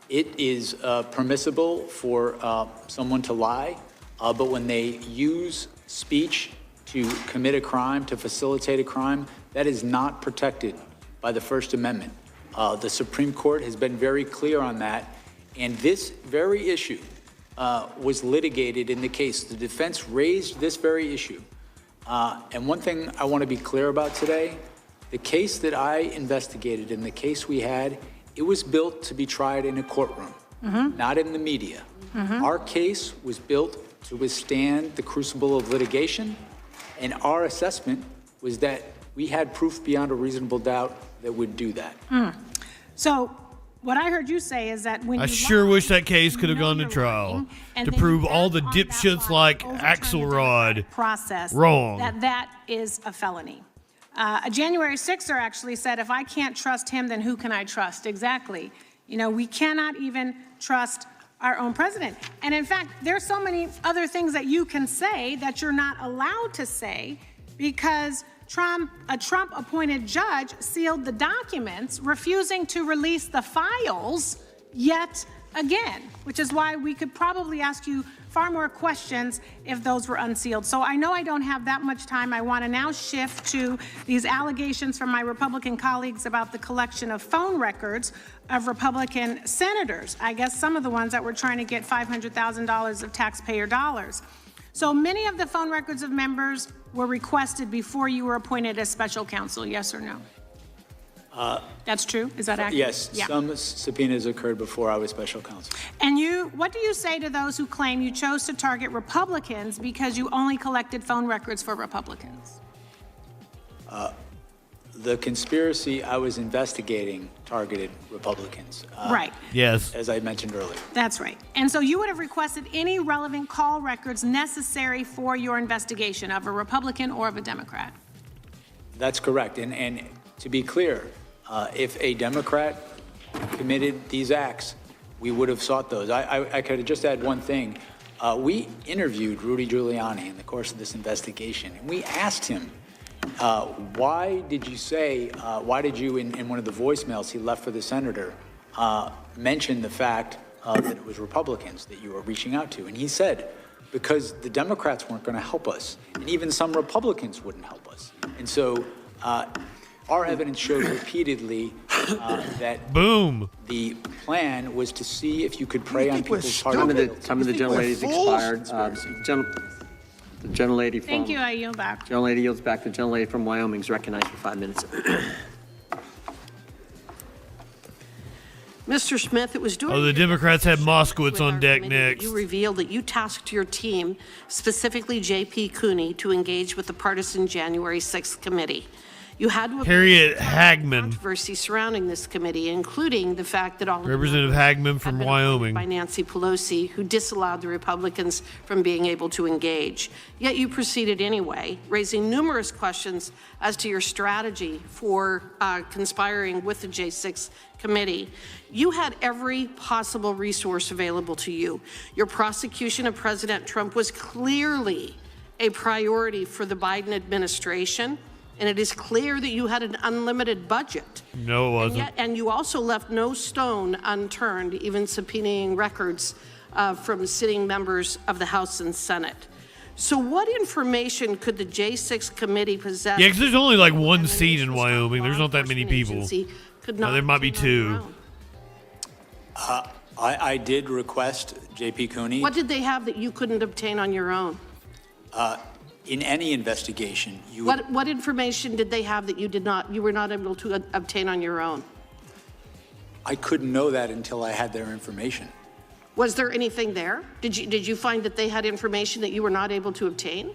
It is permissible for someone to lie, but when they use speech to commit a crime, to facilitate a crime, that is not protected by the First Amendment. The Supreme Court has been very clear on that, and this very issue was litigated in the case. The defense raised this very issue. And one thing I want to be clear about today, the case that I investigated and the case we had, it was built to be tried in a courtroom, not in the media. Our case was built to withstand the crucible of litigation, and our assessment was that we had proof beyond a reasonable doubt that would do that. So what I heard you say is that when I you sure lie, wish that case could have gone to trial and to then prove you all the act on dipshits like Axelrod process wrong. that is a felony. A January 6er actually said, if I can't trust him, then who can I trust? Exactly. You know, we cannot even trust our own president. And in fact, there's so many other things that you can say that you're not allowed to say because a Trump-appointed judge sealed the documents, refusing to release the files yet again, which is why we could probably ask you far more questions if those were unsealed. So I know I don't have that much time. I want to now shift to these allegations from my Republican colleagues about the collection of phone records of Republican senators. I guess some of the ones that were trying to get $500,000 of taxpayer dollars. So many of the phone records of members were requested before you were appointed as special counsel, yes or no? That's true? Is that accurate? Yes, Yeah. some subpoenas occurred before I was special counsel. And what do you say to those who claim you chose to target Republicans because you only collected phone records for Republicans? The conspiracy I was investigating targeted Republicans. Right. Yes. As I mentioned earlier. That's right. And so you would have requested any relevant call records necessary for your investigation of a Republican or of a Democrat? That's correct. And to be clear, if a Democrat committed these acts, we would have sought those. I could just add one thing. We interviewed Rudy Giuliani in the course of this investigation, and we asked him, why did you, in one of the voicemails he left for the senator, mention the fact that it was Republicans that you were reaching out to? And he said, because the Democrats weren't going to help us, and even some Republicans wouldn't help us. And so our evidence showed repeatedly that the plan was to see if you could prey on people's target. Time of the gentlelady's expired. The gentlelady from... Thank you, I yield back. Gentlelady yields back. The gentlelady from Wyoming is recognized for 5 minutes. Mr. Smith, it was during... Oh, the Democrats had Moskowitz on deck next. You revealed that you tasked your team, specifically J.P. Cooney, to engage with the partisan January 6th committee. You had to Harriet Hagman. Controversy surrounding this committee, including the fact that all Representative Hagman from Wyoming. by Nancy Pelosi, who disallowed the Republicans from being able to engage. Yet you proceeded anyway, raising numerous questions as to your strategy for conspiring with the J6 committee. You had every possible resource available to you. Your prosecution of President Trump was clearly a priority for the Biden administration. And it is clear that you had an unlimited budget. No, it wasn't. And you also left no stone unturned, even subpoenaing records from sitting members of the House and Senate. So what information could the J6 committee possess? Yeah, because there's only like one seat in Wyoming. There's not that many people. There might be two. I did request J.P. Cooney. What did they have that you couldn't obtain on your own? In any investigation, you What information did they have that you were not able to obtain on your own? I couldn't know that until I had their information. Was there anything there? Did you find that they had information that you were not able to obtain?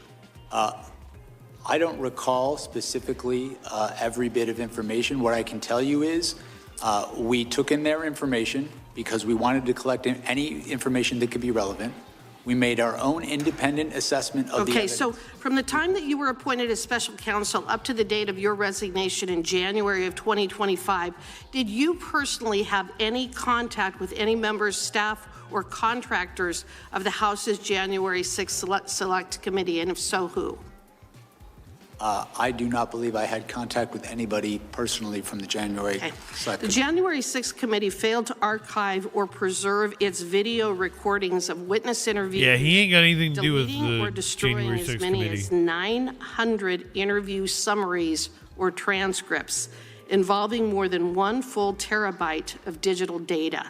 I don't recall specifically every bit of information. What I can tell you is we took in their information because we wanted to collect any information that could be relevant. We made our own independent assessment of the evidence. Okay, so from the time that you were appointed as special counsel up to the date of your resignation in January of 2025, did you personally have any contact with any members, staff, or contractors of the House's January 6th Select Committee, and if so, who? I do not believe I had contact with anybody personally from the January Select The January 6th Committee failed to archive or preserve its video recordings of witness interviews. Yeah, he ain't got anything to do with deleting or the destroying January as 6th many committee. as 900 interview summaries or transcripts involving more than 1 full terabyte of digital data.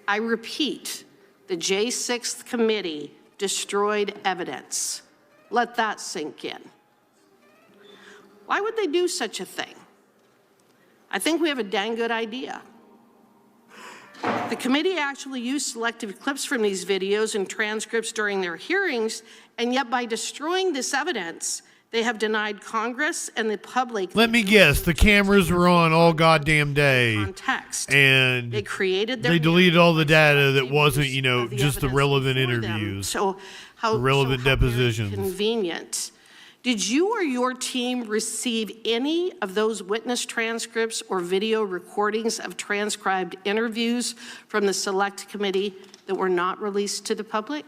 I repeat, the J6th Committee destroyed evidence. Let that sink in. Why would they do such a thing? I think we have a dang good idea. The committee actually used selective clips from these videos and transcripts during their hearings, and yet by destroying this evidence, they have denied Congress and the public. Let me guess, the cameras were on all goddamn day. Context. And they created their they deleted all the data that wasn't, you know, just the relevant interviews. So how the relevant depositions. Convenient. Did you or your team receive any of those witness transcripts or video recordings of transcribed interviews from the Select Committee that were not released to the public?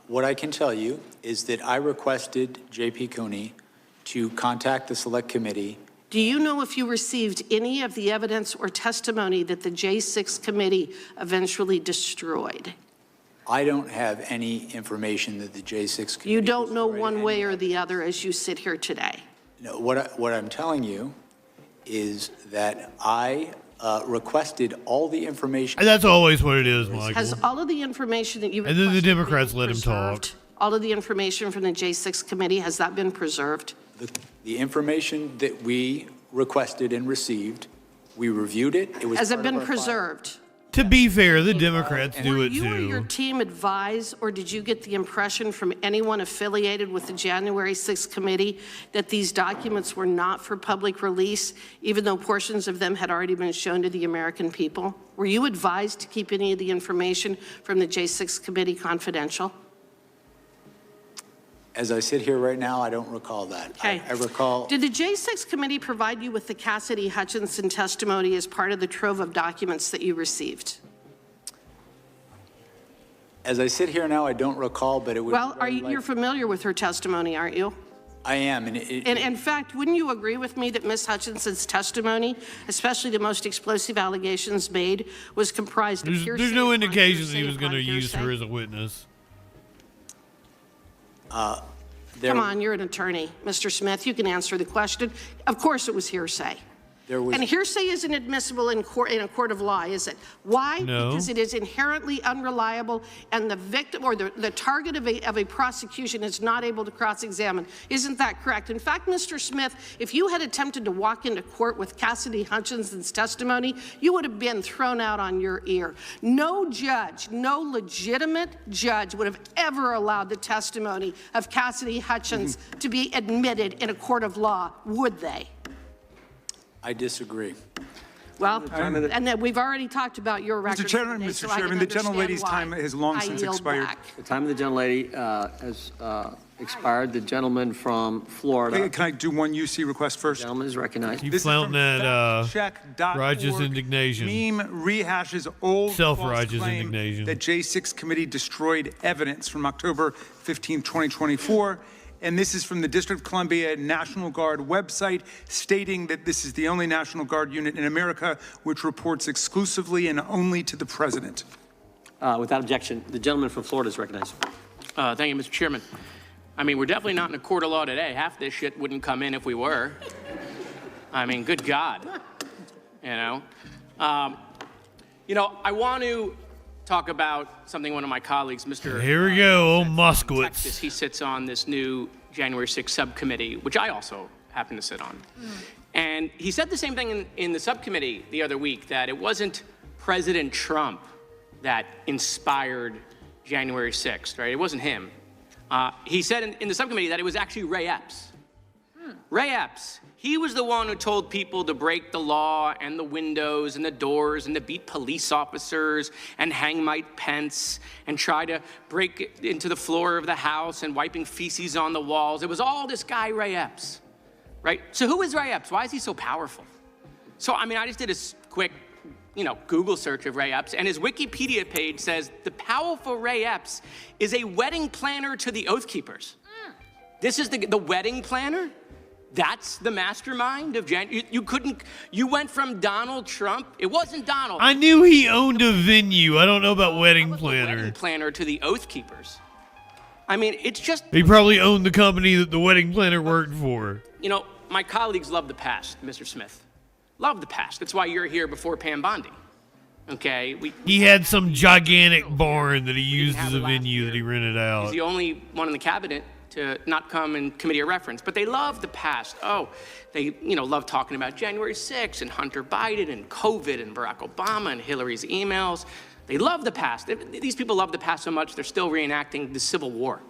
What I can tell you is that I requested J.P. Cooney to contact the Select Committee. Do you know if you received any of the evidence or testimony that the J6 Committee eventually destroyed? I don't have any information that the J6 Committee. You don't know one way or the other as you sit here today? No, what I'm telling you is that I requested all the information. And that's always what it is, Michael. Has all of the information that you And then the requested Democrats been let him talk. preserved? All of the information from the J6 Committee, has that been preserved? The information that we requested and received, we reviewed it. It was Has it part of been our preserved? To be fair, the Democrats do it You or your too. team advise, or did you get the impression from anyone affiliated with the January 6th Committee that these documents were not for public release, even though portions of them had already been shown to the American people? Were you advised to keep any of the information from the J6 Committee confidential? As I sit here right now, I don't recall that. Okay. I recall. Did the J6 Committee provide you with the Cassidy Hutchinson testimony as part of the trove of documents that you received? As I sit here now, I don't recall, but it would. Well, you're familiar with her testimony, aren't you? I am, and And in fact, wouldn't you agree with me that Ms. Hutchinson's testimony, especially the most explosive allegations made, was comprised of hearsay? There's no upon indication hearsay he was going to upon use hearsay? her as a witness. Come on, you're an attorney, Mr. Smith. You can answer the question. Of course it was hearsay. And hearsay isn't admissible in a court of law, is it? Why? No. Because it is inherently unreliable, and the victim or the target of a prosecution is not able to cross-examine. Isn't that correct? In fact, Mr. Smith, if you had attempted to walk into court with Cassidy Hutchinson's testimony, you would have been thrown out on your ear. No judge, no legitimate judge would have ever allowed the testimony of Cassidy Hutchins to be admitted in a court of law, would they? I disagree. Well, and then we've already talked about your record. Mr. Chairman, today, Mr. so I can Chairman, the understand gentlelady's why time has long I since yield expired. back. The time of the gentlelady has expired. The gentleman from Florida. Hey, can I do one UC request first? Gentleman is recognized. Keep flaunting that righteous indignation. Meme rehashes old Self-righteous false claim indignation. that J6 Committee destroyed evidence from October 15, 2024. And this is from the District of Columbia National Guard website, stating that this is the only National Guard unit in America which reports exclusively and only to the president. Without objection, the gentleman from Florida is recognized. Thank you, Mr. Chairman. I mean, we're definitely not in a court of law today. Half this shit wouldn't come in if we were. I mean, good God. You know? I want to talk about something one of my colleagues, Mr. Here we go, old Moskowitz. Texas, he sits on this new January 6th subcommittee, which I also happen to sit on. And he said the same thing in the subcommittee the other week, that it wasn't President Trump that inspired January 6th, right? It wasn't him. He said in the subcommittee that it was actually Ray Epps. Ray Epps, he was the one who told people to break the law and the windows and the doors and to beat police officers and hang Mike Pence and try to break into the floor of the House and wiping feces on the walls. It was all this guy, Ray Epps, right? So who is Ray Epps? Why is he so powerful? So, I mean, I just did a quick, Google search of Ray Epps, and his Wikipedia page says the powerful Ray Epps is a wedding planner to the Oath Keepers. This is the wedding planner? That's the mastermind of you went from Donald Trump. It wasn't Donald. I knew he owned a venue. I don't know about wedding planner. Wedding planner to the Oath Keepers. I mean, it's just. He probably owned the company that the wedding planner worked for. My colleagues love the past, Mr. Smith. Love the past. That's why you're here before Pam Bondi. Okay? He had some gigantic barn that he used as a venue that he rented out. He's the only one in the cabinet to not come in committee of reference, but they love the past. Oh, they, love talking about January 6th and Hunter Biden and COVID and Barack Obama and Hillary's emails. They love the past. These people love the past so much, they're still reenacting the Civil War.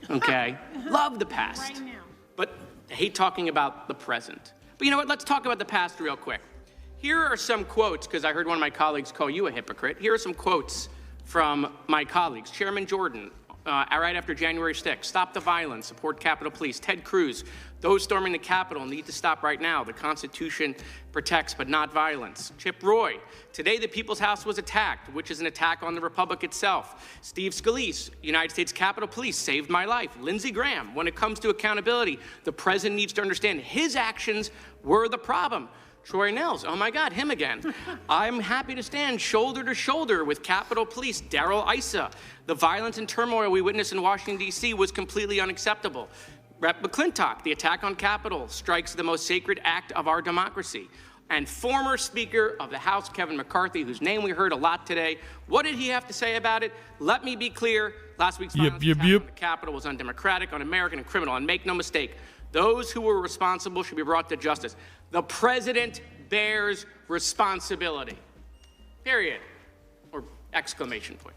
Okay? Love the past. Right now. But they hate talking about the present. But you know what? Let's talk about the past real quick. Here are some quotes, because I heard one of my colleagues call you a hypocrite. Here are some quotes from my colleagues. Chairman Jordan, right after January 6th, stop the violence, support Capitol Police. Ted Cruz, those storming the Capitol need to stop right now. The Constitution protects but not violence. Chip Roy, today the People's House was attacked, which is an attack on the Republic itself. Steve Scalise, United States Capitol Police saved my life. Lindsey Graham, when it comes to accountability, the president needs to understand his actions were the problem. Troy Nels, oh my God, him again. I'm happy to stand shoulder to shoulder with Capitol Police. Darrell Issa, the violence and turmoil we witnessed in Washington, D.C. was completely unacceptable. Rep. McClintock, the attack on Capitol strikes the most sacred act of our democracy. And former Speaker of the House, Kevin McCarthy, whose name we heard a lot today, what did he have to say about it? Let me be clear, last week's violence attack on the Capitol was undemocratic, un-American, and criminal. And make no mistake, those who were responsible should be brought to justice. The president bears responsibility. Period. Or exclamation point.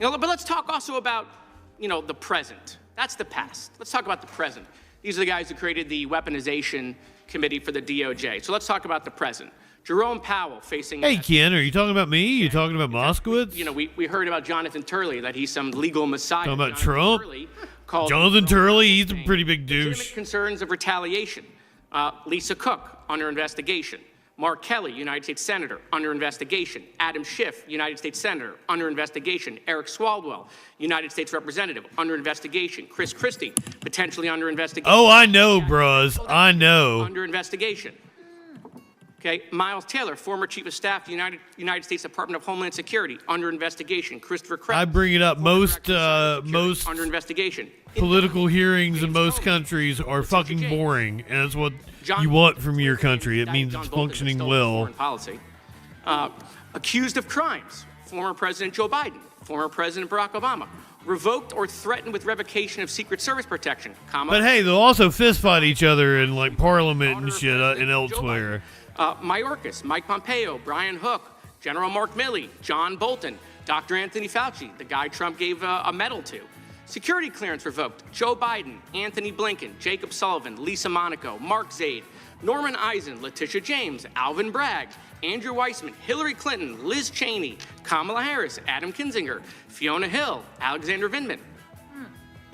But let's talk also about, the present. That's the past. Let's talk about the present. These are the guys who created the weaponization committee for the DOJ. So let's talk about the present. Jerome Powell facing... Hey, Ken, are you talking about me? You talking about Moskowitz? We heard about Jonathan Turley, that he's some legal messiah. Talking about Trump? Jonathan Turley, he's a pretty big douche. Legitimate concerns of retaliation. Lisa Cook, under investigation. Mark Kelly, United States Senator, under investigation. Adam Schiff, United States Senator, under investigation. Eric Swalwell, United States Representative, under investigation. Chris Christie, potentially under investigation. Oh, I know, bros. I know. Under investigation. Okay, Miles Taylor, former Chief of Staff to United States Department of Homeland Security, under investigation. Christopher Krebs. I bring it up. Most under investigation. Political hearings in most countries are fucking boring, and that's what you want from your country. It means it's functioning well. Policy. Accused of crimes, former President Joe Biden, former President Barack Obama, revoked or threatened with revocation of Secret Service protection. But hey, they'll also fistfight each other in like Parliament and shit and elsewhere. Mayorkas, Mike Pompeo, Brian Hook, General Mark Milley, John Bolton, Dr. Anthony Fauci, the guy Trump gave a medal to. Security clearance revoked. Joe Biden, Anthony Blinken, Jacob Sullivan, Lisa Monaco, Mark Zaid, Norman Eisen, Letitia James, Alvin Bragg, Andrew Weissman, Hillary Clinton, Liz Cheney, Kamala Harris, Adam Kinzinger, Fiona Hill, Alexander Vindman.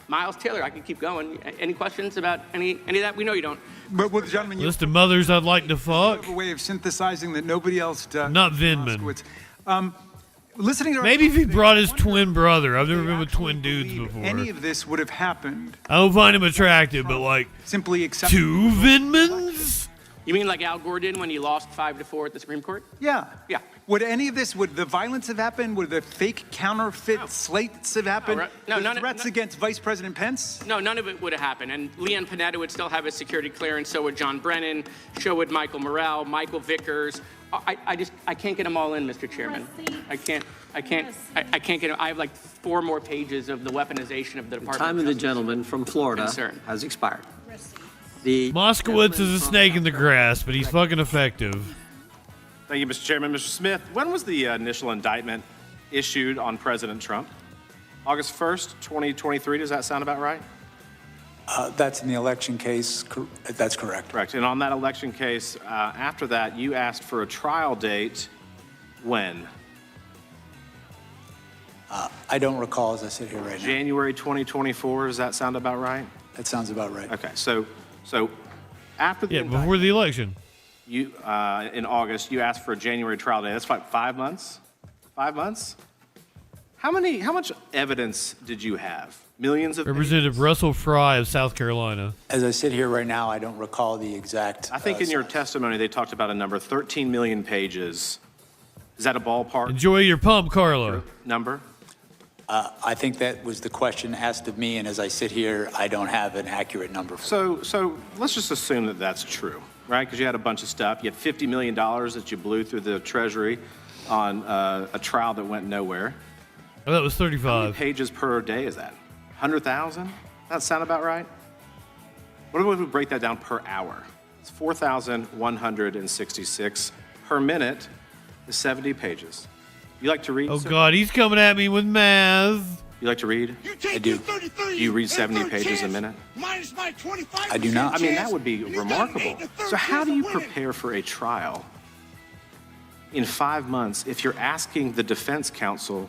Miles Taylor, I could keep going. Any questions about any of that? We know you don't. But, well, gentlemen, list of mothers I'd like to fuck. A way of synthesizing that nobody else does. Not Vindman. Listening to maybe if he brought his twin brother. I've never been with twin dudes before. Any of this would have happened. I don't find him attractive, but like simply accept two Vindmans. You mean like Al Gore did when he lost 5-4 at the Supreme Court? Yeah. Yeah. Would any of this, would the violence have happened? Would the fake counterfeit slates have happened? No, threats against Vice President Pence? No, none of it would have happened. And Leanne Panetta would still have his security clearance. So would John Brennan. So would Michael Morrell, Michael Vickers. I can't get them all in, Mr. Chairman. I can't get them. I have like 4 more pages of the weaponization of the Department. The time of the gentleman from Florida has expired. Moskowitz is a snake in the grass, but he's fucking effective. Thank you, Mr. Chairman. Mr. Smith, when was the initial indictment issued on President Trump? August 1st, 2023, does that sound about right? That's in the election case. That's correct. Correct. And on that election case, after that, you asked for a trial date when? I don't recall as I sit here right now. January 2024, does that sound about right? That sounds about right. Okay, so after the before the election. you in August, you asked for a January trial date. That's like 5 months? 5 months? How much evidence did you have? Millions of Representative Russell Fry of South Carolina. As I sit here right now, I don't recall the exact. I think in your testimony, they talked about a number, 13 million pages. Is that a ballpark Enjoy your pump, Carlo. number? I think that was the question asked of me, and as I sit here, I don't have an accurate number. So let's just assume that that's true, right? Because you had a bunch of stuff. You had $50 million that you blew through the Treasury on a trial that went nowhere. Oh, that was How many 35. pages per day is that? 100,000? That sound about right? What if we break that down per hour? It's 4,166 per minute is 70 pages. You like to read? Oh, sir? God, he's coming at me with math. You like to read? I do. Do you read 70 pages a minute? I do not. I mean, that would be remarkable. So how do you prepare for a trial in 5 months if you're asking the defense counsel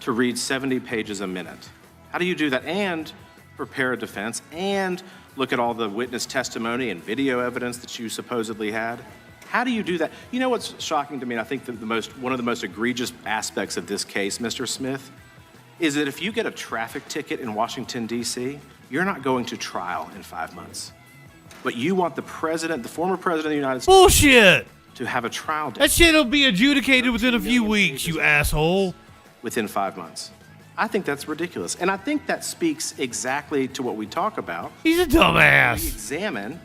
to read 70 pages a minute? How do you do that and prepare a defense and look at all the witness testimony and video evidence that you supposedly had? How do you do that? You know what's shocking to me, and I think that one of the most egregious aspects of this case, Mr. Smith, is that if you get a traffic ticket in Washington, D.C., you're not going to trial in 5 months. But you want the president, the former president of the United States, Bullshit. to have a trial date That shit will be adjudicated within a few weeks, you asshole. within 5 months. I think that's ridiculous. And I think that speaks exactly to what we talk about. He's a dumbass. We examine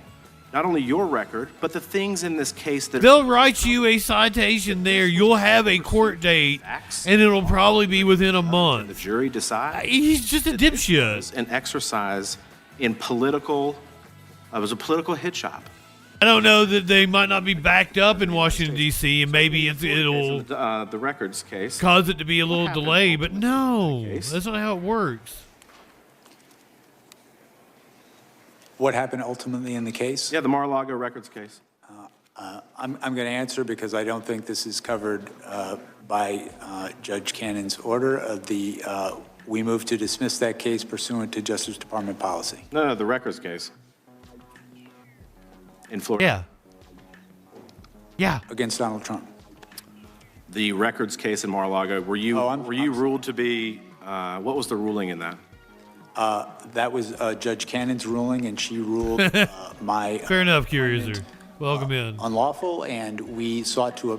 not only your record, but the things in this case that They'll write you a citation there. You'll have a court date, and it'll probably be within a the month. jury decides. He's just a dipshit. An exercise in political, it was a political hit shop. I don't know that they might not be backed up in Washington, D.C., and maybe it'll The records case. cause it to be a little delay, but no, that's not how it works. What happened ultimately in the case? Yeah, the Mar-a-Lago records case. I'm going to answer because I don't think this is covered by Judge Cannon's order of the. We moved to dismiss that case pursuant to Justice Department policy. No, the records case. In Florida. Yeah. Against Donald Trump. The records case in Mar-a-Lago. Were you ruled to be? What was the ruling in that? That was Judge Cannon's ruling, and she ruled my Fair enough, Curiouser. Welcome in. unlawful, and we sought to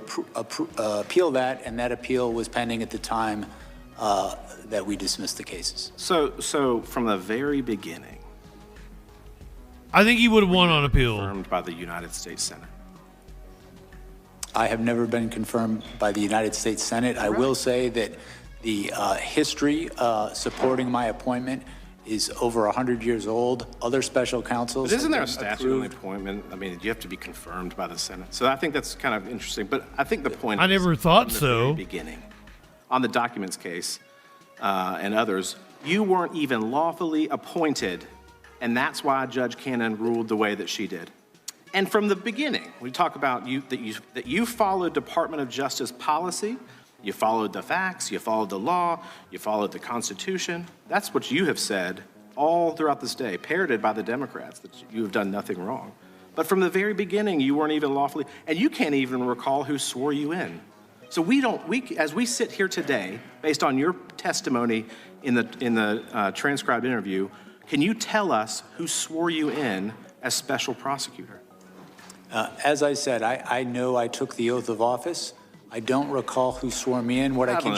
appeal that, and that appeal was pending at the time that we dismissed the cases. So from the very beginning, I think he would have won on appeal. confirmed by the United States Senate. I have never been confirmed by the United States Senate. I will say that the history supporting my appointment is over 100 years old. Other special counsels. But isn't there a have been statute on the approved. appointment? I mean, you have to be confirmed by the Senate. So I think that's kind of interesting. But I think the point I is, never thought from the so. very beginning, on the documents case and others, you weren't even lawfully appointed, and that's why Judge Cannon ruled the way that she did. And from the beginning, we talk about that you followed Department of Justice policy. You followed the facts, you followed the law, you followed the Constitution. That's what you have said all throughout this day, parroted by the Democrats, that you have done nothing wrong. But from the very beginning, you weren't even lawfully, and you can't even recall who swore you in. So as we sit here today, based on your testimony in the transcribed interview, can you tell us who swore you in as special prosecutor? As I said, I know I took the oath of office. I don't recall who swore me in. What I can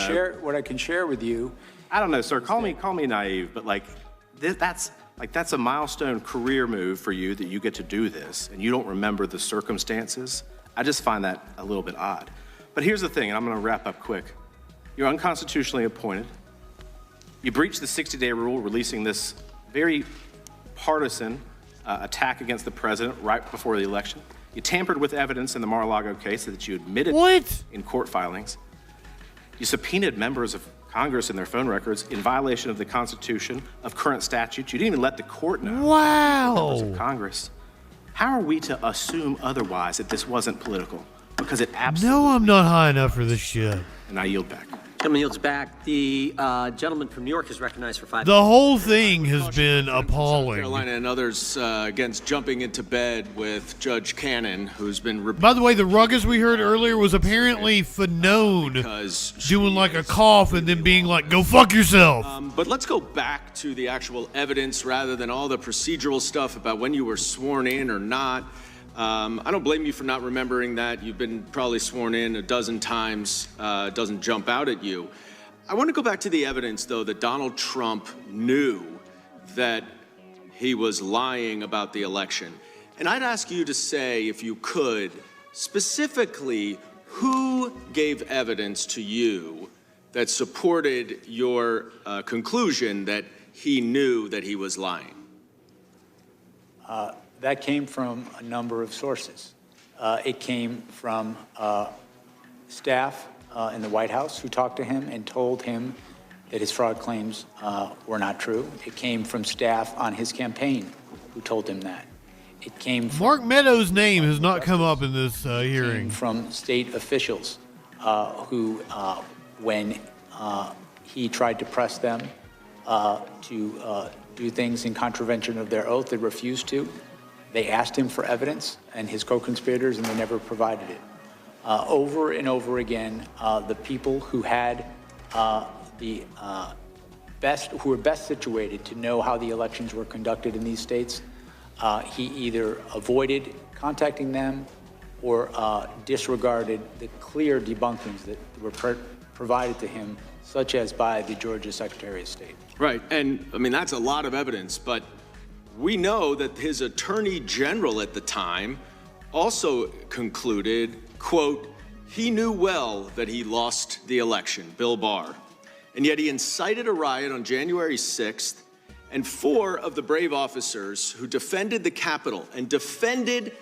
share with you. I don't know, sir. Call me naive, but that's a milestone career move for you that you get to do this, and you don't remember the circumstances. I just find that a little bit odd. But here's the thing, and I'm going to wrap up quick. You're unconstitutionally appointed. You breached the 60-day rule, releasing this very partisan attack against the president right before the election. You tampered with evidence in the Mar-a-Lago case that you admitted in court filings. You subpoenaed members of Congress and their phone records in violation of the Constitution, of current statutes. You didn't even let the court know. Wow. Members of Congress. How are we to assume otherwise that this wasn't political? Because it absolutely. No, I'm not high enough for this shit. And I yield back. Gentleman yields back. The gentleman from New York is recognized for 5 minutes. The whole thing has been South appalling. Carolina and others against jumping into bed with Judge Cannon, who's been. By the way, the ruckus we heard earlier was apparently Fanone doing like a cough and then being like, go fuck yourself. But let's go back to the actual evidence rather than all the procedural stuff about when you were sworn in or not. I don't blame you for not remembering that. You've been probably sworn in a dozen times. It doesn't jump out at you. I want to go back to the evidence, though, that Donald Trump knew that he was lying about the election. And I'd ask you to say, if you could, specifically, who gave evidence to you that supported your conclusion that he knew that he was lying? That came from a number of sources. It came from staff in the White House who talked to him and told him that his fraud claims were not true. It came from staff on his campaign who told him that. It came from Mark Meadows' name has not come up in this hearing. From state officials who, when he tried to press them to do things in contravention of their oath, they refused to. They asked him for evidence and his co-conspirators, and they never provided it. Over and over again, the people who had who were best situated to know how the elections were conducted in these states, he either avoided contacting them or disregarded the clear debunkings that were provided to him, such as by the Georgia Secretary of State. Right, and I mean, that's a lot of evidence, but we know that his attorney general at the time also concluded, quote, he knew well that he lost the election, Bill Barr, and yet he incited a riot on January 6th, and 4 of the brave officers who defended the Capitol and defended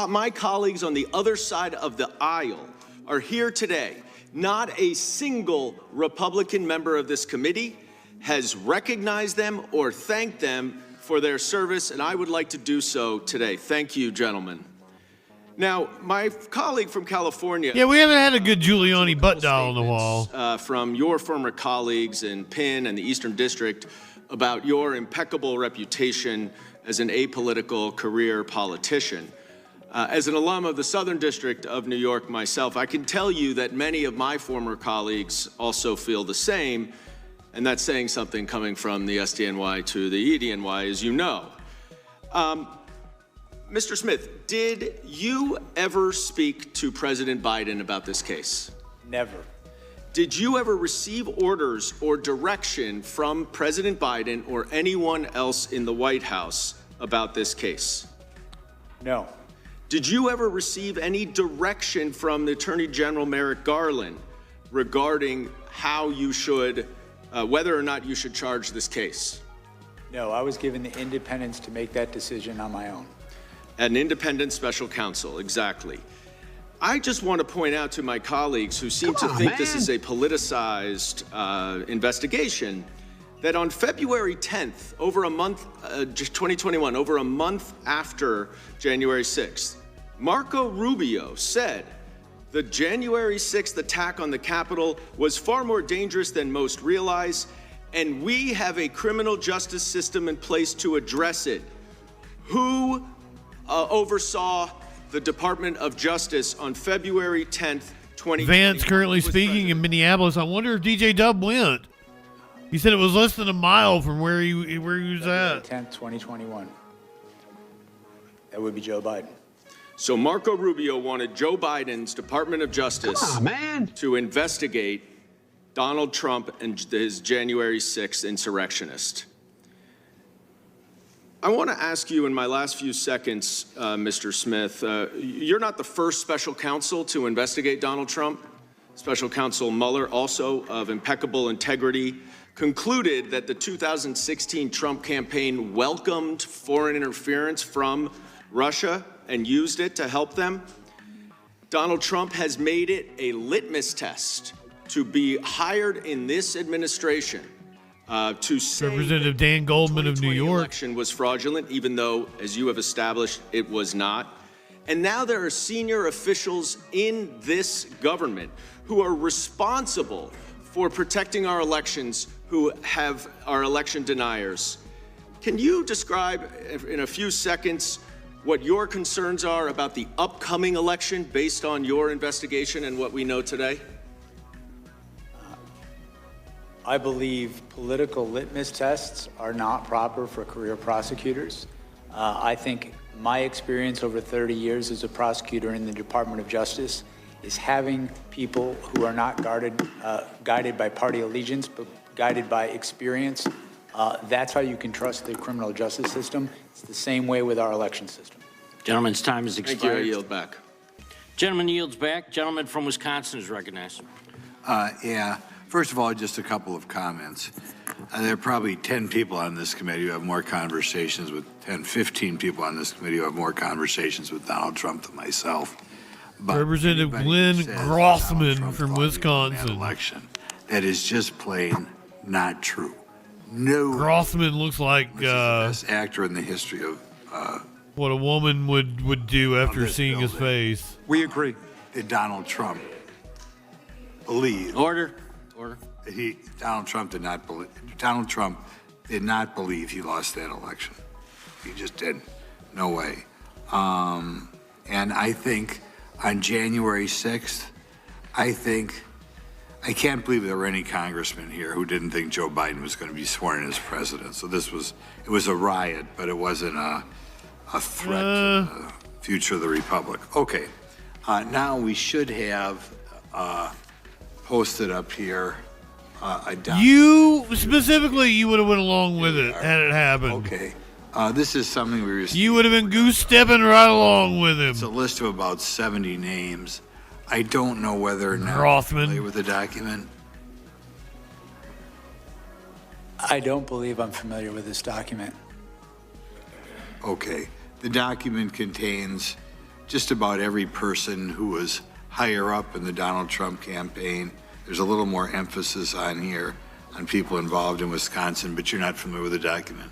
my colleagues on the other side of the aisle are here today. Not a single Republican member of this committee has recognized them or thanked them for their service, and I would like to do so today. Thank you, gentlemen. Now, my colleague from California. Yeah, we haven't had a good Giuliani butt dial on the wall. From your former colleagues in Penn and the Eastern District about your impeccable reputation as an apolitical career politician. As an alum of the Southern District of New York myself, I can tell you that many of my former colleagues also feel the same. And that's saying something coming from the SDNY to the EDNY, as you know. Mr. Smith, did you ever speak to President Biden about this case? Never. Did you ever receive orders or direction from President Biden or anyone else in the White House about this case? No. Did you ever receive any direction from the Attorney General Merrick Garland regarding how you should whether or not you should charge this case? No, I was given the independence to make that decision on my own. An independent special counsel, exactly. I just want to point out to my colleagues who seem to think this is a politicized investigation that on February 10th, over a month, 2021, over a month after January 6th, Marco Rubio said the January 6th attack on the Capitol was far more dangerous than most realize, and we have a criminal justice system in place to address it. Who oversaw the Department of Justice on February 10th, 2020? Vance currently speaking in Minneapolis. I wonder if DJ Dub went. He said it was less than a mile from where he was at. 10th, 2021. That would be Joe Biden. So Marco Rubio wanted Joe Biden's Department of Justice to investigate Donald Trump and his January 6th insurrectionist. I want to ask you in my last few seconds, Mr. Smith, you're not the first special counsel to investigate Donald Trump. Special Counsel Mueller, also of impeccable integrity, concluded that the 2016 Trump campaign welcomed foreign interference from Russia and used it to help them. Donald Trump has made it a litmus test to be hired in this administration to say Representative Dan Goldman of New York. election was fraudulent, even though, as you have established, it was not. And now there are senior officials in this government who are responsible for protecting our elections, who are election deniers. Can you describe in a few seconds what your concerns are about the upcoming election based on your investigation and what we know today? I believe political litmus tests are not proper for career prosecutors. I think my experience over 30 years as a prosecutor in the Department of Justice is having people who are not guided by party allegiance, but guided by experience. That's how you can trust the criminal justice system. It's the same way with our election system. Gentleman's time has expired. Thank you. I yield back. Gentleman yields back. Gentleman from Wisconsin is recognized. Yeah. First of all, just a couple of comments. There are probably 10 people on this committee who have more conversations with 15 people on this committee who have more conversations with Donald Trump than myself. But Representative Glenn Grothman from Wisconsin. Election, that is just plain not true. No. Grothman looks like the best actor in the history of what a woman would do after seeing his face. We agree. That Donald Trump believed. Order. Donald Trump did not believe. Donald Trump did not believe he lost that election. He just didn't. No way. And I think on January 6th, I can't believe there were any congressmen here who didn't think Joe Biden was going to be sworn in as president. So it was a riot, but it wasn't a threat to the future of the republic. Okay. Now we should have posted up here. You specifically, you would have went along with it had it happened. Okay. This is something we received. You would have been goose stepping right along with him. It's a list of about 70 names. I don't know whether or not Grothman. you're familiar with the document. I don't believe I'm familiar with this document. Okay. The document contains just about every person who was higher up in the Donald Trump campaign. There's a little more emphasis on here on people involved in Wisconsin, but you're not familiar with the document.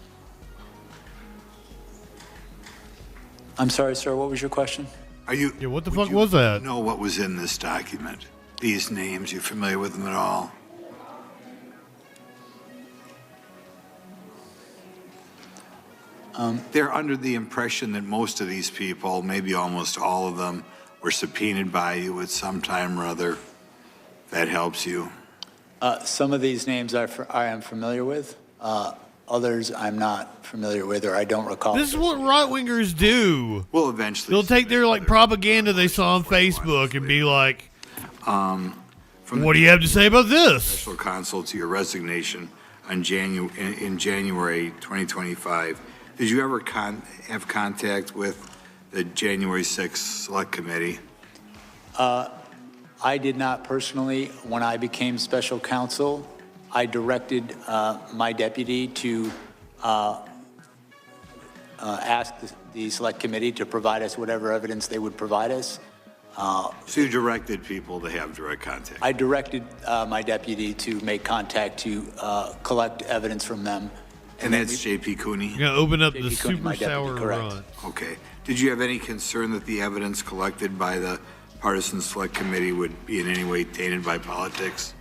I'm sorry, sir. What was your question? Are you? Yeah, what the fuck was that? Know what was in this document? These names, you familiar with them at all? They're under the impression that most of these people, maybe almost all of them, were subpoenaed by you at some time or other. That helps you. Some of these names I am familiar with. Others I'm not familiar with, or I don't recall. This is what right-wingers do. Well, eventually. They'll take their propaganda they saw on Facebook and be like, what do you have to say about this? Special counsel to your resignation on in January 2025. Did you ever have contact with the January 6th Select Committee? I did not personally. When I became special counsel, I directed my deputy to ask the Select Committee to provide us whatever evidence they would provide us. So you directed people to have direct contact? I directed my deputy to make contact to collect evidence from them. And that's J.P. Cooney? You're going to open up the Cooney, super my deputy, sour correct. run. Okay. Did you have any concern that the evidence collected by the Partisan Select Committee would be in any way tainted by politics?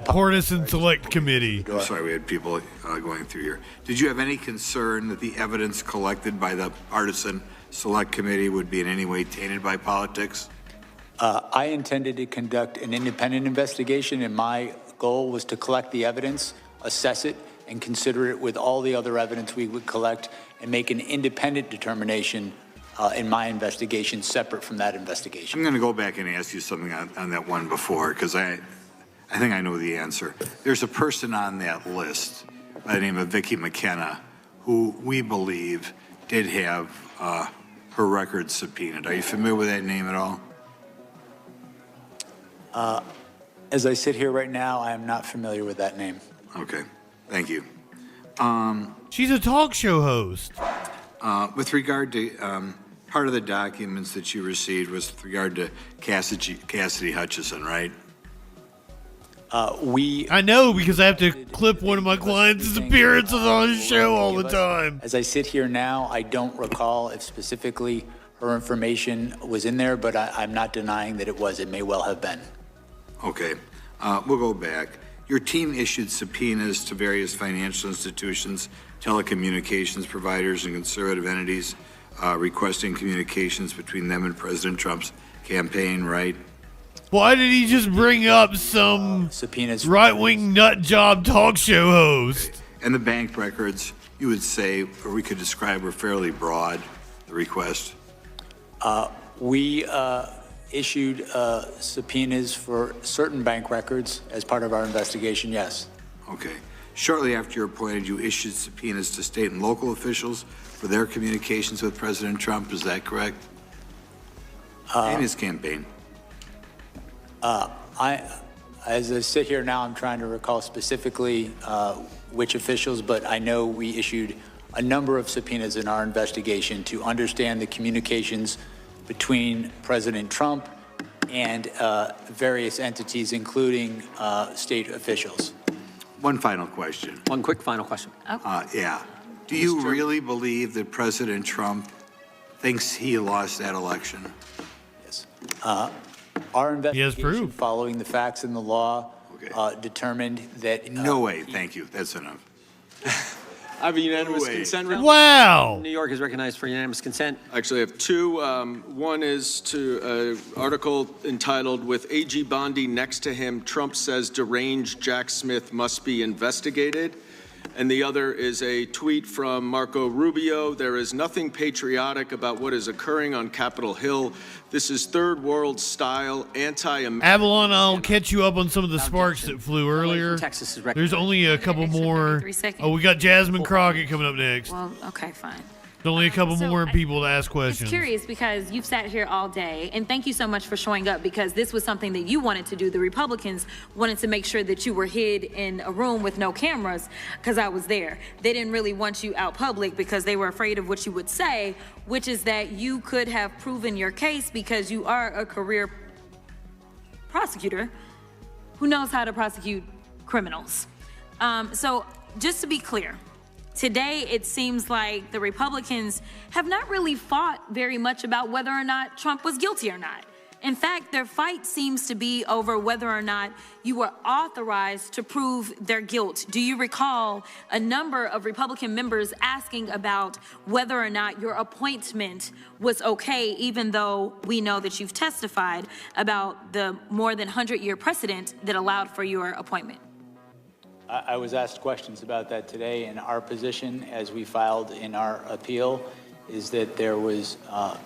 Partisan Select Committee. I'm sorry, we had people going through here. Did you have any concern that the evidence collected by the Partisan Select Committee would be in any way tainted by politics? I intended to conduct an independent investigation, and my goal was to collect the evidence, assess it, and consider it with all the other evidence we would collect, and make an independent determination in my investigation separate from that investigation. I'm going to go back and ask you something on that one before, because I think I know the answer. There's a person on that list by the name of Vicki McKenna who we believe did have her records subpoenaed. Are you familiar with that name at all? As I sit here right now, I am not familiar with that name. Okay, thank you. She's a talk show host. With regard to part of the documents that you received was with regard to Cassidy Hutchison, right? I know because I have to clip one of my clients' appearances on his show all the time. As I sit here now, I don't recall if specifically her information was in there, but I'm not denying that it was. It may well have been. Okay, we'll go back. Your team issued subpoenas to various financial institutions, telecommunications providers, and conservative entities requesting communications between them and President Trump's campaign, right? Why did he just bring up some right-wing nut job talk show host? And the bank records, you would say, or we could describe, were fairly broad, the request? We issued subpoenas for certain bank records as part of our investigation, yes. Okay. Shortly after you're appointed, you issued subpoenas to state and local officials for their communications with President Trump, is that correct? And his campaign. As I sit here now, I'm trying to recall specifically which officials, but I know we issued a number of subpoenas in our investigation to understand the communications between President Trump and various entities, including state officials. One final question. One quick final question. Yeah. Do you really believe that President Trump thinks he lost that election? Yes. Our investigation following the facts and the law determined that... No way. Thank you. That's enough. I have a unanimous consent. Wow. New York is recognized for unanimous consent. Actually, I have two. One is to an article entitled, "With A.G. Bondi next to him, Trump says deranged Jack Smith must be investigated." And the other is a tweet from Marco Rubio. "There is nothing patriotic about what is occurring on Capitol Hill. This is third world style anti-American." Avalon, I'll catch you up on some of the sparks that flew earlier. There's only a couple more. Oh, we got Jasmine Crockett coming up next. Well, okay, fine. There's only a couple more people to ask I'm questions. curious because you've sat here all day, and thank you so much for showing up because this was something that you wanted to do. The Republicans wanted to make sure that you were hid in a room with no cameras because I was there. They didn't really want you out public because they were afraid of what you would say, which is that you could have proven your case because you are a career prosecutor who knows how to prosecute criminals. So just to be clear, today, it seems like the Republicans have not really fought very much about whether or not Trump was guilty or not. In fact, their fight seems to be over whether or not you were authorized to prove their guilt. Do you recall a number of Republican members asking about whether or not your appointment was okay, even though we know that you've testified about the more than 100-year precedent that allowed for your appointment? I was asked questions about that today, and our position, as we filed in our appeal, is that there was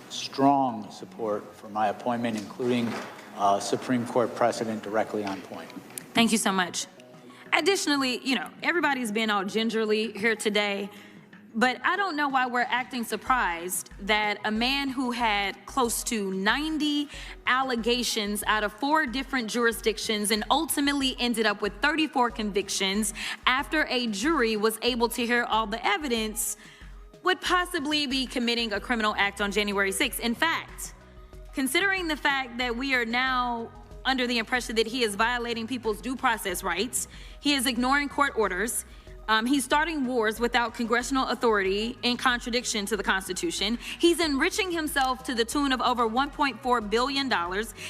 strong support for my appointment, including Supreme Court precedent directly on point. Thank you so much. Additionally, you know, everybody's been all gingerly here today, but I don't know why we're acting surprised that a man who had close to 90 allegations out of 4 different jurisdictions and ultimately ended up with 34 convictions after a jury was able to hear all the evidence would possibly be committing a criminal act on January 6th. In fact, considering the fact that we are now under the impression that he is violating people's due process rights, he is ignoring court orders, he's starting wars without congressional authority in contradiction to the Constitution. He's enriching himself to the tune of over $1.4 billion.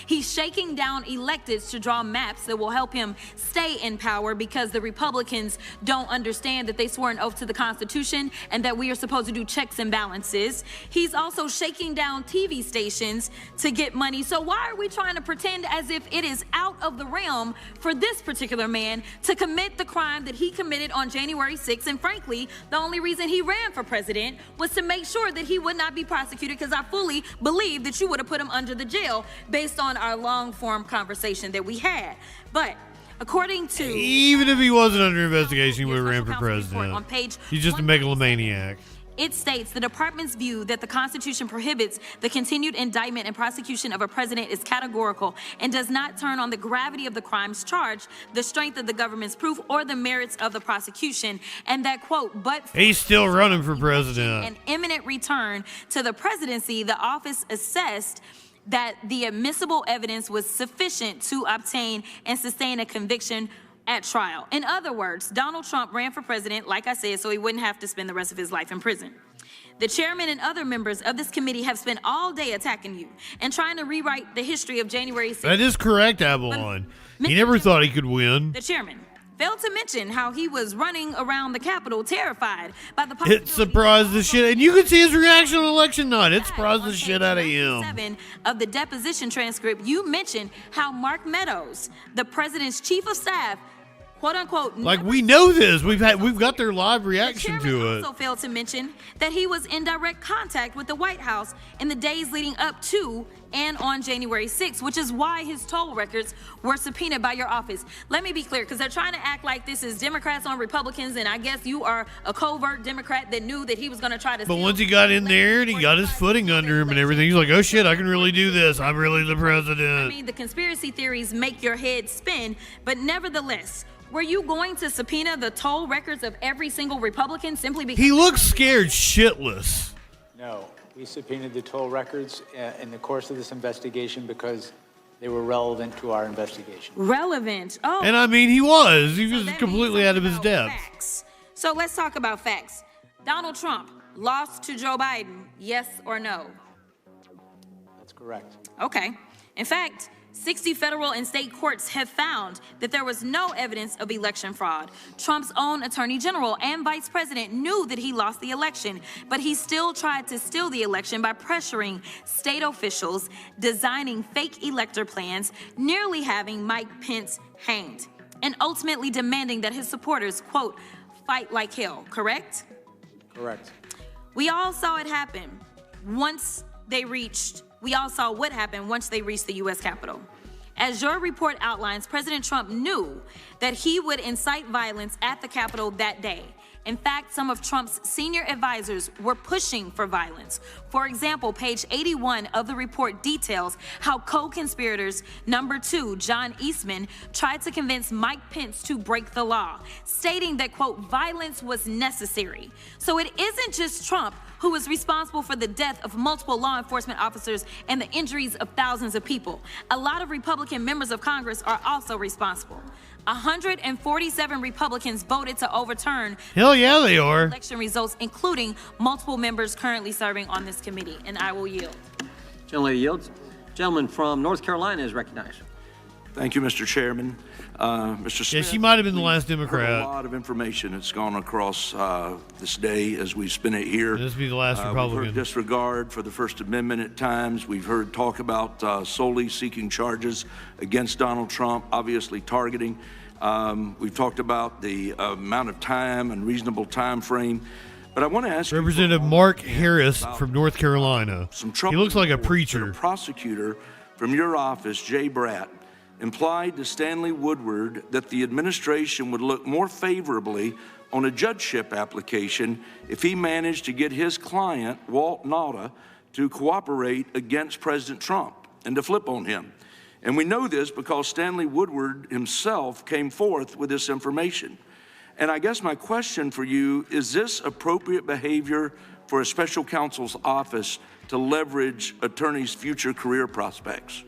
He's shaking down electeds to draw maps that will help him stay in power because the Republicans don't understand that they swore an oath to the Constitution and that we are supposed to do checks and balances. He's also shaking down TV stations to get money. So why are we trying to pretend as if it is out of the realm for this particular man to commit the crime that he committed on January 6th, and frankly, the only reason he ran for president was to make sure that he would not be prosecuted, because I fully believe that you would have put him under the jail based on our long-form conversation that we had. But according to... Even if he wasn't under investigation, he would have ran for president. On page He's just a megalomaniac. It states the department's view that the Constitution prohibits the continued indictment and prosecution of a president is categorical and does not turn on the gravity of the crimes charged, the strength of the government's proof, or the merits of the prosecution. And that, quote, but he's still running for president. An imminent second return to the presidency, the office assessed that the admissible evidence was sufficient to obtain and sustain a conviction at trial. In other words, Donald Trump ran for president, like I said, so he wouldn't have to spend the rest of his life in prison. The chairman and other members of this committee have spent all day attacking you and trying to rewrite the history of January 6th. That is correct, Avalon. He never thought he could win. The chairman failed to mention how he was running around the Capitol terrified by the possibility It surprised the shit, and you could see his reaction on election night. It surprised the shit out of him. 7 of the deposition transcript. You mentioned how Mark Meadows, the president's chief of staff, quote unquote, Like, we know this. We've got their live reaction to it. also failed to mention that he was in direct contact with the White House in the days leading up to and on January 6th, which is why his toll records were subpoenaed by your office. Let me be clear, because they're trying to act like this is Democrats on Republicans, and I guess you are a covert Democrat that knew that he was going to try to But once he got in there and he got his footing under him and everything, he's like, oh shit, I can really do this. I'm really the president. I mean, the conspiracy theories make your head spin, but nevertheless, were you going to subpoena the toll records of every single Republican simply because... He looks scared shitless. No, we subpoenaed the toll records in the course of this investigation because they were relevant to our investigation. Relevant? Oh. And I mean, he was completely out of his depth. Facts. So let's talk about facts. Donald Trump lost to Joe Biden, yes or no? That's correct. Okay. In fact, 60 federal and state courts have found that there was no evidence of election fraud. Trump's own attorney general and vice president knew that he lost the election, but he still tried to steal the election by pressuring state officials, designing fake elector plans, nearly having Mike Pence hanged, and ultimately demanding that his supporters, quote, fight like hell, correct? Correct. We all saw it happen we all saw what happened once they reached the U.S. Capitol. As your report outlines, President Trump knew that he would incite violence at the Capitol that day. In fact, some of Trump's senior advisors were pushing for violence. For example, page 81 of the report details how co-conspirators number 2, John Eastman, tried to convince Mike Pence to break the law, stating that, quote, violence was necessary. So it isn't just Trump who was responsible for the death of multiple law enforcement officers and the injuries of thousands of people. A lot of Republican members of Congress are also responsible. 147 Republicans voted to overturn Hell yeah, they are. election results, including multiple members currently serving on this committee. And I will yield. Gentlelady yields. Gentleman from North Carolina is recognized. Thank you, Mr. Chairman. Mr. Smith, Yeah, she might have been the last heard Democrat. a lot of information that's gone across this day as we spin it here. This will be the last Republican. We've heard disregard for the First Amendment at times. We've heard talk about solely seeking charges against Donald Trump, obviously targeting. We've talked about the amount of time and reasonable time frame. But I want to ask Representative Mark Harris from North Carolina. He looks like a preacher. A prosecutor from your office, Jay Bratt, implied to Stanley Woodward that the administration would look more favorably on a judgeship application if he managed to get his client, Walt Nauta, to cooperate against President Trump and to flip on him. And we know this because Stanley Woodward himself came forth with this information. And I guess my question for you, is this appropriate behavior for a special counsel's office to leverage attorneys' future career prospects?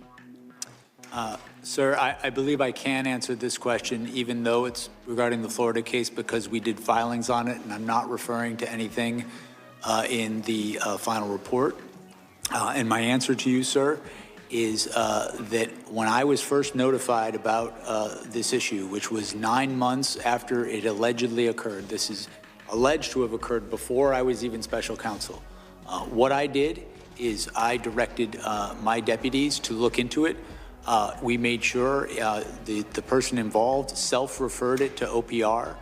Sir, I believe I can answer this question, even though it's regarding the Florida case, because we did filings on it, and I'm not referring to anything in the final report. And my answer to you, sir, is that when I was first notified about this issue, which was 9 months after it allegedly occurred, this is alleged to have occurred before I was even special counsel, what I did is I directed my deputies to look into it. We made sure the person involved self-referred it to OPR,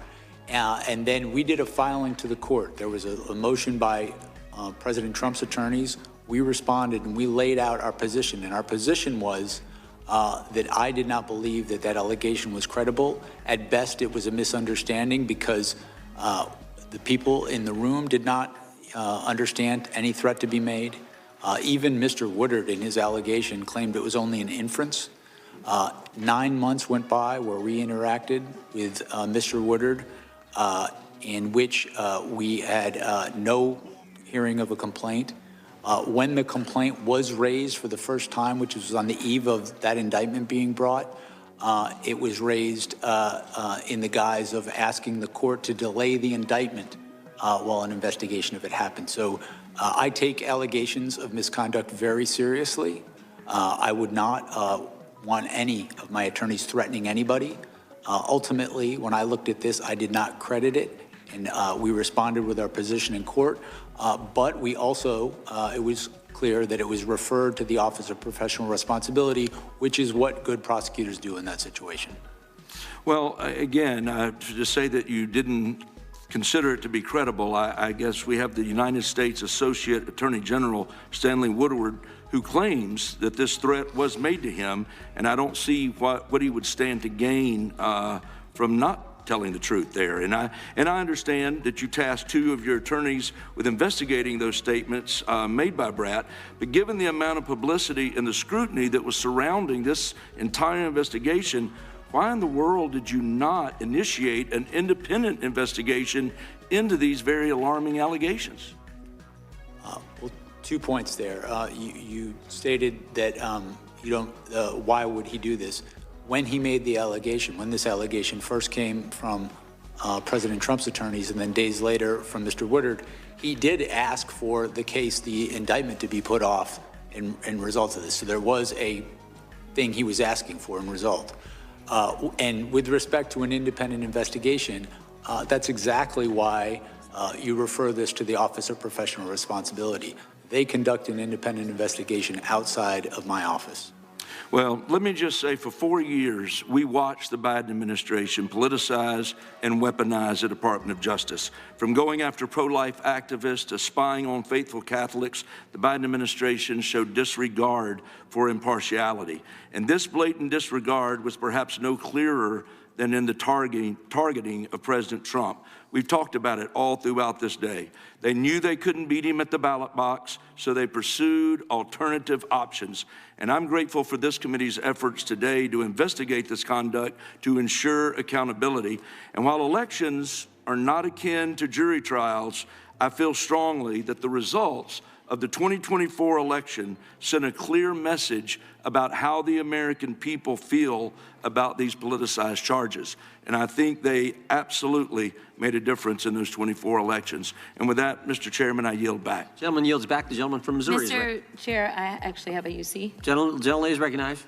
and then we did a filing to the court. There was a motion by President Trump's attorneys. We responded and we laid out our position, and our position was that I did not believe that that allegation was credible. At best, it was a misunderstanding because the people in the room did not understand any threat to be made. Even Mr. Woodard in his allegation claimed it was only an inference. 9 months went by where we interacted with Mr. Woodard, in which we had hearing of a complaint. When the complaint was raised for the first time, which was on the eve of that indictment being brought, it was raised in the guise of asking the court to delay the indictment while an investigation of it happened. So I take allegations of misconduct very seriously. I would not want any of my attorneys threatening anybody. Ultimately, when I looked at this, I did not credit it, and we responded with our position in court. But we also, it was clear that it was referred to the Office of Professional Responsibility, which is what good prosecutors do in that situation. Well, again, to say that you didn't consider it to be credible, I guess we have the United States Associate Attorney General, Stanley Woodward, who claims that this threat was made to him, and I don't see what he would stand to gain from not telling the truth there. And I understand that you tasked 2 of your attorneys with investigating those statements made by Bratt, but given the amount of publicity and the scrutiny that was surrounding this entire investigation, why in the world did you not initiate an independent investigation into these very alarming allegations? Well, 2 points there. You stated that you don't, why would he do this? When he made the allegation, when this allegation first came from President Trump's attorneys and then days later from Mr. Woodward, he did ask for the case, the indictment, to be put off in result of this. So there was a thing he was asking for in result. And with respect to an independent investigation, that's exactly why you refer this to the Office of Professional Responsibility. They conduct an independent investigation outside of my office. Well, let me just say, for 4 years, we watched the Biden administration politicize and weaponize the Department of Justice. From going after pro-life activists to spying on faithful Catholics, the Biden administration showed disregard for impartiality. And this blatant disregard was perhaps no clearer than in the targeting of President Trump. We've talked about it all throughout this day. They knew they couldn't beat him at the ballot box, so they pursued alternative options. And I'm grateful for this committee's efforts today to investigate this conduct to ensure accountability. And while elections are not akin to jury trials, I feel strongly that the results of the 2024 election sent a clear message about how the American people feel about these politicized charges. And I think they absolutely made a difference in those 24 elections. And with that, Mr. Chairman, I yield back. Gentleman yields back. The gentleman from Missouri. Mr. Chair, I actually have a UC. Gentleman is recognized.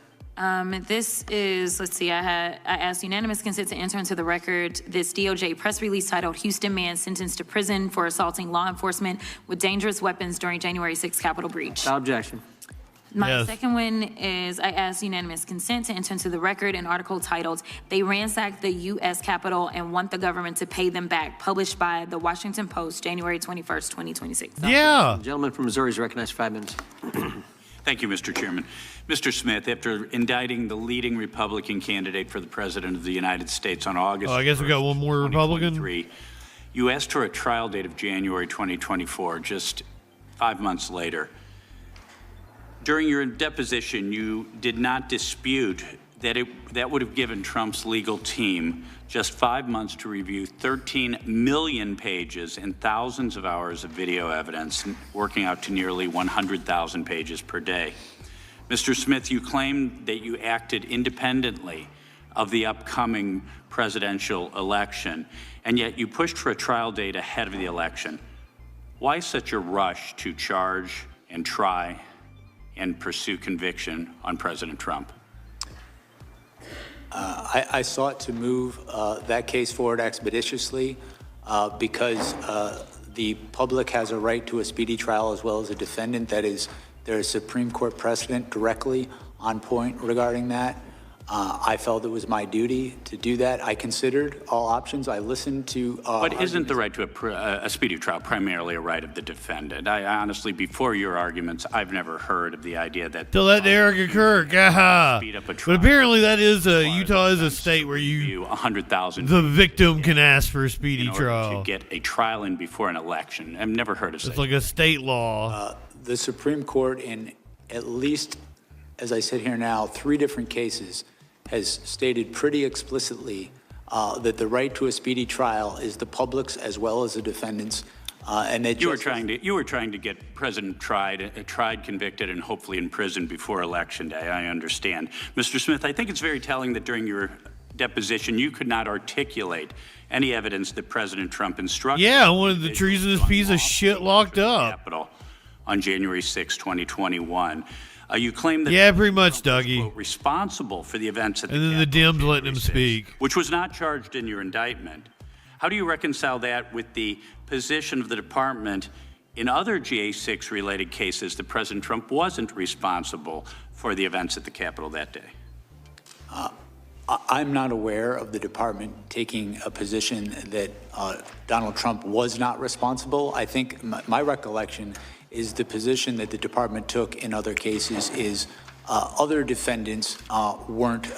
This is, let's see, I asked unanimous consent to enter into the record this DOJ press release titled "Houston Man Sentenced to Prison for Assaulting Law Enforcement with Dangerous Weapons During January 6th Capitol Breach." Without objection. My second one is I asked unanimous consent to enter into the record an article titled "They Ransacked the U.S. Capitol and Want the Government to Pay Them Back," published by the Washington Post, January 21st, 2026. Yeah. The gentleman from Missouri is recognized for 5 minutes. Thank you, Mr. Chairman. Mr. Smith, after indicting the leading Republican candidate for the President of the United States on August I guess we got one more Republican. You asked for a trial date of January 2024, just 5 months later. During your deposition, you did not dispute that that would have given Trump's legal team just 5 months to review 13 million pages and thousands of hours of video evidence, working out to nearly 100,000 pages per day. Mr. Smith, you claimed that you acted independently of the upcoming presidential election, and yet you pushed for a trial date ahead of the election. Why such a rush to charge and try and pursue conviction on President Trump? I sought to move that case forward expeditiously because the public has a right to a speedy trial as well as a defendant. That is, there is Supreme Court precedent directly on point regarding that. I felt it was my duty to do that. I considered all options. I listened to But isn't the right to a speedy trial primarily a right of the defendant? I honestly, before your arguments, I've never heard of the idea that To let Derek occur. speed up a But trial. apparently that is Utah is a state where you 100,000 the victim can ask for a speedy in order trial. to get a trial in before an election. I've never heard of It's like a state law. the Supreme Court, in at least, as I sit here now, 3 different cases, has stated pretty explicitly that the right to a speedy trial is the public's as well as the defendant's And that you were trying to get President tried, convicted, and hopefully in prison before Election Day. I understand. Mr. Smith, I think it's very telling that during your deposition, you could not articulate any evidence that President Trump instructed. Yeah, I wanted the treasonous piece of shit locked up. Capitol on January 6, 2021. You claim that pretty much, Trump was, Dougie. quote, responsible for the events at the And then the Capitol Dems on letting him January 6th, speak. which was not charged in your indictment. How do you reconcile that with the position of the department in other GA6 related cases that President Trump wasn't responsible for the events at the Capitol that day? I'm not aware of the department taking a position that Donald Trump was not responsible. I think my recollection is the position that the department took in other cases is other defendants weren't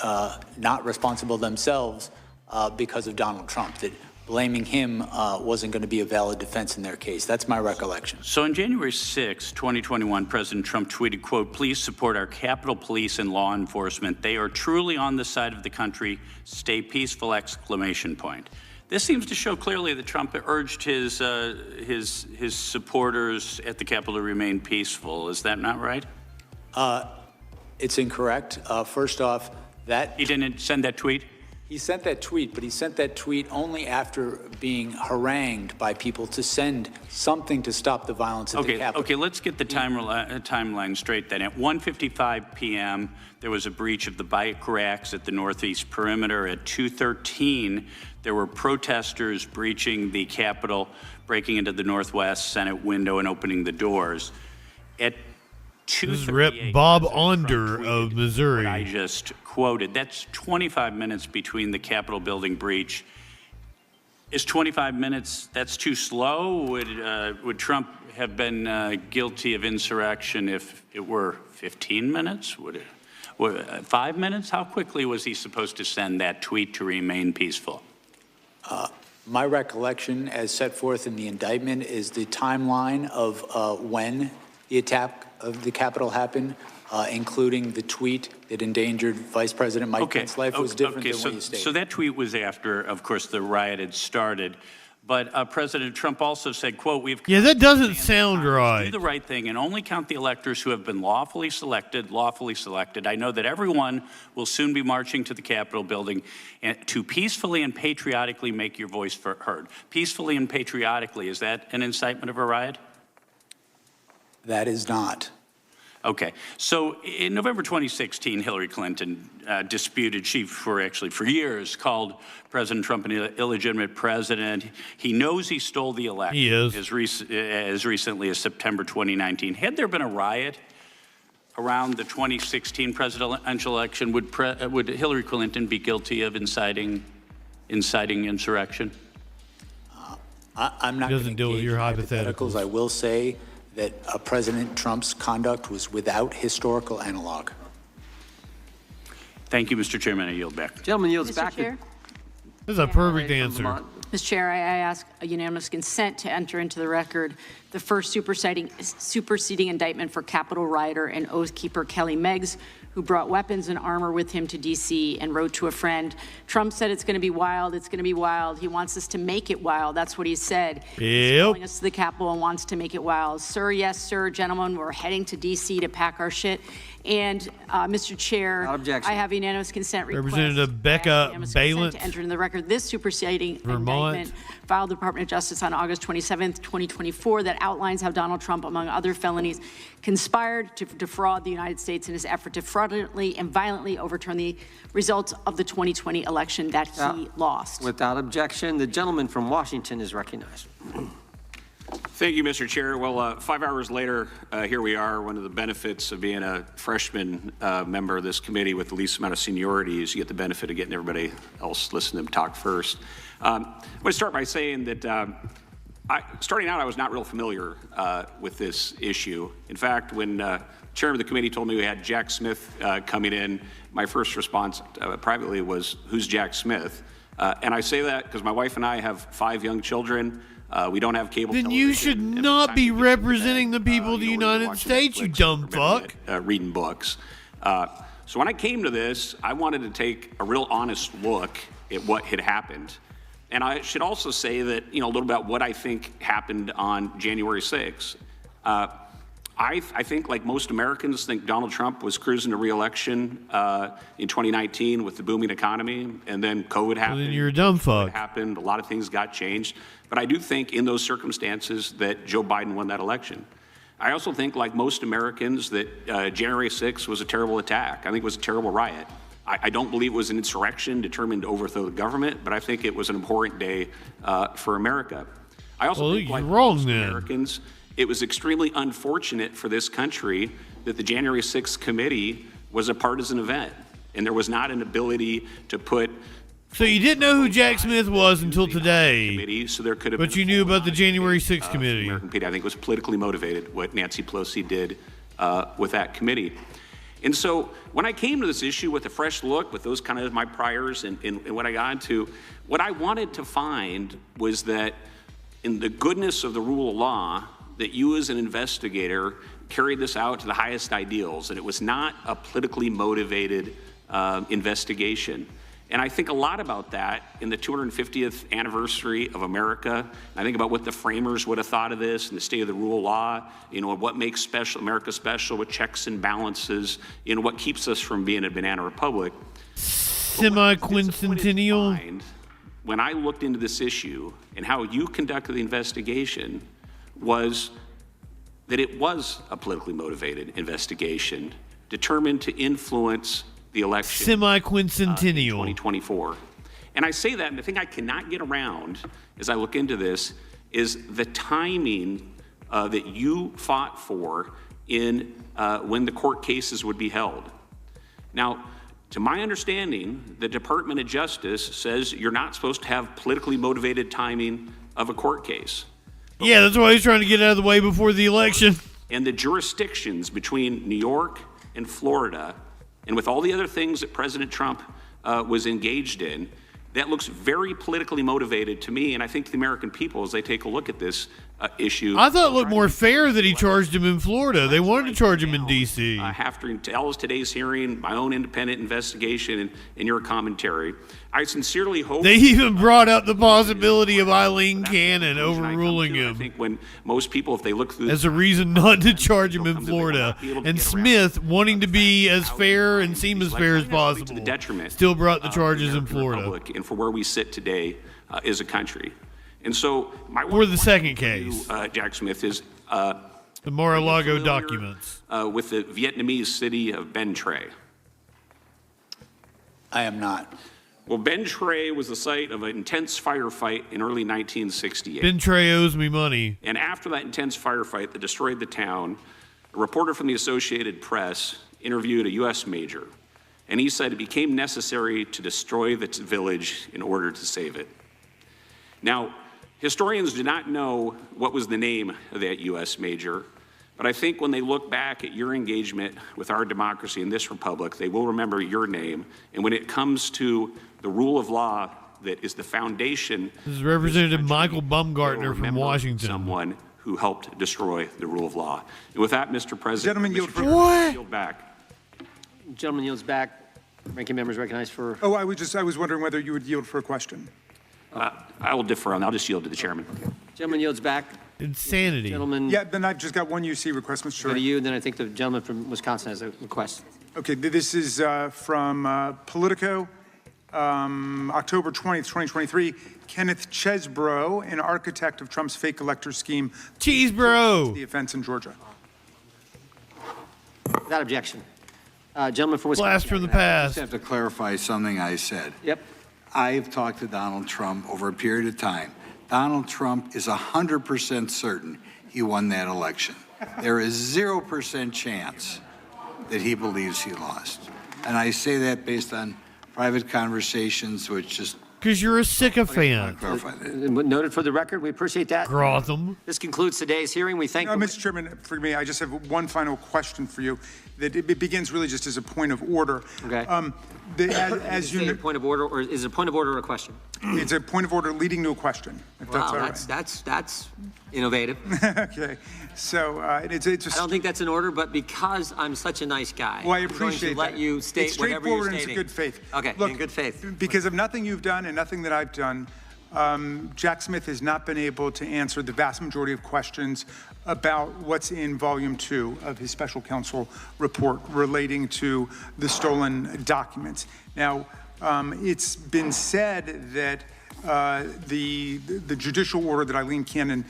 not responsible themselves because of Donald Trump, that blaming him wasn't going to be a valid defense in their case. That's my recollection. So on January 6, 2021, President Trump tweeted, quote, "Please support our Capitol Police and law enforcement. They are truly on the side of the country. Stay peaceful!" exclamation point. This seems to show clearly that Trump urged his supporters at the Capitol to remain peaceful. Is that not right? It's incorrect. First off, he didn't send that tweet? He sent that tweet, but he sent that tweet only after being harangued by people to send something to stop the violence at the Capitol. Okay, let's get the timeline straight then. At 1:55 p.m., there was a breach of the bike racks at the northeast perimeter. At 2:13, there were protesters breaching the Capitol, breaking into the Northwest Senate window and opening the doors. At This is Rep. Bob Onder of Missouri. I just quoted. That's 25 minutes between the Capitol building breach. Is 25 minutes, that's too slow? Would Trump have been guilty of insurrection if it were 15 minutes? Would it, 5 minutes? How quickly was he supposed to send that tweet to remain peaceful? My recollection, as set forth in the indictment, is the timeline of when the attack of the Capitol happened, including the tweet that endangered Vice President Mike Pence's life, was different than what you stated. So that tweet was after, of course, the riot had started. But President Trump also said, quote, Yeah, that doesn't sound right. Do the right thing and only count the electors who have been lawfully selected. I know that everyone will soon be marching to the Capitol building to peacefully and patriotically make your voice heard. Peacefully and patriotically, is that an incitement of a riot? That is not. Okay. So in November 2016, Hillary Clinton disputed, for years called President Trump an illegitimate president. He knows he stole the election. He is. As recently as September 2019. Had there been a riot around the 2016 presidential election, would Hillary Clinton be guilty of inciting insurrection? I'm not going to deal with your hypotheticals. I will say that President Trump's conduct was without historical analog. Thank you, Mr. Chairman. I yield back. Gentleman yields back. Chair? This is a perfect answer. Mr. Chair, I ask a unanimous consent to enter into the record the first superseding indictment for Capitol rioter and Oath Keeper Kelly Meggs, who brought weapons and armor with him to D.C. and wrote to a friend, "Trump said it's going to be wild. It's going to be wild. He wants us to make it wild." That's what he said. He's calling us to the Capitol and wants to make it wild. Sir, yes, sir, gentlemen, we're heading to D.C. to pack our shit. And, Mr. Chair, I have unanimous consent request. Representative Becca Balint to enter in the record this superseding indictment filed the Department of Justice on August 27th, 2024, that outlines how Donald Trump, among other felonies, conspired to defraud the United States in his effort to fraudulently and violently overturn the results of the 2020 election that he lost. Without objection, the gentleman from Washington is recognized. Thank you, Mr. Chair. Well, 5 hours later, here we are. One of the benefits of being a freshman member of this committee with the least amount of seniority is you get the benefit of getting everybody else listen to them talk first. I want to start by saying that starting out, I was not real familiar with this issue. In fact, when chairman of the committee told me we had Jack Smith coming in, my first response privately was, "Who's Jack Smith?" And I say that because my wife and I have 5 young children. We don't have cable television. Then you should not be representing the people of the United States, you dumb fuck. Reading books. So when I came to this, I wanted to take a real honest look at what had happened. And I should also say that, a little about what I think happened on January 6th. I think, like most Americans, think Donald Trump was cruising to re-election in 2019 with the booming economy, and then COVID happened. Well, then you're a dumb fuck. COVID happened. A lot of things got changed. But I do think in those circumstances that Joe Biden won that election. I also think, like most Americans, that January 6th was a terrible attack. I think it was a terrible riot. I don't believe it was an insurrection determined to overthrow the government, but I think it was an important day for America. I also think, like most Americans, it was extremely unfortunate for this country that the January 6th committee was a partisan event, and there was not an ability to put. So you didn't know who Jack Smith was until today, so there could have but you knew about the January 6th committee. American committee. I think it was politically motivated what Nancy Pelosi did with that committee. And so when I came to this issue with a fresh look, with those kind of my priors and what I got into, what I wanted to find was that in the goodness of the rule of law, that you as an investigator carried this out to the highest ideals, and it was not a politically motivated investigation. And I think a lot about that in the 250th anniversary of America. I think about what the framers would have thought of this and the state of the rule of law, what makes America special with checks and balances, what keeps us from being a banana republic. Semi-quincentennial. When I looked into this issue and how you conducted the investigation was that it was a politically motivated investigation determined to influence the election semi-quincentennial 2024. And I say that, and the thing I cannot get around as I look into this is the timing that you fought for in when the court cases would be held. Now, to my understanding, the Department of Justice says you're not supposed to have politically motivated timing of a court case. Yeah, that's why he's trying to get out of the way before the election. And the jurisdictions between New York and Florida, and with all the other things that President Trump was engaged in, that looks very politically motivated to me, and I think to the American people as they take a look at this issue. I thought it looked more fair that he charged him in Florida. They wanted to charge him in D.C. I have to tell us today's hearing, my own independent investigation and your commentary. I sincerely hope. They even brought up the possibility of Eileen Cannon overruling him. I think when most people, if they look through as a reason not to charge him in Florida, and Smith wanting to be as fair and seem as fair as possible, still brought the charges in Florida. And for where we sit today as a country. And so for the second case, Jack Smith, is the Mar-a-Lago documents with the Vietnamese city of Ben Tre. I am not. Well, Ben Tre was the site of an intense firefight in early 1968. Ben Tre owes me money. And after that intense firefight that destroyed the town, a reporter from the Associated Press interviewed a U.S. major, and he said it became necessary to destroy the village in order to save it. Now, historians do not know what was the name of that U.S. major, but I think when they look back at your engagement with our democracy in this republic, they will remember your name. And when it comes to the rule of law that is the foundation. This is Representative Michael Baumgartner from Washington. Someone who helped destroy the rule of law. And with that, Mr. President, gentleman yield for yield back. Gentleman yields back. Ranking members recognized for. Oh, I was wondering whether you would yield for a question. I will defer on. I'll just yield to the chairman. Gentleman yields back. Insanity. Gentleman. Yeah, then I've just got one UC request, Mr. Chair. Go to you, and then I think the gentleman from Wisconsin has a request. Okay, this is from Politico, October 20th, 2023. Kenneth Chesbro, an architect of Trump's fake elector scheme. Chesbro. The offense in Georgia. Without objection. Gentleman from Wisconsin. Blast from the I past. just have to clarify something I said. Yep. I've talked to Donald Trump over a period of time. Donald Trump is 100% certain he won that election. There is 0% chance that he believes he lost. And I say that based on private conversations, which just... Because you're a sycophant. Noted for the record, we appreciate that. Grotham. This concludes today's hearing. We thank you. Mr. Chairman, for me, I just have one final question for you. That it begins really just as a point of order. Okay. As you know, point of order, or is it a point of order or a question? It's a point of order leading to a question. If that's all right. That's innovative. Okay. So it's I don't think that's an order, but because I'm such a nice guy, well, I appreciate I'm going to let you state it's whatever you're straightforward and stating. it's good faith. Okay, Look, in good faith. Because of nothing you've done and nothing that I've done, Jack Smith has not been able to answer the vast majority of questions about what's in Volume 2 of his special counsel report relating to the stolen documents. Now, it's been said that the judicial order that Eileen Cannon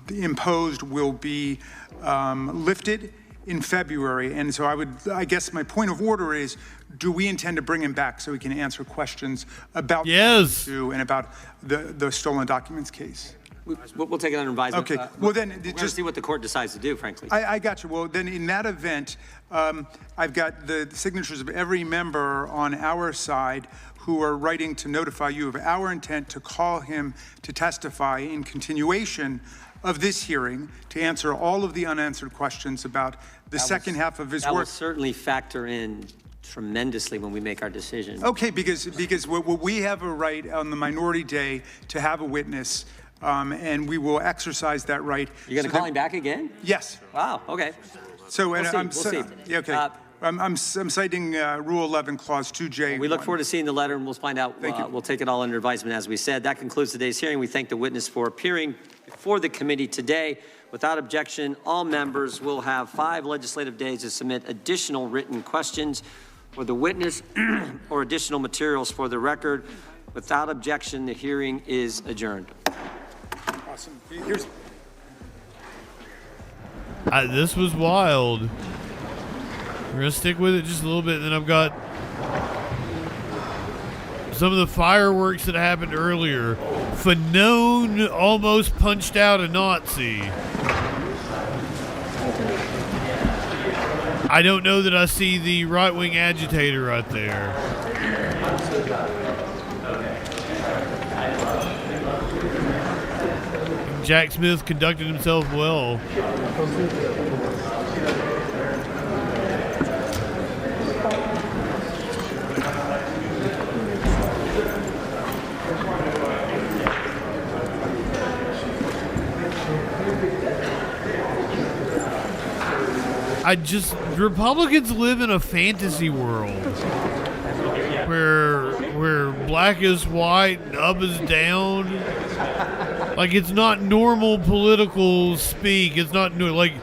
imposed will be lifted in February. And so I guess my point of order is, do we intend to bring him back so he can answer questions about and about the stolen documents case? We'll take it under advisement. Okay. Well, then we're just see what the court decides to do, frankly. I got you. Well, then in that event, I've got the signatures of every member on our side who are writing to notify you of our intent to call him to testify in continuation of this hearing to answer all of the unanswered questions about the second half of his work. That will certainly factor in tremendously when we make our decision. Okay, because we have a right on the minority day to have a witness, and we will exercise that right. You're going to call him back again? Yes. Wow. Okay. So, and we'll see. Yeah, okay. I'm citing Rule 11, Clause 2J. We look forward to seeing the letter, and we'll find out. We'll take it all under advisement, as we said. That concludes today's hearing. We thank the witness for appearing before the committee today. Without objection, all members will have 5 legislative days to submit additional written questions for the witness or additional materials for the record. Without objection, the hearing is adjourned. Awesome. This was wild. We're going to stick with it just a little bit, and then I've got some of the fireworks that happened earlier. Fanon almost punched out a Nazi. I don't know that I see the right-wing agitator right there. Jack Smith conducted himself well. Republicans live in a fantasy world where black is white and up is down. Like, it's not normal political speak. It's not like,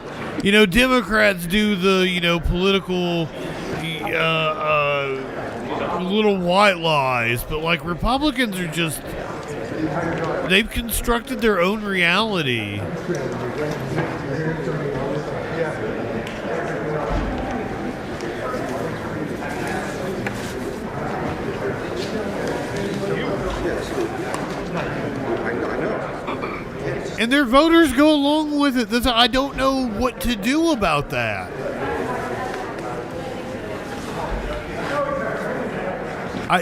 Democrats do the, political little white lies, but like Republicans are just, they've constructed their own reality. And their voters go along with it. I don't know what to do about that.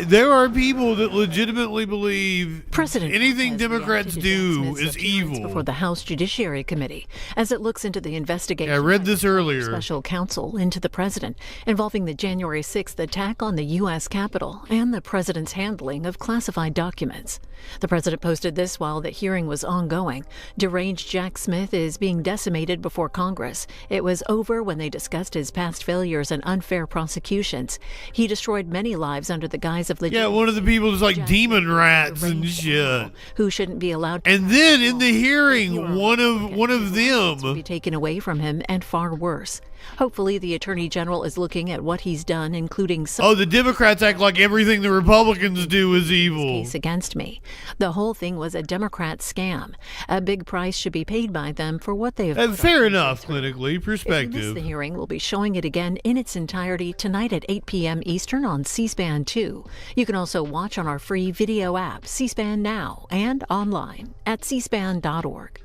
There are people that legitimately believe anything Democrats do is evil. Before the House Judiciary Committee, as it looks into the investigation. I read this earlier. Special counsel into the president, involving the January 6th attack on the U.S. Capitol and the president's handling of classified documents. The president posted this while the hearing was ongoing. Deranged Jack Smith is being decimated before Congress. It was over when they discussed his past failures and unfair prosecutions. He destroyed many lives under the guise of yeah, one of the people is like demon rats and shit. Who shouldn't be allowed to. And then in the hearing, one of them be taken away from him, and far worse. Hopefully, the Attorney General is looking at what he's done, including the Democrats act like everything the Republicans do is evil. Case against me. The whole thing was a Democrat scam. A big price should be paid by them for what they have. Fair enough, clinically, perspective. If you missed the hearing, we'll be showing it again in its entirety tonight at 8 p.m. Eastern on C-SPAN 2. You can also watch on our free video app, C-SPAN Now, and online at cspan.org.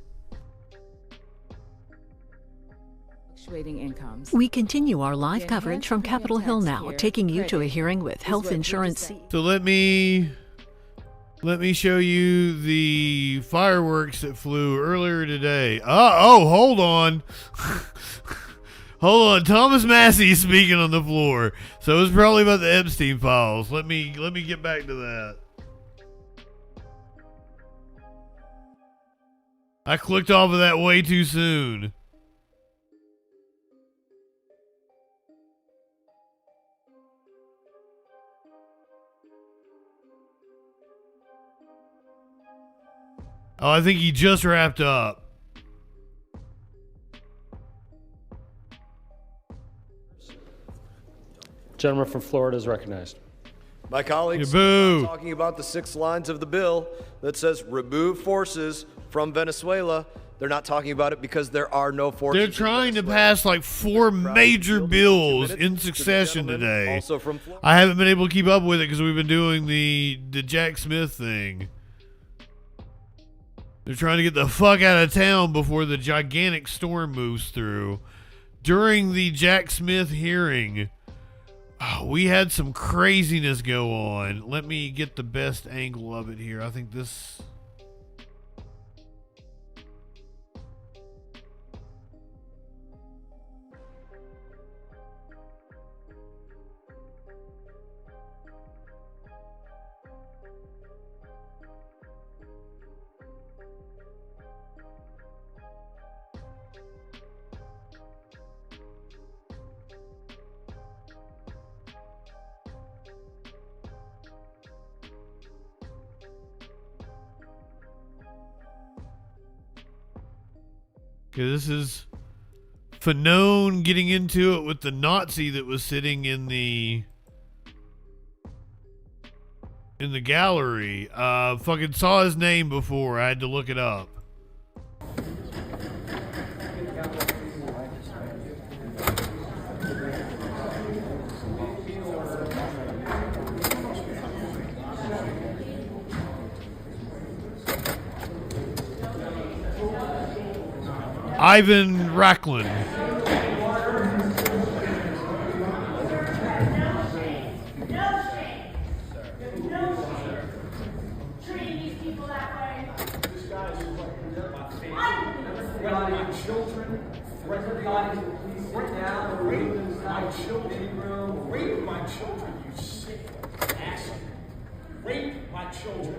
Incomes. We continue our live coverage from Capitol Hill now, taking you to a hearing with health insurance. So let me show you the fireworks that flew earlier today. Hold on. Hold on. Thomas Massey speaking on the floor. So it was probably about the Epstein files. Let me get back to that. I clicked off of that way too soon. Oh, I think he just wrapped up. Gentleman from Florida is recognized. My colleagues Boo. are talking about the 6 lines of the bill that says remove forces from Venezuela. They're not talking about it because there are no forces. They're trying to pass like 4 major bills in succession today. Also from Florida. I haven't been able to keep up with it because we've been doing the Jack Smith thing. They're trying to get the fuck out of town before the gigantic storm moves through. During the Jack Smith hearing, we had some craziness go on. Let me get the best angle of it here. I think this... Okay, this is Fanon getting into it with the Nazi that was sitting in the gallery. Fucking saw his name before. I had to look it up. Ivan Racklin. Rape my children, you sick asshole. Rape my children.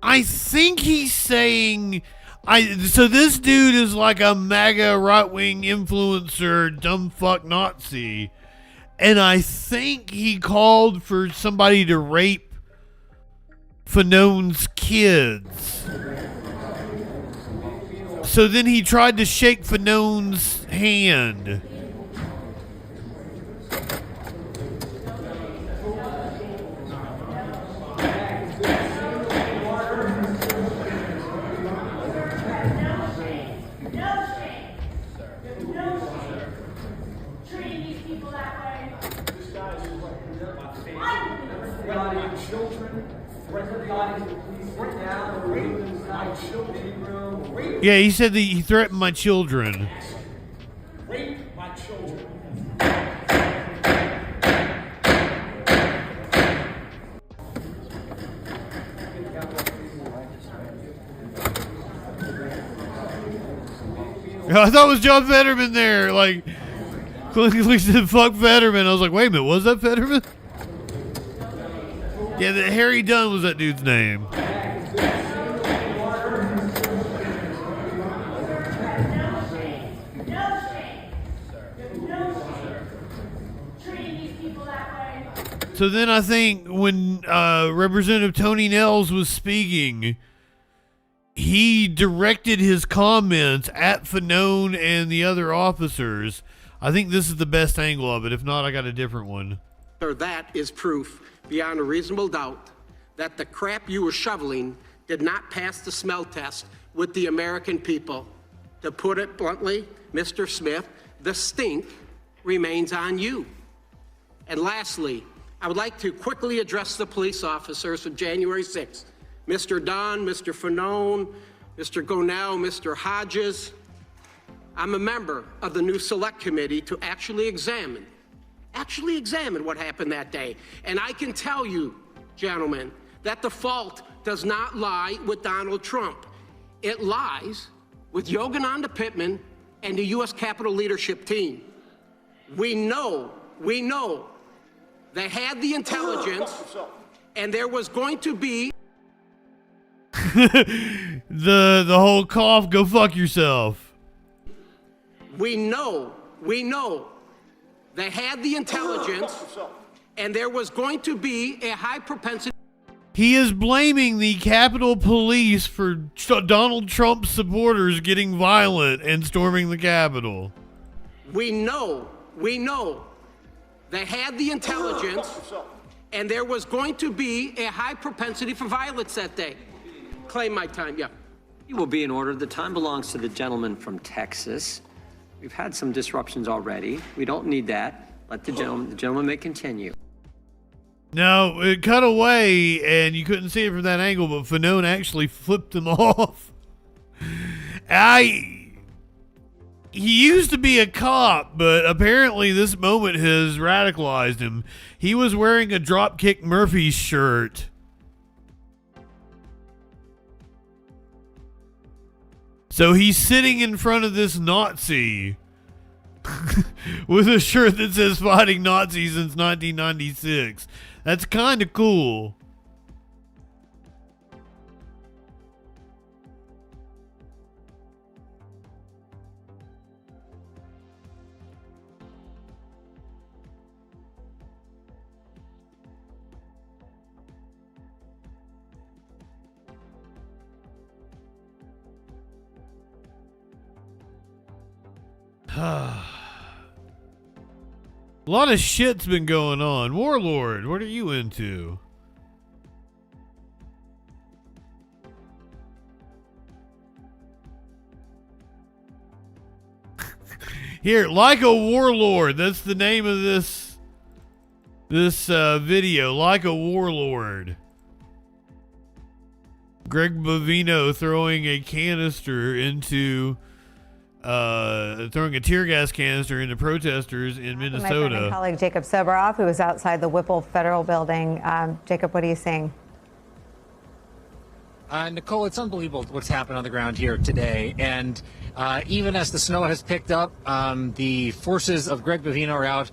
I think he's saying, so this dude is like a MAGA right-wing influencer, dumb fuck Nazi, and I think he called for somebody to rape Fanon's kids. So then he tried to shake Fanon's hand. Yeah, he said that he threatened my children. Rape my children. I thought it was John Fetterman there. Like, quickly said, fuck Fetterman. I was like, wait a minute, was that Fetterman? Yeah, Harry Dunn was that dude's name. So then I think when Representative Tony Nels was speaking, he directed his comments at Fanon and the other officers. I think this is the best angle of it. If not, I got a different one. That is proof beyond a reasonable doubt that the crap you were shoveling did not pass the smell test with the American people. To put it bluntly, Mr. Smith, the stink remains on you. And lastly, I would like to quickly address the police officers of January 6th. Mr. Dunn, Mr. Fanon, Mr. Gonell, Mr. Hodges. I'm a member of the new select committee to actually examine what happened that day. And I can tell you, gentlemen, that the fault does not lie with Donald Trump. It lies with Yogananda Pittman and the U.S. Capitol leadership team. We know they had the intelligence, and there was going to be the whole cough, go fuck yourself. We know They had the intelligence, and there was going to be a high propensity. He is blaming the Capitol Police for Donald Trump supporters getting violent and storming the Capitol. We know they had the intelligence, and there was going to be a high propensity for violence that day. Claim my time, yeah. You will be in order. The time belongs to the gentleman from Texas. We've had some disruptions already. We don't need that. Let the gentleman may continue. No, it cut away, and you couldn't see it from that angle, but Fanone actually flipped him off. He used to be a cop, but apparently this moment has radicalized him. He was wearing a Dropkick Murphys shirt. So he's sitting in front of this Nazi with a shirt that says fighting Nazis since 1996. That's kind of cool. A lot of shit's been going on. Warlord, what are you into? Here, like a warlord. That's the name of this video. Like a warlord. Greg Bovino throwing a canister into throwing a tear gas canister into protesters in Minnesota. My friend and colleague Jacob Soboroff, who was outside the Whipple Federal Building. Jacob, what are you seeing? Nicole, it's unbelievable what's happened on the ground here today. And even as the snow has picked up, the forces of Greg Bovino are out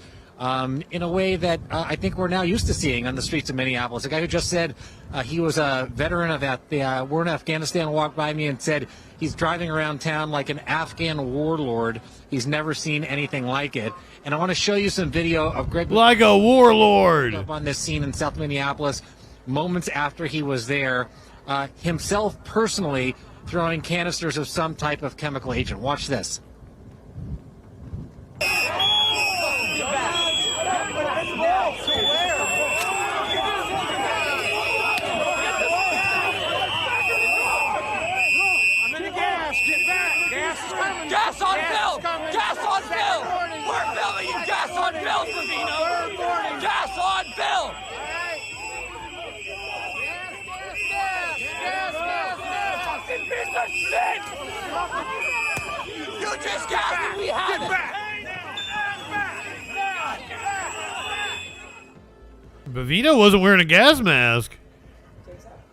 in a way that I think we're now used to seeing on the streets of Minneapolis. A guy who just said he was a veteran of the war in Afghanistan walked by me and said he's driving around town like an Afghan warlord. He's never seen anything like it. And I want to show you some video of Greg like a warlord up on this scene in South Minneapolis moments after he was there, himself personally throwing canisters of some type of chemical agent. Watch this. Gas on Bill! Gas on Bill! We're filming you! Gas on Bill, Savino! Gas on Bill! Fucking piece of shit! You just gassed and we had it! Bovino wasn't wearing a gas mask.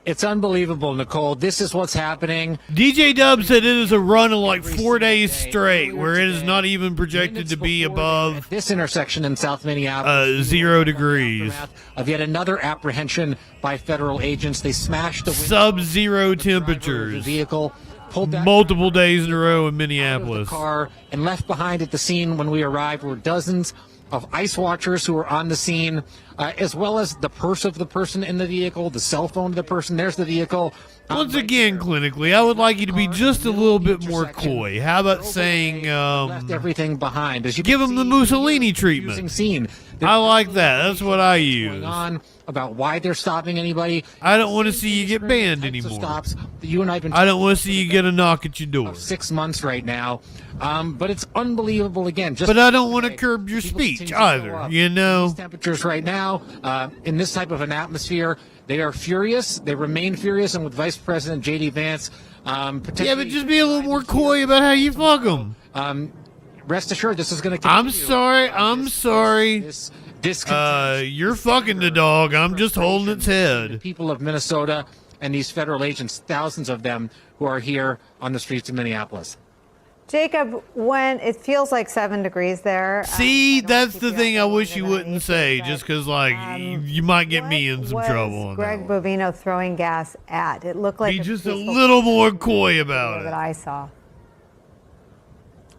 It's unbelievable, Nicole. This is what's happening. DJ Dub said it is a run of like 4 days straight, where it is not even projected to be above this intersection in South Minneapolis. 0 degrees. Of yet another apprehension by federal agents. They smashed the sub-zero temperatures. Vehicle pulled multiple days in a row in Minneapolis. Car and left behind at the scene when we arrived were dozens of ICE watchers who were on the scene, as well as the purse of the person in the vehicle, the cell phone of the person. There's the vehicle. Once again, clinically, I would like you to be just a little bit more coy. How about saying, left everything behind? As you give them the Mussolini treatment. Scene. I like that. That's what I use. On about why they're stopping anybody. I don't want to see you get banned anymore. Stops. You and I have been. I don't want to see you get a knock at your door. 6 months right now, but it's unbelievable again. Just but I don't want to curb your speech either. You know, temperatures right now in this type of an atmosphere, they are furious. They remain furious, and with Vice President J.D. Vance, yeah, but just be a little more coy about how you fuck them. Rest assured, this is going to continue. I'm sorry. You're fucking the dog. I'm just holding its head. The people of Minnesota and these federal agents, thousands of them, who are here on the streets of Minneapolis. Jacob, when it feels like 7 degrees there. See, that's the thing I wish you wouldn't say, just because, like, you might get me in some trouble on Greg that. Bovino throwing gas at? It looked like Be just a little more coy about it. That I saw.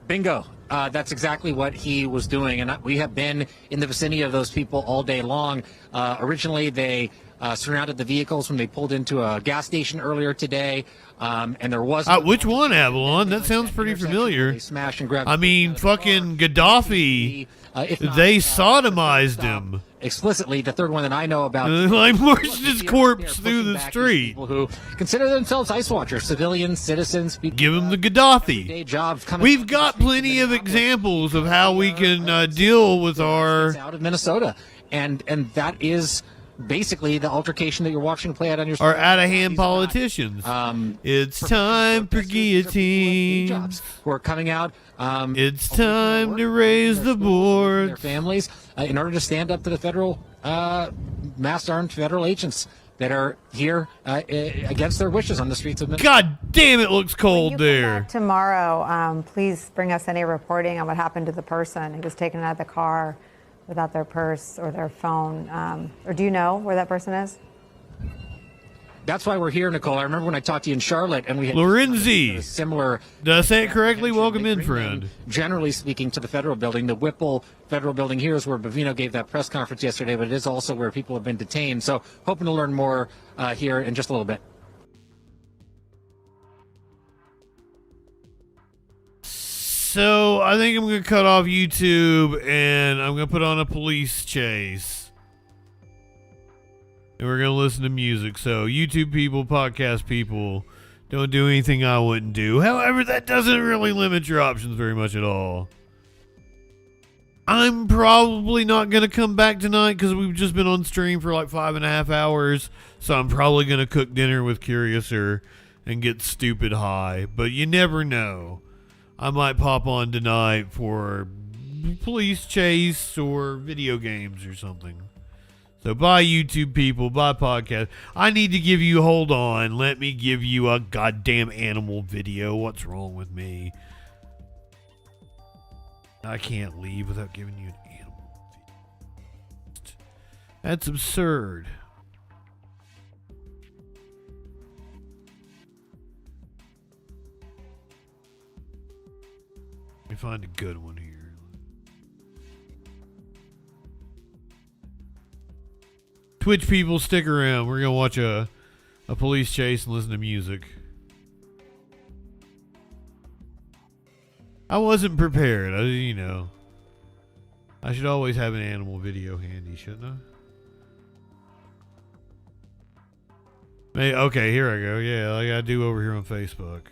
Bingo. that's exactly what he was doing. And we have been in the vicinity of those people all day long. Originally, they surrounded the vehicles when they pulled into a gas station earlier today. And there was which one, Avalon? That sounds pretty familiar. They smashed and grabbed. I mean, fucking Gaddafi. They sodomized him. Explicitly, the third one that I know about. Like marched his corpse through the street. People who consider themselves ICE watchers, civilians, citizens. Give them the Gaddafi. Day jobs coming. We've got plenty of examples of how we can deal with our out of Minnesota, and that is basically the altercation that you're watching play out on your. Our out-of-hand politicians. It's time for guillotine. Who are coming out. It's time to raise the board. Their families, in order to stand up to the federal, mass armed federal agents that are here against their wishes on the streets of Minnesota. God damn, it looks cold there. Tomorrow, please bring us any reporting on what happened to the person who was taken out of the car without their purse or their phone. Or do you know where that person is? That's why we're here, Nicole. I remember when I talked to you in Charlotte, and we had Lorenzi. Similar. Did I say it correctly? Welcome in, friend. Generally speaking, to the federal building, the Whipple federal building here is where Bovino gave that press conference yesterday, but it is also where people have been detained. So, hoping to learn more here in just a little bit. So I think I'm going to cut off YouTube and I'm going to put on a police chase. And we're going to listen to music. So YouTube people, podcast people, don't do anything I wouldn't do. However, that doesn't really limit your options very much at all. I'm probably not going to come back tonight because we've just been on stream for like 5.5 hours. So I'm probably going to cook dinner with Curiouser and get stupid high. But you never know. I might pop on tonight for police chase or video games or something. So bye YouTube people, bye podcast. I need to give you, hold on, let me give you a goddamn animal video. What's wrong with me? I can't leave without giving you an animal video. That's absurd. Let me find a good one here. Twitch people, stick around. We're going to watch a police chase and listen to music. I wasn't prepared. I should always have an animal video handy, shouldn't I? Okay, here I go. Yeah, like I do over here on Facebook.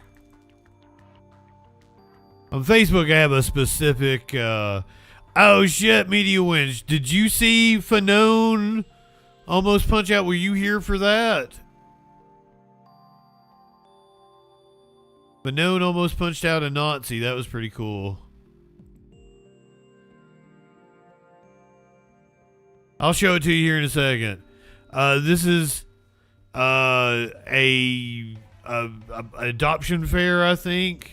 On Facebook, I have a specific, oh shit, Media Winch. Did you see Fanone almost punch out? Were you here for that? Fanone almost punched out a Nazi. That was pretty cool. I'll show it to you here in a second. This is a adoption fair, I think.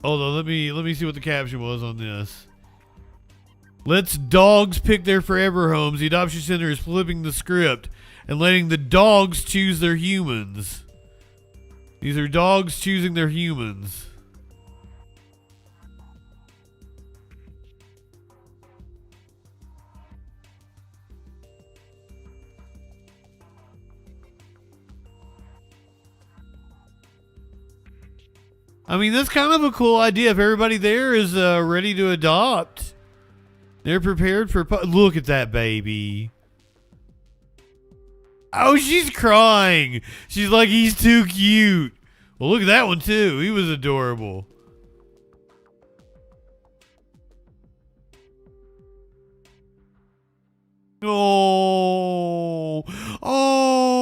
Hold on, let me see what the caption was on this. Lets dogs pick their forever homes. The adoption center is flipping the script and letting the dogs choose their humans. These are dogs choosing their humans. I mean, that's kind of a cool idea. If everybody there is ready to adopt, they're prepared for... Look at that baby. Oh, she's crying. She's like, he's too cute. Well, look at that one, too. He was adorable. Oh. Oh.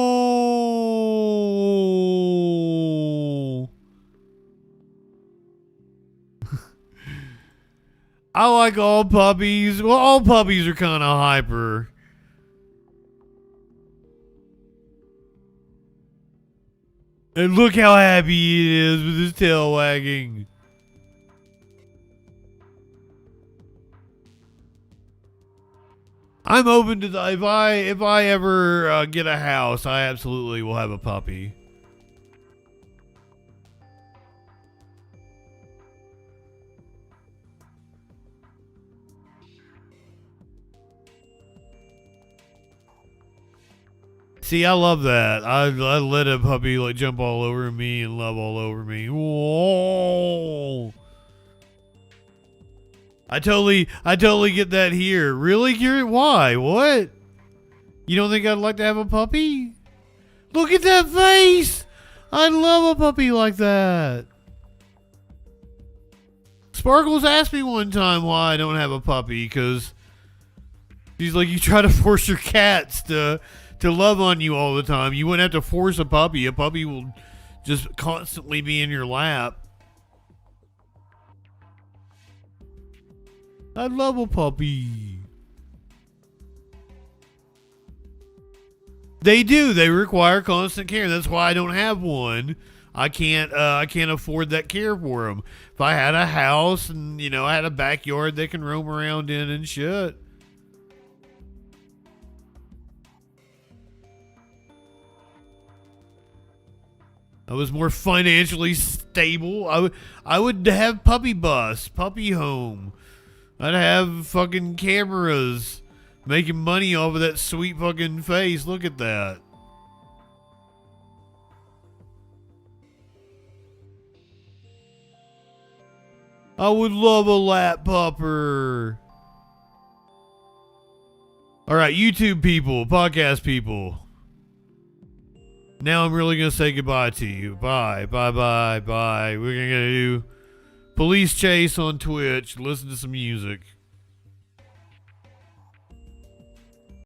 I like all puppies. Well, all puppies are kind of hyper. And look how happy he is with his tail wagging. I'm open to the, if I ever get a house, I absolutely will have a puppy. See, I love that. I let a puppy like jump all over me and love all over me. Whoa. I totally get that here. Really, Garrett? Why? What? You don't think I'd like to have a puppy? Look at that face. I'd love a puppy like that. Sparkles asked me one time why I don't have a puppy, because she's like, you try to force your cats to love on you all the time. You wouldn't have to force a puppy. A puppy will just constantly be in your lap. I love a puppy. They do. They require constant care. That's why I don't have one. I can't afford that care for them. If I had a house and, you know, I had a backyard they can roam around in and shit. I was more financially stable. I would have puppy bus, puppy home. I'd have fucking cameras making money off of that sweet fucking face. Look at that. I would love a lap pupper. All right, YouTube people, podcast people. Now I'm really going to say goodbye to you. Bye, bye, bye, bye. We're going to do police chase on Twitch. Listen to some music.